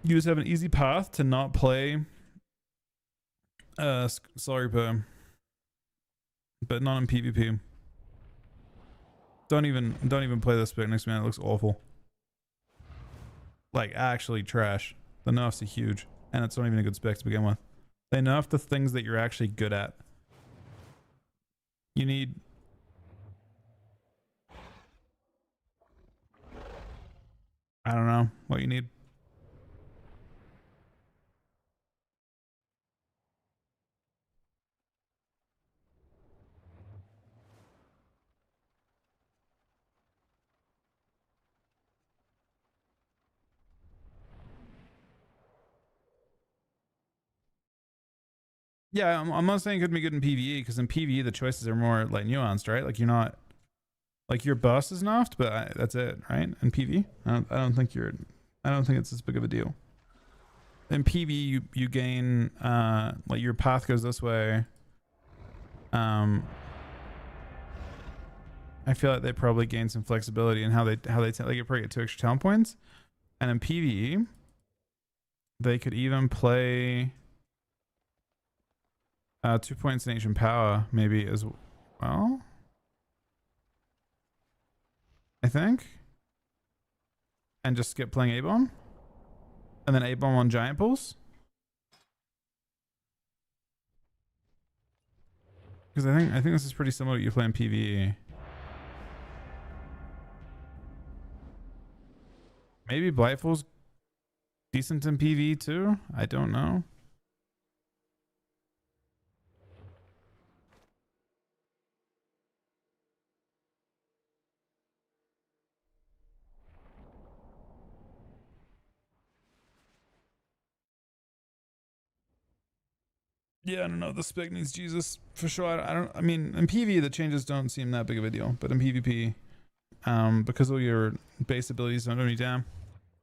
you just have an easy path to not play Sorry Per. But not in PvP. Don't even play this spec next man. It looks awful. Like actually trash. The nerfs are huge, and it's not even a good spec to begin with. They nerf the things that you're actually good at. You need. I don't know what you need. Yeah, I'm not saying it could be good in PvE, because in PvE the choices are more like nuanced, right? Like you're not, like your boss is nerfed, but that's it, right? In PvE, I don't think it's as big of a deal. In PvE, you gain like your path goes this way. I feel like they probably gain some flexibility in how they probably get 2 extra talent points, and in PvE, they could even play 2 points in Ancient Power maybe as well. I think. And just skip playing A-Bomb. And then A-Bomb on Giant Pulse. Because I think this is pretty similar to what you play in PvE. Maybe Blightfall's decent in PvE too? I don't know. Yeah, I don't know. The spec needs Jesus for sure. I mean, in PvE the changes don't seem that big of a deal, but in PvP, because all your base abilities don't do any damn,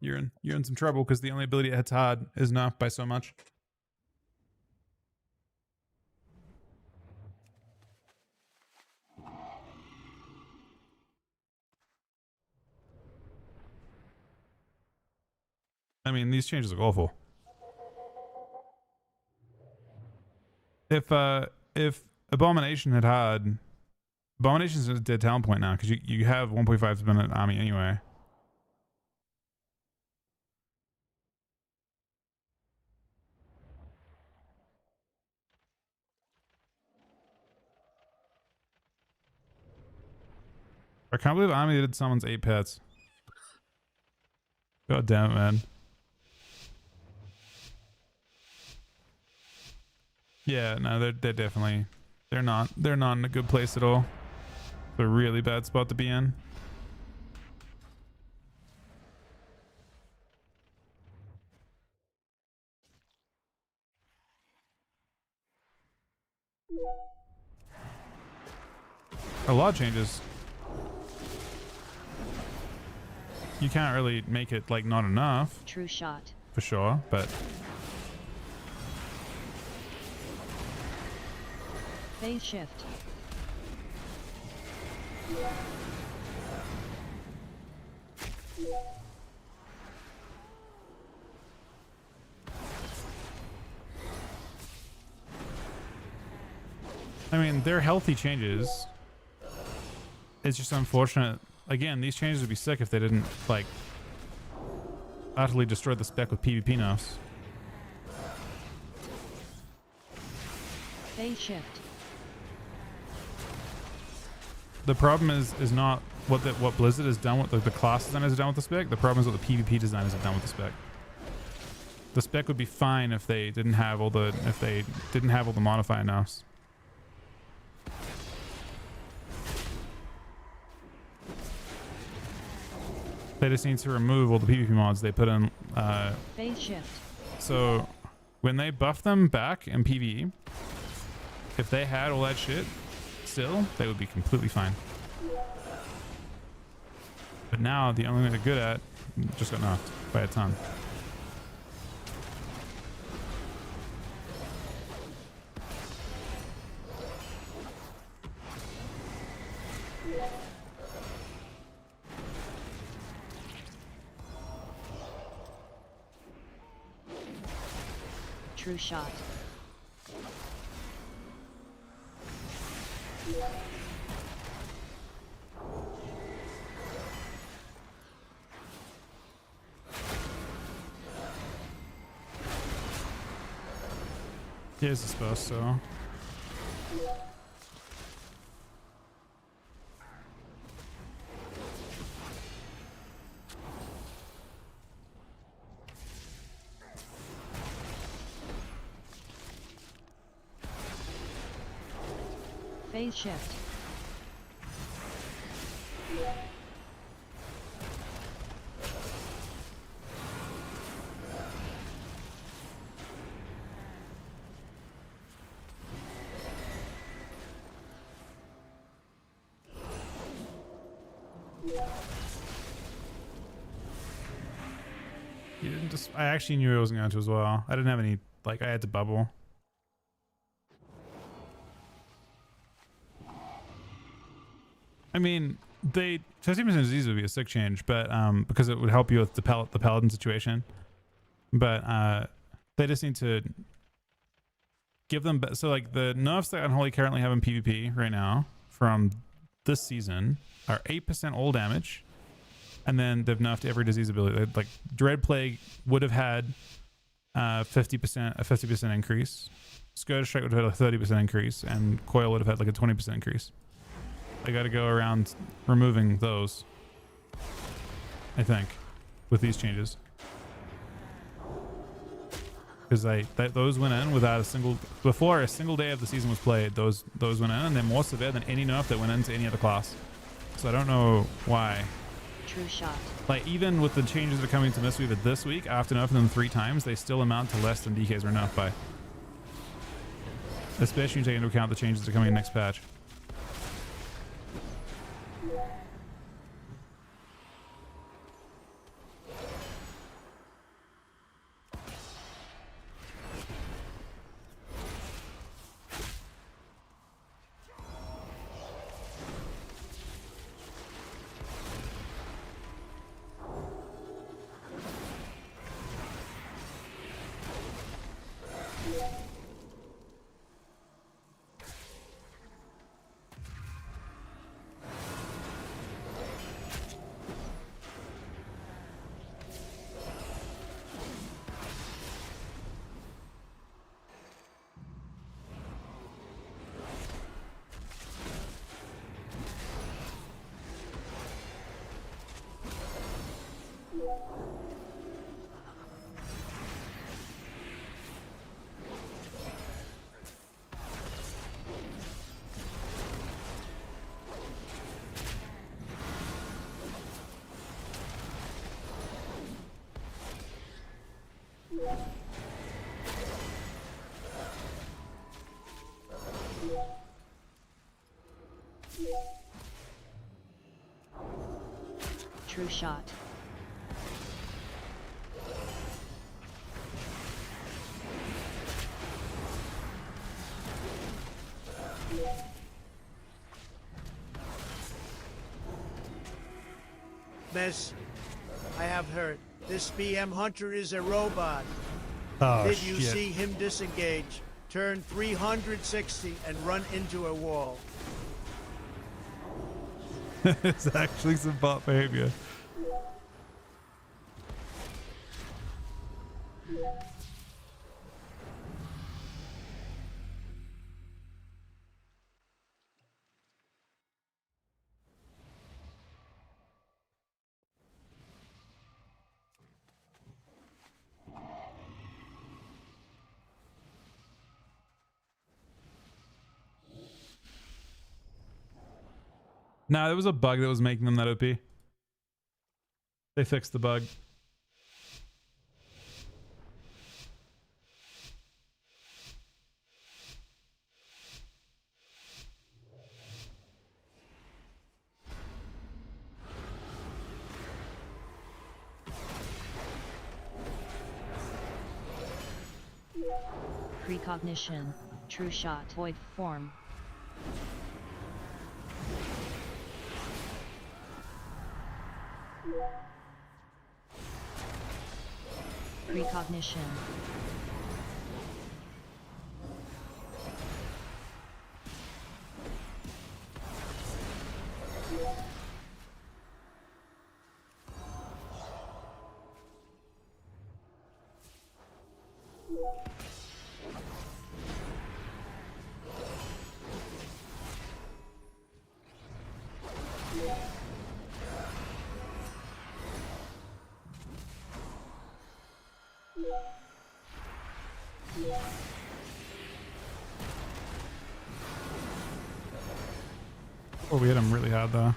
you're in some trouble because the only ability that hits hard is nerfed by so much. I mean, these changes look awful. If Abomination had had, Abomination's a dead talent point now because you have 1.5 minute army anyway. I can't believe Army did summons 8 pets. God damn it, man. Yeah, no, they're definitely, they're not in a good place at all. It's a really bad spot to be in. A lot of changes. You can't really make it like not enough. True shot. For sure, but Phase shift. I mean, they're healthy changes. It's just unfortunate. Again, these changes would be sick if they didn't, like, utterly destroy the spec with PvP nerfs. Phase shift. The problem is not what Blizzard has done, what the class designers have done with the spec. The problem is what the PvP designers have done with the spec. The spec would be fine if they didn't have all the modifier nerfs. They just need to remove all the PvP mods they put in. Phase shift. So when they buff them back in PvE, if they had all that shit still, they would be completely fine. But now the only thing they're good at just got knocked by a ton. True shot. Here's the supposed so. Phase shift. You didn't just, I actually knew I wasn't going to as well. I didn't have any, like, I had to bubble. I mean, 15% disease would be a sick change, but because it would help you with the paladin situation. But they just need to give them, so like the nerfs that Unholy currently have in PvP right now from this season are 8% all damage, And then they've nerfed every disease ability. Like Dread Plague would have had 50% increase. Scourge Strike would have had a 30% increase, and Coil would have had like a 20% increase. I got to go around removing those, I think, with these changes. Because those went in without a single, before a single day of the season was played, those went in, and they're more severe than any nerf that went into any other class. So I don't know why. True shot. Like, even with the changes that are coming to Mistweaver this week, after nerfing them 3 times, they still amount to less than DKs were nerfed by. Especially when you take into account the changes that are coming in next patch. True shot. Miss, I have heard. This BM Hunter is a robot. Oh, Did you shit. see him disengage, turn 360, and run into a wall? It's actually some bot behavior. Nah, there was a bug that was making them that OP. They fixed the bug. Precognition. True shot. Void form. Precognition. Oh, we hit him really hard though.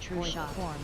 True shot. Form.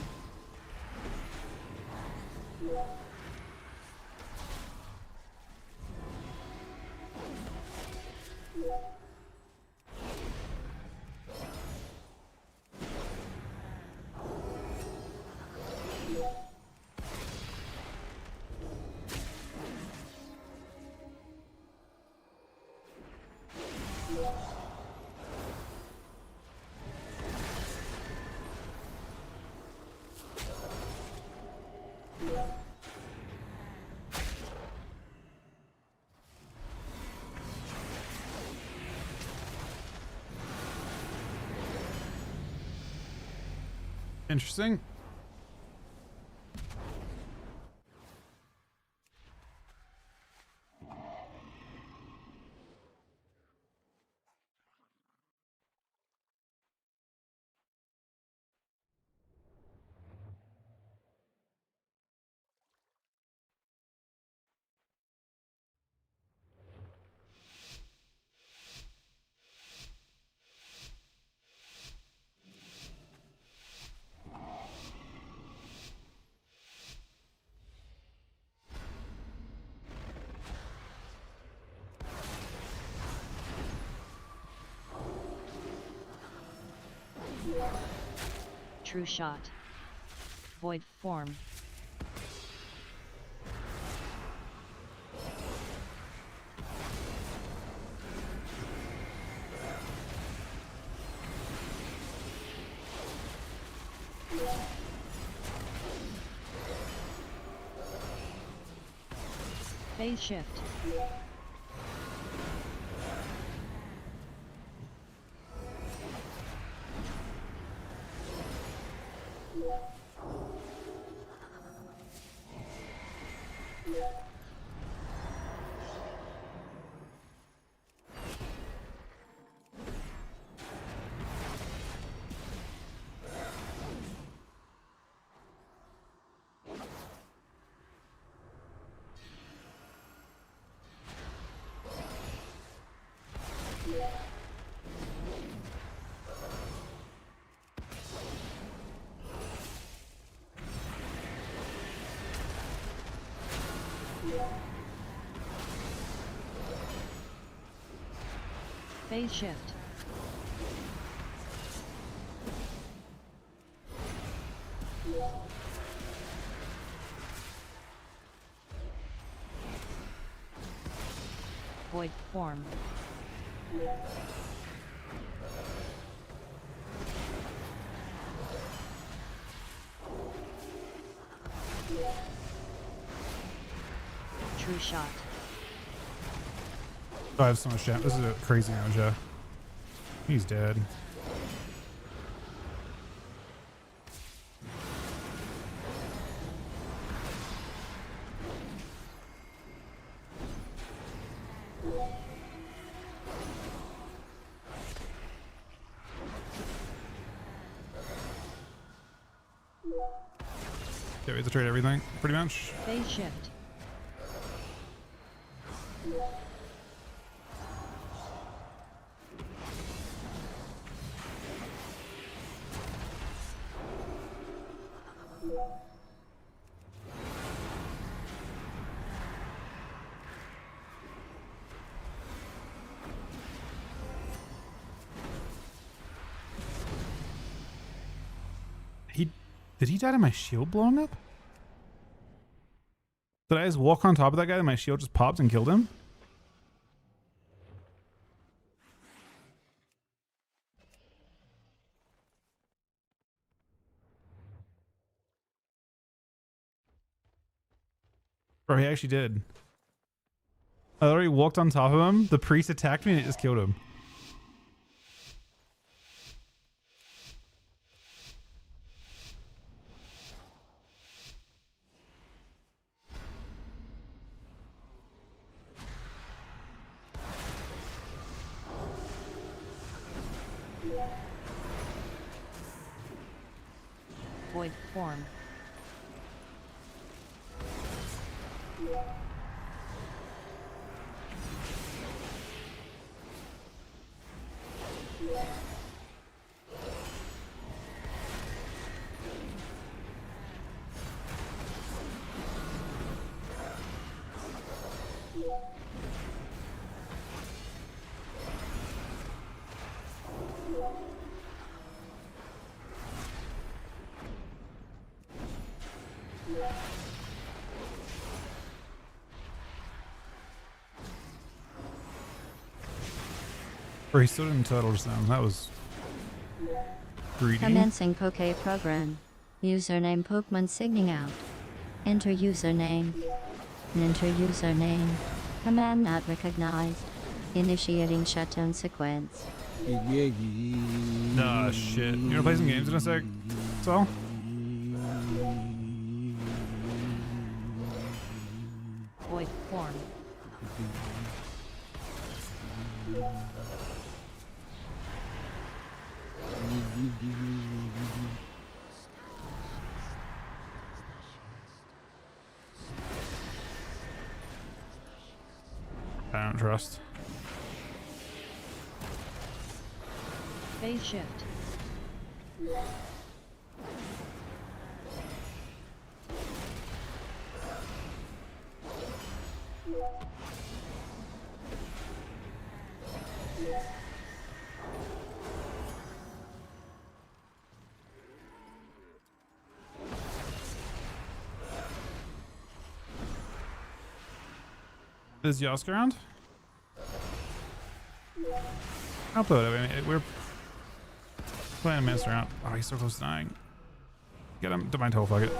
Interesting. True shot. Void form. Phase shift. Phase shift. Void form. True shot. Oh, I have so much damage. This is a crazy damage, yeah. He's dead. Okay, we have to trade everything, pretty much. Phase shift. Did he die to my shield blowing up? Did I just walk on top of that guy and my shield just popped and killed him? Bro, he actually did. I already walked on top of him, the priest attacked me and it just killed him. Void form. Or he still didn't turtle just now. That was greedy. Commencing Poke program. Username Pokemon signing out. Enter username. Enter username. Command not recognized. Initiating shutdown sequence. Nah, shit. You gonna play some games in a sec? So? Void form. I don't trust. Phase shift. Is Yosk around? I'll play it. I mean, we're playing a master out. Oh, he's so close to dying. Get him. Divine Toe, fuck it.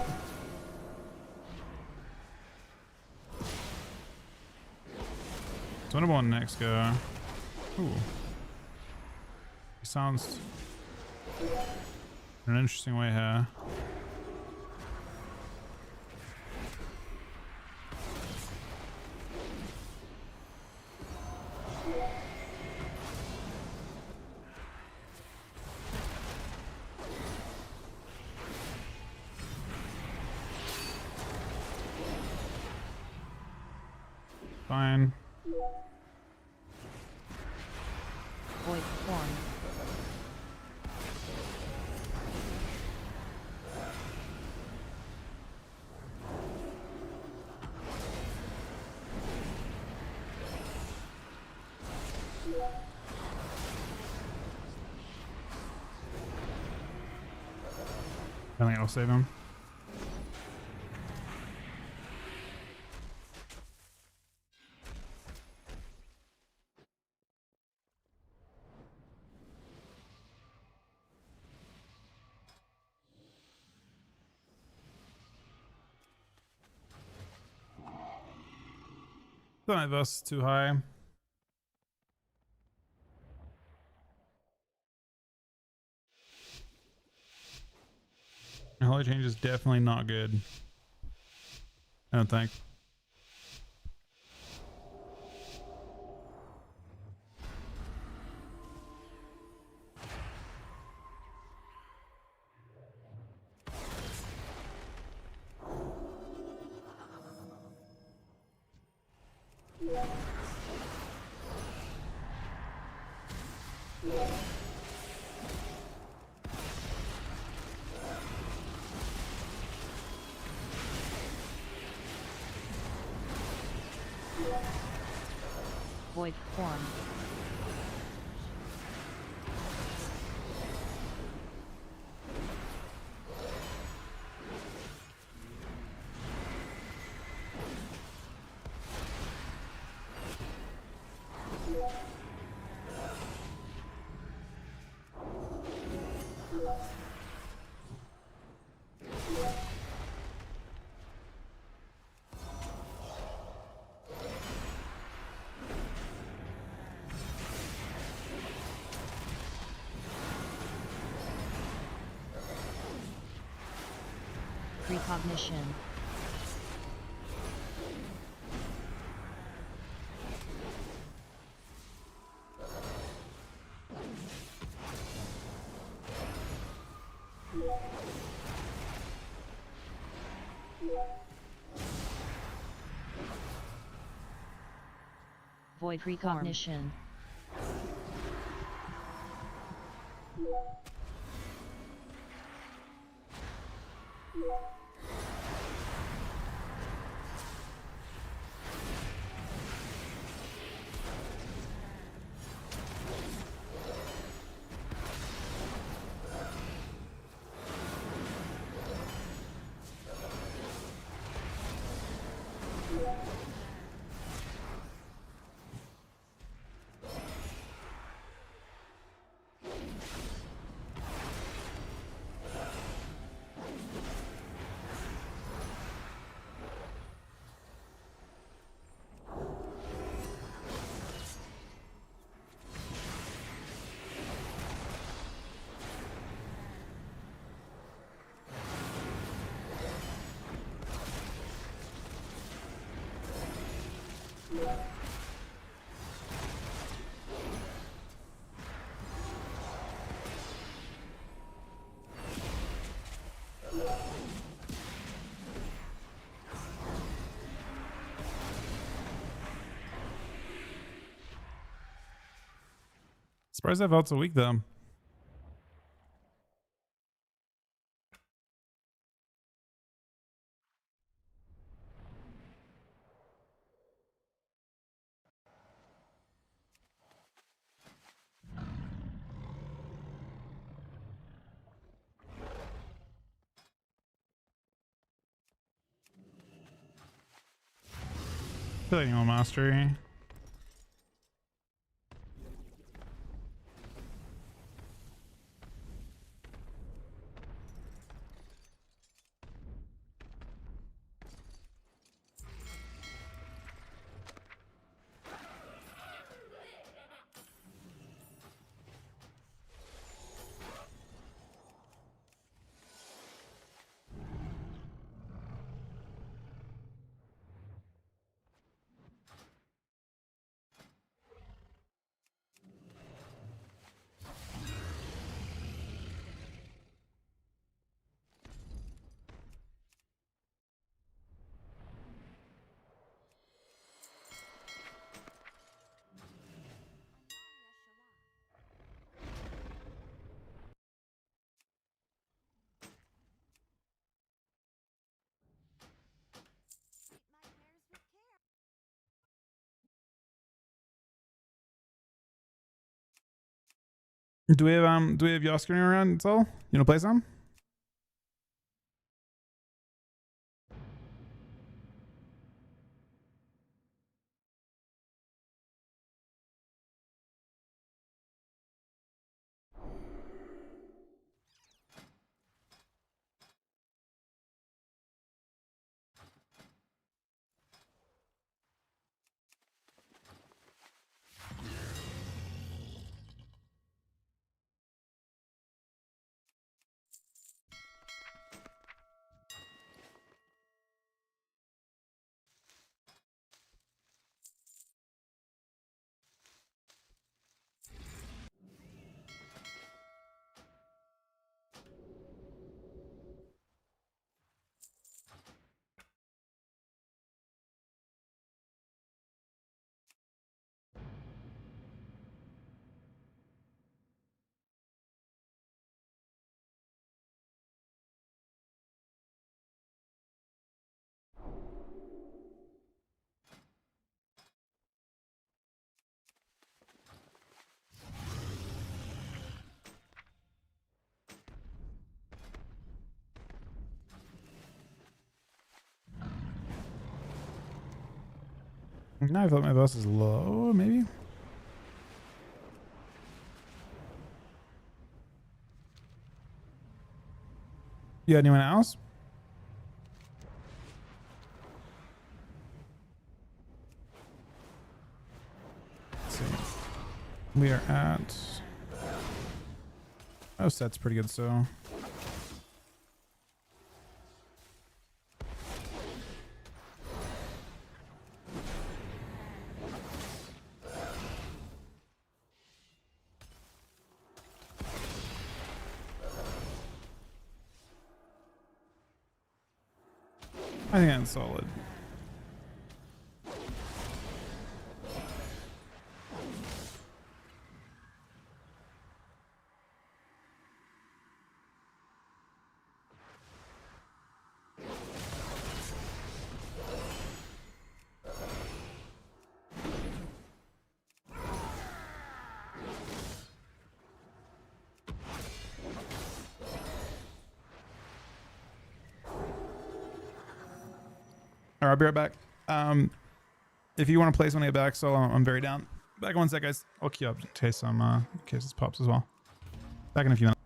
So what about next guy? Ooh. He sounds in an interesting way here. Fine. Void form. I think I'll save him. Don't have us too high. Holy change is definitely not good. I don't think. Void form. Precognition. Void precognition. Surprised that felt so weak though. Animal mastery. Do we have Yosker around? That's all? You wanna play some? Now I feel like my boss is low, maybe? Yeah, anyone else? Let's see. We are at... Oh, set's pretty good, so... I think that's solid. All right, I'll be right back. If you want to play something at back, so I'm very down. Back in 1 sec, guys. I'll queue up in case some cases pops as well. Back in a few minutes.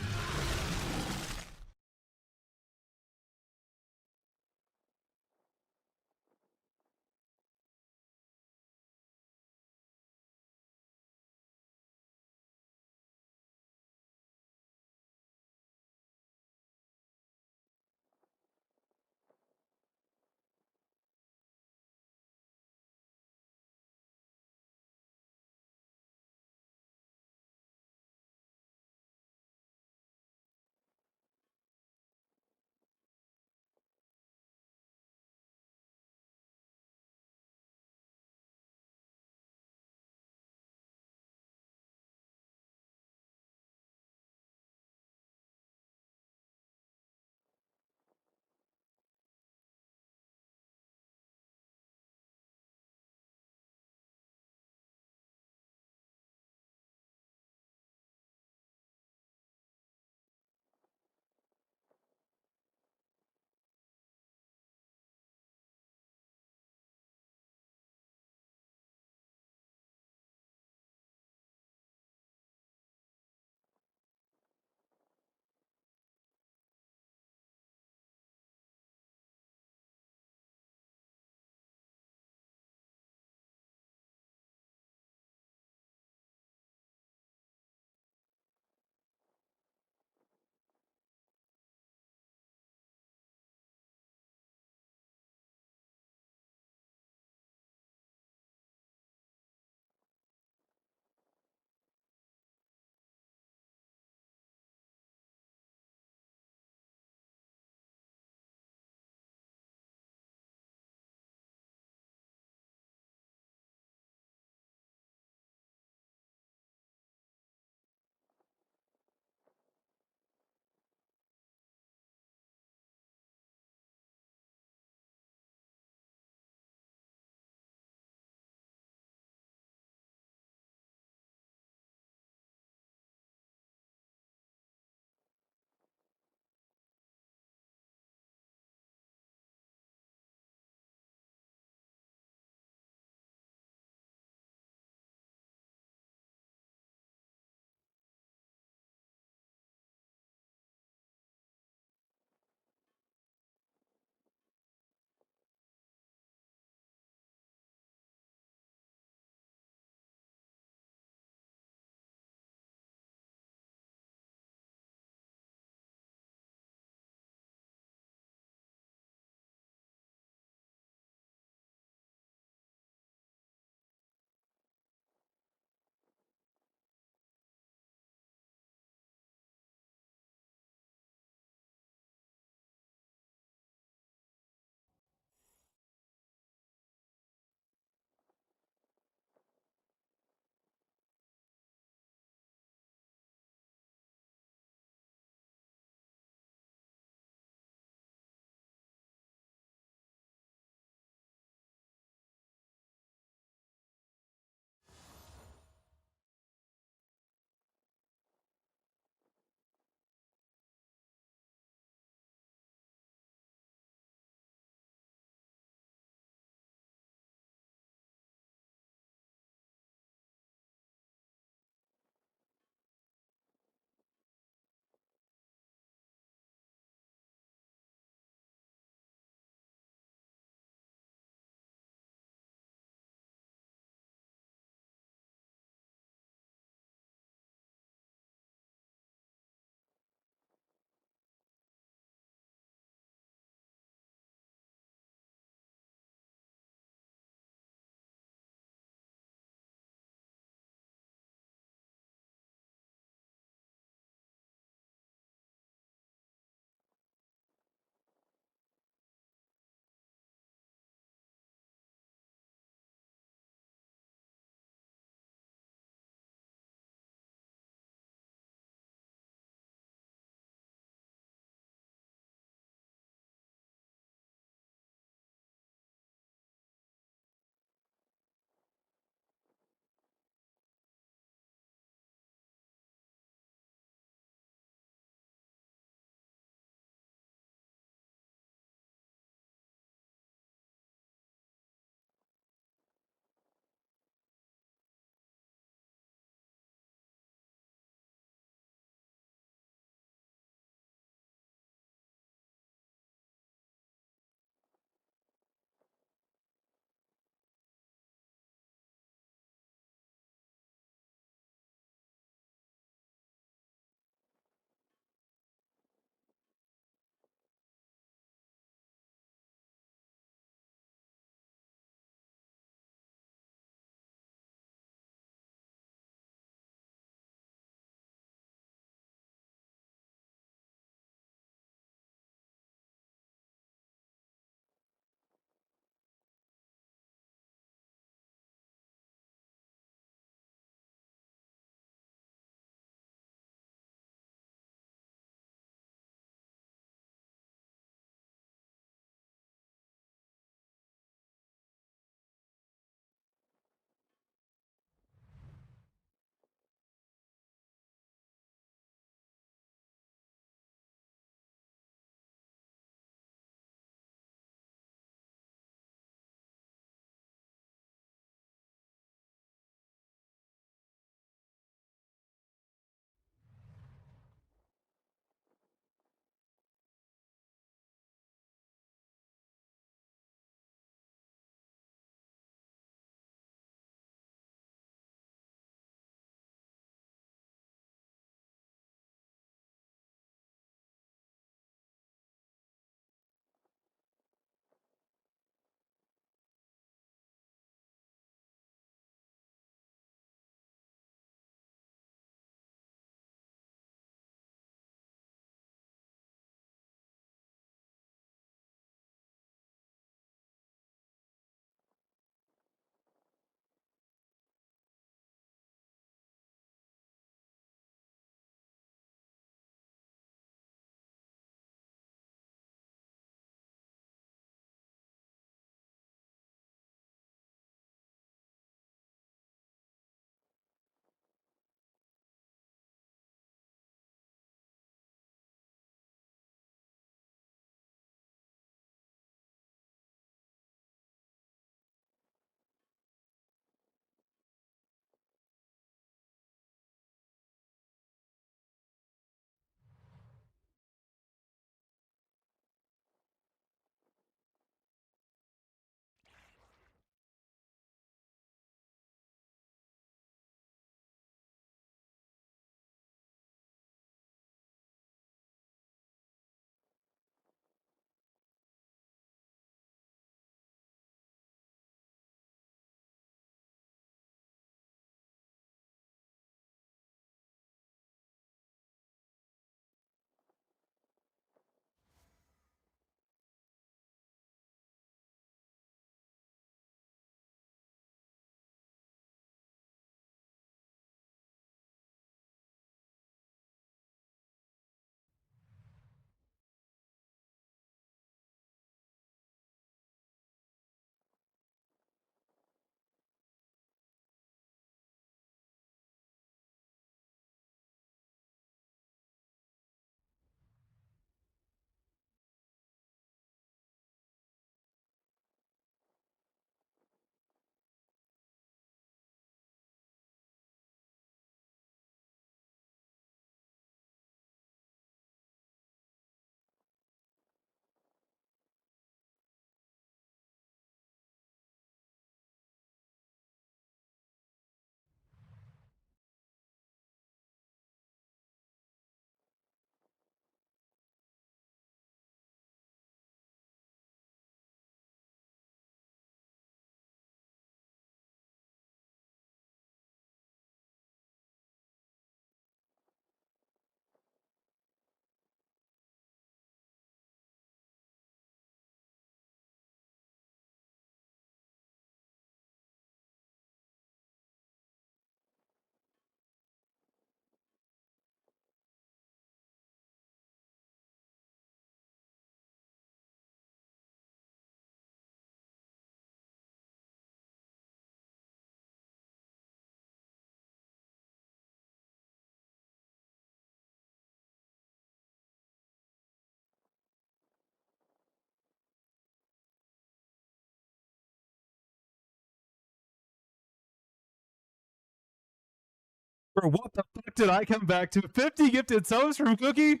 Bro, what the fuck did I come back to? 50 gifted subs from Cookie?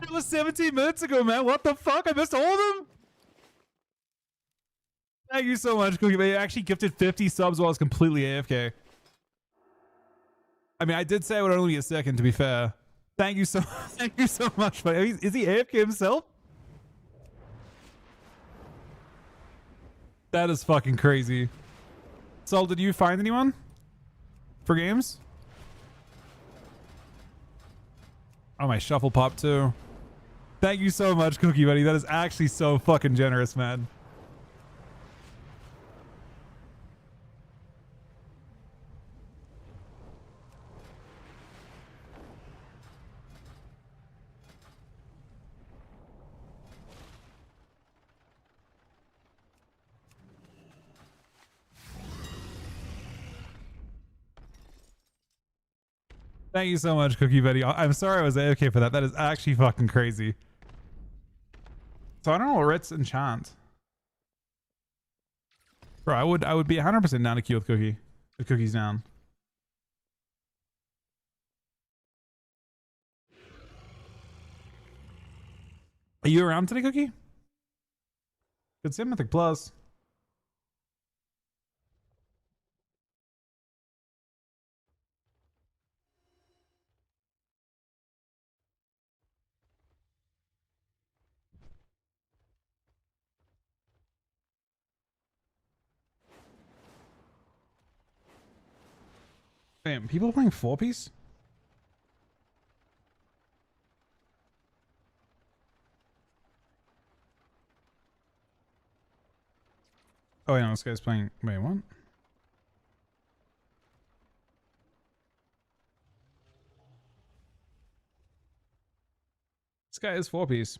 It was 17 minutes ago, man. What the fuck? I missed all of them? Thank you so much, Cookie. They actually gifted 50 subs while I was completely AFK. I mean, I did say it would only be a second, to be fair. Thank you so thank you so much. But is he AFK himself? That is fucking crazy. Sol, did you find anyone for games? Oh, my shuffle pop too. Thank you so much, Cookie Buddy. That is actually so fucking generous, man. Thank you so much, Cookie Buddy. I'm sorry I was AFK for that. That is actually fucking crazy. So I don't know what Ritz enchant. Bro, I would be 100% down to queue with Cookie. If Cookie's down. Are you around today, Cookie? Good see Mythic Plus. Damn, people playing 4-piece? Oh, yeah, this guy's playing... Wait, what? This guy is 4-piece.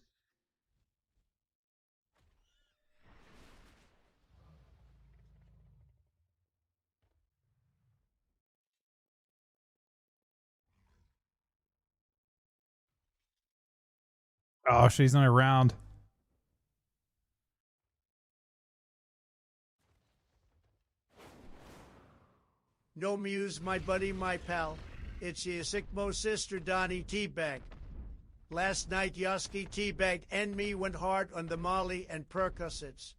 Oh, she's not around. No Muse, my buddy, my pal. It's your Sigmo sister, Donnie Teabag. Last night, Yoski Teabag and me went hard on the Molly and Percocets.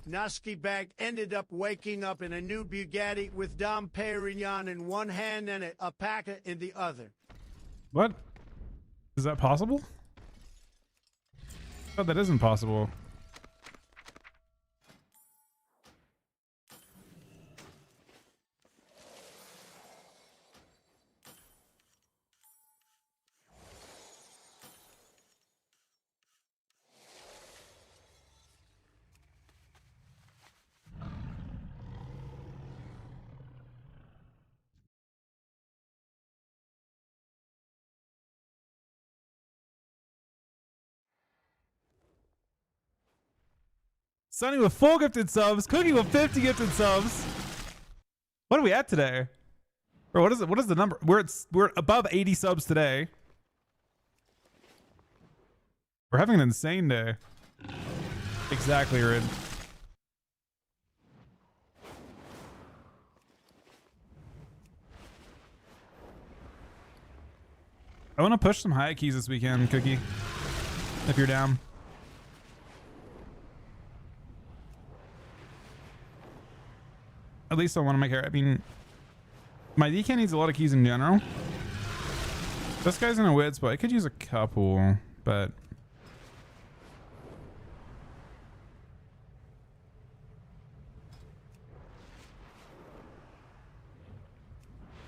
Noski Bag ended up waking up in a new Bugatti with Dom Perignon in one hand and a alpaca in the other. What? Is that possible? Oh, that isn't possible. Sunny with 4 gifted subs. Cookie with 50 gifted subs. What are we at today? Bro, what is it? What is the number? We're above 80 subs today. We're having an insane day. Exactly, Rid. I want to push some high keys this weekend, Cookie. If you're down. At least on one of my characters. I mean, my DK needs a lot of keys in general. This guy's in a weird spot. I could use a couple, but...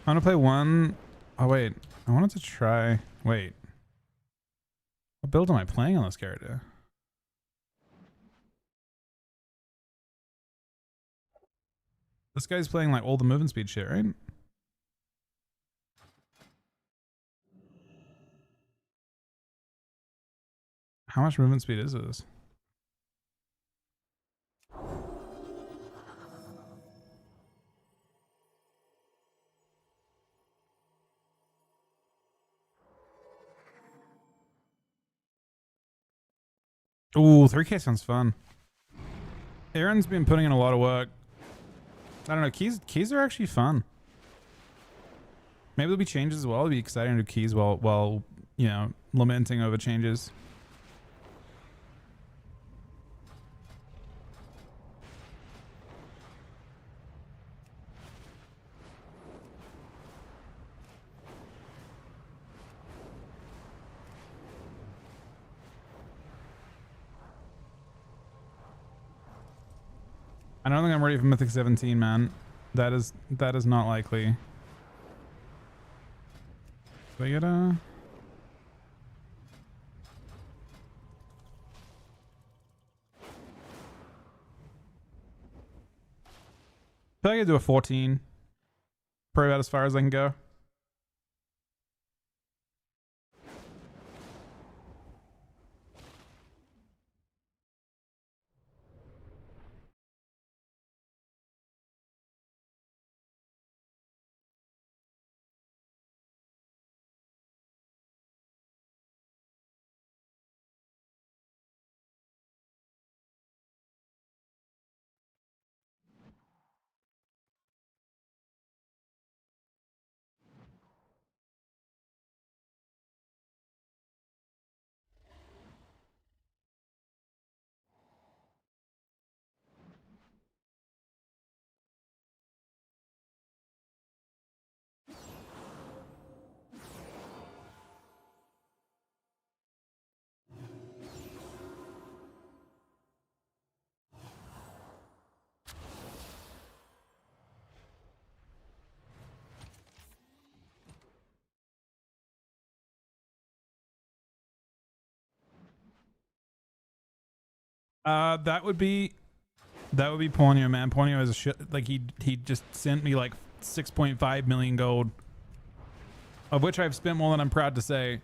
I want to play one... Oh, wait. I wanted to try... Wait. What build am I playing on this character? This guy's playing like all the movement speed shit, right? How much movement speed is this? Ooh, 3K sounds fun. Aaron's been putting in a lot of work. I don't know, keys are actually fun. Maybe there'll be changes as well. It'll be exciting to do keys while you know, lamenting over changes. I don't think I'm ready for Mythic 17, man. That is not likely. Do I get a... I think I could do a 14. Probably about as far as I can go. That would be Ponyo, man. Ponyo is a shit. Like he just sent me like 6.5 million gold, of which I've spent more than I'm proud to say.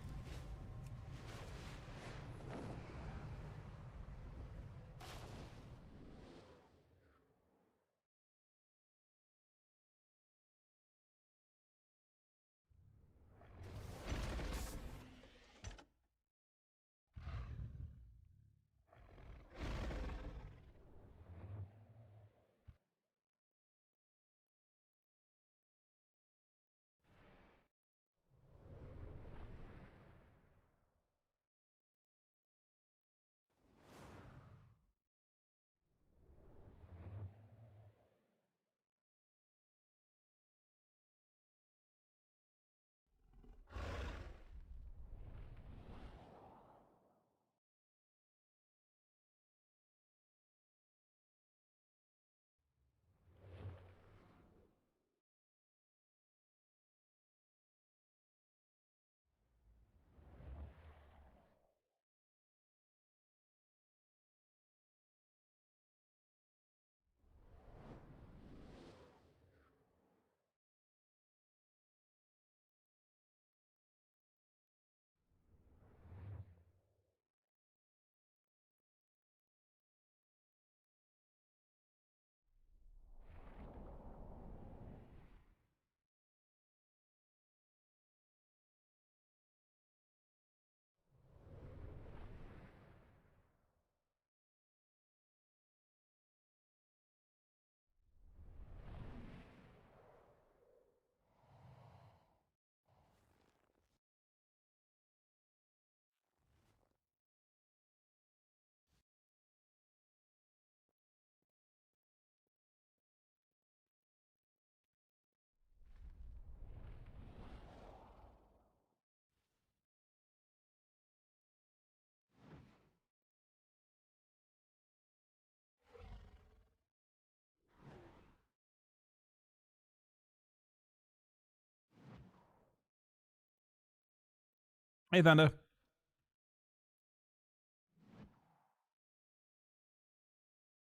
Hey, Thunder.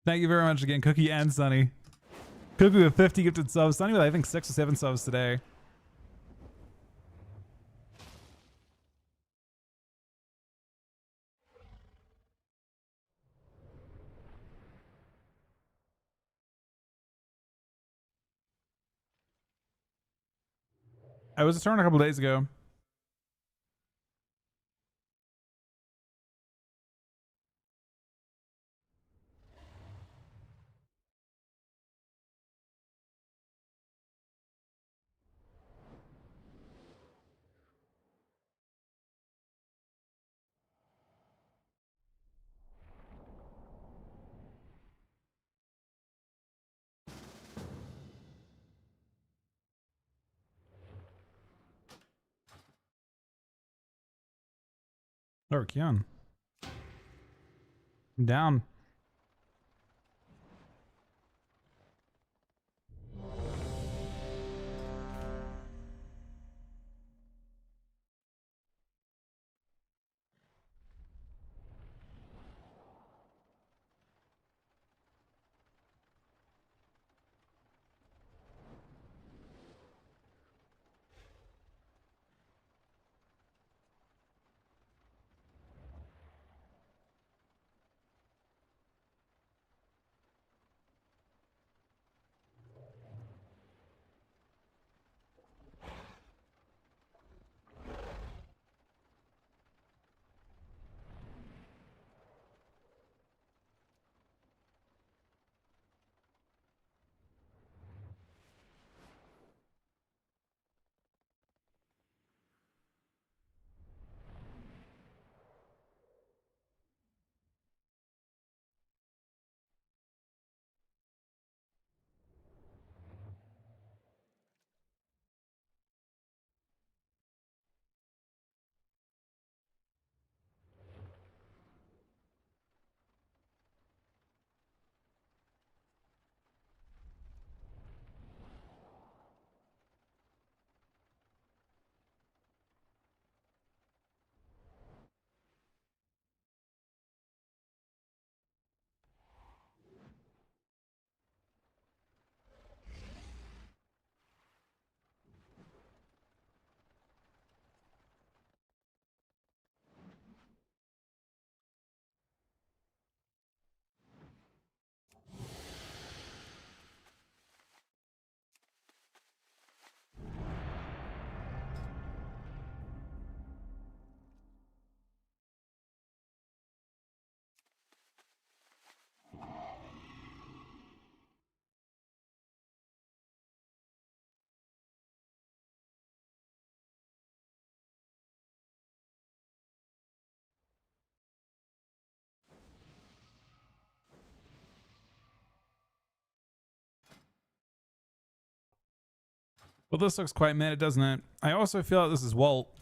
Thank you very much again, Cookie and Sunny. Cookie with 50 gifted subs. Sunny with I think 6 or 7 subs today. I was a turn a couple days ago. Or Kian. I'm down. Well, this looks quite meta, doesn't it? I also feel like this is Walt.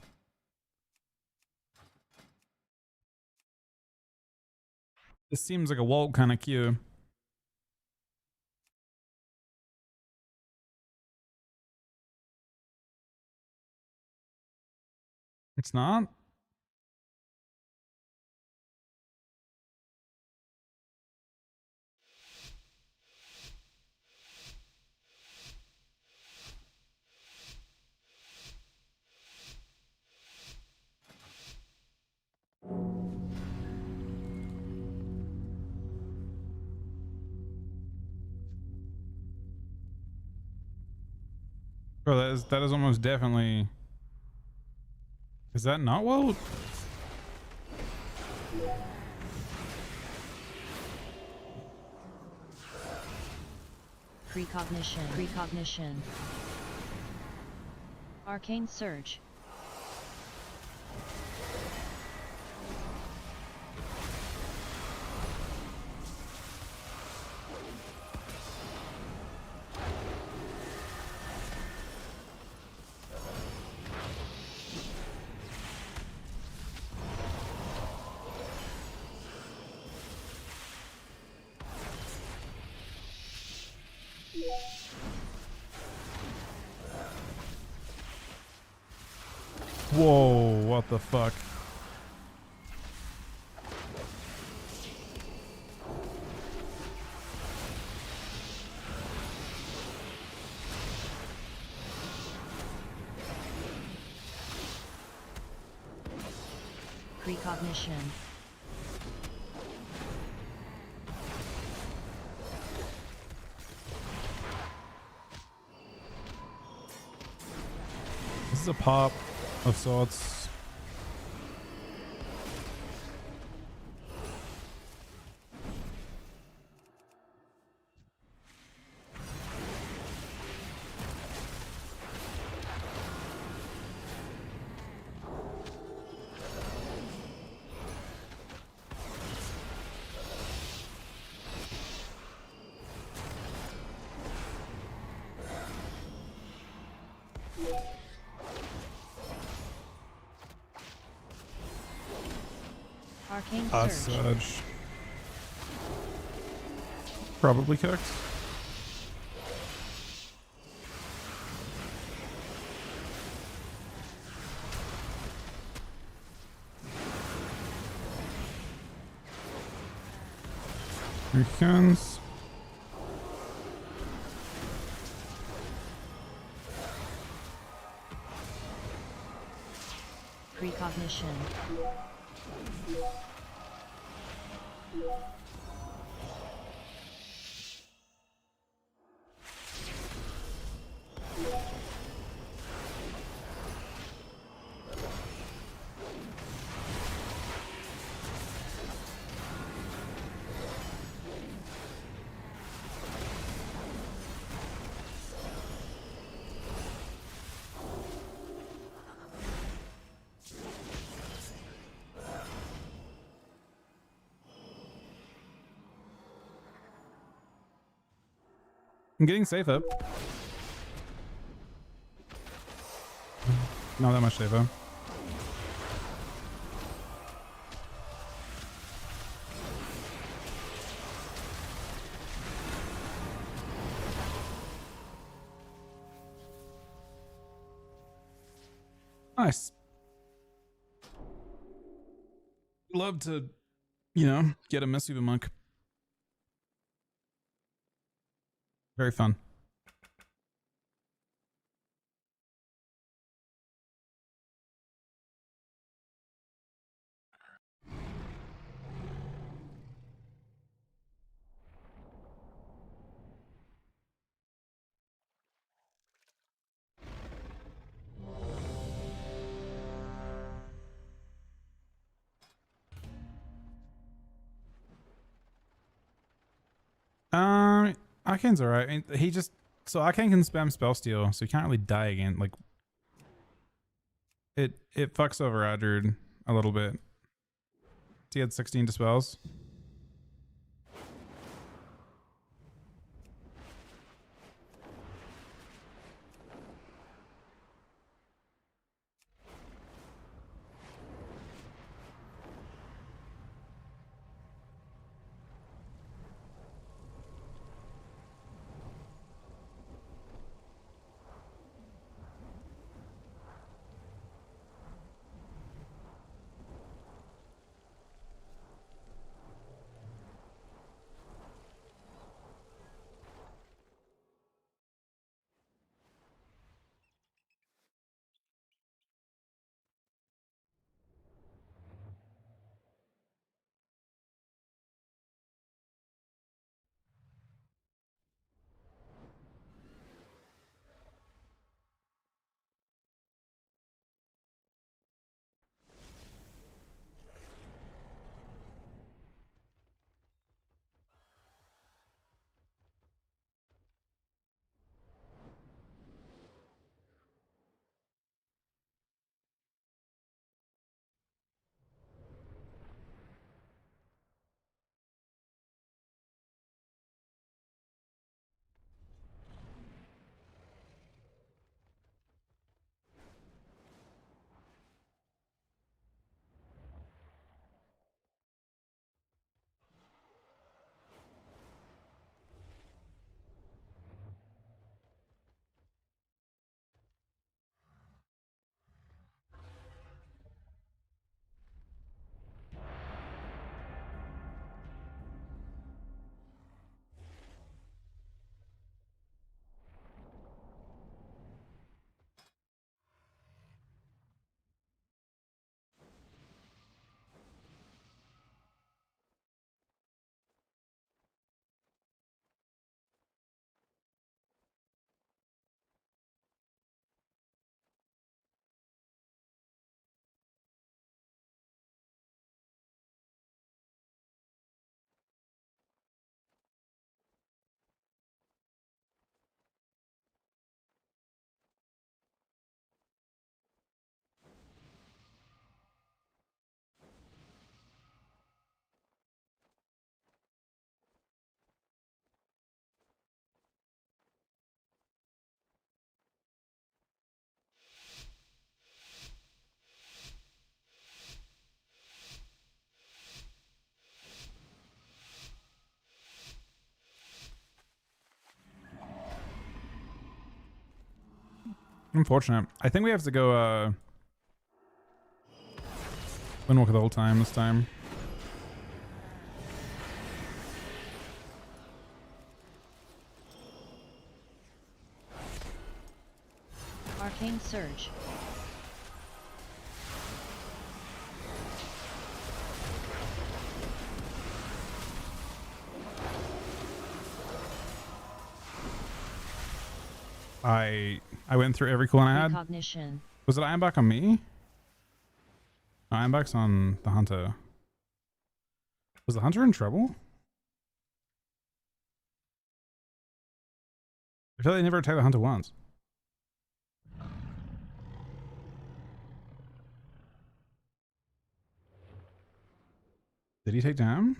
This seems like a Walt kind of queue. It's not? Bro, that is almost definitely... Is that not Walt? Precognition. Precognition. Arcane Surge. Whoa, what the fuck? Precognition. This is a pop of sorts. Arcane Surge. Surge. Probably cooked. Here he comes. Precognition. I'm getting safe up. Not that much safe up. Nice. Love to, you know, get a Missy monk. Very fun. Arcane's alright. He just Arcane can spam spell steal, so he can't really die again. Like it fucks over Adrude a little bit. He had 16 dispels. Unfortunate. I think we have to go Windwalker the whole time this time. Arcane Surge. I went through every cooldown I had. Recognition. Was it Ironbark on me? No, Ironbark's on the hunter. Was the hunter in trouble? I feel like they never attacked the hunter once. Did he take down?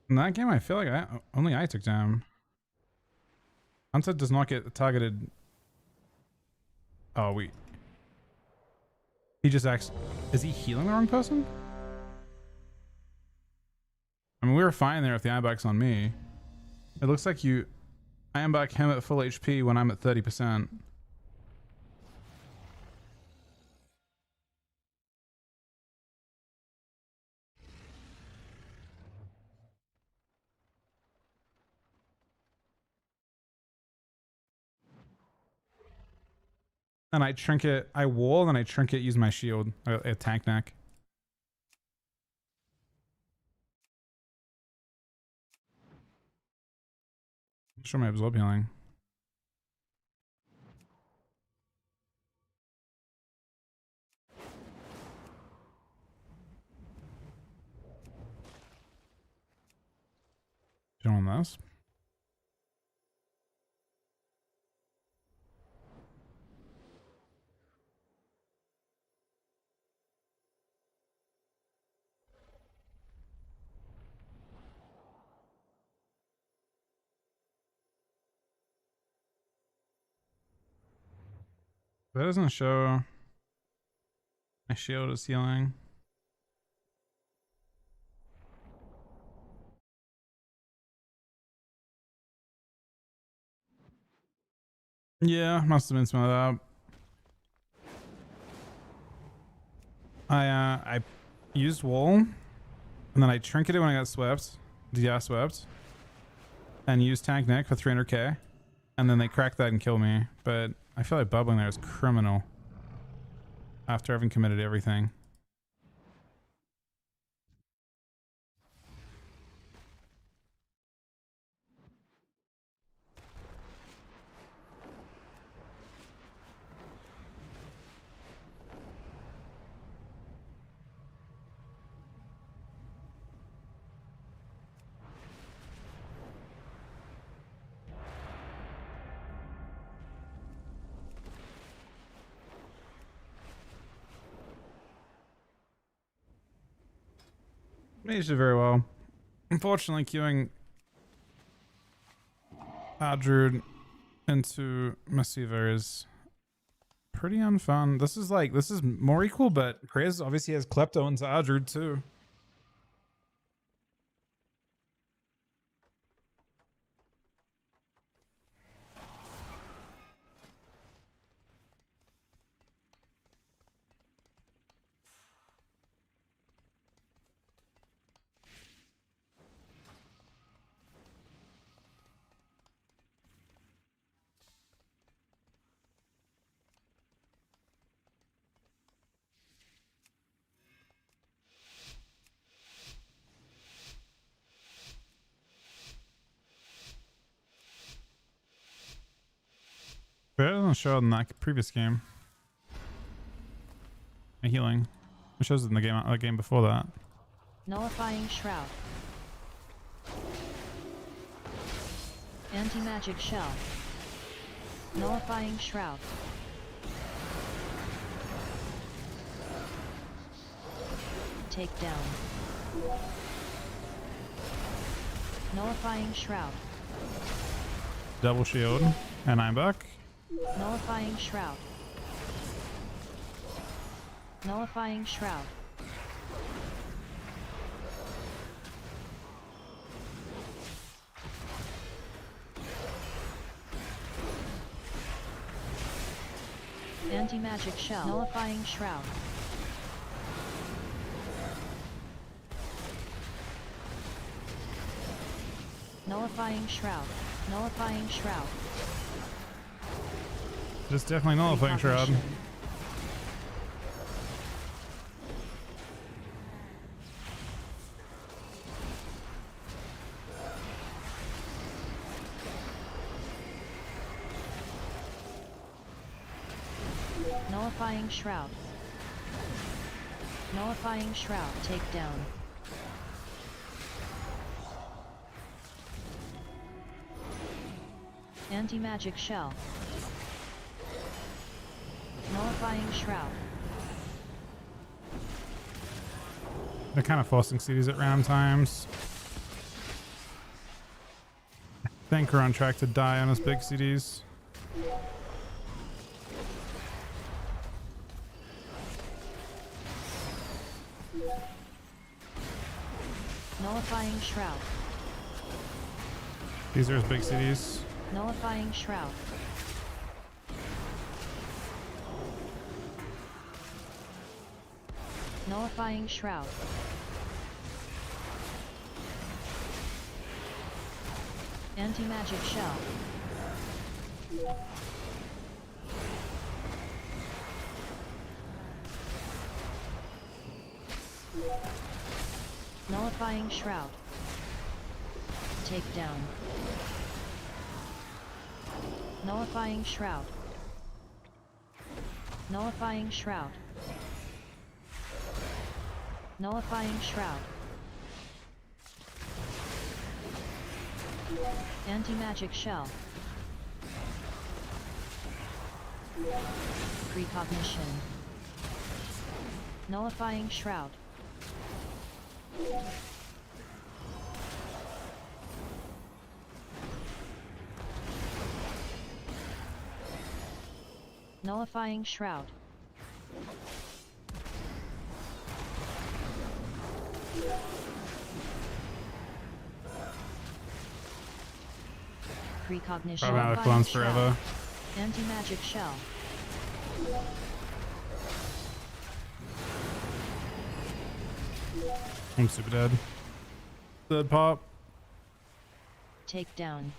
In that game, I feel like only I took down. Hunter does not get targeted. Oh, wait. He just acts... Is he healing the wrong person? I mean, we were fine there if the Ironbark's on me. It looks like you Ironbark him at full HP when I'm at 30%. And I trinket, I wall, and I trinket, use my shield. A tank neck. Show my absorb healing. Doing this. That doesn't show my shield is healing. Yeah, must have been some of that. I used wall, and then I trinketed when I got swept, DI swept, and used tank neck for 300k, and then they cracked that and killed me. But I feel like bubbling there is criminal after having committed everything. Mage did very well. Unfortunately, queuing Adrude into Massiva is pretty unfun. This is more equal, but Krez obviously has Klepto into Adrude too. But it doesn't show in that previous game. A healing. It shows in the game before that. Nullifying Shroud. Anti-magic shell. Nullifying Shroud. Takedown. Nullifying Shroud. Double shield. And I'm back. Nullifying Shroud. Nullifying Shroud. Anti-magic shell. Nullifying Shroud. Nullifying Shroud. Nullifying Shroud. Just definitely nullifying Shroud. Nullifying Shroud. Nullifying Shroud. Takedown. Anti-magic shell. Nullifying Shroud. They're kind of forcing cities at random times. I think we're on track to die on his big cities. Nullifying Shroud. These are his big cities. Nullifying Shroud. Nullifying Shroud. Anti-magic shell. Nullifying Shroud. Takedown. Nullifying Shroud. Nullifying Shroud. Nullifying Shroud. Anti-magic shell. Precognition. Nullifying Shroud. Nullifying Shroud. Precognition. Probably out of clones forever. Anti-magic shell. I'm super dead. Dead pop. Takedown.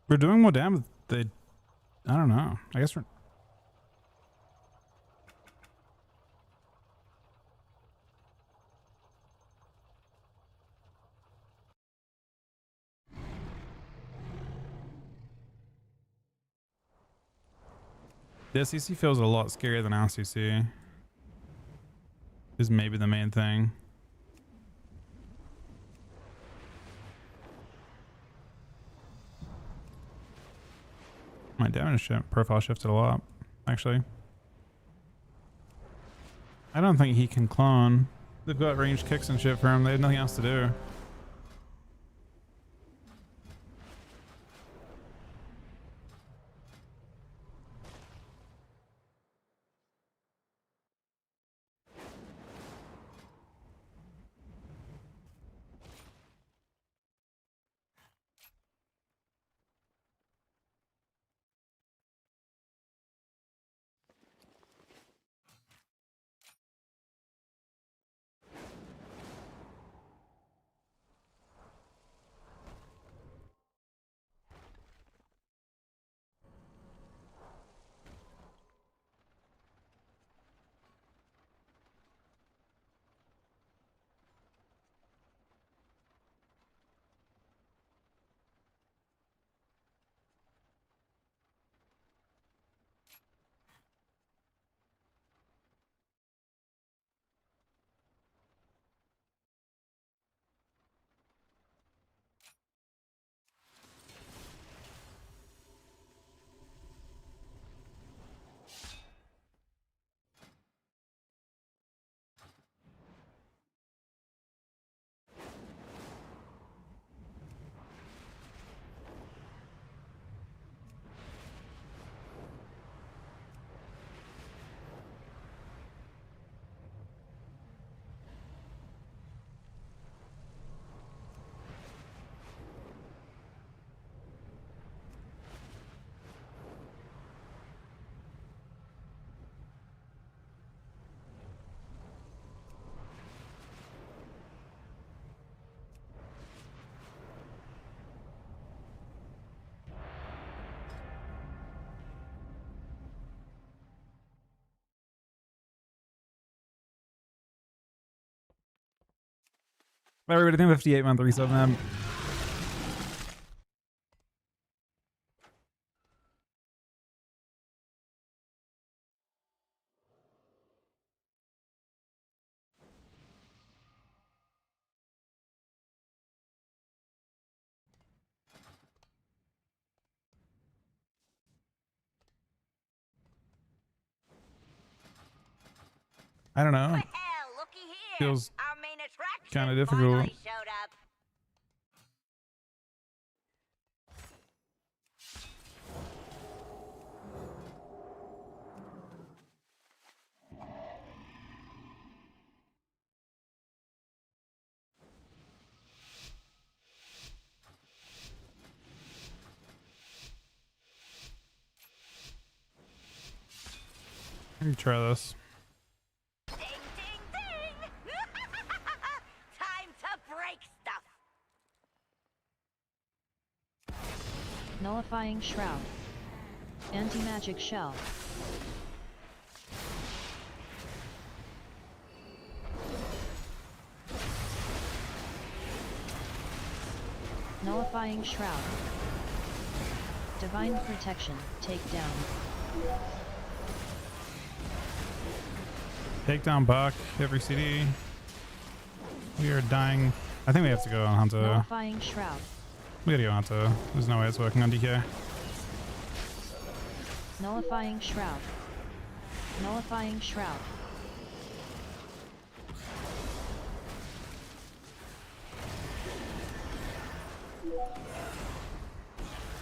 We're doing more damage. I don't know. I guess we're. Yeah, CC feels a lot scarier than LCC. Is maybe the main thing. My damage profile shifted a lot, actually. I don't think he can clone. They've got ranged kicks and shit for him. They have nothing else to do. Everybody, thank 58 month resub, man. I don't know. Well, looky here. Feels Our main attraction kind of difficult. finally showed up. Let me try this. Ding, ding, ding! Time to break stuff. Nullifying Shroud. Anti-magic shell. Nullifying Shroud. Divine Protection. Takedown. Takedown Buck, every CD. We are dying. I think we have to go on Hunter. Nullifying Shroud. We gotta go Hunter. There's no way it's working on DK. Nullifying Shroud. Nullifying Shroud.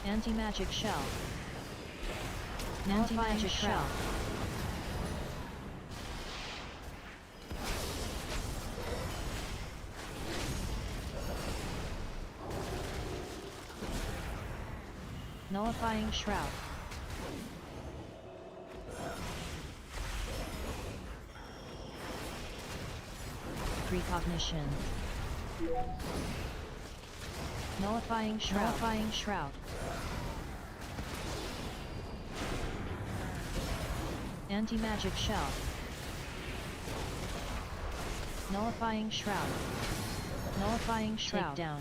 Anti-magic shell. Anti-magic shell. Nullifying Shroud. Precognition. Nullifying Shroud. Nullifying Shroud. Anti-magic shell. Nullifying Shroud. Nullifying Shroud. Takedown.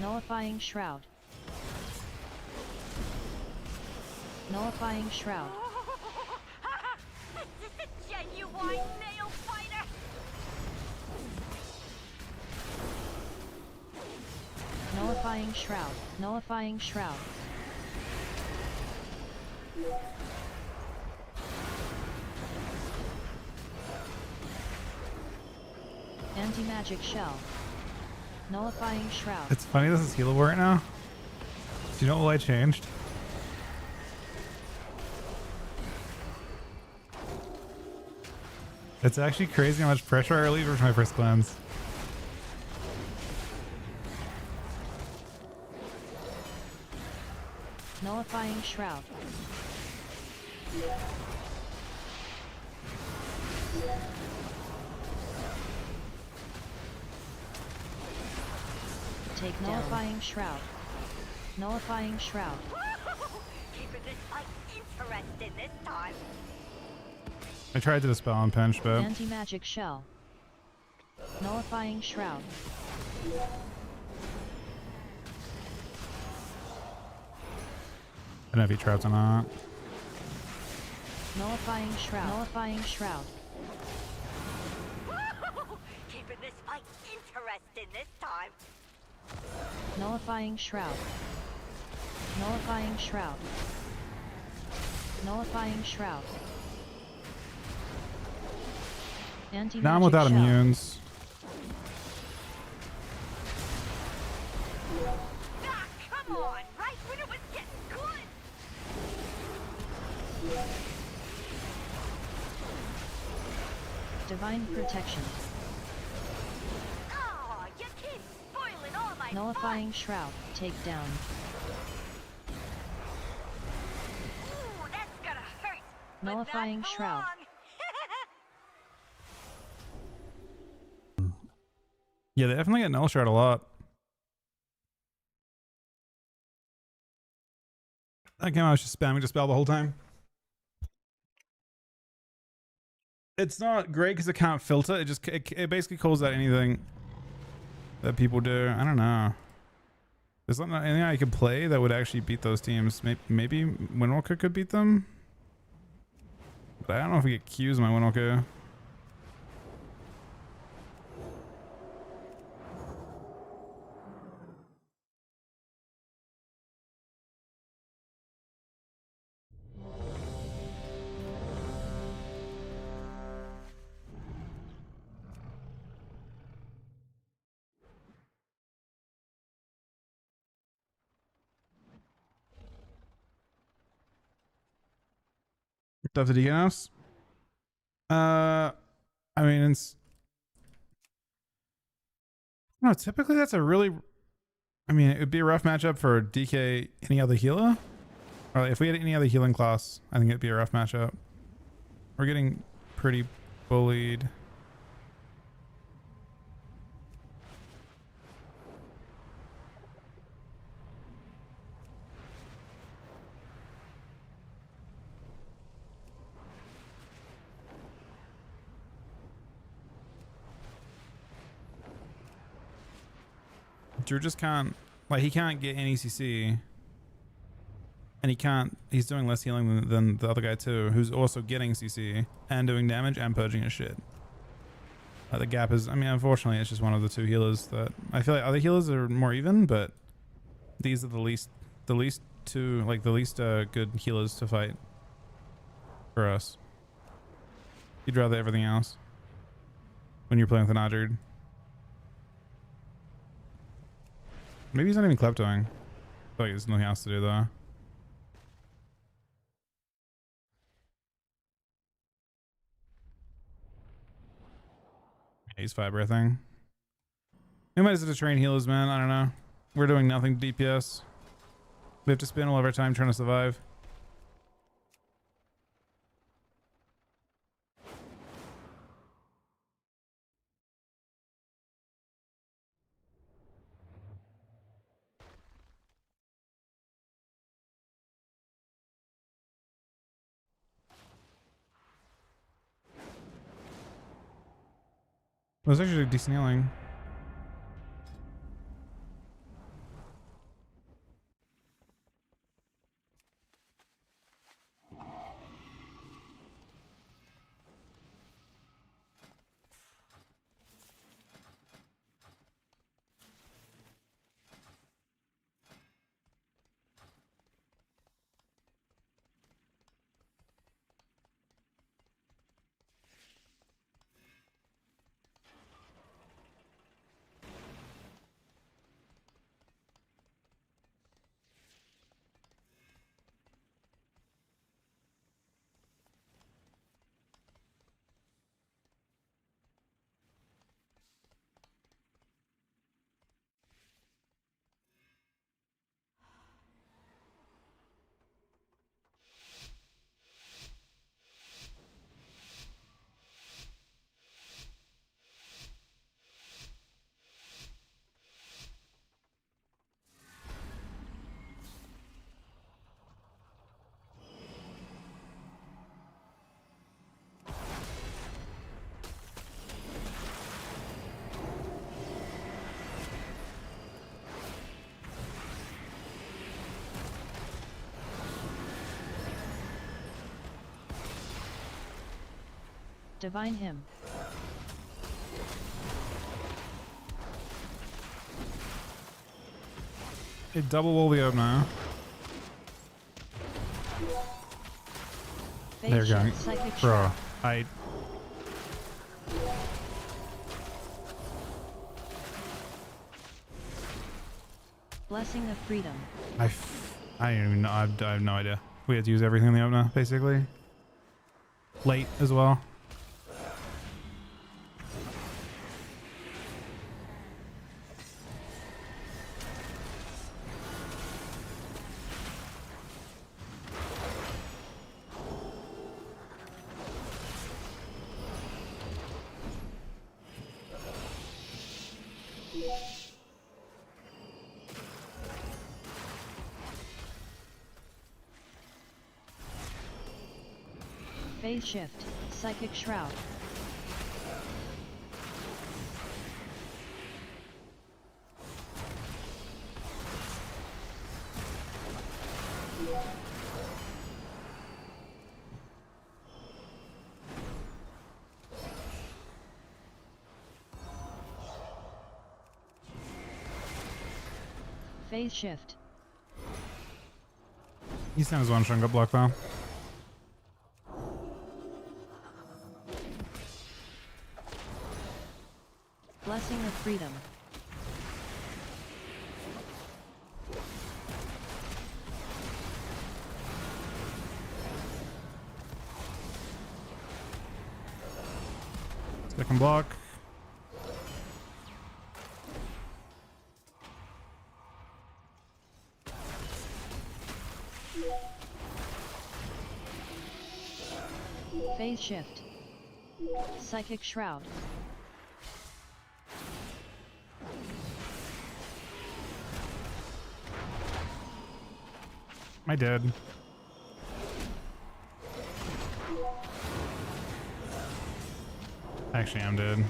Nullifying Shroud. Nullifying Shroud. This is a genuine nail fighter. Nullifying Shroud. Nullifying Shroud. Anti-magic shell. Nullifying Shroud. It's funny this is healable right now. Do you know what I changed? It's actually crazy how much pressure I relieve with my first cleanse. Nullifying Shroud. Take Nullifying Shroud. Nullifying Shroud. Keeping this fight interesting this time. I tried to dispel on pinch, but Anti-magic shell. Nullifying Shroud. I don't know if he trapped or not. Nullifying Shroud. Nullifying Shroud. Keeping this fight interesting this time. Nullifying Shroud. Nullifying Shroud. Nullifying Shroud. Anti-magic Now I'm without shell. immunes. Ah, come on, right when it was getting good. Divine Protection. Oh, you keep spoiling all my Nullifying Shroud. Takedown. Ooh, that's gonna hurt. Nullifying But not for Shroud. long. Yeah, they definitely get null shard a lot. That game I was just spamming to spell the whole time. It's not great because it can't filter. It basically calls out anything that people do. I don't know. There's not anything I could play that would actually beat those teams. Maybe Windwalker could beat them, but I don't know if we get Qs my Windwalker. Stuff the Deacon House. I mean, it's no. Typically, that's a really. I mean, it would be a rough matchup for DK any other healer. Or like if we had any other healing class, I think it'd be a rough matchup. We're getting pretty bullied. Drew just can't, like, he can't get any CC, and he's doing less healing than the other guy too, who's also getting CC and doing damage and purging his shit. The gap is, I mean, unfortunately it's just one of the two healers that I feel like other healers are more even, but these are the least two, like the least good healers to fight for us. You'd rather everything else when you're playing with an Adrid. Maybe he's not even kleptoing. I feel like there's nothing else to do though. He's fire breathing. We might as well train healers, man. I don't know. We're doing nothing to DPS. We have to spend all of our time trying to survive. Well, it's actually decent healing. Divine him. It double wall the up now. They're going. Bro, Blessing of freedom. I don't even know. I have no idea. We had to use everything in the opener, basically. Late as well. Phase shift. Psychic shroud. Phase shift. He sent his one shot and got blocked though. Blessing of freedom. Second block. Phase shift. Psychic shroud. I did. Actually, I'm dead.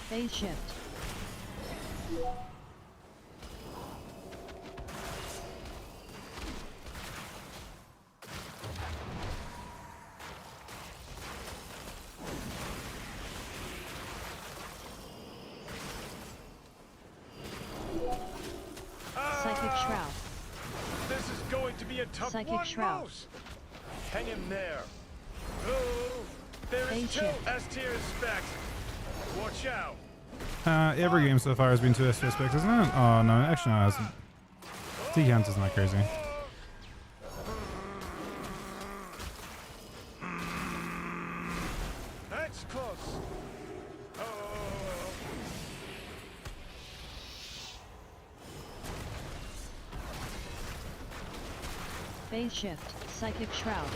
Phase shift. Psychic shroud. This is going to be a tough Psychic one, shroud. Mouse. Hang him there. Oh, there is Phase two shift. S-tier specs. Watch out. Every game so far has been 2 S2 specs, isn't it? Oh no, actually no, it hasn't. T-Count isn't that crazy. That's close. Oh. Phase shift. Psychic shroud.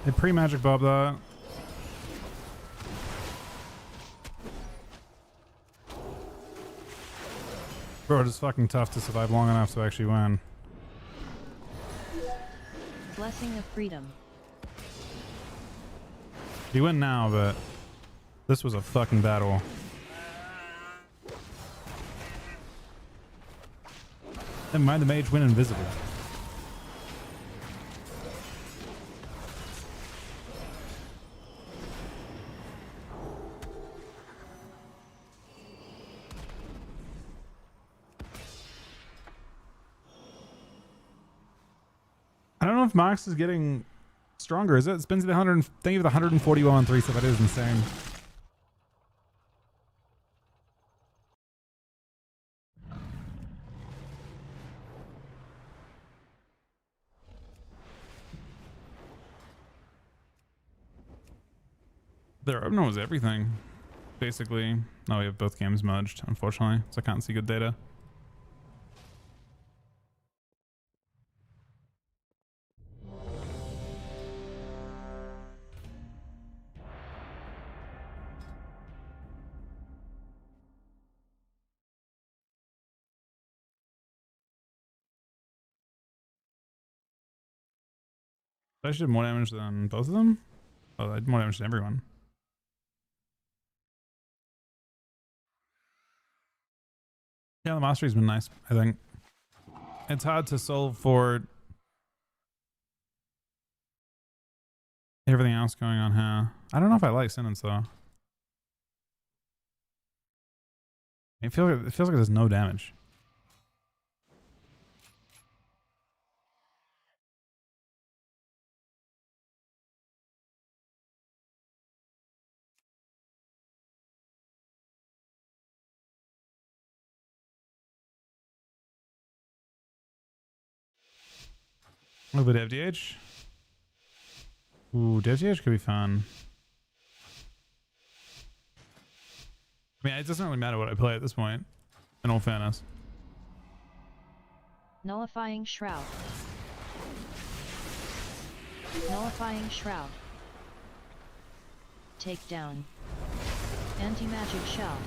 They pre-magic bob that. Bro, it is fucking tough to survive long enough to actually win. Blessing of freedom. You win now, but this was a fucking battle. Never mind, the mage win invisible. I don't know if Mox is getting stronger. Is it? It's been to the 100. Thank you for the 141 on 3 stuff. That is insane. Their opener was everything, basically. Oh, we have both games merged, unfortunately, so I can't see good data. I actually did more damage than both of them? Oh, I did more damage than everyone. Yeah, the mastery's been nice, I think. It's hard to solve for everything else going on here. I don't know if I like sentence though. It feels like there's no damage. A little bit of FDH. Ooh, FDH could be fun. I mean, it doesn't really matter what I play at this point, in all fairness. Nullifying shroud. Nullifying shroud. Takedown. Anti-magic shell.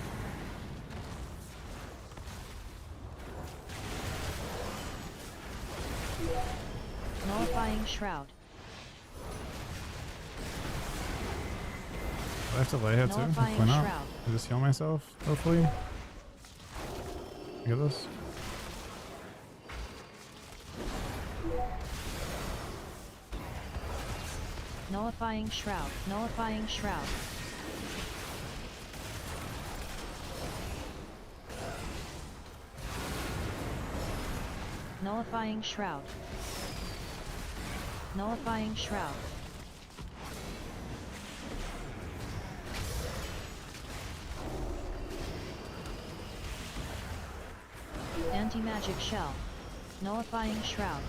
Nullifying shroud. Do I have to lay here too? Nullifying Why not? shroud. I just heal myself, hopefully. Get this. Nullifying shroud. Nullifying shroud. Nullifying shroud. Nullifying shroud. Anti-magic shell. Nullifying shroud.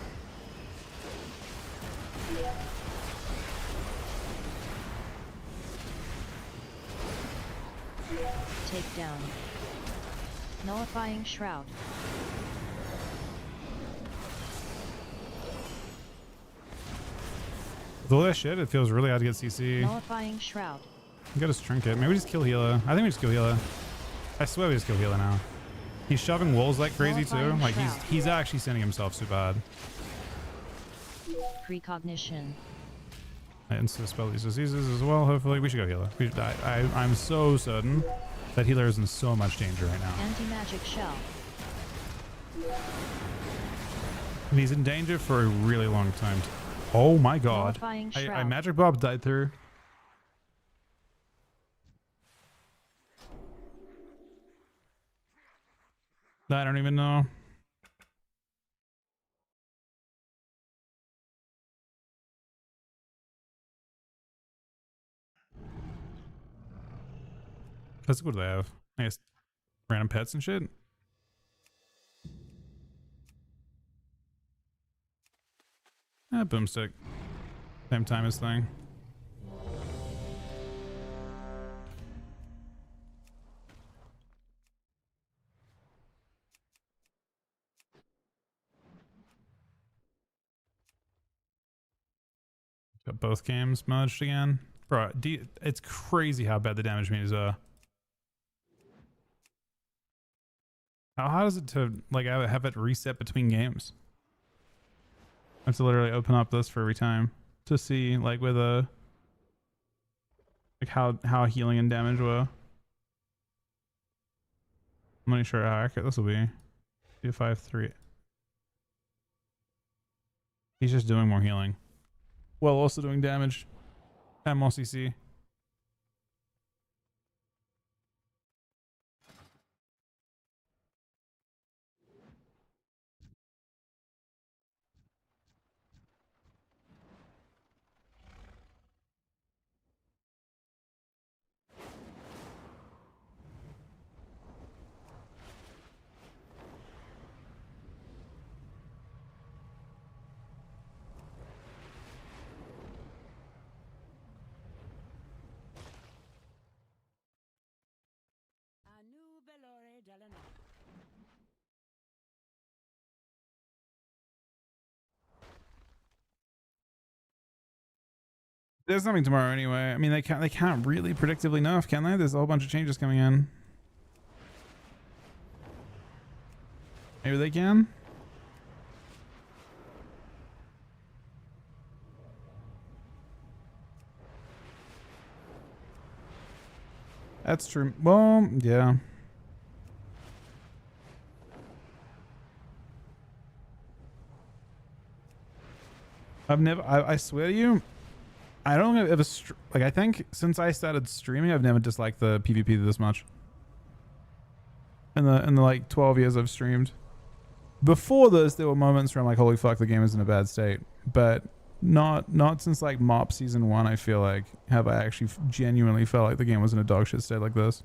Takedown. Nullifying shroud. With all that shit, it feels really hard to get CC. Nullifying shroud. You gotta trinket. Maybe we just kill Healer. I think we just kill Healer. I swear we just kill Healer now. He's shoving walls like crazy too. Like he's actually sending himself super hard. Precognition. I insta-spell these diseases as well, hopefully. We should go Healer. I'm so certain that Healer is in so much danger right now. Anti-magic shell. And he's in danger for a really long time. Oh my god. I Magic Bob died through. I don't even know. That's what do they have? I guess random pets and shit. Boomstick. Same time as thing. Got both games merged again. Bro, it's crazy how bad the damage meters are. How hard is it to like have it reset between games? I have to literally open up this for every time to see like where the like how healing and damage were. I'm not sure how accurate this will be. 253. He's just doing more healing while also doing damage and more CC. There's nothing tomorrow anyway. I mean, they can't really predictably nerf, can they? There's a whole bunch of changes coming in. Maybe they can. That's true. Well, yeah. I swear to you, I don't think I've ever like I think since I started streaming, I've never disliked the PvP this much. In the like 12 years I've streamed. Before this, there were moments where I'm like, holy fuck, the game is in a bad state. But not since like MOP season 1, I feel like, have I actually genuinely felt like the game was in a dog shit state like this.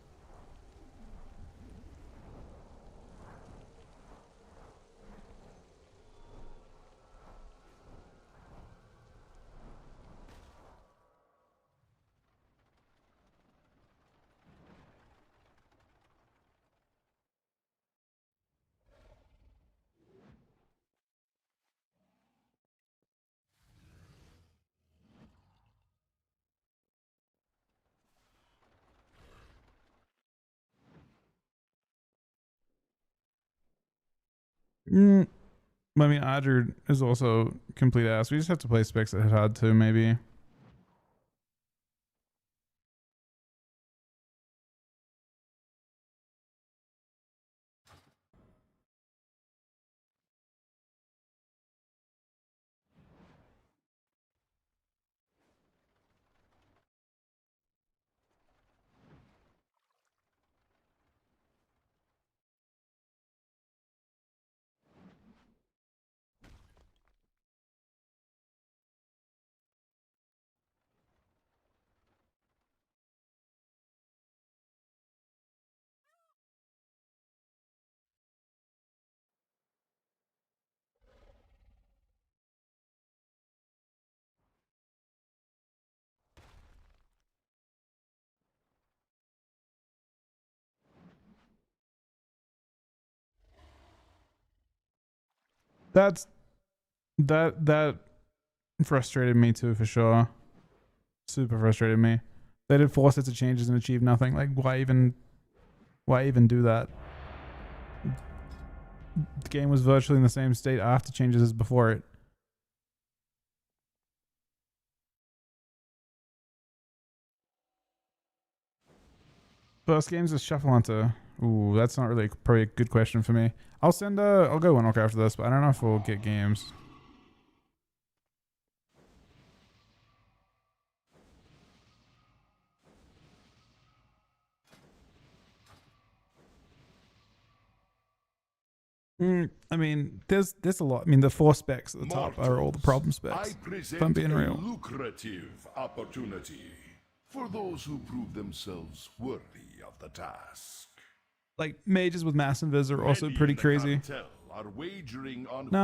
I mean, Adger is also complete ass. We just have to play specs that hit hard too, maybe. That frustrated me too, for sure. Super frustrated me. They did 4 sets of changes and achieved nothing. Like, why even do that? The game was virtually in the same state after changes as before it. First game's a Shuffle Hunter. Ooh, that's not really probably a good question for me. I'll go Windwalker after this, but I don't know if we'll get games. I mean, there's a lot. I mean, the 4 specs at the top are all the problem specs. If I'm being real. Lucrative opportunity for those who prove themselves worthy of the task. Like mages with mass invis are also pretty crazy. Are wagering on No,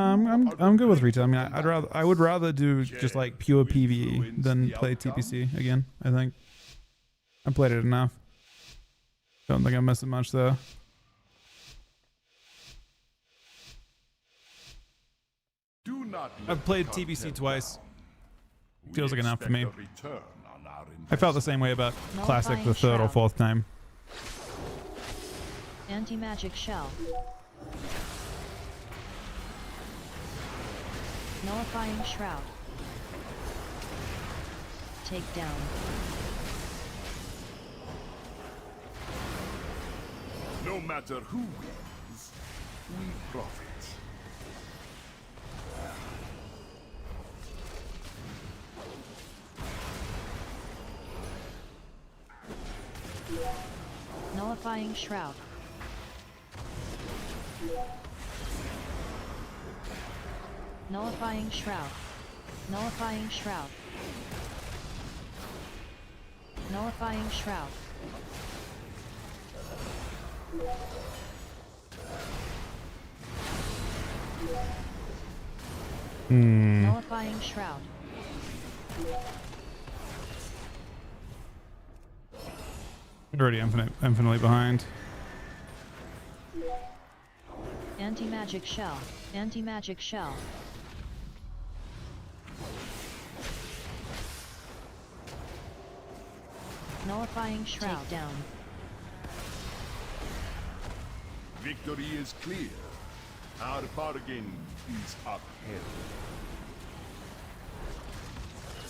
I'm good with retail. I mean, I would rather do just like pure PvE than play TPC again. I think I played it enough. Don't think I'm missing much though. I've played TBC twice. Feels like enough for me. I felt the same way about Classic the 3rd or 4th time. Anti-magic shell. Nullifying shroud. Take down. No matter who wins, we profit. Nullifying shroud. Nullifying shroud. Nullifying shroud. Nullifying shroud. Nullifying shroud. Already infinitely behind. Anti-magic shell. Anti-magic shell. Nullifying shroud. Take down. Victory is clear. Our bargain is upheld.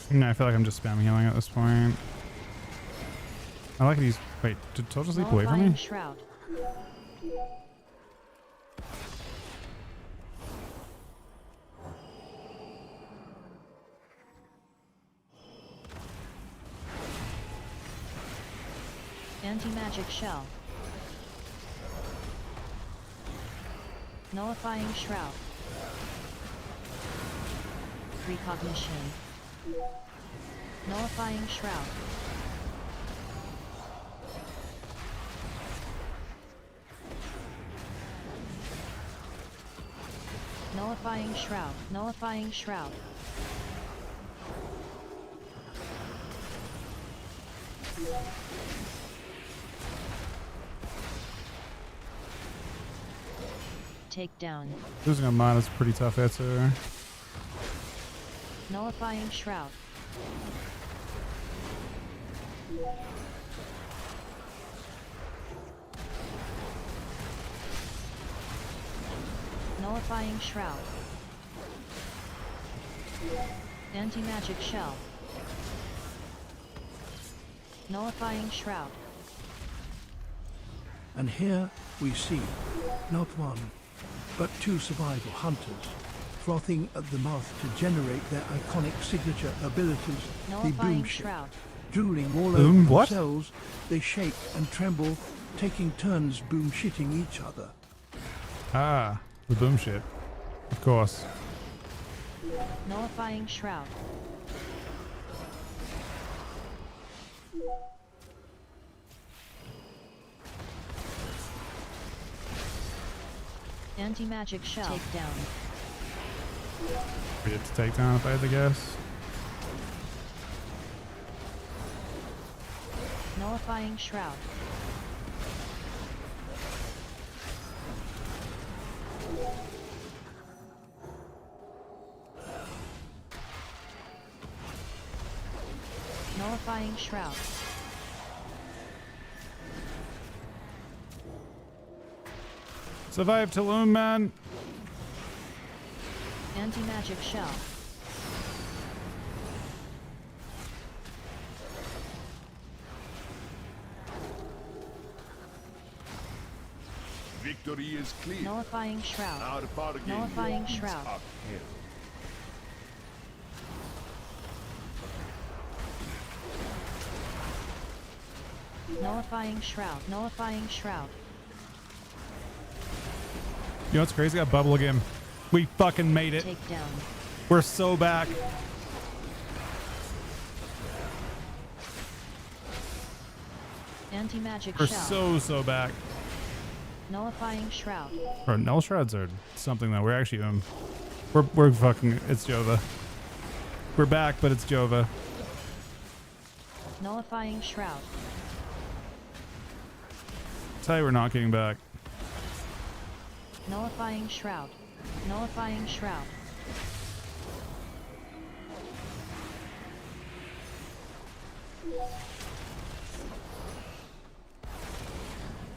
No, I feel like I'm just spamming healing at this point. I like these. Wait, did Total sleep away from me? Shroud. Anti-magic shell. Nullifying shroud. Precognition. Nullifying shroud. Nullifying shroud. Nullifying shroud. Take down. Losing a mod is pretty tough there too. Nullifying shroud. Nullifying shroud. Anti-magic shell. Nullifying shroud. And here we see, not one, but 2 survival hunters, frothing at the mouth to generate their iconic signature abilities, the boom shit. Drooling all over themselves, they shake and tremble, taking turns boom shitting each other. Ah, the boom shit. Of course. Nullifying shroud. Anti-magic shell. Take down. We had to take down if I had to guess. Nullifying shroud. Nullifying Shroud. Survive Tulum, man. Anti-magic shell. Victory is clear. Nullifying Shroud. Our bargain Nullifying is Shroud. upheld. Nullifying Shroud. Nullifying Shroud. You know what's crazy? Got bubble again. We fucking made it. Take down. We're so back. Anti-magic We're shell. so back. Nullifying Shroud. Bro, null shrouds are something that we're actually we're fucking, it's Jova. We're back, but it's Jova. Nullifying Shroud. Tell you we're not getting back. Nullifying Shroud. Nullifying Shroud.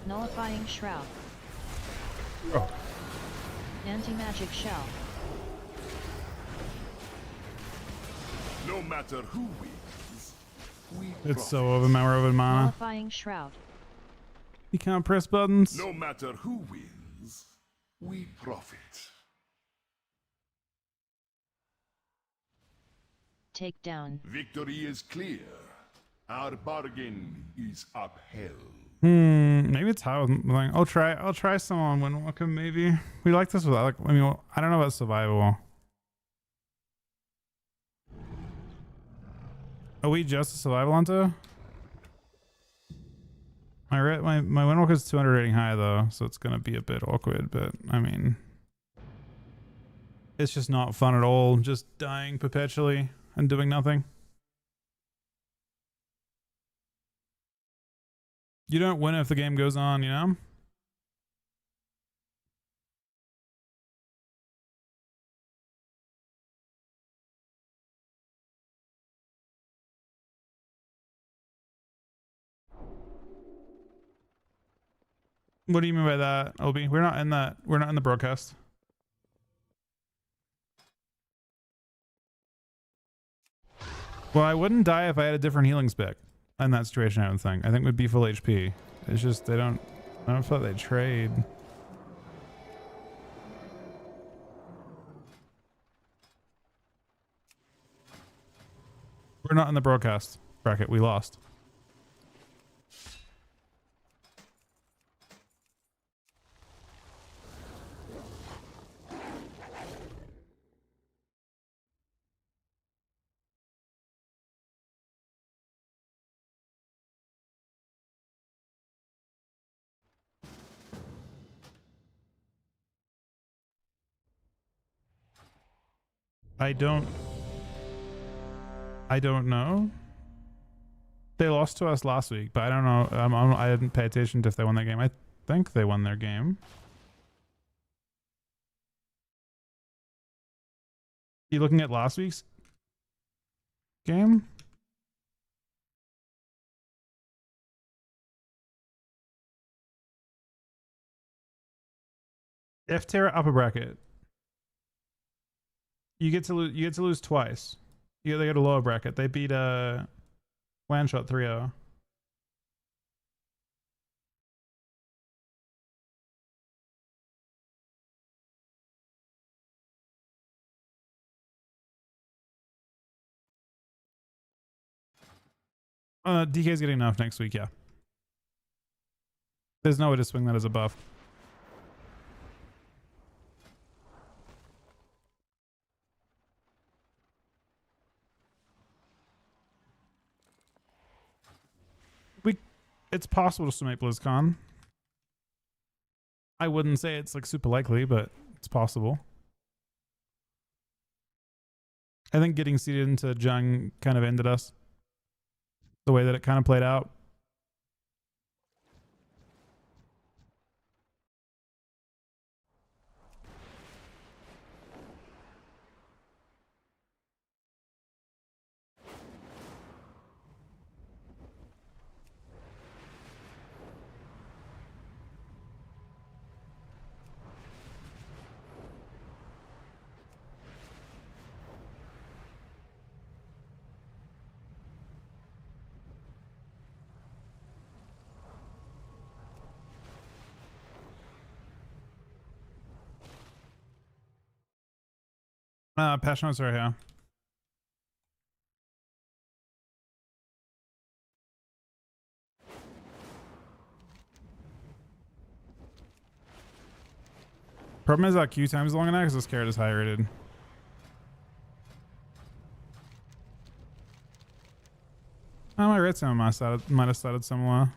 Nullifying Shroud. Oh. Anti-magic shell. No matter who wins, we It's so over mana. We're over mana. Nullifying Shroud. You can't press buttons. No matter who wins, we profit. Take down. Victory is clear. Our bargain is upheld. Maybe it's how like, I'll try some on Windwalker. Maybe we like this without. Like, I mean, I don't know about survival. Are we just a survival hunter? My Windwalker's 200 rating high though, so it's gonna be a bit awkward. But I mean, it's just not fun at all. Just dying perpetually and doing nothing. You don't win if the game goes on, you know? What do you mean by that, Obi? We're not in that. We're not in the broadcast. Well, I wouldn't die if I had a different healing spec in that situation, I don't think. I think we'd be full HP. It's just I don't feel like they trade. We're not in the broadcast bracket. We lost. I don't know. They lost to us last week, but I don't know. I didn't pay attention to if they won that game. I think they won their game. You looking at last week's game? F tier upper bracket. You get to lose twice. They go to lower bracket. They beat one shot 3-0. DK's getting enough next week, yeah. There's no way to swing that as a buff. It's possible to make BlizzCon. I wouldn't say it's like super likely, but it's possible. I think getting seeded into Jung kind of ended us. The way that it kind of played out. Patch notes right here. Problem is that queue time is long enough because this carrot is high rated. Oh, my red sound might have started somewhere.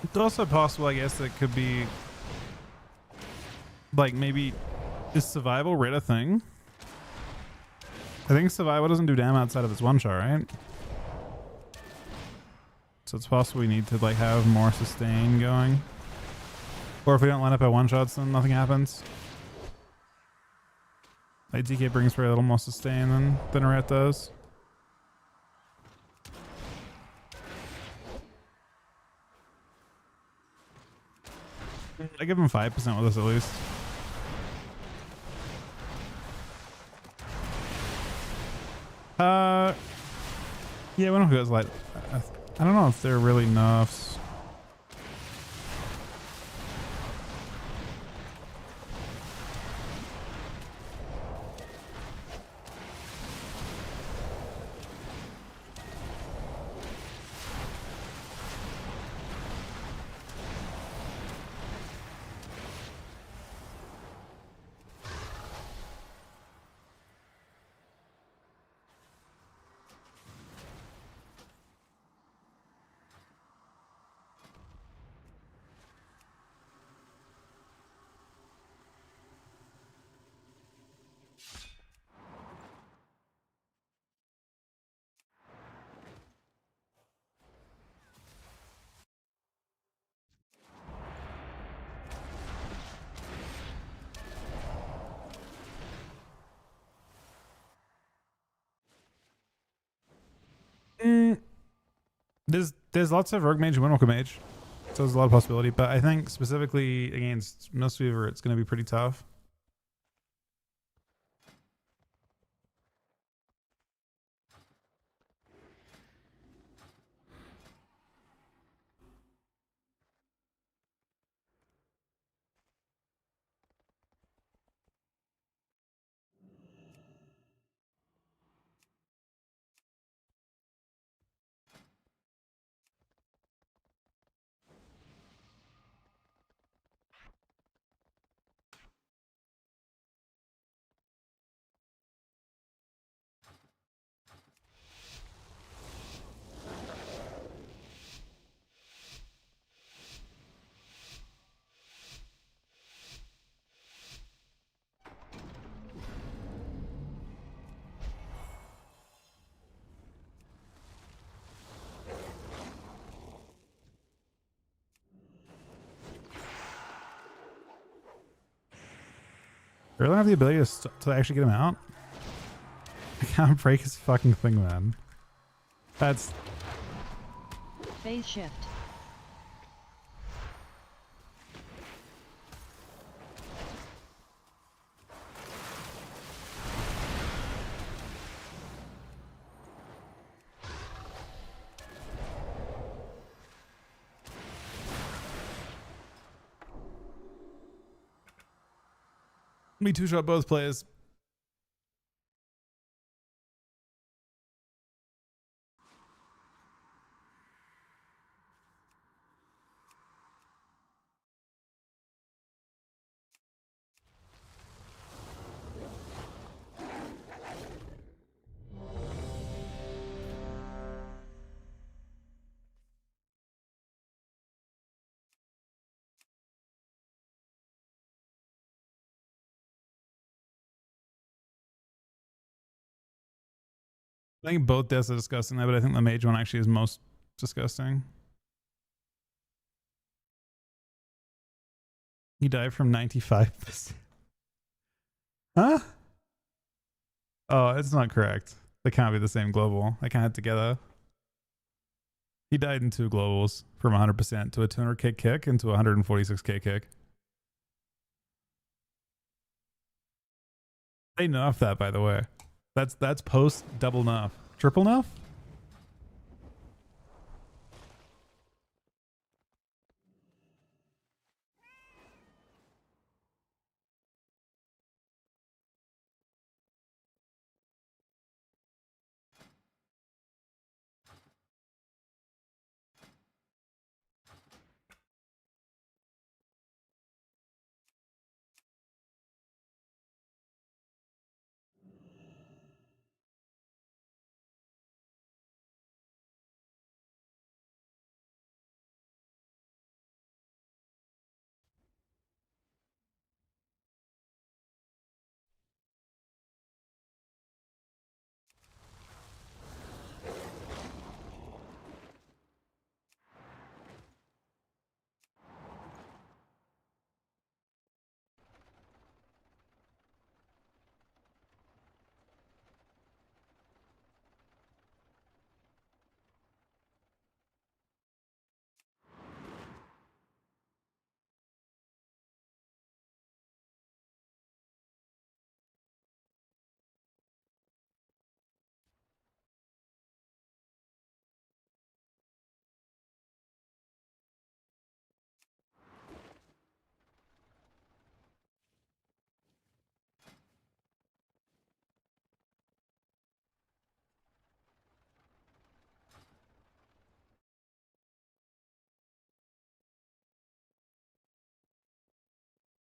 It's also possible, I guess, that it could be like maybe is survival red a thing? I think survival doesn't do damage outside of its one shot, right? So it's possible we need to like have more sustain going. Or if we don't line up at one shots, then nothing happens. Like DK brings for a little more sustain than a ret does. I give him 5% with us at least. Yeah, we don't go as light. I don't know if they're really nuffs. There's lots of Rogue Mage and Windwalker Mage, so there's a lot of possibility. But I think specifically against Mistweaver, it's going to be pretty tough. I really have the ability to actually get him out. I can't break his fucking thing, man. That's... Phase shift. Me two-shot both players. I think both deaths are disgusting there, but I think the mage one actually is most disgusting. He died from 95%. Huh? Oh, it's not correct. They can't be the same global. They can't hit together. He died in 2 globals from 100% to a 200k kick into a 146k kick. They nerfed that, by the way. That's post double nerf. Triple nerf?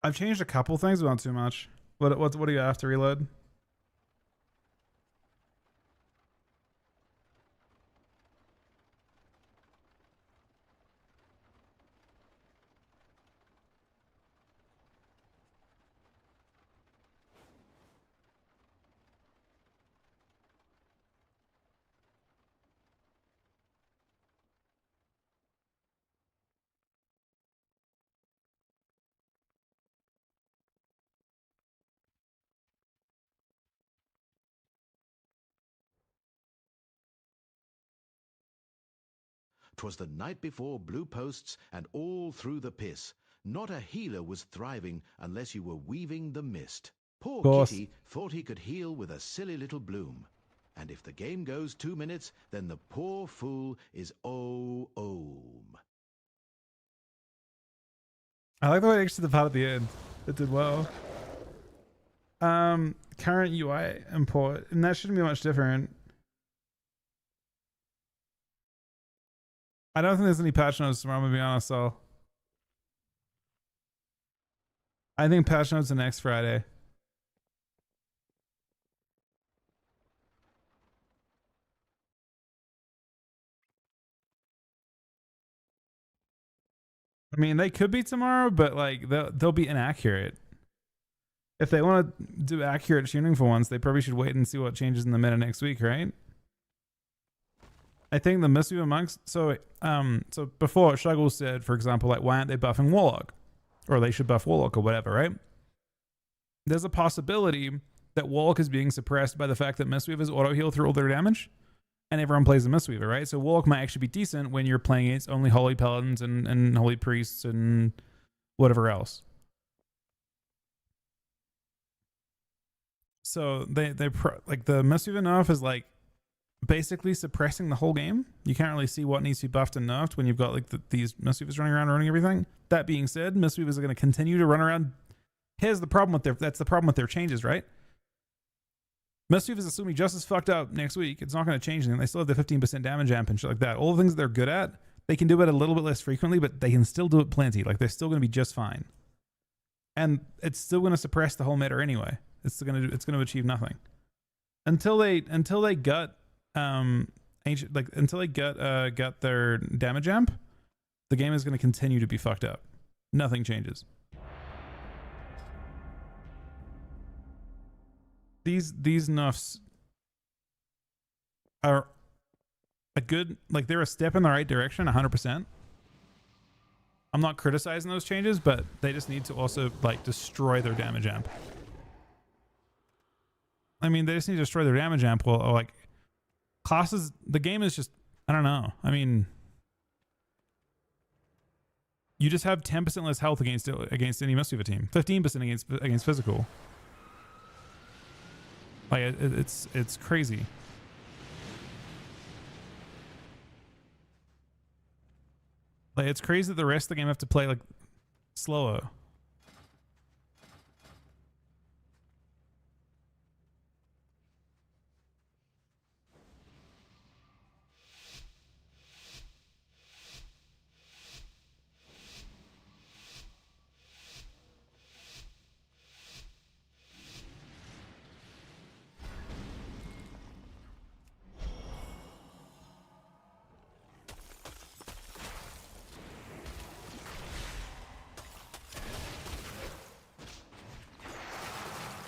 I've changed a couple things, but not too much. What do you have to reload? "'Twas the night before blue posts, and all through the piss. Not a healer was thriving unless you were weaving the mist. Poor Kitty thought he could heal with a silly little bloom. And if the game goes 2 minutes, then the poor fool is ohm." I like the way it actually the part at the end. It did well. Current UI import, and that shouldn't be much different. I don't think there's any patch notes tomorrow, I'm gonna be honest, so I think patch notes are next Friday. I mean, they could be tomorrow, but like they'll be inaccurate. If they want to do accurate tuning for once, they probably should wait and see what changes in the meta next week, right? I think the Mistweaver monks. So before Shuggle said, for example, like why aren't they buffing Warlock, or they should buff Warlock or whatever, right? There's a possibility that Warlock is being suppressed by the fact that Mistweavers auto heal through all their damage, and everyone plays a Mistweaver, right? So Warlock might actually be decent when you're playing against only Holy Paladins and Holy Priests and whatever else. So like the Mistweaver nerf is like basically suppressing the whole game. You can't really see what needs to be buffed and nerfed when you've got like these Mistweavers running around running everything. That being said, Mistweavers are going to continue to run around. Here's the problem with that's the problem with their changes, right? Mistweavers assuming just as fucked up next week. It's not going to change anything. They still have the 15% damage amp and shit like that. All the things they're good at, they can do it a little bit less frequently, but they can still do it plenty. Like they're still going to be just fine. And it's still going to suppress the whole meta anyway. It's going to achieve nothing until they gut ancient, like until they gut their damage amp. The game is going to continue to be fucked up. Nothing changes. These nerfs are a good, like they're a step in the right direction, 100%. I'm not criticizing those changes, but they just need to also like destroy their damage amp. I mean, they just need to destroy their damage amp, or like classes, the game is just, I don't know. I mean, you just have 10% less health against any Mistweaver team, 15% against physical. Like it's crazy. Like it's crazy that the rest of the game have to play like slower.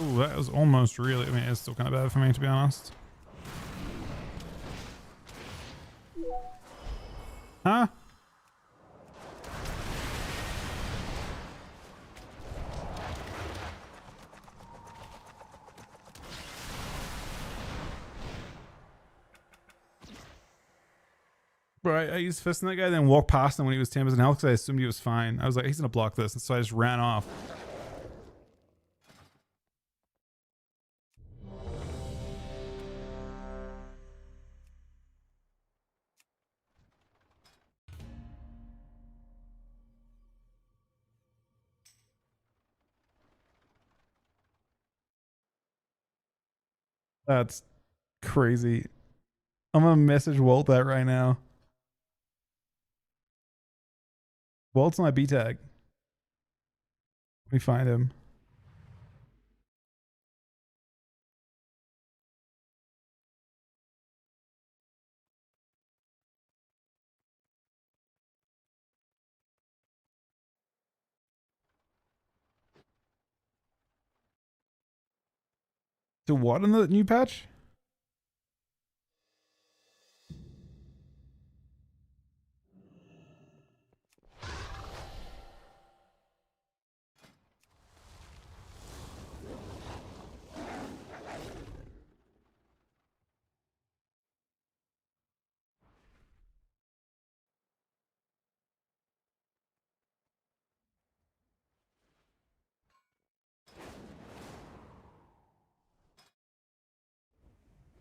Ooh, that was almost really, I mean, it's still kind of bad for me, to be honest. Huh? Bro, I used fisting that guy, then walked past him when he was 10% health because I assumed he was fine. I was like, he's gonna block this, and so I just ran off. That's crazy. I'm gonna message Walt that right now. Walt's my B tag. Let me find him. To what in the new patch?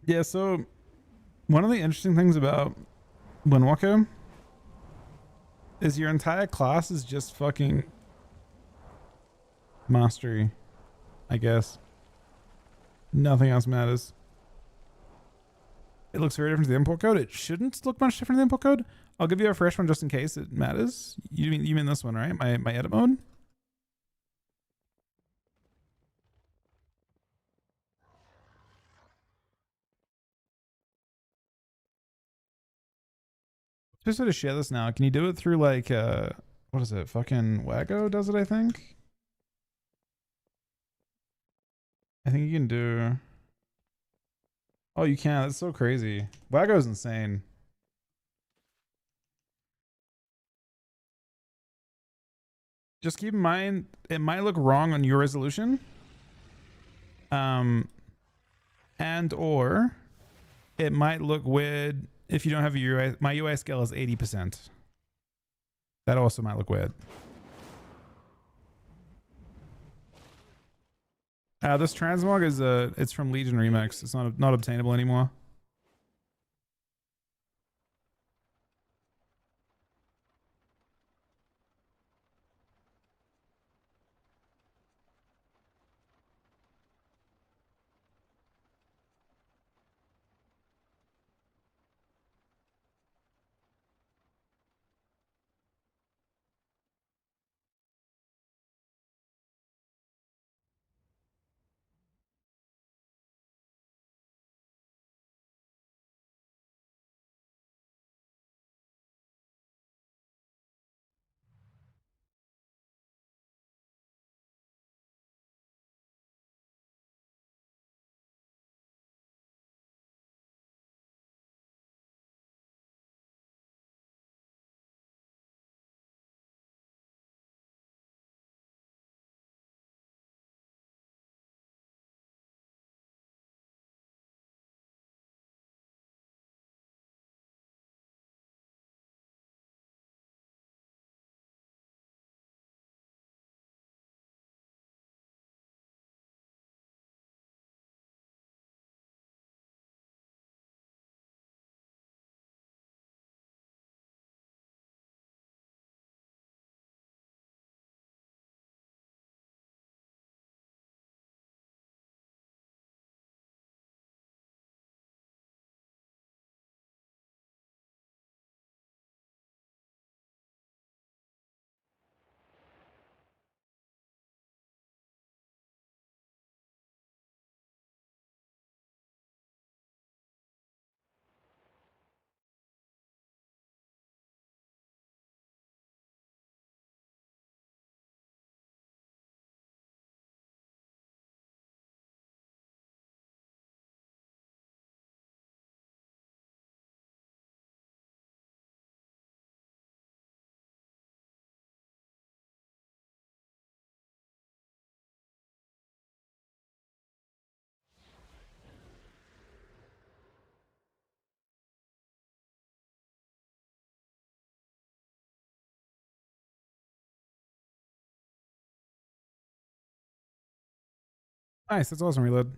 Yeah, so one of the interesting things about Windwalker is your entire class is just fucking mastery, I guess. Nothing else matters. It looks very different to the import code. It shouldn't look much different to the import code. I'll give you a fresh one just in case it matters. You mean this one, right? My edit mode? Just to share this now. Can you do it through like what is it? Fucking Waggo does it, I think. I think you can do. Oh, you can. That's so crazy. Waggo's insane. Just keep in mind it might look wrong on your resolution. And or it might look weird if you don't have a UI. My UI scale is 80%. That also might look weird. This transmog is it's from Legion Remix. It's not obtainable anymore. Nice, that's awesome. Reload.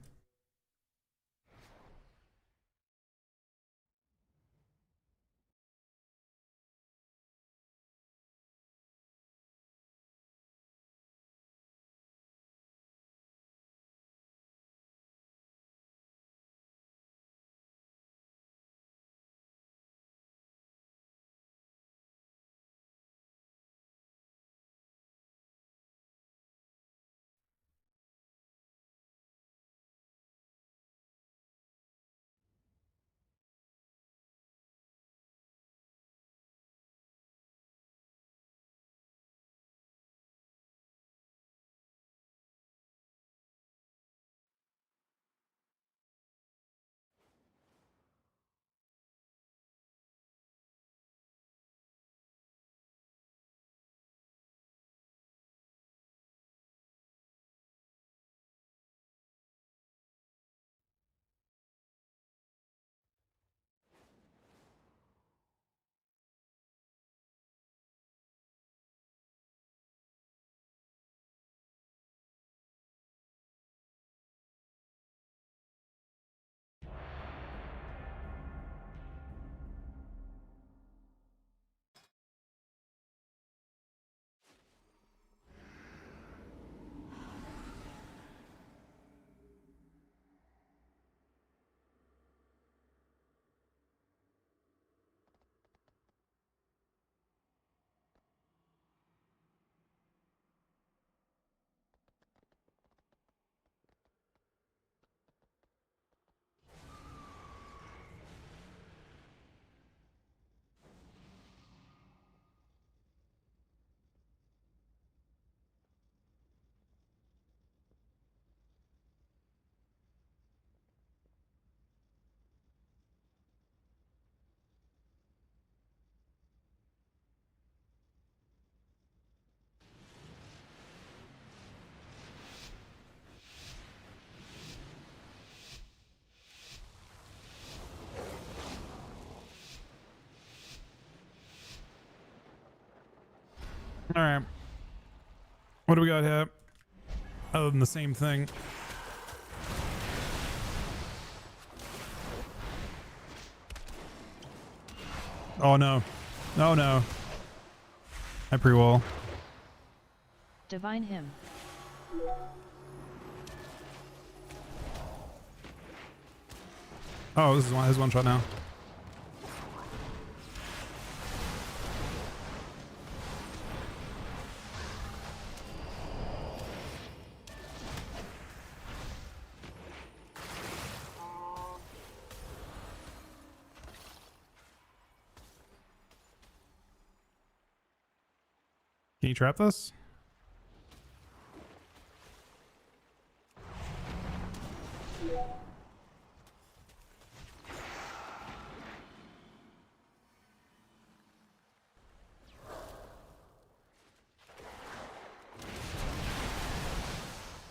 All right. What do we got here? Other than the same thing. Oh no. Oh no. I pre-wall. Divine him. Oh, this is his one shot now. Can you trap this?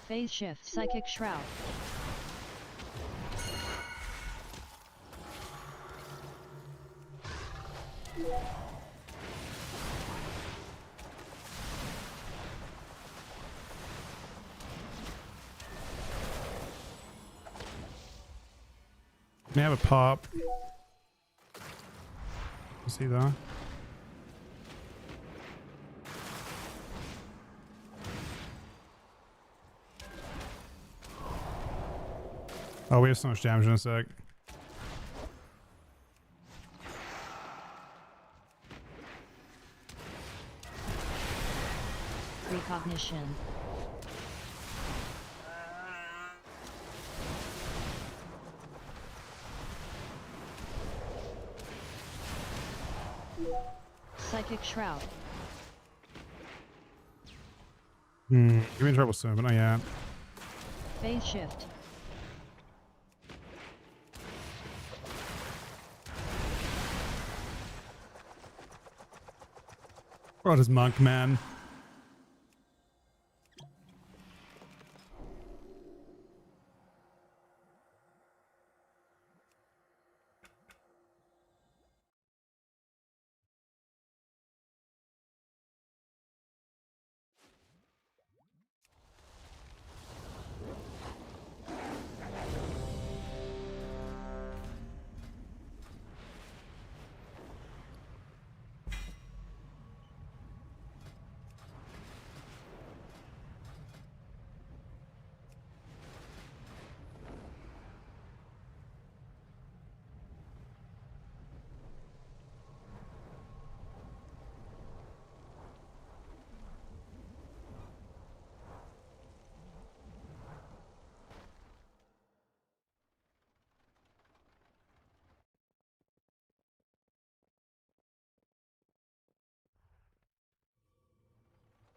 Phase shift. Psychic shroud. May have a pop. You see that? Oh, we have so much damage in a sec. Precognition. Psychic shroud. You're in trouble soon, but not yet. Phase shift. What is monk, man?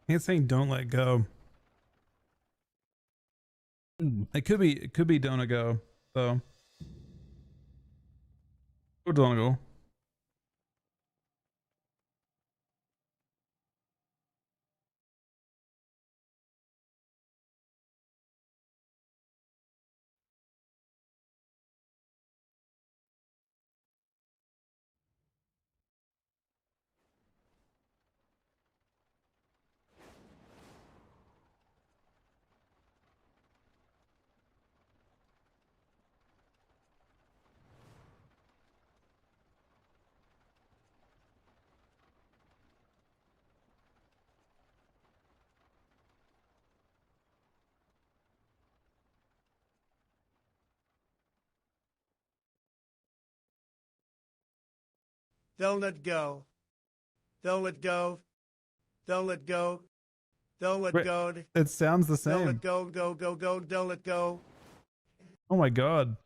It's saying don't let go. It could be don't let go though. Or don't let go. Don't let go. Don't let go. Don't let go. Don't let Wait, go. it sounds the Don't same. let go. Go. Don't let go. Oh my god.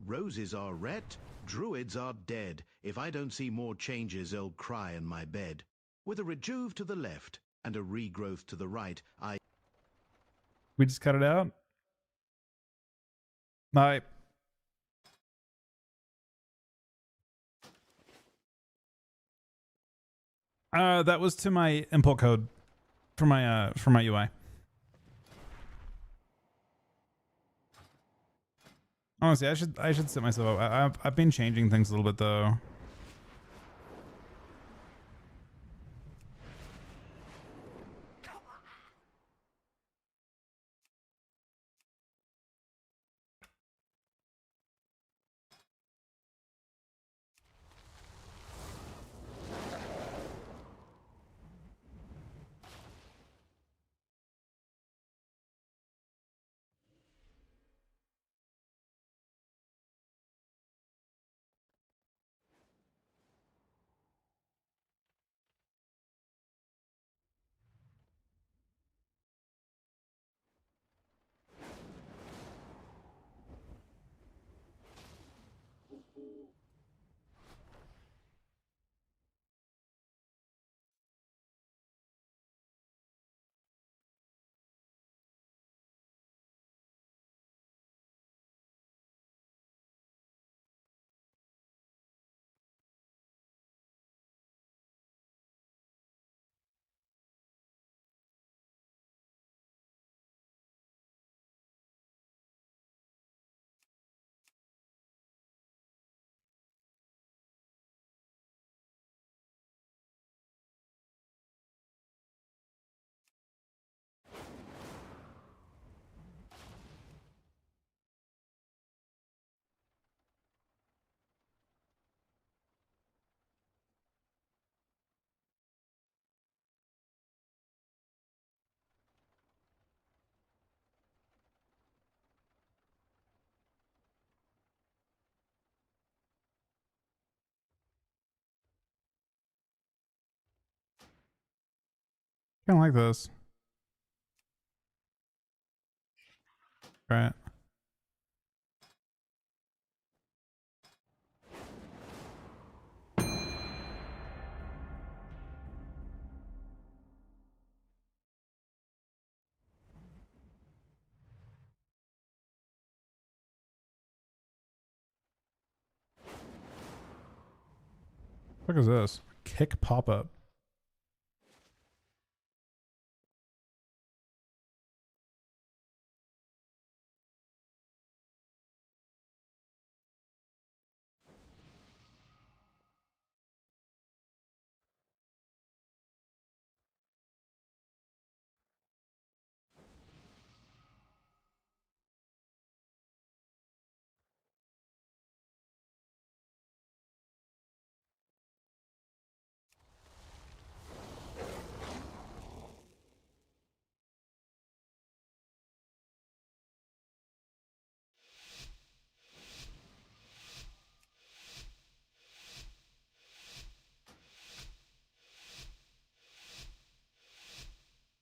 Roses are red, druids are dead. If I don't see more changes, I'll cry in my bed. With a rejuve to the left and a regrowth to the right, We just cut it out. Bye. That was to my import code for my UI. Honestly, I should set myself up. I've been changing things a little bit though. Kind of like this. Right. What is this? Kick pop-up.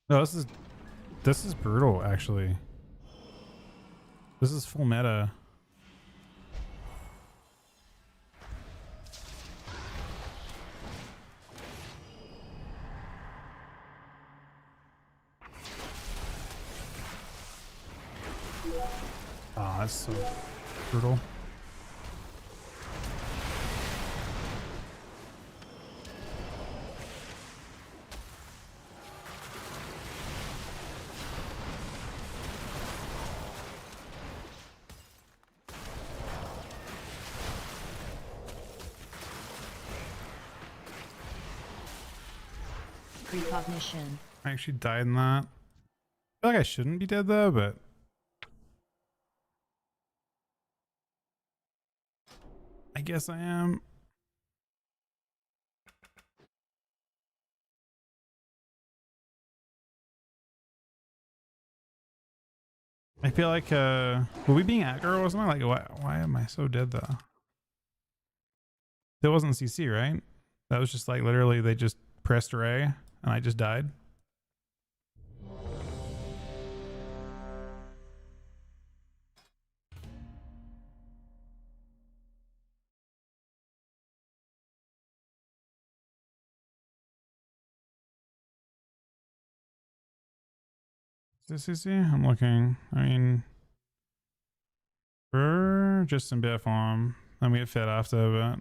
No, this is brutal actually. This is full meta. Oh, that's so brutal. Precognition. I actually died in that. I feel like I shouldn't be dead though, but I guess I am. I feel like were we being aggro or something? Like why am I so dead though? That wasn't CC, right? That was just like literally they just pressed array and I just died. Is this CC? I'm looking. I mean, we're just in bit form. Then we get fed after, but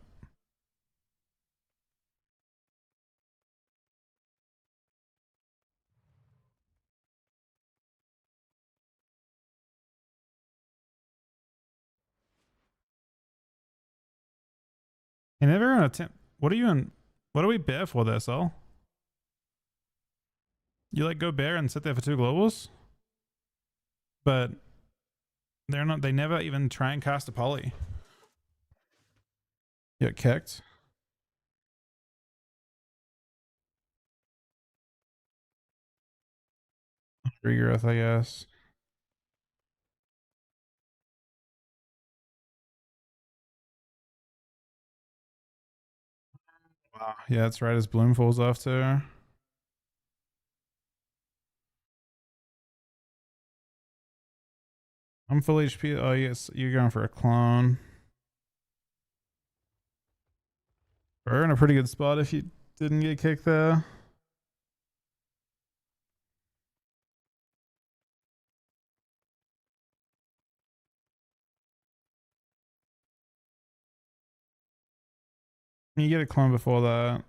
I never gonna attempt. What are you in? What are we bear for this, all? You like go bear and sit there for 2 globals? But they're not, they never even try and cast a poly. You get kicked. Regrowth, I guess. Wow. Yeah, that's right as Bloom falls off too. I'm full HP. Oh, yes, you're going for a clone. We're in a pretty good spot if you didn't get kicked there. You get a clone before that.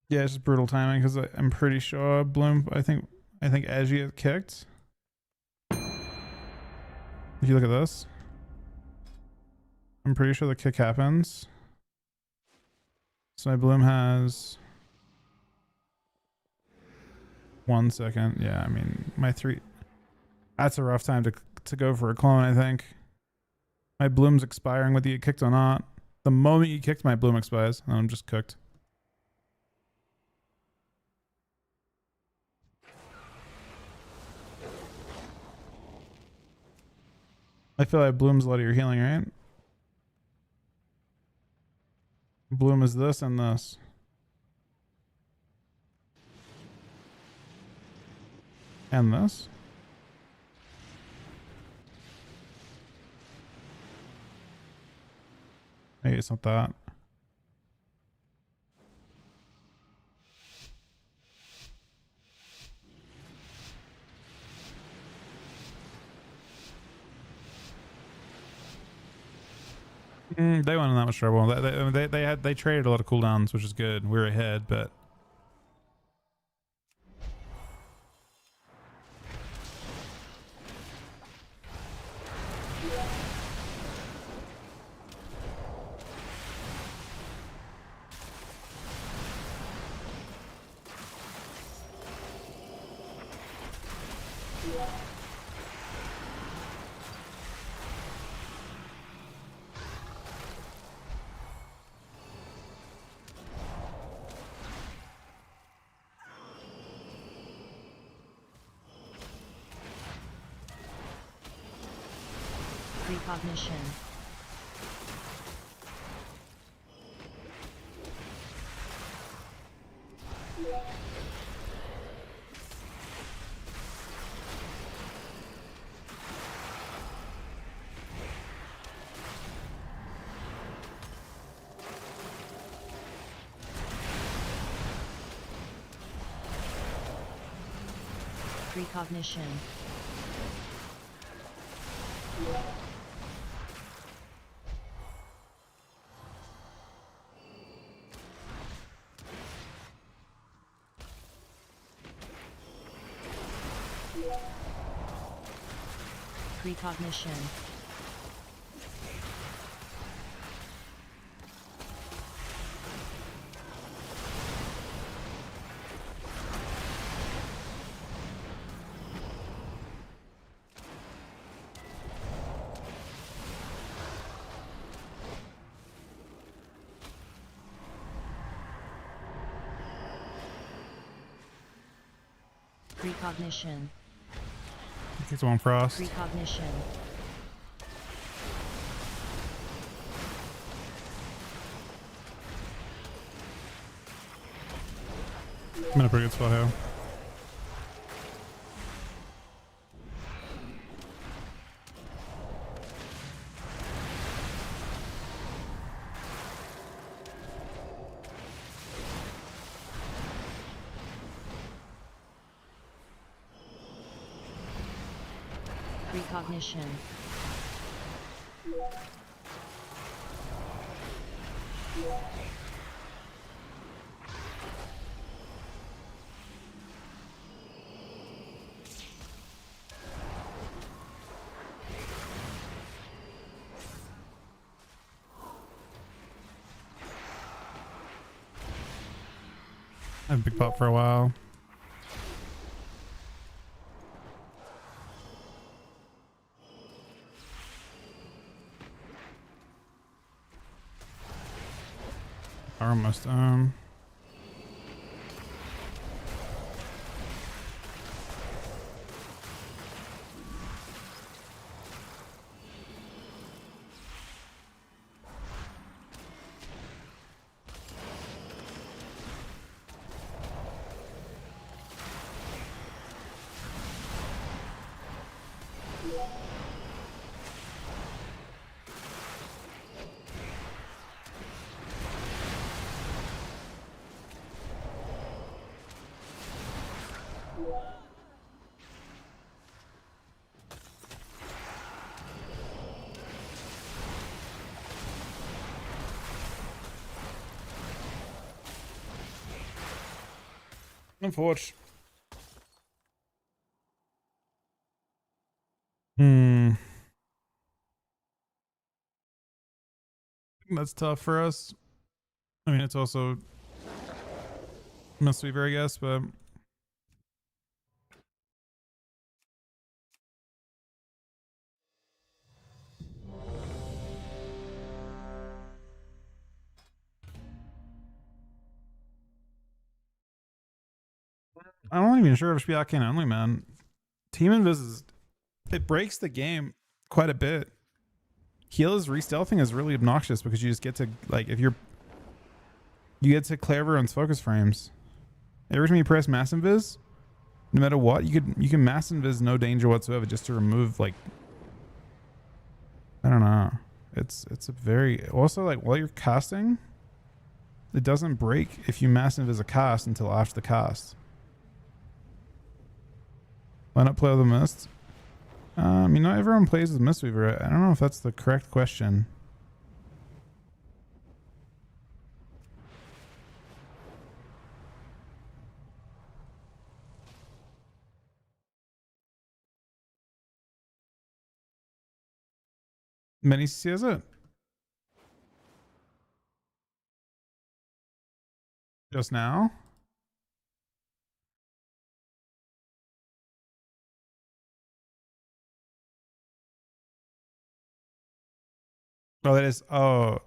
Yeah, it's just brutal timing because I'm pretty sure Bloom. I think as you get kicked. If you look at this, I'm pretty sure the kick happens. So my Bloom has 1 second. Yeah, I mean my 3. That's a rough time to go for a clone. I think my Bloom's expiring whether you get kicked or not. The moment you kicked, my Bloom expires, and I'm just cooked. I feel like Bloom's a lot of your healing, right? Bloom is this and this. And this. Hey, it's not that. They weren't in that much trouble. They traded a lot of cooldowns, which is good. We're ahead, but Precognition. Precognition. Precognition. Precognition. It's one frost. Precognition. I'm in a pretty good spot here. Precognition. I had a big pop for a while. Almost unfortunate. That's tough for us. I mean, it's also must be very guess, but I'm not even sure if it should be arcane only, man. Team Invis is, it breaks the game quite a bit. Heal's re-stealthing is really obnoxious because you just get to, like, if you get to clear everyone's focus frames. Every time you press mass invis, no matter what, you can mass invis no danger whatsoever just to remove, like, I don't know. It's a very also like while you're casting, it doesn't break if you massive as a cast until after the cast. Why not play with the mist? Not everyone plays with Mistweaver. I don't know if that's the correct question. Many CC has it? Just now? Oh, that is. Oh,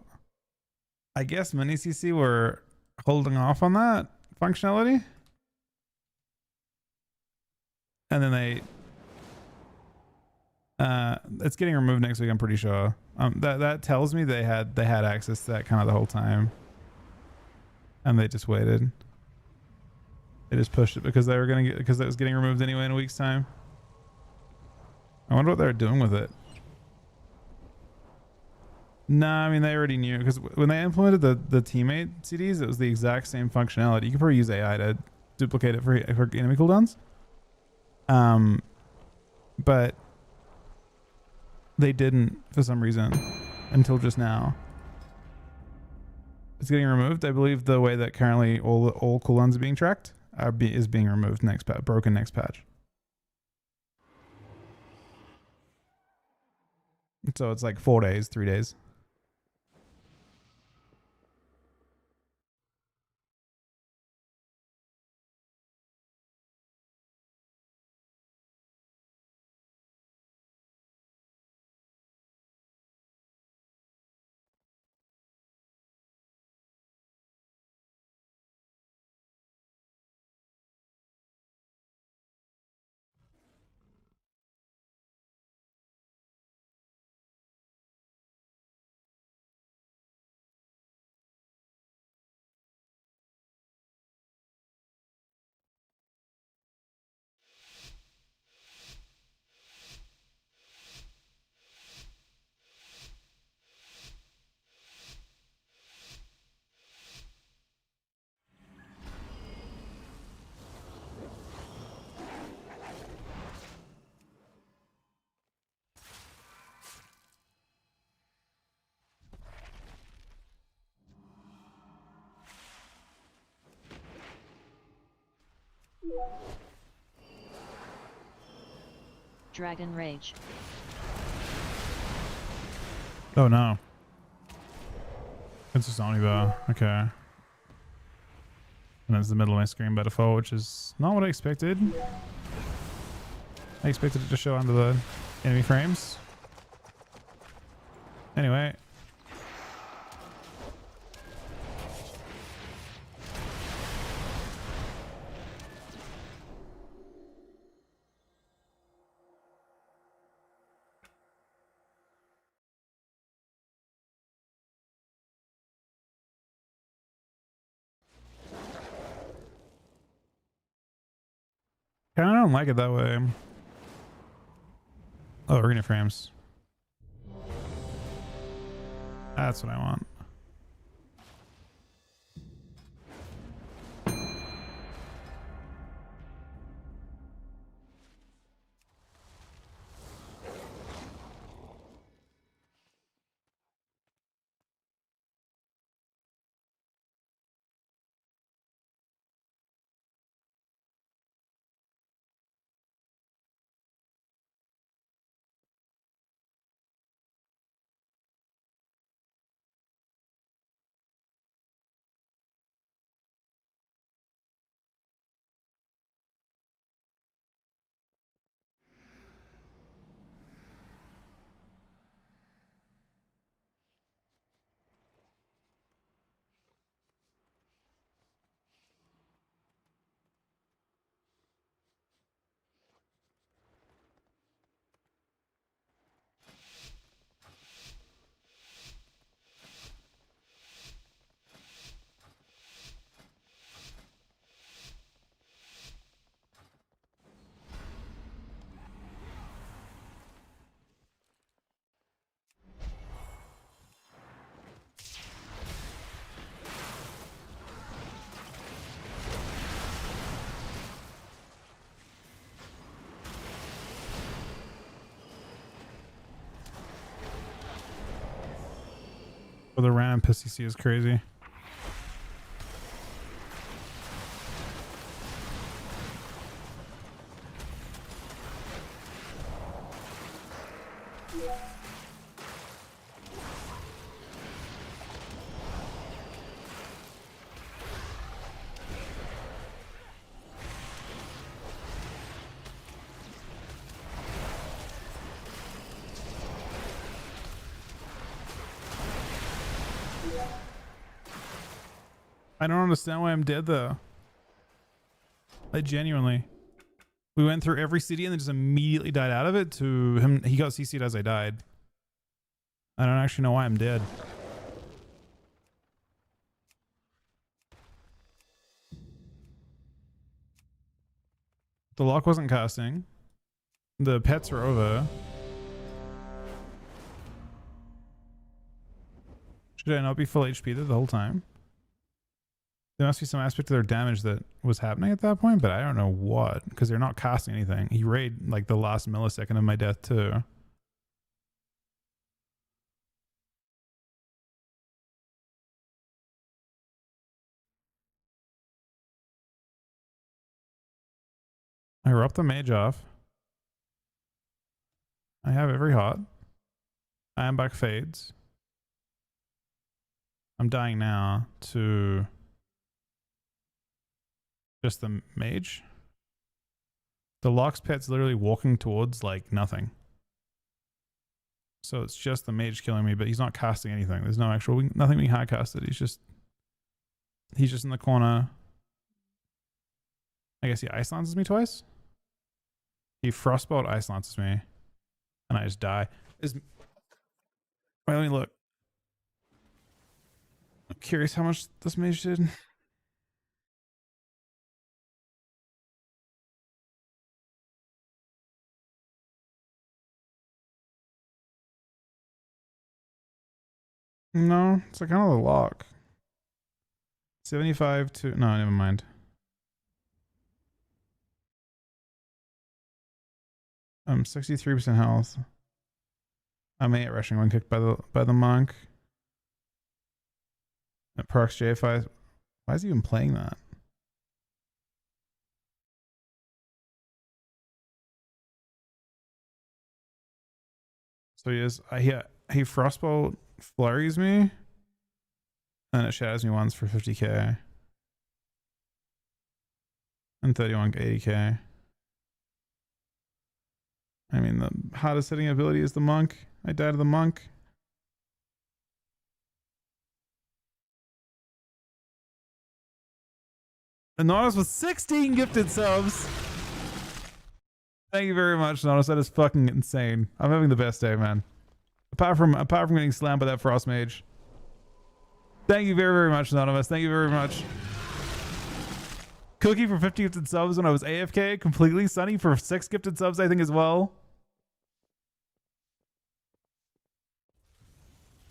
I guess Mini CC were holding off on that functionality, and then they. It's getting removed next week. I'm pretty sure. That tells me they had access to that kind of the whole time, and they just waited. They just pushed it because they were gonna get because it was getting removed anyway in a week's time. I wonder what they're doing with it. Nah, I mean they already knew because when they implemented the teammate CDs, it was the exact same functionality. You could probably use AI to duplicate it for enemy cooldowns. But they didn't for some reason until just now. It's getting removed. I believe the way that currently all cooldowns are being tracked is being removed next broken next patch. So it's like 4 days, 3 days. Dragon Rage. Oh no. It's just Omnibar. Okay. And it's the middle of my screen by default, which is not what I expected. I expected it to show under the enemy frames. Anyway. I don't like it that way. Oh, arena frames. That's what I want. For the random PCC is crazy. I don't understand why I'm dead though. Like genuinely. We went through every city and then just immediately died out of it to him. He got CC'd as I died. I don't actually know why I'm dead. The lock wasn't casting. The pets were over. Should I not be full HP there the whole time? There must be some aspect of their damage that was happening at that point, but I don't know what, because they're not casting anything. He raided like the last millisecond of my death too. I robbed the mage off. I have every hot. I am back fades. I'm dying now to just the mage. The Lox pet's literally walking towards like nothing. So it's just the mage killing me, but he's not casting anything. There's no actual, nothing being hard casted. He's just in the corner. I guess he ice lances me twice. He frostbolt ice lances me, and I just die. Wait, let me look. I'm curious how much this mage did. No, it's like kind of the lock. 75 to... No, never mind. I'm 63% health. I'm 8 rushing when kicked by the monk. It procs J5. Why is he even playing that? So he frostbolt flurries me, and it shatters me once for 50k and 80k. I mean, the hardest hitting ability is the monk. I died to the monk. Anonymous with 16 gifted subs. Thank you very much, Anonymous. That is fucking insane. I'm having the best day, man. Apart from getting slammed by that frost mage. Thank you very, very much, Anonymous. Thank you very much. Cookie for 50 gifted subs when I was AFK. Completely. Sunny for 6 gifted subs, I think, as well.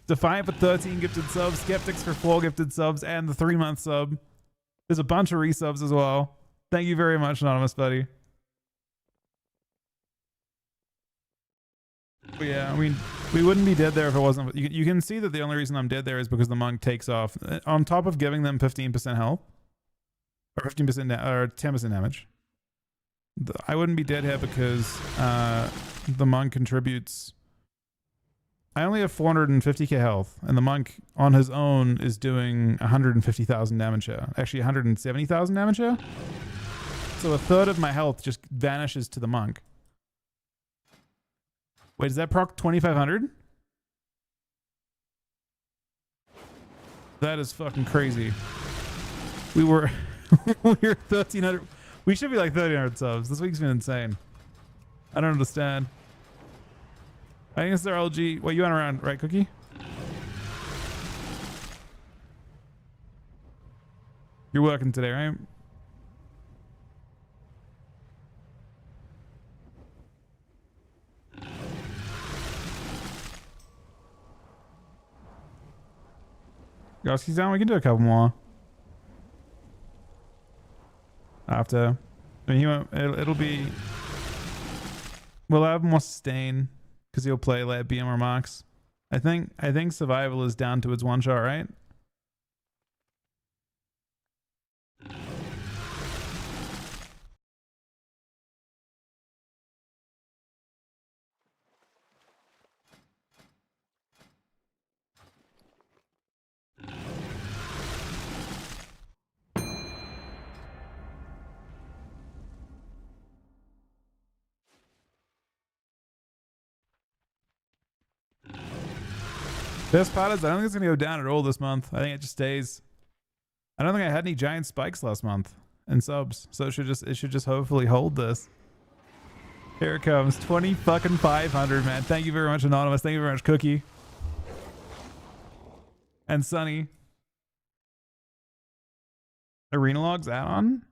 Defiant for 13 gifted subs. Skeptics for 4 gifted subs. And the 3-month sub. There's a bunch of resubs as well. Thank you very much, Anonymous, buddy. But yeah, I mean, we wouldn't be dead there if it wasn't. You can see that the only reason I'm dead there is because the monk takes off. On top of giving them 15% health. Or 15% or 10% damage. I wouldn't be dead here because the monk contributes. I only have 450k health, and the monk on his own is doing 150,000 damage here. Actually, 170,000 damage here. So a third of my health just vanishes to the monk. Wait, does that proc 2,500? That is fucking crazy. We were 1,300. We should be like 1,300 subs. This week's been insane. I don't understand. I think it's their LG. Wait, you went around, right, Cookie? You're working today, right? Yoski's down. We can do a couple more. After. I mean, he won't, it'll be... We'll have more sustain. Because he'll play like BM or Mox. I think survival is down to its one shot, right? Best part is I don't think it's gonna go down at all this month. I think it just stays. I don't think I had any giant spikes last month in subs, so it should just hopefully hold this. Here it comes, 20 fucking 500, man. Thank you very much, Anonymous. Thank you very much, Cookie and Sunny. Arena Logs add-on.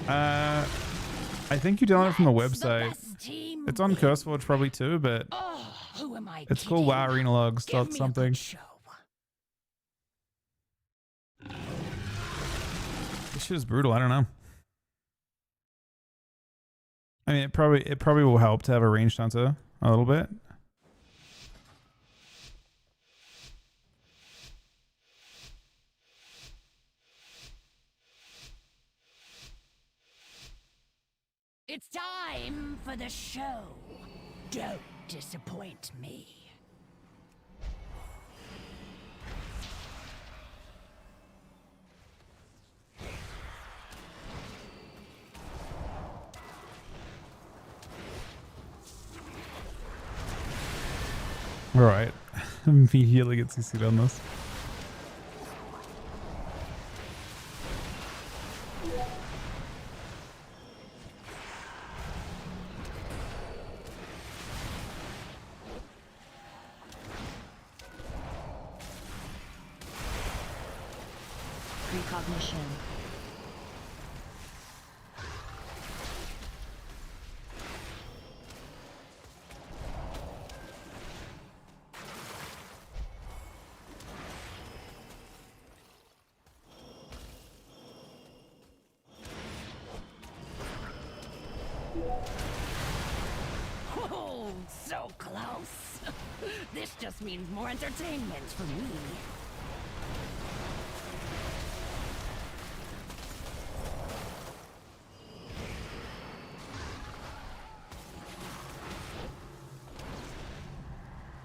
I think you download it from the website. It's on CurseForge probably too, but Who am I it's called WoW Arena Logs. Something. This shit is brutal. I don't know. I mean, it probably will help to have a ranged hunter a little bit. It's time for the show. Don't disappoint me. All right, immediately get CC'd on this. Precognition. Oh, so close. This just means more entertainment for me.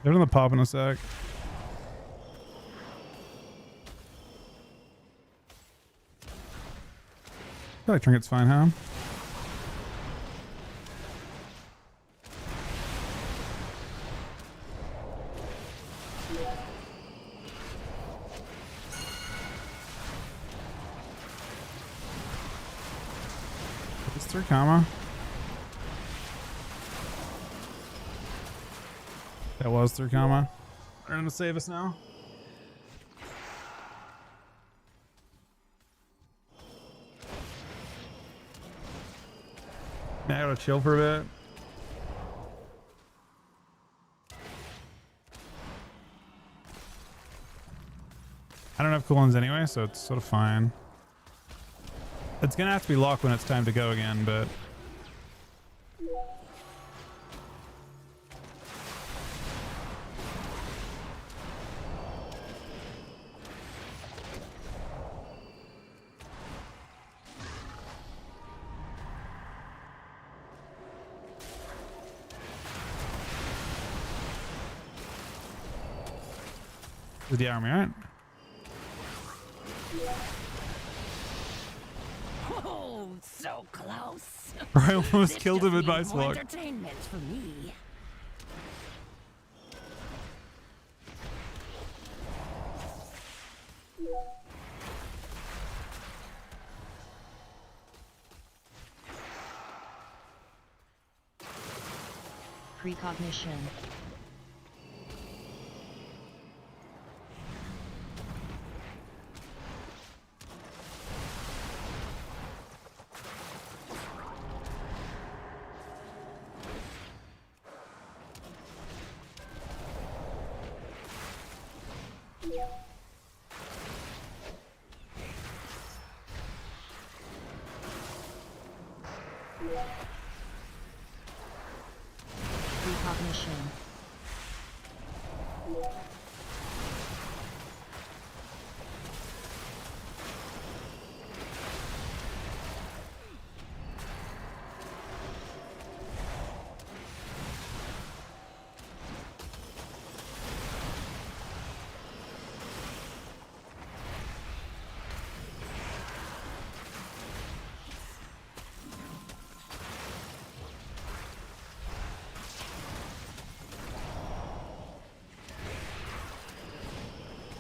They're gonna pop in a sec. I feel like Trinket's fine, huh? It's 3 comma. That was 3 comma. They're gonna save us now. Yeah, I gotta chill for a bit. I don't have cooldowns anyway, so it's sort of fine. It's gonna have to be locked when it's time to go again, but with the army, right? Oh, so close. I almost This killed just him in my means more slug. entertainment for me. Precognition. Precognition.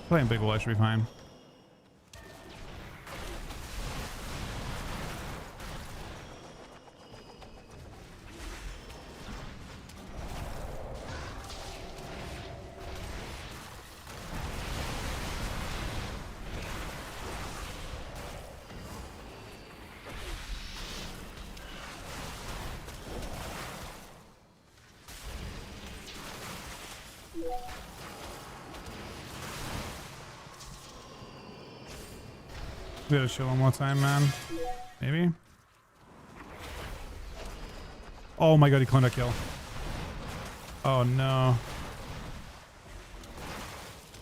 Playing Big Wall should be fine. We gotta chill one more time, man. Maybe. Oh my god, he cloned a kill. Oh no.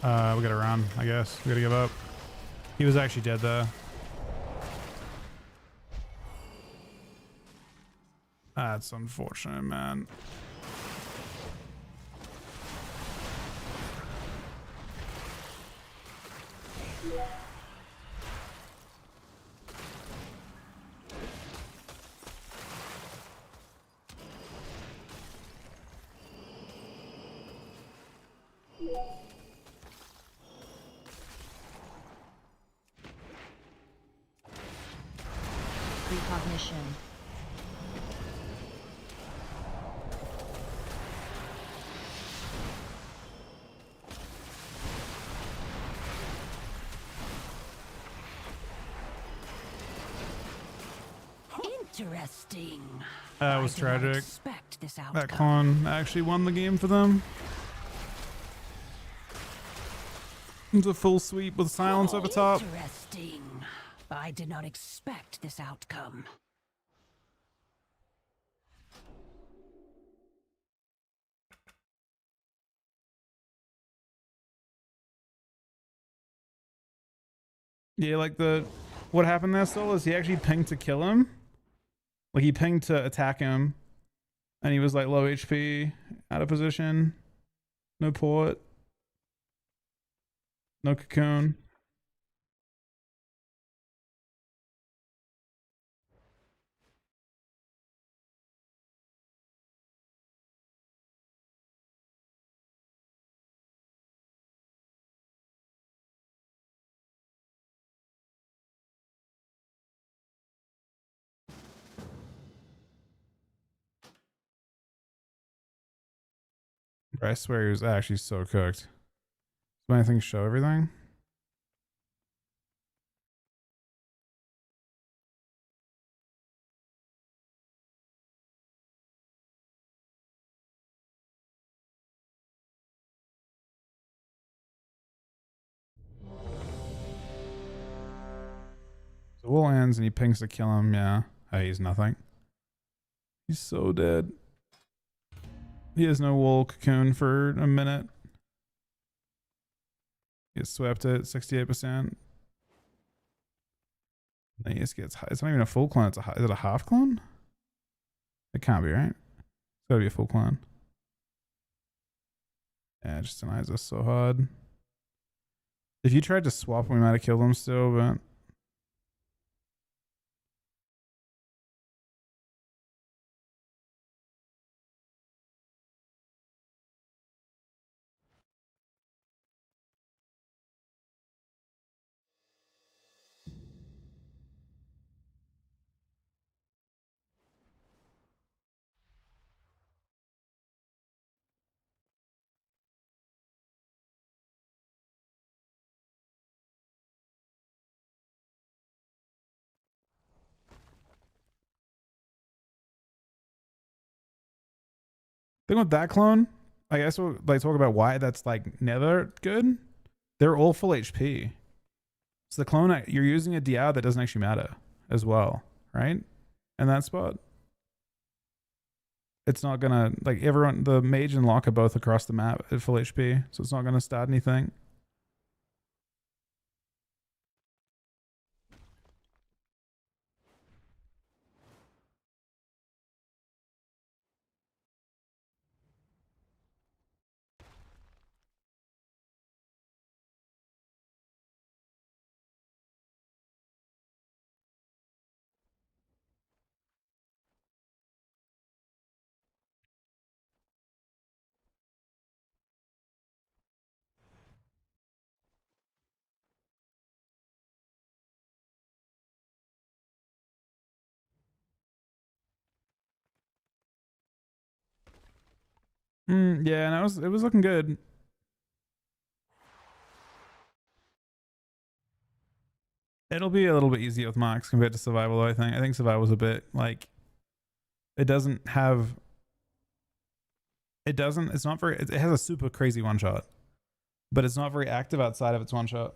We gotta run, I guess. We gotta give up. He was actually dead there. That's unfortunate, man. Precognition. Interesting. That was I did not tragic. expect this That outcome. clone actually won the game for them. It's a full sweep with silence over top. Interesting. I did not expect this outcome. Yeah, like what happened there, Soul, is he actually pinged to kill him. Like he pinged to attack him, and he was like low HP, out of position, no port, no cocoon. I swear he was actually so cooked. Do anything show everything? The wall ends and he pings to kill him. Yeah. Oh, he's nothing. He's so dead. He has no wool cocoon for a minute. He gets swept at 68%. Then he just gets high. It's not even a full clone. It's a is it a half clone? It can't be, right? It's gotta be a full clone. Yeah, it just denies us so hard. If you tried to swap, we might have killed him still, but thing with that clone, I guess we'll like talk about why that's like never good. They're all full HP. So the clone you're using a DI that doesn't actually matter as well, right? In that spot, it's not gonna like everyone. The mage and lock are both across the map at full HP, so it's not gonna start anything. Yeah, and it was looking good. It'll be a little bit easier with Mox compared to survival, though, I think. I think survival's a bit like it doesn't have it's not very it has a super crazy one shot, but it's not very active outside of its one shot.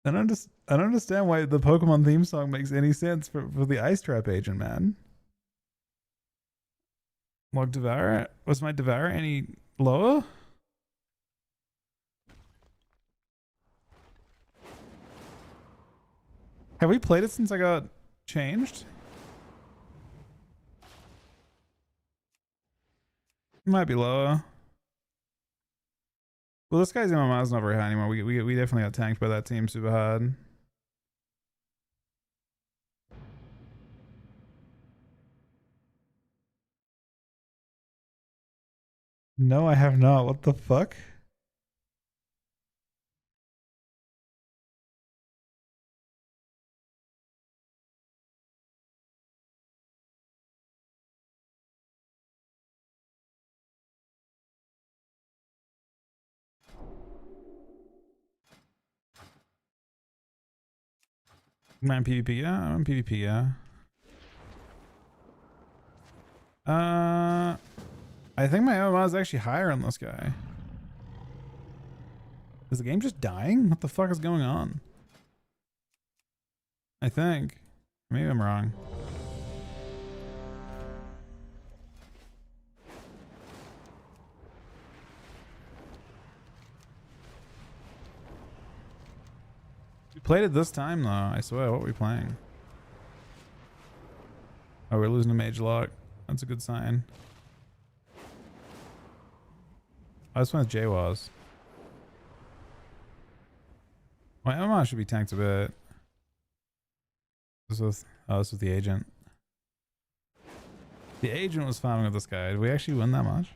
I don't understand why the Pokemon theme song makes any sense for the Ice Trap agent, man. Log Devour? Was my Devour any lower? Have we played it since I got changed? Might be lower. Well, this guy's MMR's not very high anymore. We definitely got tanked by that team super hard. No, I have not. What the fuck? Am I on PvP? Yeah, I'm on PvP, yeah. I think my MMR is actually higher on this guy. Is the game just dying? What the fuck is going on? I think. Maybe I'm wrong. We played it this time though, I swear. What were we playing? Oh, we're losing a mage lock. That's a good sign. I was playing with JWAS. My MMR should be tanked a bit. This was the agent. The agent was farming with this guy. Did we actually win that much?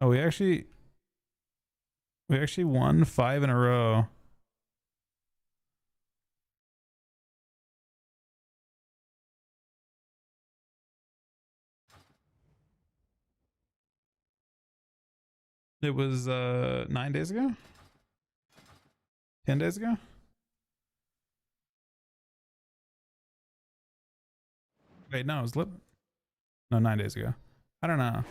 Oh, we actually won 5 in a row. It was 9 days ago? 10 days ago? Wait, no, it was no, 9 days ago. I don't know.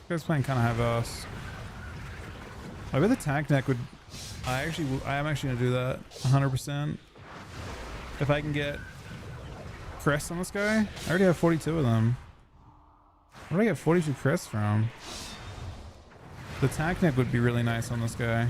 Guy's playing kind of high boss. I bet the tank neck would. I am actually gonna do that 100%. If I can get crests on this guy, I already have 42 of them. Where did I get 42 crests from? The tank neck would be really nice on this guy.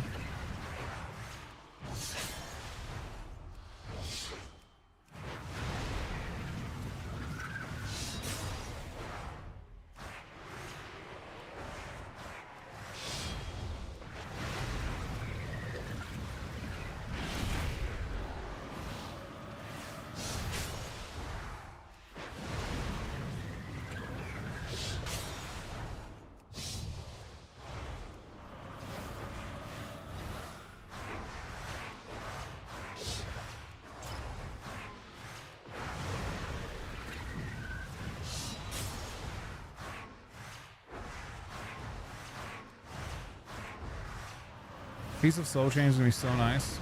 Piece of Soul Change is gonna be so nice.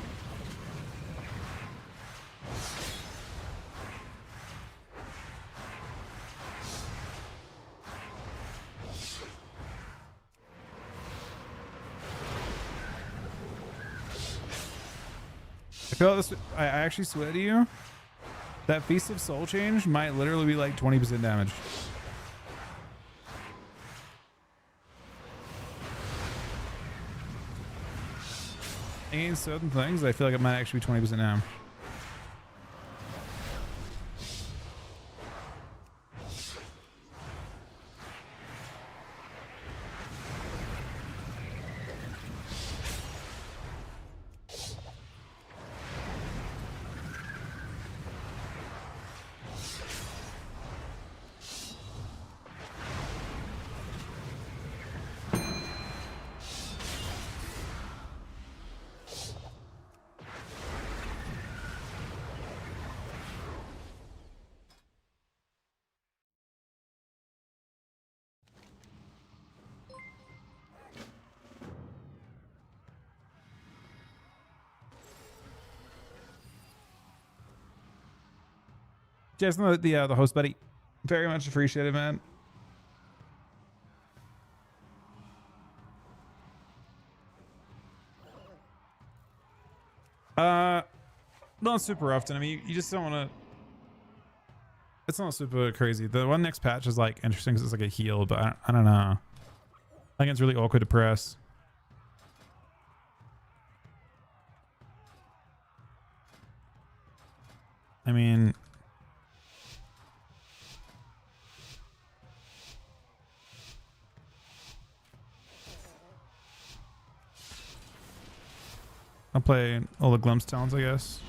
I feel like this. I actually swear to you, that Feast of Soul Change might literally be like 20% damage. Against certain things, I feel like it might actually be 20% now. Just the host, buddy. Very much appreciated, man. Not super often. I mean, you just don't want to. It's not super crazy. The one next patch is like interesting because it's like a heal, but I don't know. I think it's really awkward to press. I mean, I'll play all the glimpse talents, I guess.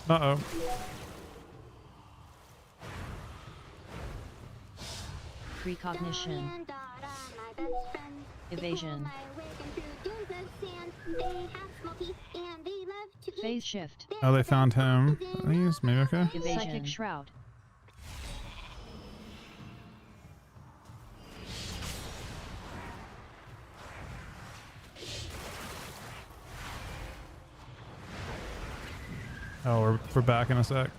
Uh-oh. Precognition. Evasion. Phase shift. Oh, they found him. I think it's maybe okay. Evasion. Psychic shroud. Oh, we're back in a sec.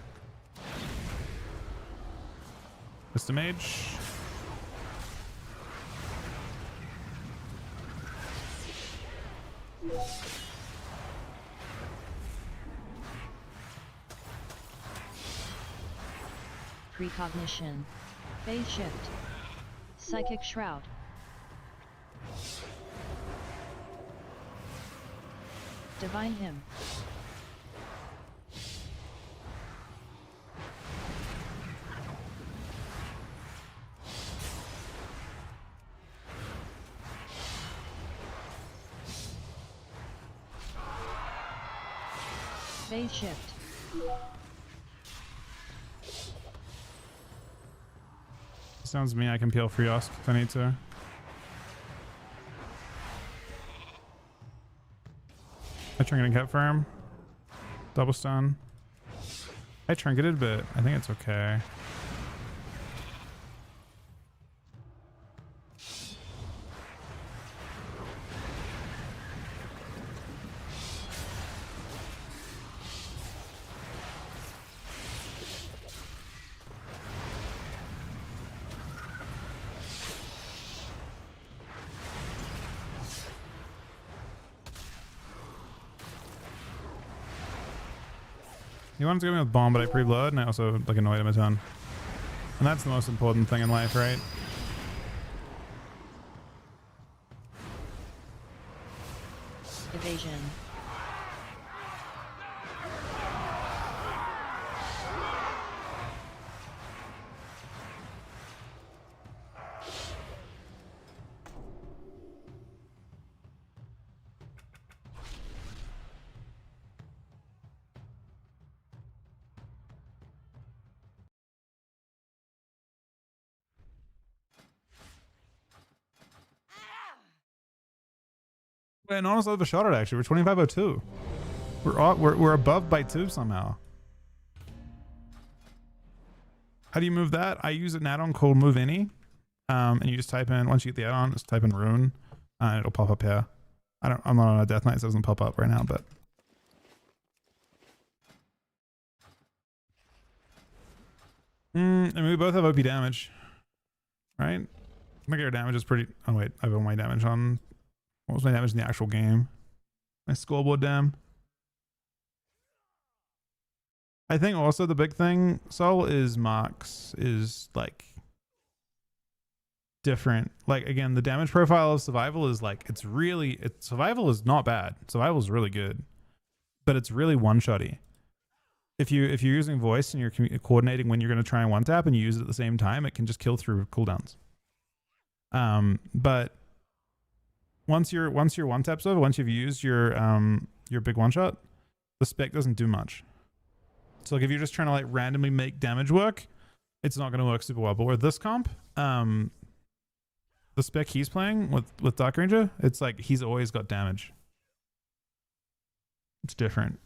Mr. Mage. Precognition. Phase shift. Psychic shroud. Divine hymn. Phase shift. Sounds to me I can peel free Osk if I need to. I trinketed kept firm. Double stun. I trinketed, but I think it's okay. He wanted to get me with bomb, but I pre-blood, and I also like annoyed him a ton. And that's the most important thing in life, right? Evasion. And honestly, overshot it actually. We're 2502. We're above by 2 somehow. How do you move that? I use an add-on called Move Any. And you just type in, once you get the add-on, just type in Rune. And it'll pop up here. I'm not on a Death Knight, so it doesn't pop up right now, but. And we both have OP damage. Right? I think our damage is pretty. Oh, wait. I have all my damage on. What was my damage in the actual game? My scoreboard dam. I think also the big thing, Sol, is Marks is like different. Like again, the damage profile of survival is like survival is not bad. Survival is really good, but it's really one-shotty. If you're using voice and you're coordinating when you're going to try and one tap and you use it at the same time, it can just kill through cooldowns. But once your one tap's over, once you've used your big one shot, the spec doesn't do much. So like if you're just trying to like randomly make damage work, it's not going to work super well. But with this comp, the spec he's playing with Dark Ranger, it's like he's always got damage. It's different.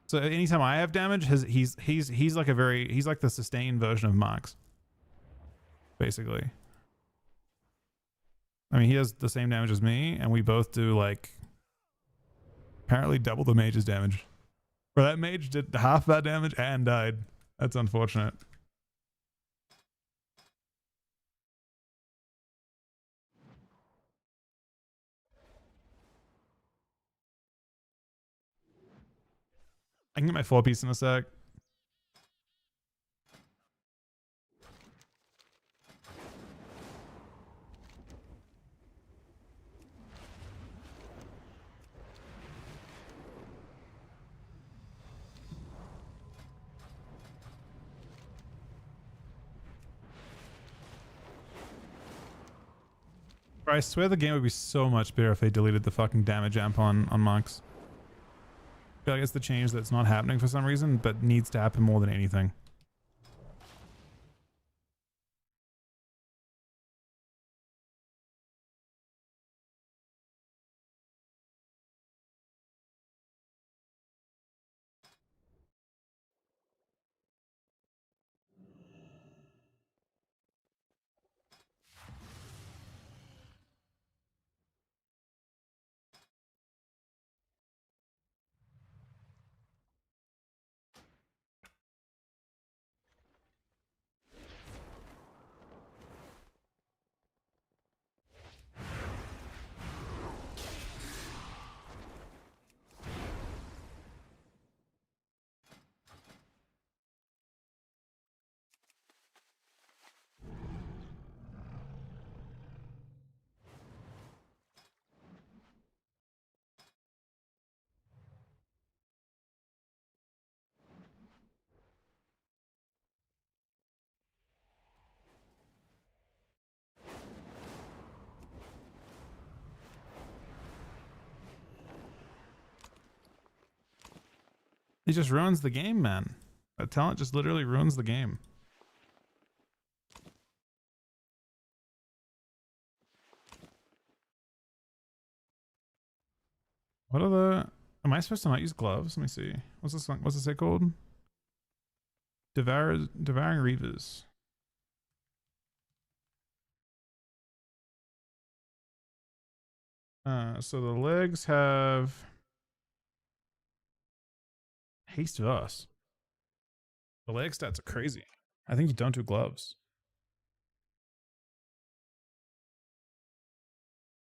So anytime I have damage, he's like the sustained version of Marks. Basically. I mean, he has the same damage as me, and we both do like apparently double the mage's damage. Or that mage did half that damage and died. That's unfortunate. I can get my 4-piece in a sec. I swear the game would be so much better if they deleted the fucking damage amp on monks. I feel like it's the change that's not happening for some reason, but needs to happen more than anything. He just ruins the game, man. That talent just literally ruins the game. What are the... Am I supposed to not use gloves? Let me see. What's this one? What's this say called? Devouring Reavers. So the legs have... Haste of Us. The leg stats are crazy. I think you don't do gloves.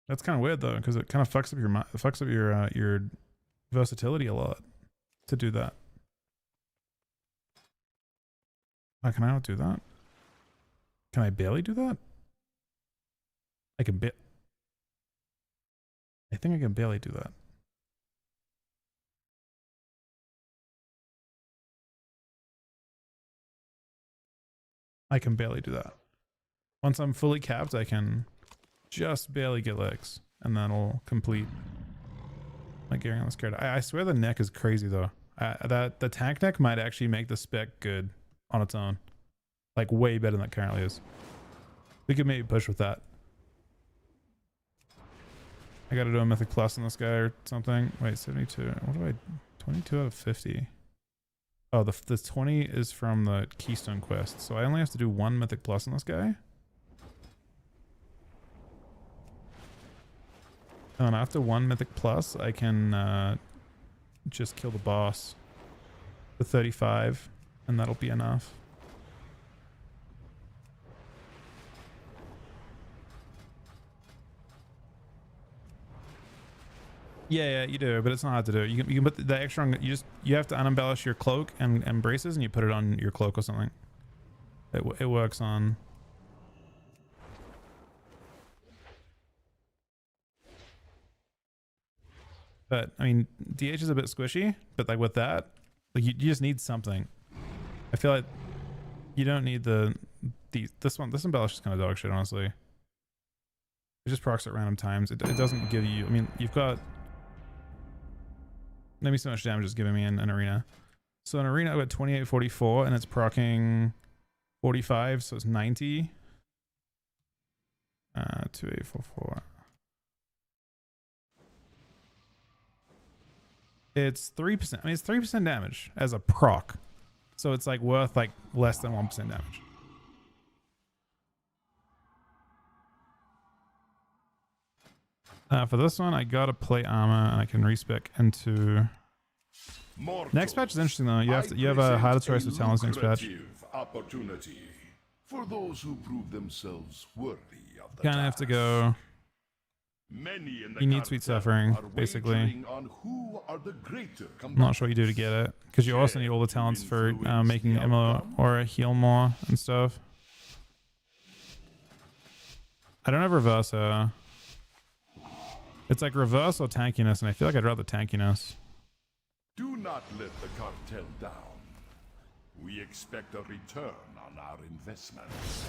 That's kind of weird though, because it kind of fucks up your versatility a lot to do that. Can I not do that? Can I barely do that? I think I can barely do that. I can barely do that. Once I'm fully capped, I can just barely get legs, and that'll complete my gearing on the scared. I swear the neck is crazy though. That the tank neck might actually make the spec good on its own, like way better than it currently is. We could maybe push with that. I gotta do a Mythic Plus on this guy or something. Wait, 72. What do I... 22 out of 50. Oh, the 20 is from the Keystone quest. So I only have to do 1 Mythic Plus on this guy. And then after 1 Mythic Plus, I can just kill the boss for 35. And that'll be enough. Yeah, you do, but it's not hard to do. You can put the extra on. You have to unembellish your cloak and braces, and you put it on your cloak or something. It works on. But I mean, DH is a bit squishy, but like with that, like you just need something. I feel like you don't need this embellish is kind of dog shit, honestly. It just procs at random times. It doesn't give you. I mean, you've got. Let me see how much damage it's giving me in an arena. So in arena, I've got 2844, and it's proccing 45, so it's 90. 2844. It's 3%. I mean, it's 3% damage as a proc. So it's like worth like less than 1% damage. For this one, I gotta play armor, and I can respec into. Next patch is interesting though. You have a harder choice of talents next patch. Opportunity for those who prove themselves worthy of the Kind of have to go. You need Sweet Suffering, basically. I'm not sure what you do to get it, because you also need all the talents for making Emma or a heal more and stuff. I don't have Reverser. It's like reverse or tankiness, and I feel like I'd rather tankiness. Do not let the cartel down. We expect a return on our investments.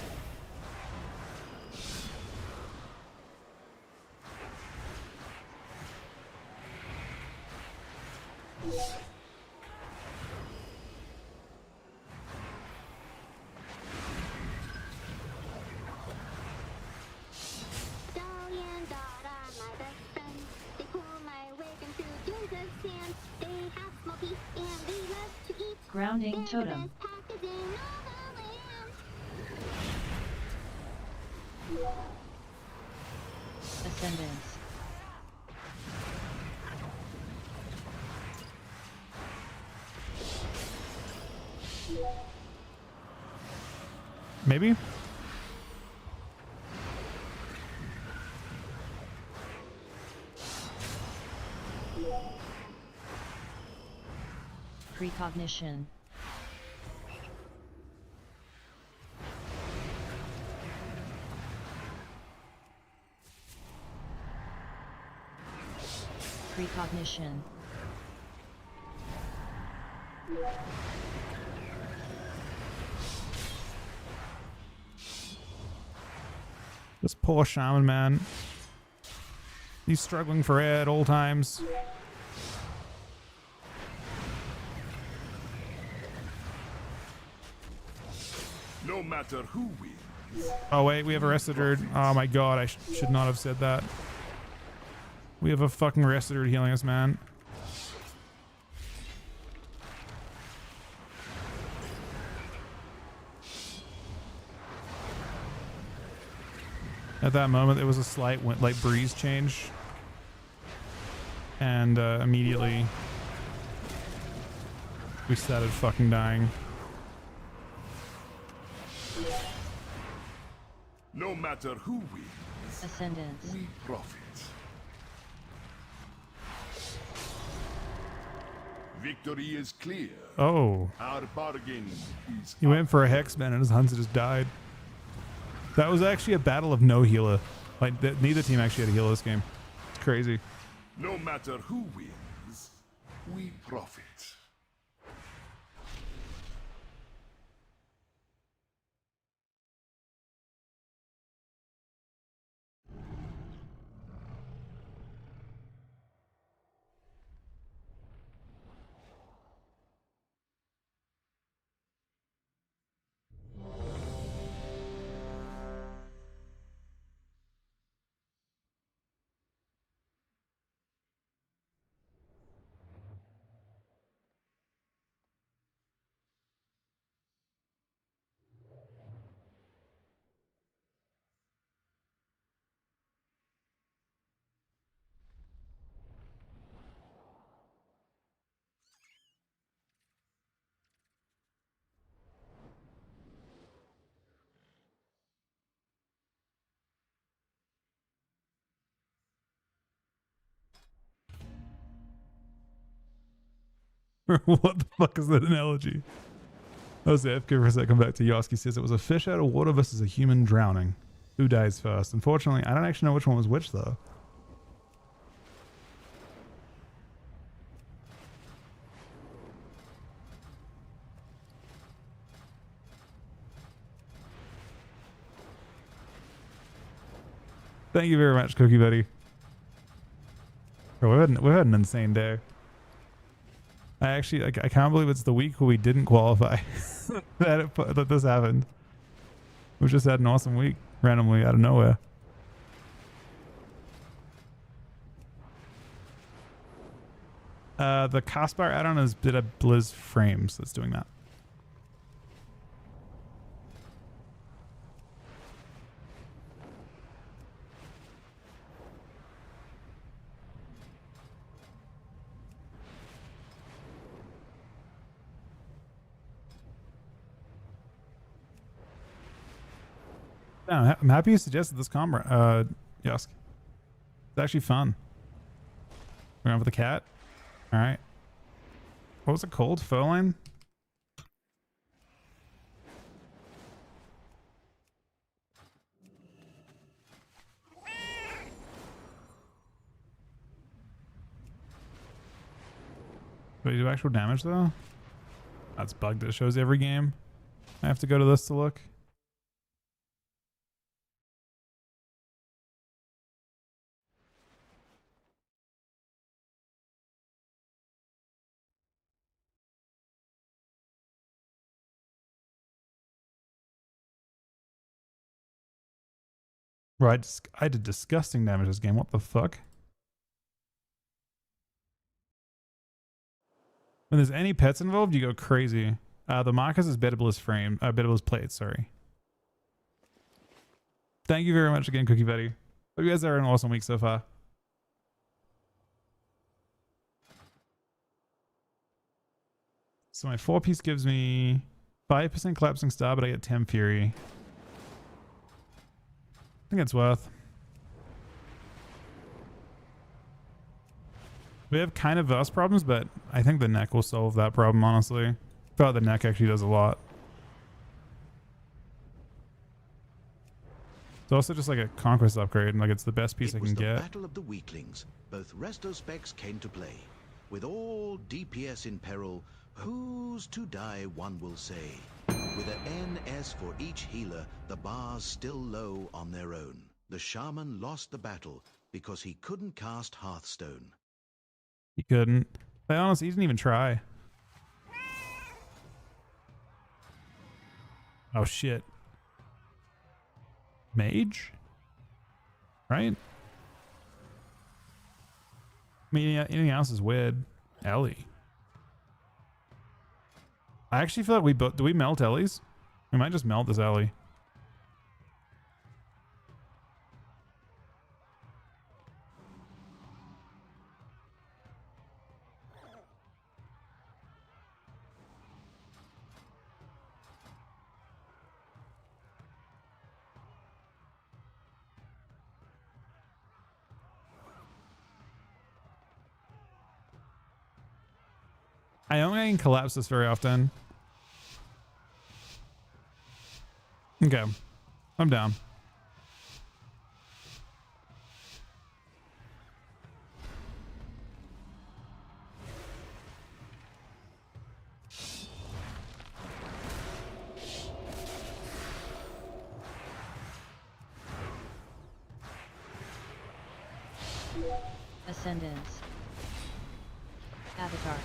Grounding totem. Ascendance. Maybe? Precognition. Precognition. This poor shaman, man. He's struggling for air at all times. No matter who wins. Oh wait, we have a Restitude. Oh my god, I should not have said that. We have a fucking Restitude healing us, man. At that moment, there was a slight like breeze change, and immediately we started fucking dying. No matter who wins, Ascendance. we profit. Victory is clear. Oh. Our bargain is He went for a Hexman and his hunter just died. That was actually a battle of no healer. Like, neither team actually had a healer this game. It's crazy. No matter who wins, we profit. What the fuck is that analogy? I was AFK for a second. Come back to Yoski says it was a fish out of water versus a human drowning. Who dies first? Unfortunately, I don't actually know which one was which though. Thank you very much, Cookie Buddy. Bro, we've had an insane day. I can't believe it's the week where we didn't qualify that this happened. We just had an awesome week randomly out of nowhere. The Castbar add-on is did a Blizz Frames that's doing that. Yeah, I'm happy you suggested this comrade, Yosk. It's actually fun. We're going for the cat. All right. What was it called? Furline? Do you do actual damage though? That's bugged. It shows every game. I have to go to this to look. Right, I did disgusting damage this game. What the fuck? When there's any pets involved, you go crazy. The Marcus is Bettables frame, Bettables plate, sorry. Thank you very much again, Cookie Betty. Hope you guys are an awesome week so far. So my 4-piece gives me 5% collapsing star, but I get 10 fury. I think it's worth. We have kind of verse problems, but I think the neck will solve that problem, honestly. I feel like the neck actually does a lot. It's also just like a conquest upgrade, and like it's the best piece I can get. Battle of the Weaklings. Both resto specs came to play. With all DPS in peril, who's to die, one will say. With an NS for each healer, the bar's still low on their own. The shaman lost the battle because he couldn't cast Hearthstone. He couldn't. But honestly, he didn't even try. Oh shit. Mage? Right? I mean, anything else is weird. Ellie. I actually feel like we both... Do we melt Ellie's? We might just melt this Ellie. I don't think I can collapse this very often. Okay. I'm down. Ascendance. Avatar.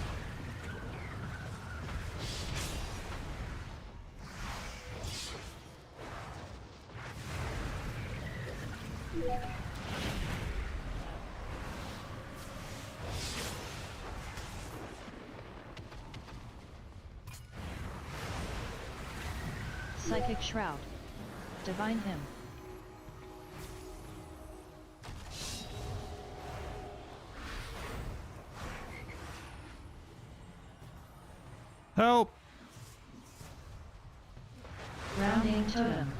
Psychic Shroud. Divine Hymn. Help! Grounding Totem.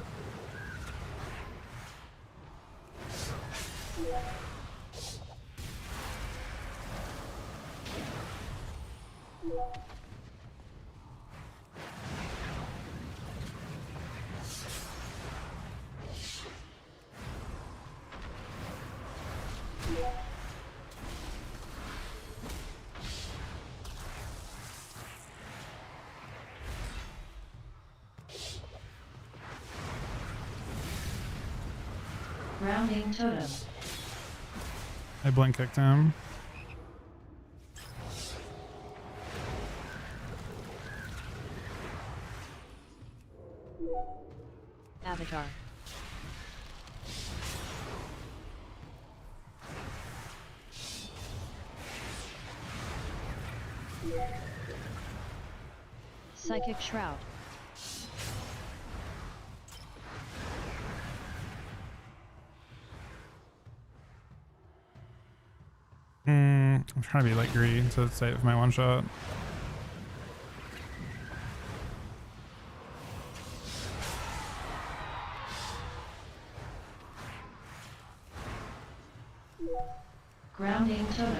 Grounding totem. I blink kicked him. Avatar. Psychic Shroud. I'm trying to be like greedy to save my one shot. Grounding totem.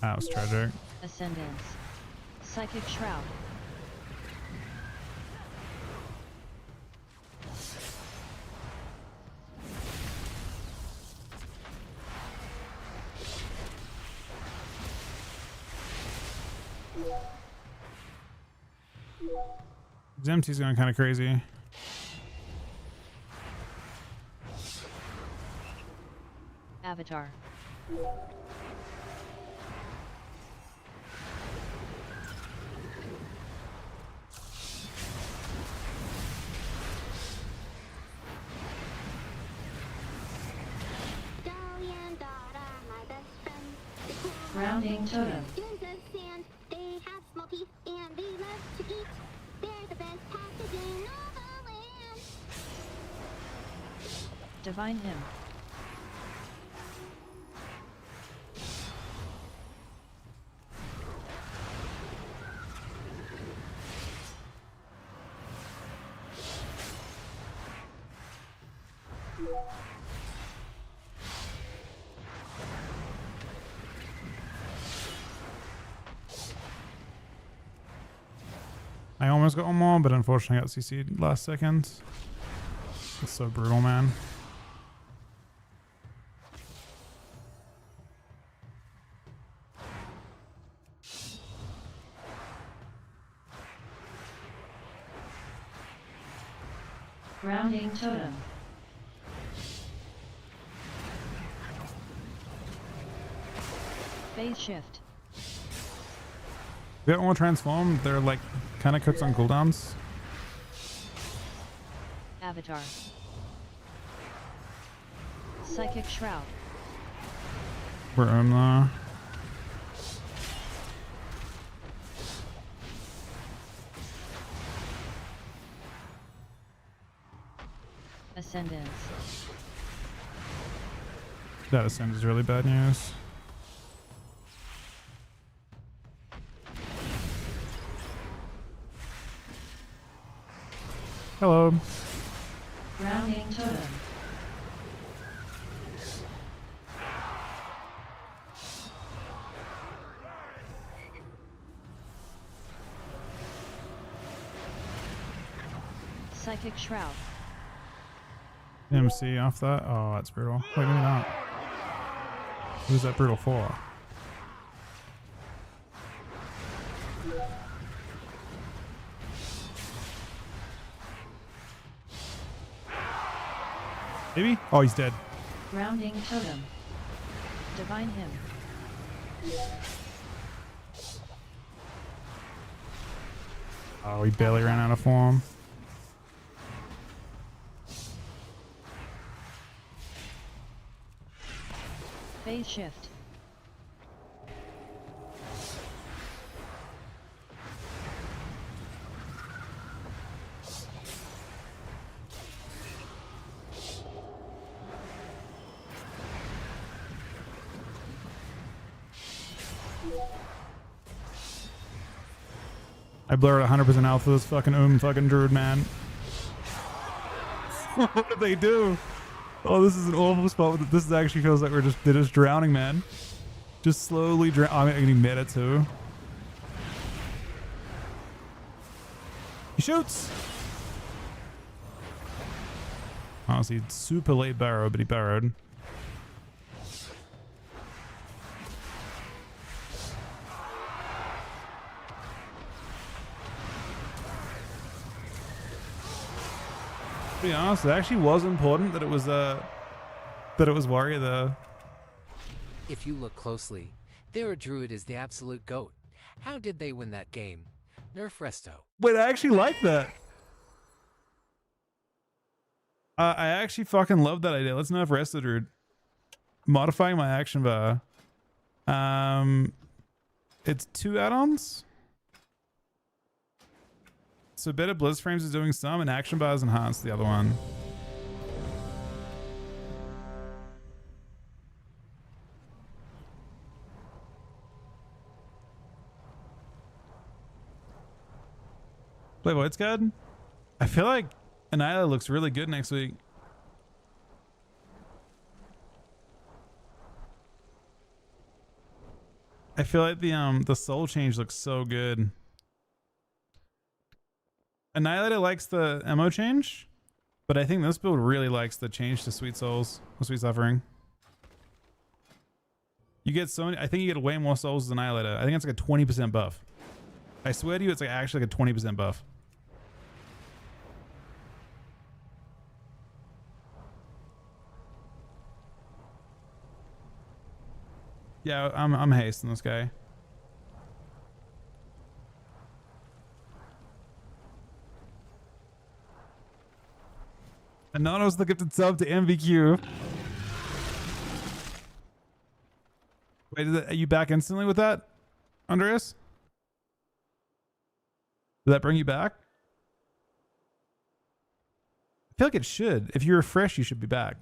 That was tragic. Ascendance. Psychic Shroud. Zemty's going kind of crazy. Avatar. Grounding totem. They have small teeth and they love to eat. They're the best passage in all the land. Divine Hymn. I almost got one more, but unfortunately got CC'd last second. It's so brutal, man. Grounding totem. Phase shift. They don't want to transform. They're like kind of cooked on cooldowns. Avatar. Psychic Shroud. Broom though. Ascendance. That ascend is really bad news. Hello. Grounding totem. Psychic Shroud. MC off that. Oh, that's brutal. Wait, maybe not. Who's that brutal for? Maybe? Oh, he's dead. Grounding totem. Divine Hymn. Oh, he barely ran out of form. Phase shift. I blurred 100% health for this fucking fucking druid, man. What did they do? Oh, this is an awful spot. This is actually feels like they're just drowning, man. Just slowly drown. I'm getting meta too. He shoots. Honestly, super late barrow, but he barrowed. To be honest, it actually was important that it was warrior there. If you look closely, their druid is the absolute GOAT. How did they win that game? Nerf resto. Wait, I actually like that. I actually fucking love that idea. Let's nerf resto, dude. Modifying my action bar. It's 2 add-ons. So better blizz frames is doing some, and action bar is enhanced the other one. Play Void's good. I feel like Annihilator looks really good next week. I feel like the soul change looks so good. Annihilator likes the MO change, but I think this build really likes the change to Sweet Souls, or Sweet Suffering. You get so many, I think you get way more souls than Annihilator. I think it's like a 20% buff. I swear to you, it's like actually like a 20% buff. Yeah, I'm hasting this guy. Anono's the gifted sub to MVQ. Wait, are you back instantly with that, Andreas? Did that bring you back? I feel like it should. If you refresh, you should be back.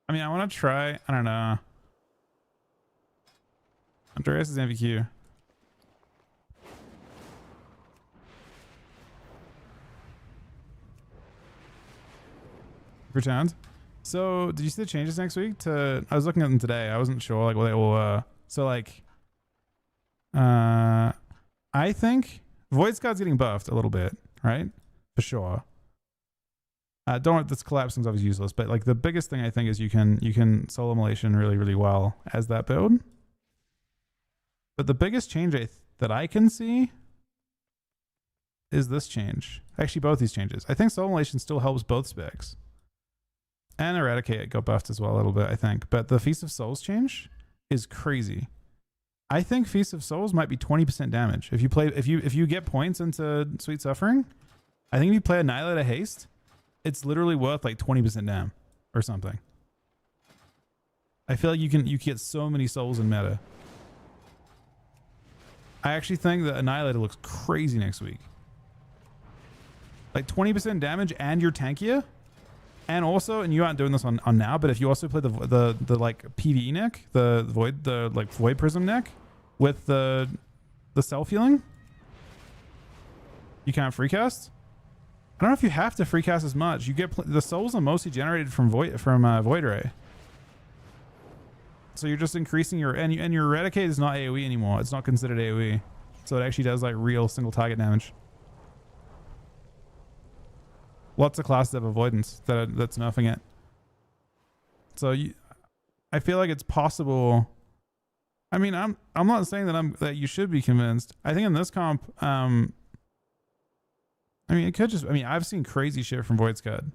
I mean, I want to try. I don't know. Andreas is MVQ. Pretend. So, did you see the changes next week? I was looking at them today. I wasn't sure like what they will. So like, I think Void Scout's getting buffed a little bit, right? For sure. Don't this collapsing stuff is useless, but like the biggest thing I think is you can soul immolation really, really well as that build. But the biggest change that I can see is this change. Actually, both these changes. I think soul immolation still helps both specs. And Eradicate got buffed as well a little bit, I think. But the Feast of Souls change is crazy. I think Feast of Souls might be 20% damage. If you get points into Sweet Suffering, I think if you play Annihilator Haste, it's literally worth like 20% dam or something. I feel like you get so many souls in meta. I actually think that Annihilator looks crazy next week. Like 20% damage and you're tankier. And also, and you aren't doing this on now, but if you also play the like PvE neck, the void prism neck with the self healing, you can't free cast. I don't know if you have to free cast as much. You get the souls are mostly generated from void ray. So you're just increasing your and your Eradicate is not AoE anymore. It's not considered AoE, so it actually does like real single target damage. Lots of classes have avoidance that's nerfing it. So I feel like it's possible. I mean, I'm not saying that you should be convinced. I think in this comp, I mean, it could just. I mean, I've seen crazy shit from Void Scud.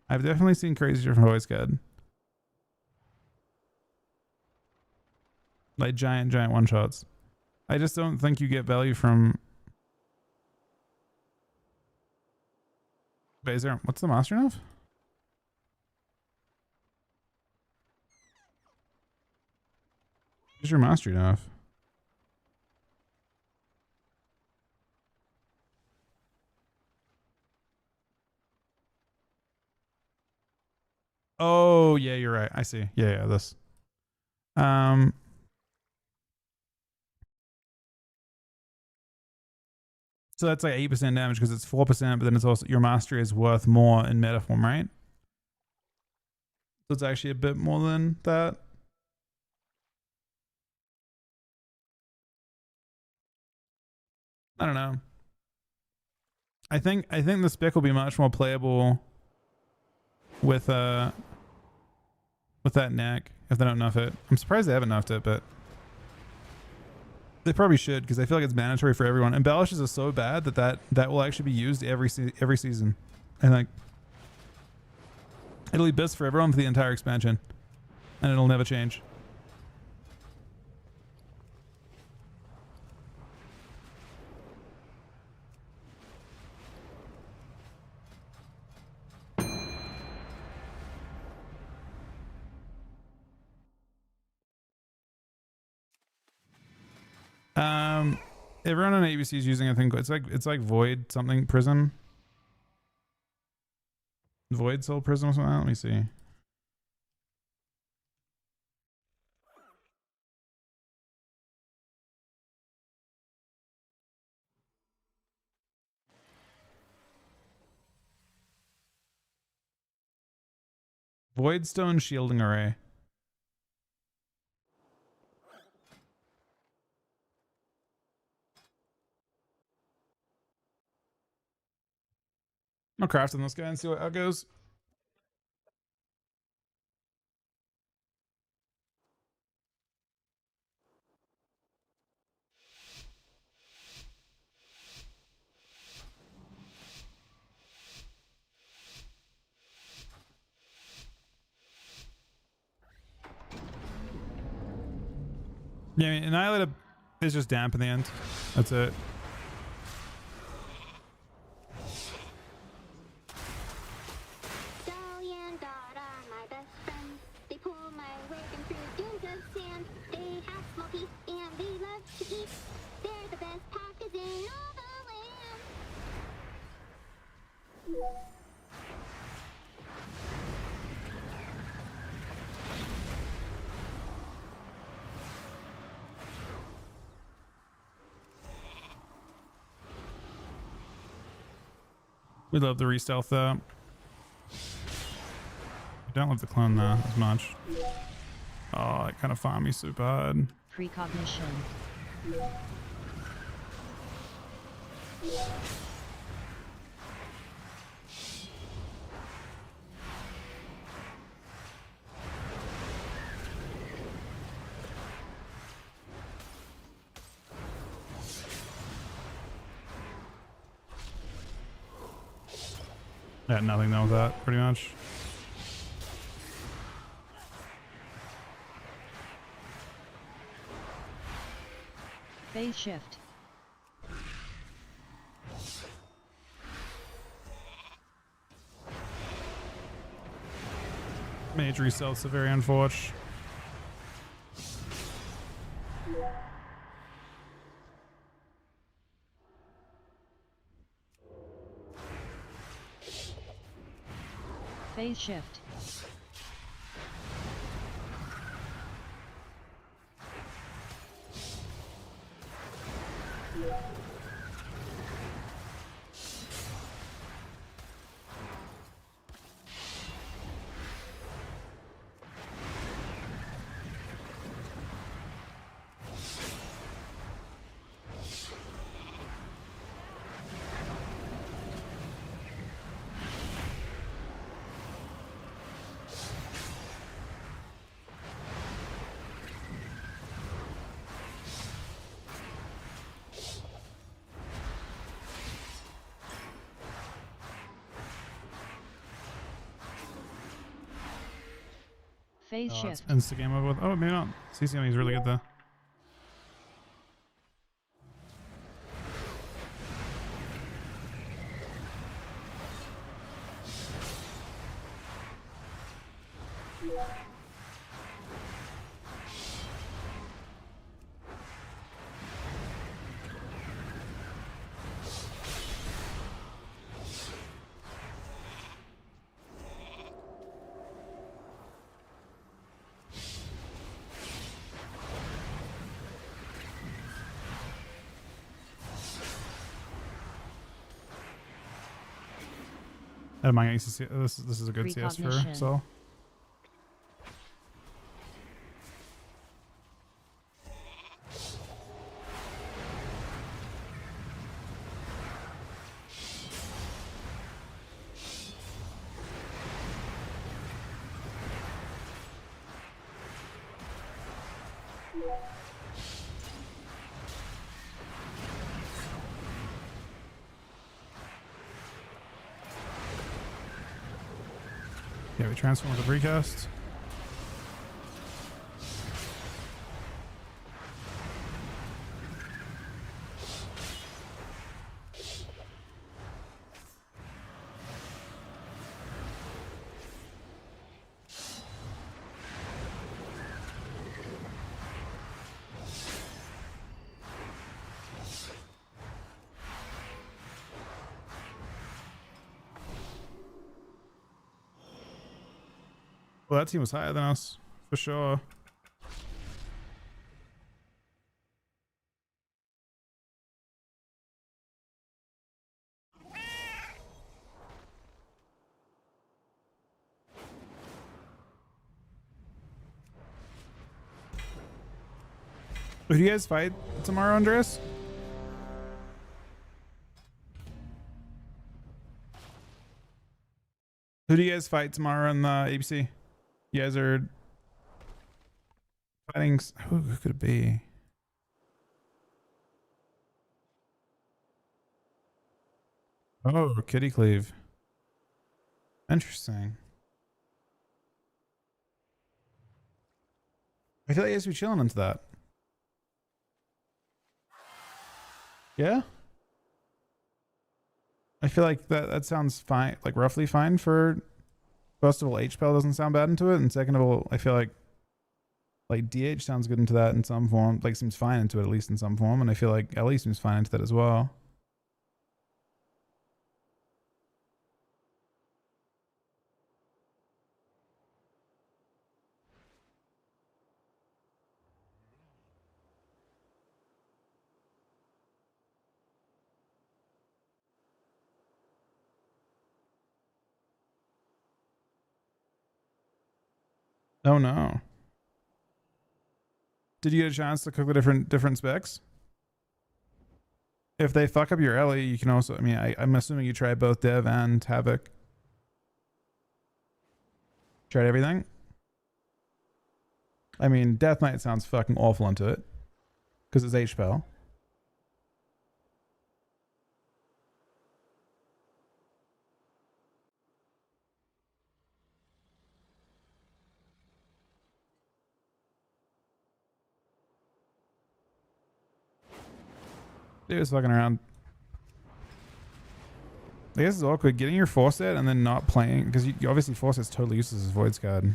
I've definitely seen crazy shit from Void Scud. Like giant one shots. I just don't think you get value from. Wait, what's the master of? Is your mastery enough? Oh, yeah, you're right. I see. Yeah, this. So that's like 8% damage because it's 4%, but then it's also your mastery is worth more in meta form, right? So it's actually a bit more than that. I don't know. I think the spec will be much more playable with that neck if they don't nuff it. I'm surprised they haven't nuffed it, but they probably should because I feel like it's mandatory for everyone. Embellishes are so bad that will actually be used every season. I think it'll be best for everyone for the entire expansion, and it'll never change. Everyone on ABC is using, I think it's like Void something Prism. Void Soul Prism or something. Let me see. Voidstone Shielding Array. I'll craft on this guy and see how it goes. Yeah, I mean, Annihilate is just damp in the end. That's it. We love the re-stealth though. I don't love the clone though as much. Oh, it kind of farmed me super hard. Precognition. Yeah, nothing though with that, pretty much. Phase shift. Mage resets are very unfortunate. Phase shift. Phase shift. Insta game over with. Oh, maybe not. CCME is really good though. Am I getting this is a good CS for Sol. Yeah, we transform with a precast. Well, that team was higher than us, for sure. Who do you guys fight tomorrow, Andreas? Who do you guys fight tomorrow in the ABC? You guys are fighting. Who could it be? Oh, Kitty Cleave. Interesting. I feel like you guys be chilling into that. Yeah? I feel like that sounds fine, like roughly fine for. First of all, HPL doesn't sound bad into it, and second of all, I feel like DH sounds good into that in some form, like seems fine into it at least in some form, and I feel like Ellie seems fine into that as well. Oh no. Did you get a chance to cook the different specs? If they fuck up your Ellie, you can also, I mean, I'm assuming you tried both Dev and Havoc. Tried everything? I mean, Death Knight sounds fucking awful into it. Because it's HPL. Dude was fucking around. I guess it's awkward getting your force set and then not playing, because you obviously force set's totally useless as Void's card.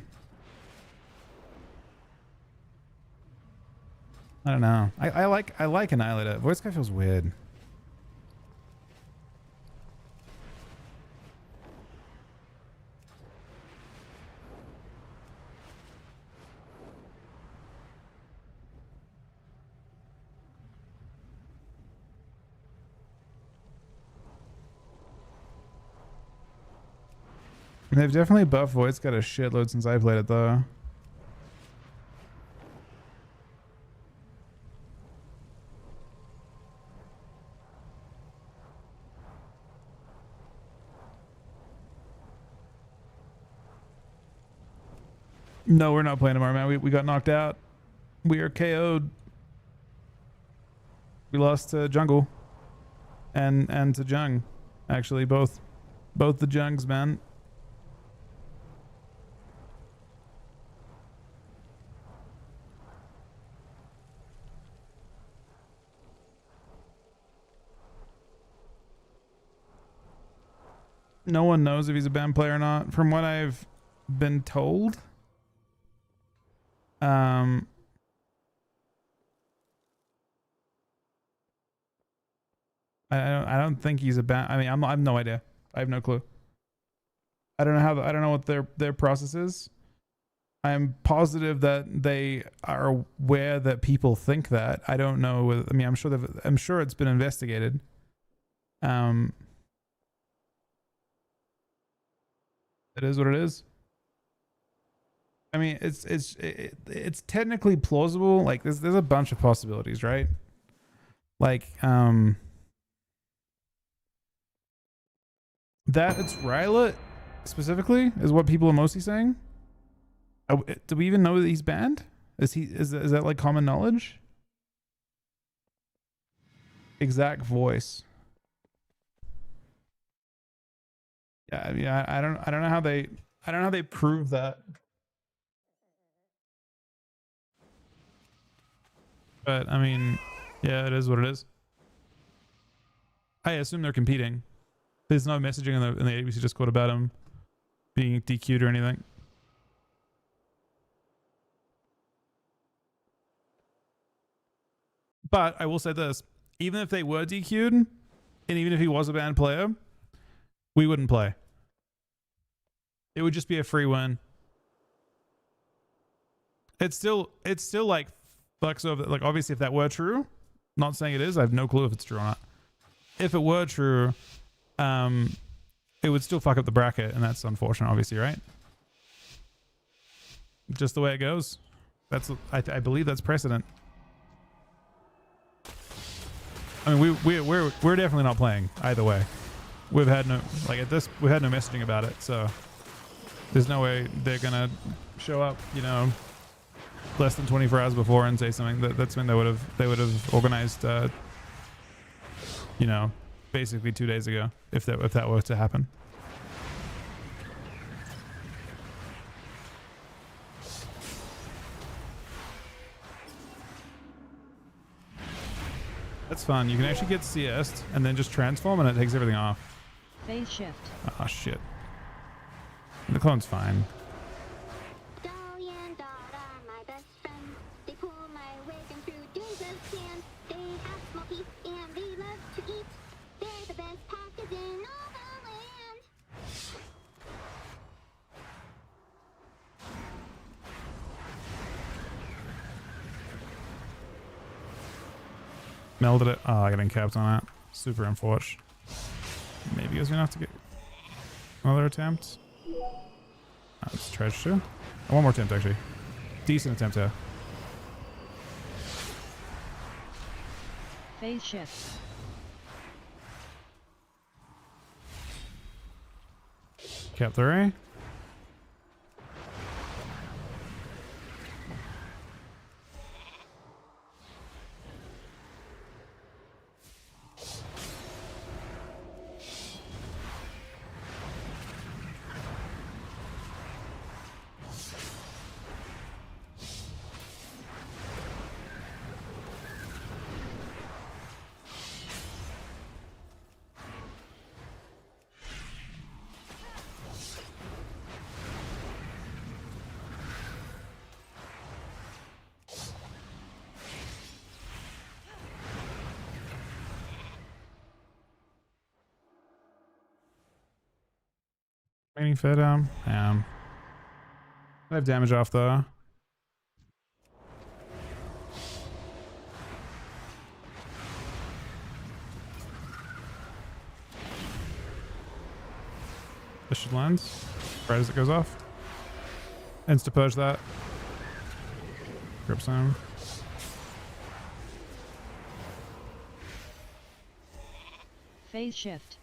I don't know. I like Annihilator. Void's card feels weird. They've definitely buffed Void's got a shitload since I played it though. No, we're not playing tomorrow, man. We got knocked out. We are KO'd. We lost to Jungle. And to Jung. Actually, both the Jungs, man. No one knows if he's a band player or not. From what I've been told, I don't think he's a band. I mean, I have no idea. I have no clue. I don't know I don't know what their process is. I'm positive that they are aware that people think that. I don't know. I mean, I'm sure it's been investigated. It is what it is. I mean, it's technically plausible. Like there's a bunch of possibilities, right? Like that it's Rylet specifically is what people are mostly saying. Do we even know that he's banned? Is that like common knowledge? Exact voice. Yeah, I mean, I don't know how they prove that. But I mean, yeah, it is what it is. I assume they're competing. There's no messaging in the ABC Discord about him being DQ'd or anything. But I will say this: even if they were DQ'd, and even if he was a banned player, we wouldn't play. It would just be a free win. It's still like fucks over. Like obviously, if that were true, not saying it is. I have no clue if it's true or not. If it were true, it would still fuck up the bracket, and that's unfortunate, obviously, right? Just the way it goes. That's I believe that's precedent. I mean, we're definitely not playing either way. We've had no we've had no messaging about it, so there's no way they're gonna show up, you know, less than 24 hours before and say something. That's when they would have organized, you know, basically 2 days ago if that were to happen. That's fun. You can actually get CS'd and then just transform and it takes everything off. Phase shift. Oh shit. The clone's fine. Dolly and Dot are my best friends. They pull my wagon through dunes of sand. They have smoky and they love to eat. They're the best packers in all the land. Melded it. Oh, I got encapped on that. Super unfortunate. Maybe he's gonna have to get another attempt. That's trash too. Oh, one more attempt actually. Decent attempt here. Phase shift. Cap 3. Remaining fit I have damage off though. This should land right as it goes off. Insta purge that. Grip some. Phase shift.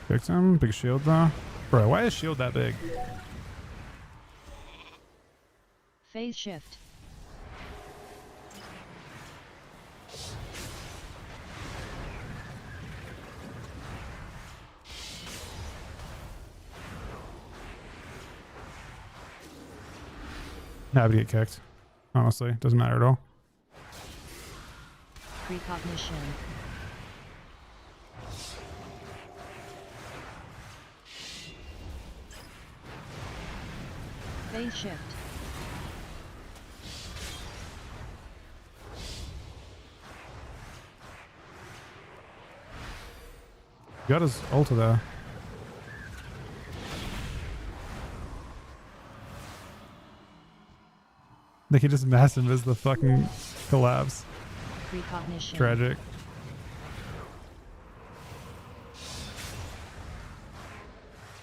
Fix him. Big shield though. Bro, why is shield that big? Phase shift. Happy to get kicked. Honestly, doesn't matter at all. Precognition. Phase shift. Got his ulti there. They can just mass invis the fucking collapse. Precognition. Tragic.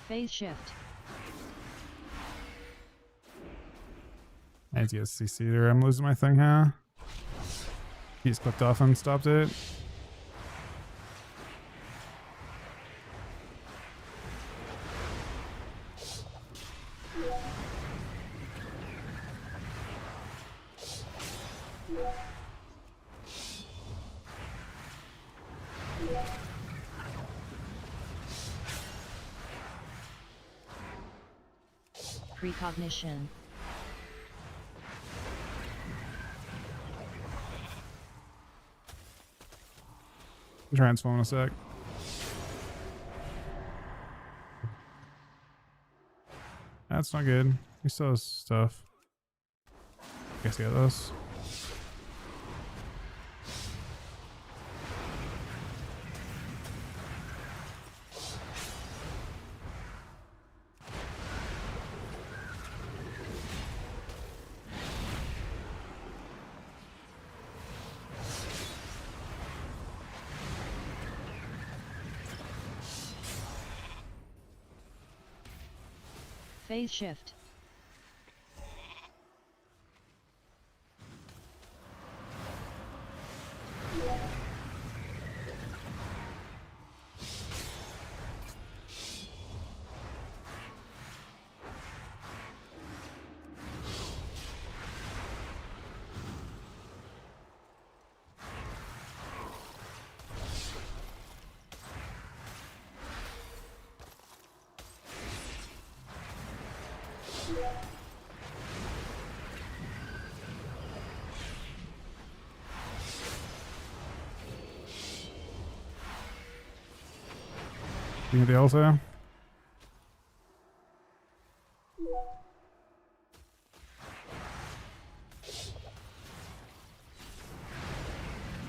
Phase shift. I need to get a CC there. I'm losing my thing, huh? He just clicked off and stopped it. Precognition. Transform in a sec. That's not good. He still has stuff. Guess get this. Phase shift. You get the ulti?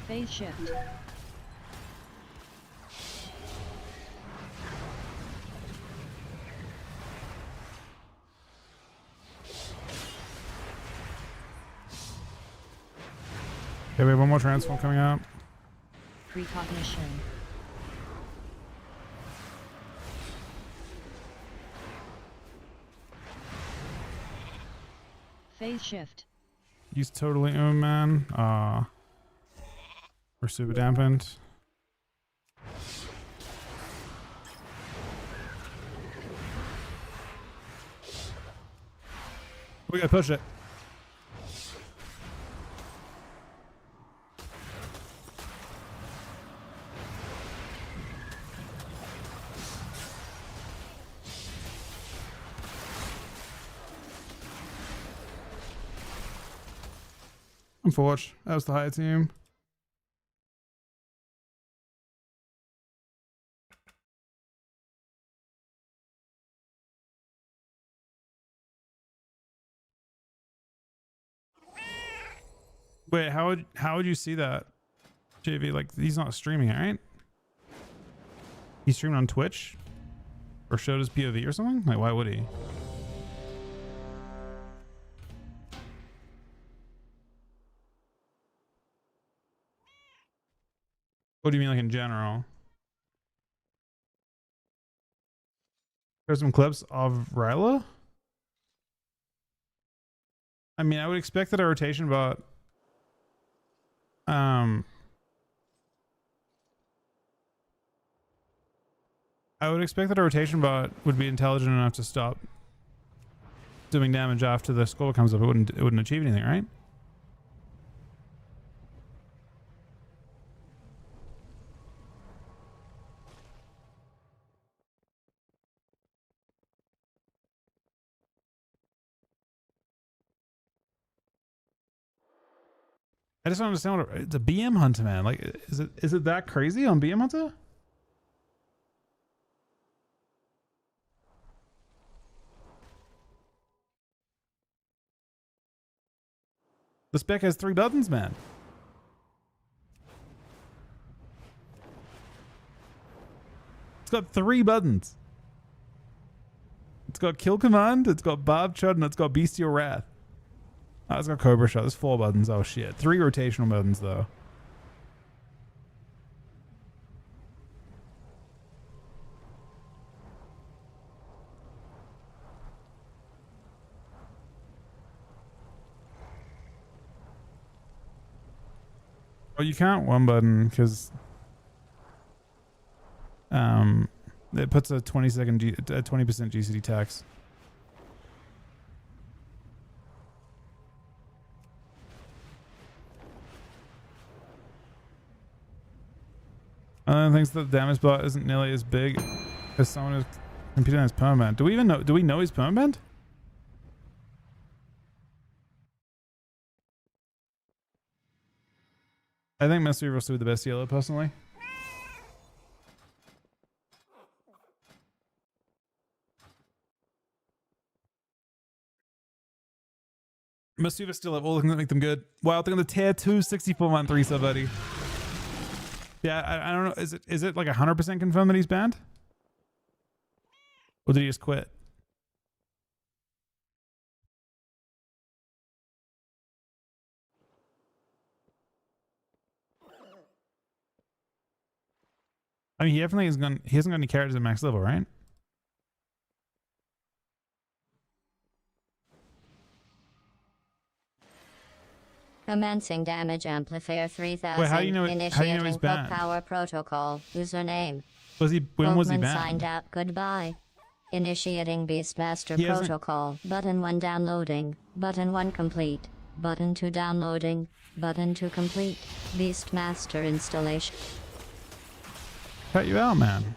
Phase shift. Okay, we have one more transform coming up. Precognition. Phase shift. He's totally man. We're super dampened. We gotta push it. Unfortunate. That was the higher team. Wait, how would you see that? JV, like he's not streaming it, right? He's streaming on Twitch? Or showed his POV or something? Like why would he? What do you mean like in general? There's some clips of Ryla? I mean, I would expect that a rotation bot I would expect that a rotation bot would be intelligent enough to stop doing damage after the skull comes up. It wouldn't achieve anything, right? I just don't understand what it's a BM hunter, man. Like, is it that crazy on BM hunter? The spec has 3 buttons, man. It's got 3 buttons. It's got kill command, it's got barb shot, and it's got bestial wrath. Oh, it's got cobra shot. There's 4 buttons. Oh shit. 3 rotational buttons though. Oh, you can't 1 button because it puts a 20% GCD tax. Thinks that the damage bot isn't nearly as big as someone who's competing on his permaband. Do we even know? Do we know his permaband? I think Mystery will still be the best yellow personally. Masuva still have all the things that make them good. Wow, they're on the tier 2 64-month 3 sub buddy. Yeah, I don't know. Is it like 100% confirmed that he's banned? Or did he just quit? I mean, he definitely has gone. He hasn't got any characters at max level, right? Commencing damage amplifier 3000. Wait, how do you know? How do you know he's Initiating banned? power protocol. Username. Was he? When was he Pokemon banned? signed out. Goodbye. Initiating Beastmaster He hasn't- protocol. Button 1 downloading. Button 1 complete. Button 2 downloading. Button 2 complete. Beastmaster installation. Cut you out, man.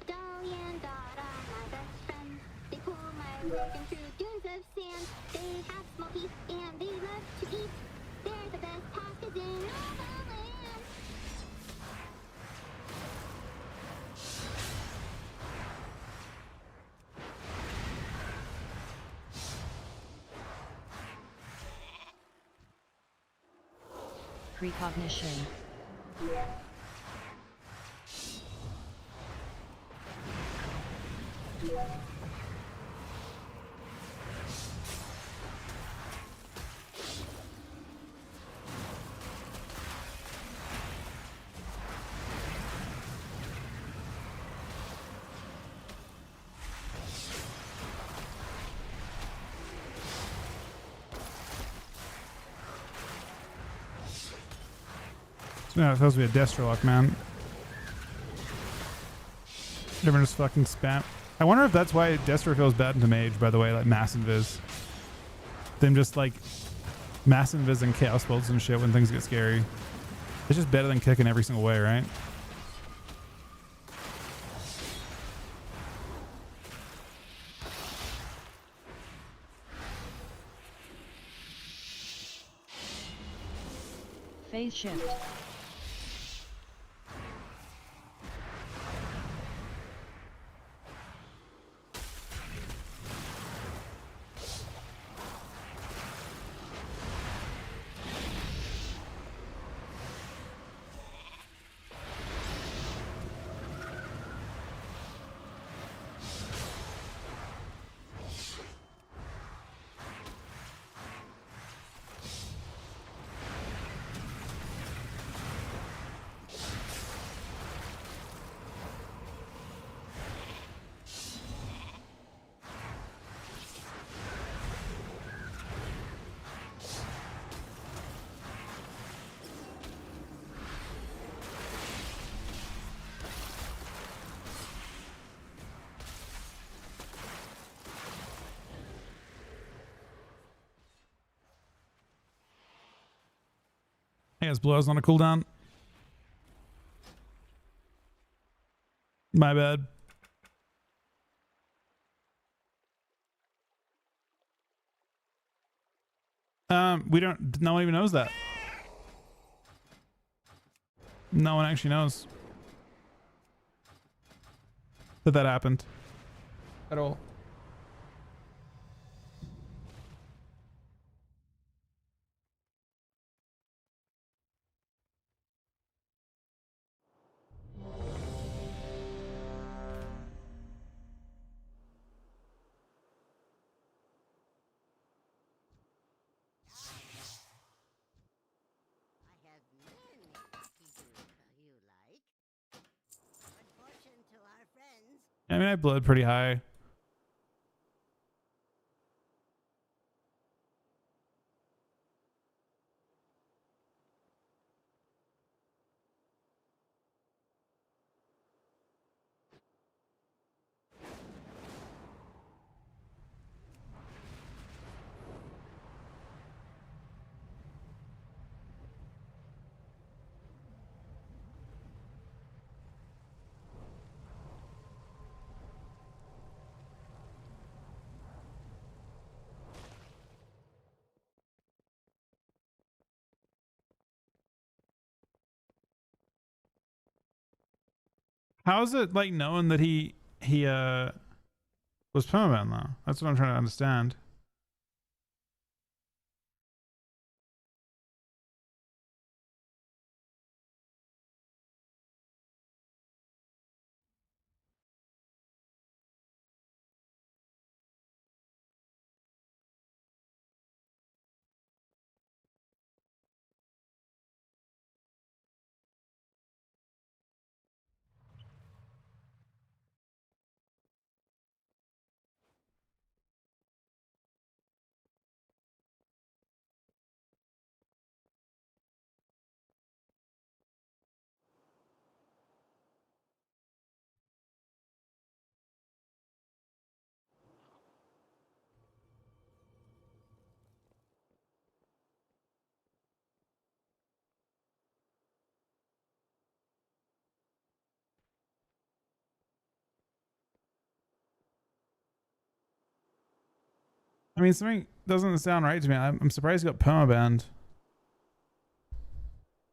Dolly and Dot are my best friends. They pull my wagon through dunes of sand. They have smoky and they love to eat. They're the best packers in all the land. Precognition. Yeah, it's supposed to be a Destrolock, man. Everyone just fucking spam. I wonder if that's why Destro feels bad into Mage, by the way, like Mass Invis. Them just like Mass Invis and Chaos Bolts and shit when things get scary. It's just better than kicking every single way, right? Phase shift. Hey, guys, Blue Eyes on a cooldown. My bad. We don't. No one even knows that. No one actually knows that happened at all. I mean, I bled pretty high. How is it like knowing that he was permanent though? That's what I'm trying to understand. I mean, something doesn't sound right to me. I'm surprised he got permabanned.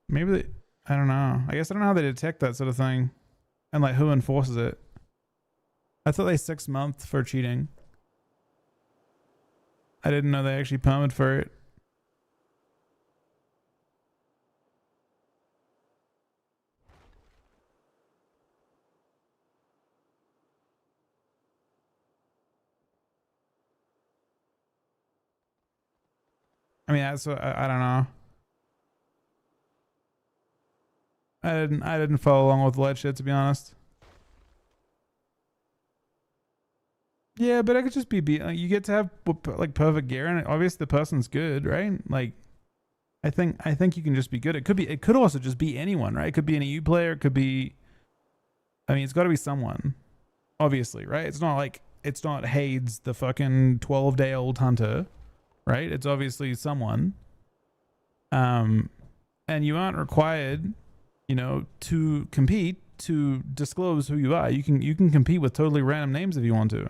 Maybe they, I don't know. I guess I don't know how they detect that sort of thing, and like who enforces it. I thought they 6 months for cheating. I didn't know they actually permed for it. I mean, that's what, I don't know. I didn't follow along with the lead shit, to be honest. Yeah, but I could just be like, you get to have like perfect gear, and obviously the person's good, right? Like, I think you can just be good. It could also just be anyone, right? It could be an EU player. It could be. I mean, it's got to be someone, obviously, right? It's not Hades, the fucking 12-day-old hunter, right? It's obviously someone. And you aren't required, to compete to disclose who you are. You can compete with totally random names if you want to.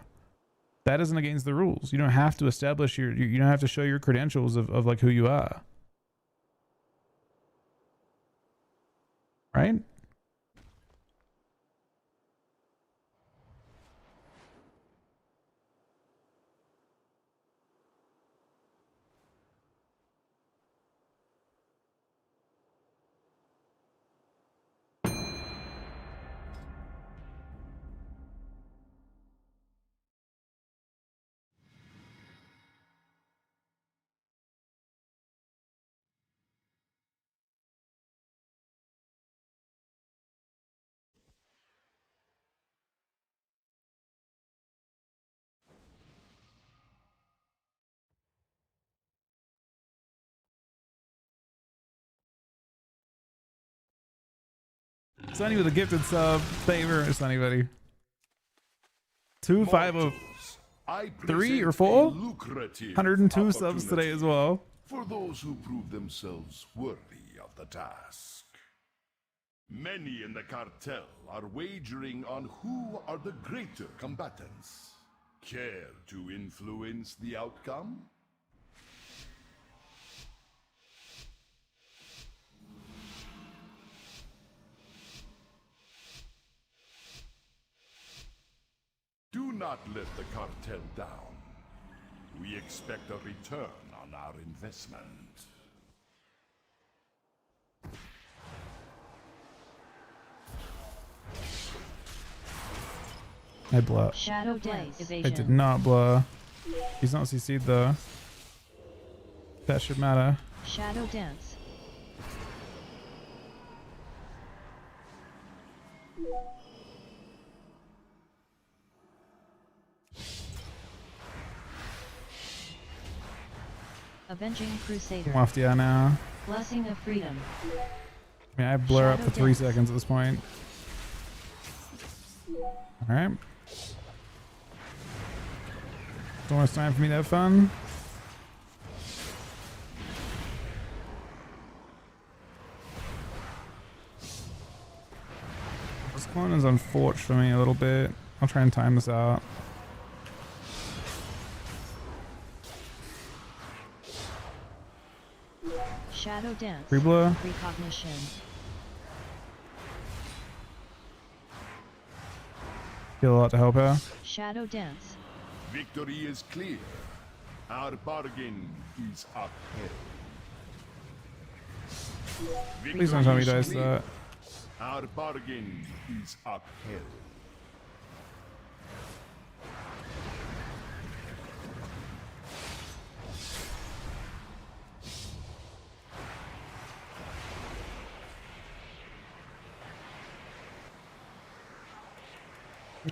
That isn't against the rules. You don't have to establish you don't have to show your credentials of like who you are. Right? Sunny with a gifted sub. Favor Sunny buddy. 250. 3 or 4? 102 subs today as well. For those who prove themselves worthy of the task. Many in the cartel are wagering on who are the greater combatants. Care to influence the outcome? Do not let the cartel down. We expect a return on our investment. I blew. Shadow Dance. I did not blow. He's not CC'd though. That should matter. Shadow Dance. Avenging Crusader. I'm off the air now. Blessing of Freedom. I mean, I blur up for 3 seconds at this point. Alright. It's almost time for me to have fun. This clone is unfortunate for me a little bit. I'll try and time this out. Shadow Dance. Free blur. Precognition. Feel a lot to help her. Shadow Dance. Victory is clear. Our bargain is upheld. Please don't tell me he dies to that. Our bargain is upheld.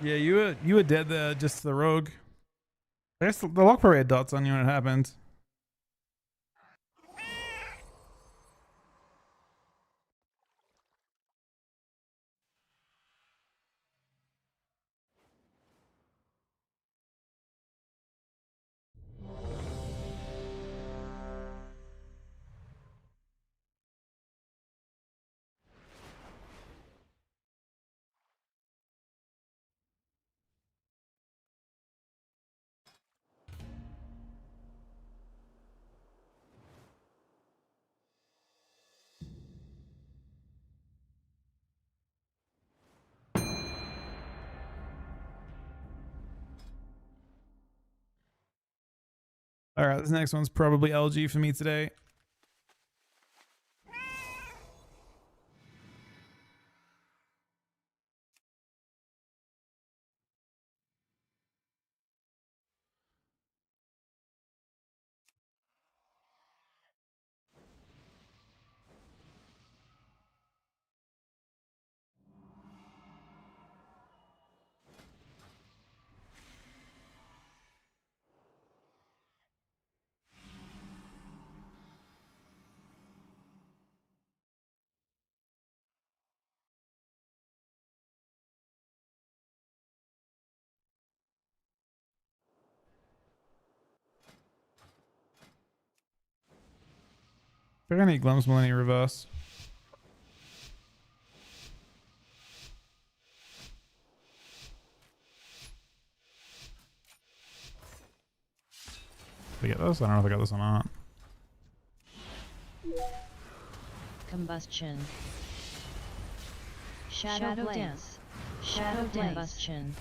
Yeah, you were dead there, just the rogue. I guess the lock probably had dots on you when it happened. All right, this next one's probably LG for me today. They're gonna need Glimpse Millennium Reverse. Did I get this? I don't know if I got this or not. Combustion. Shadow Dance. Shadow Combustion.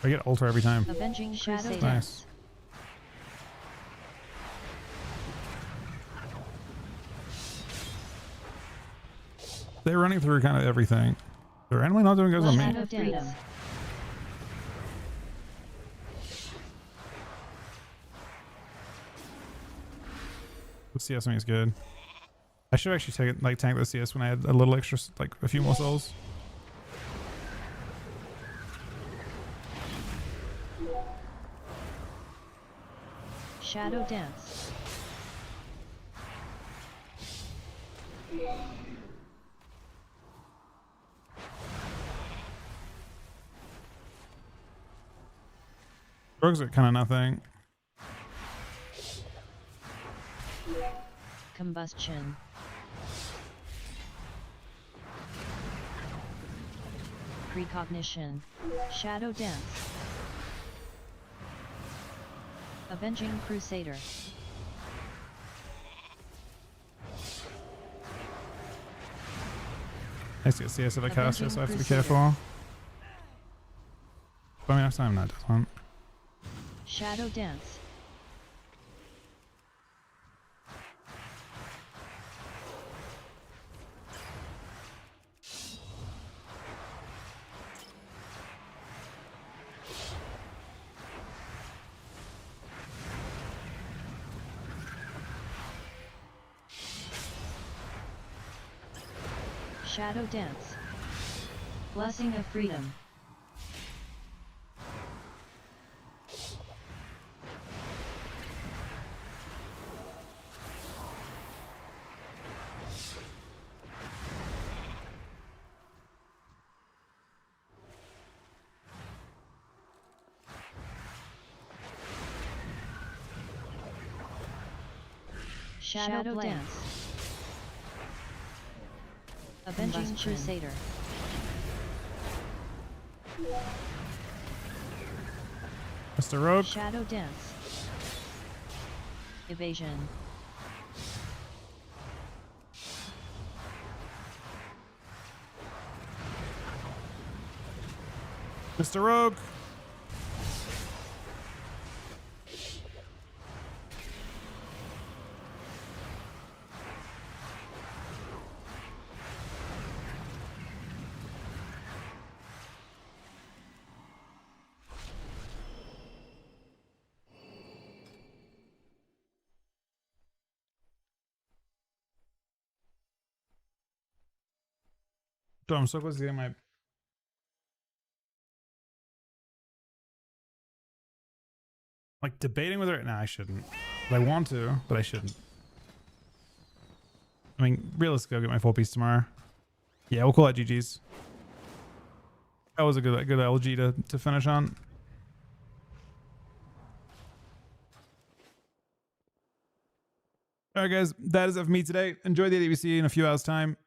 I get Ultra every time. Avenging Shadow Nice. Dance. They're running through kind of everything. They're randomly not doing good on me. Shadow Dance. The CS on me is good. I should actually take it, like tank the CS when I had a little extra, like a few more souls. Shadow Dance. Rogues are kind of nothing. Combustion. Precognition. Shadow Dance. Avenging Crusader. I see a CS of a caster, so I have to be careful. But I mean, next time that doesn't. Shadow Dance. Shadow Dance. Blessing of Freedom. Shadow Dance. Avenging Crusader. Mr. Rogue. Shadow Dance. Evasion. Mr. Rogue. Dude, I'm so close to getting my... Like, debating whether... Nah, I shouldn't. But I want to, but I shouldn't. I mean, realistically, I'll get my full piece tomorrow. Yeah, we'll call it GG's. That was a good LG to finish on. Alright guys, that is it for me today. Enjoy the AWC in a few hours time.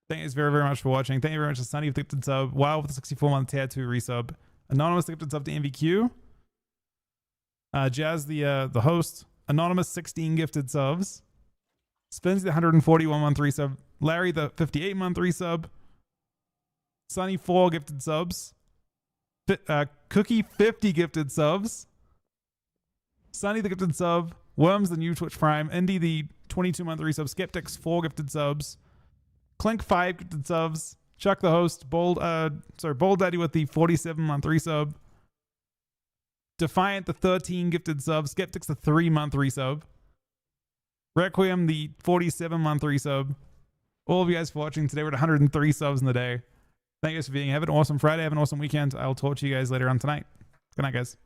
Thank you guys very, very much for watching. Thank you very much to Sunny with the gifted sub. Wow with the 64-month tier 2 resub. Anonymous the gifted sub to MVQ. Jazz the host. Anonymous 16 gifted subs. Spins the 141-month resub. Larry the 58-month resub. Sunny 4 gifted subs. Cookie 50 gifted subs. Sunny the gifted sub. Worms the new Twitch Prime. Indy the 22-month resub. Skeptics 4 gifted subs. Clink 5 gifted subs. Chuck the host. Bold Daddy with the 47-month resub. Defiant the 13 gifted subs. Skeptics the 3-month resub. Requiem the 47-month resub. All of you guys for watching today. We're at 103 subs in the day. Thank you guys for being here. Have an awesome Friday. Have an awesome weekend. I'll talk to you guys later on tonight. Good night, guys.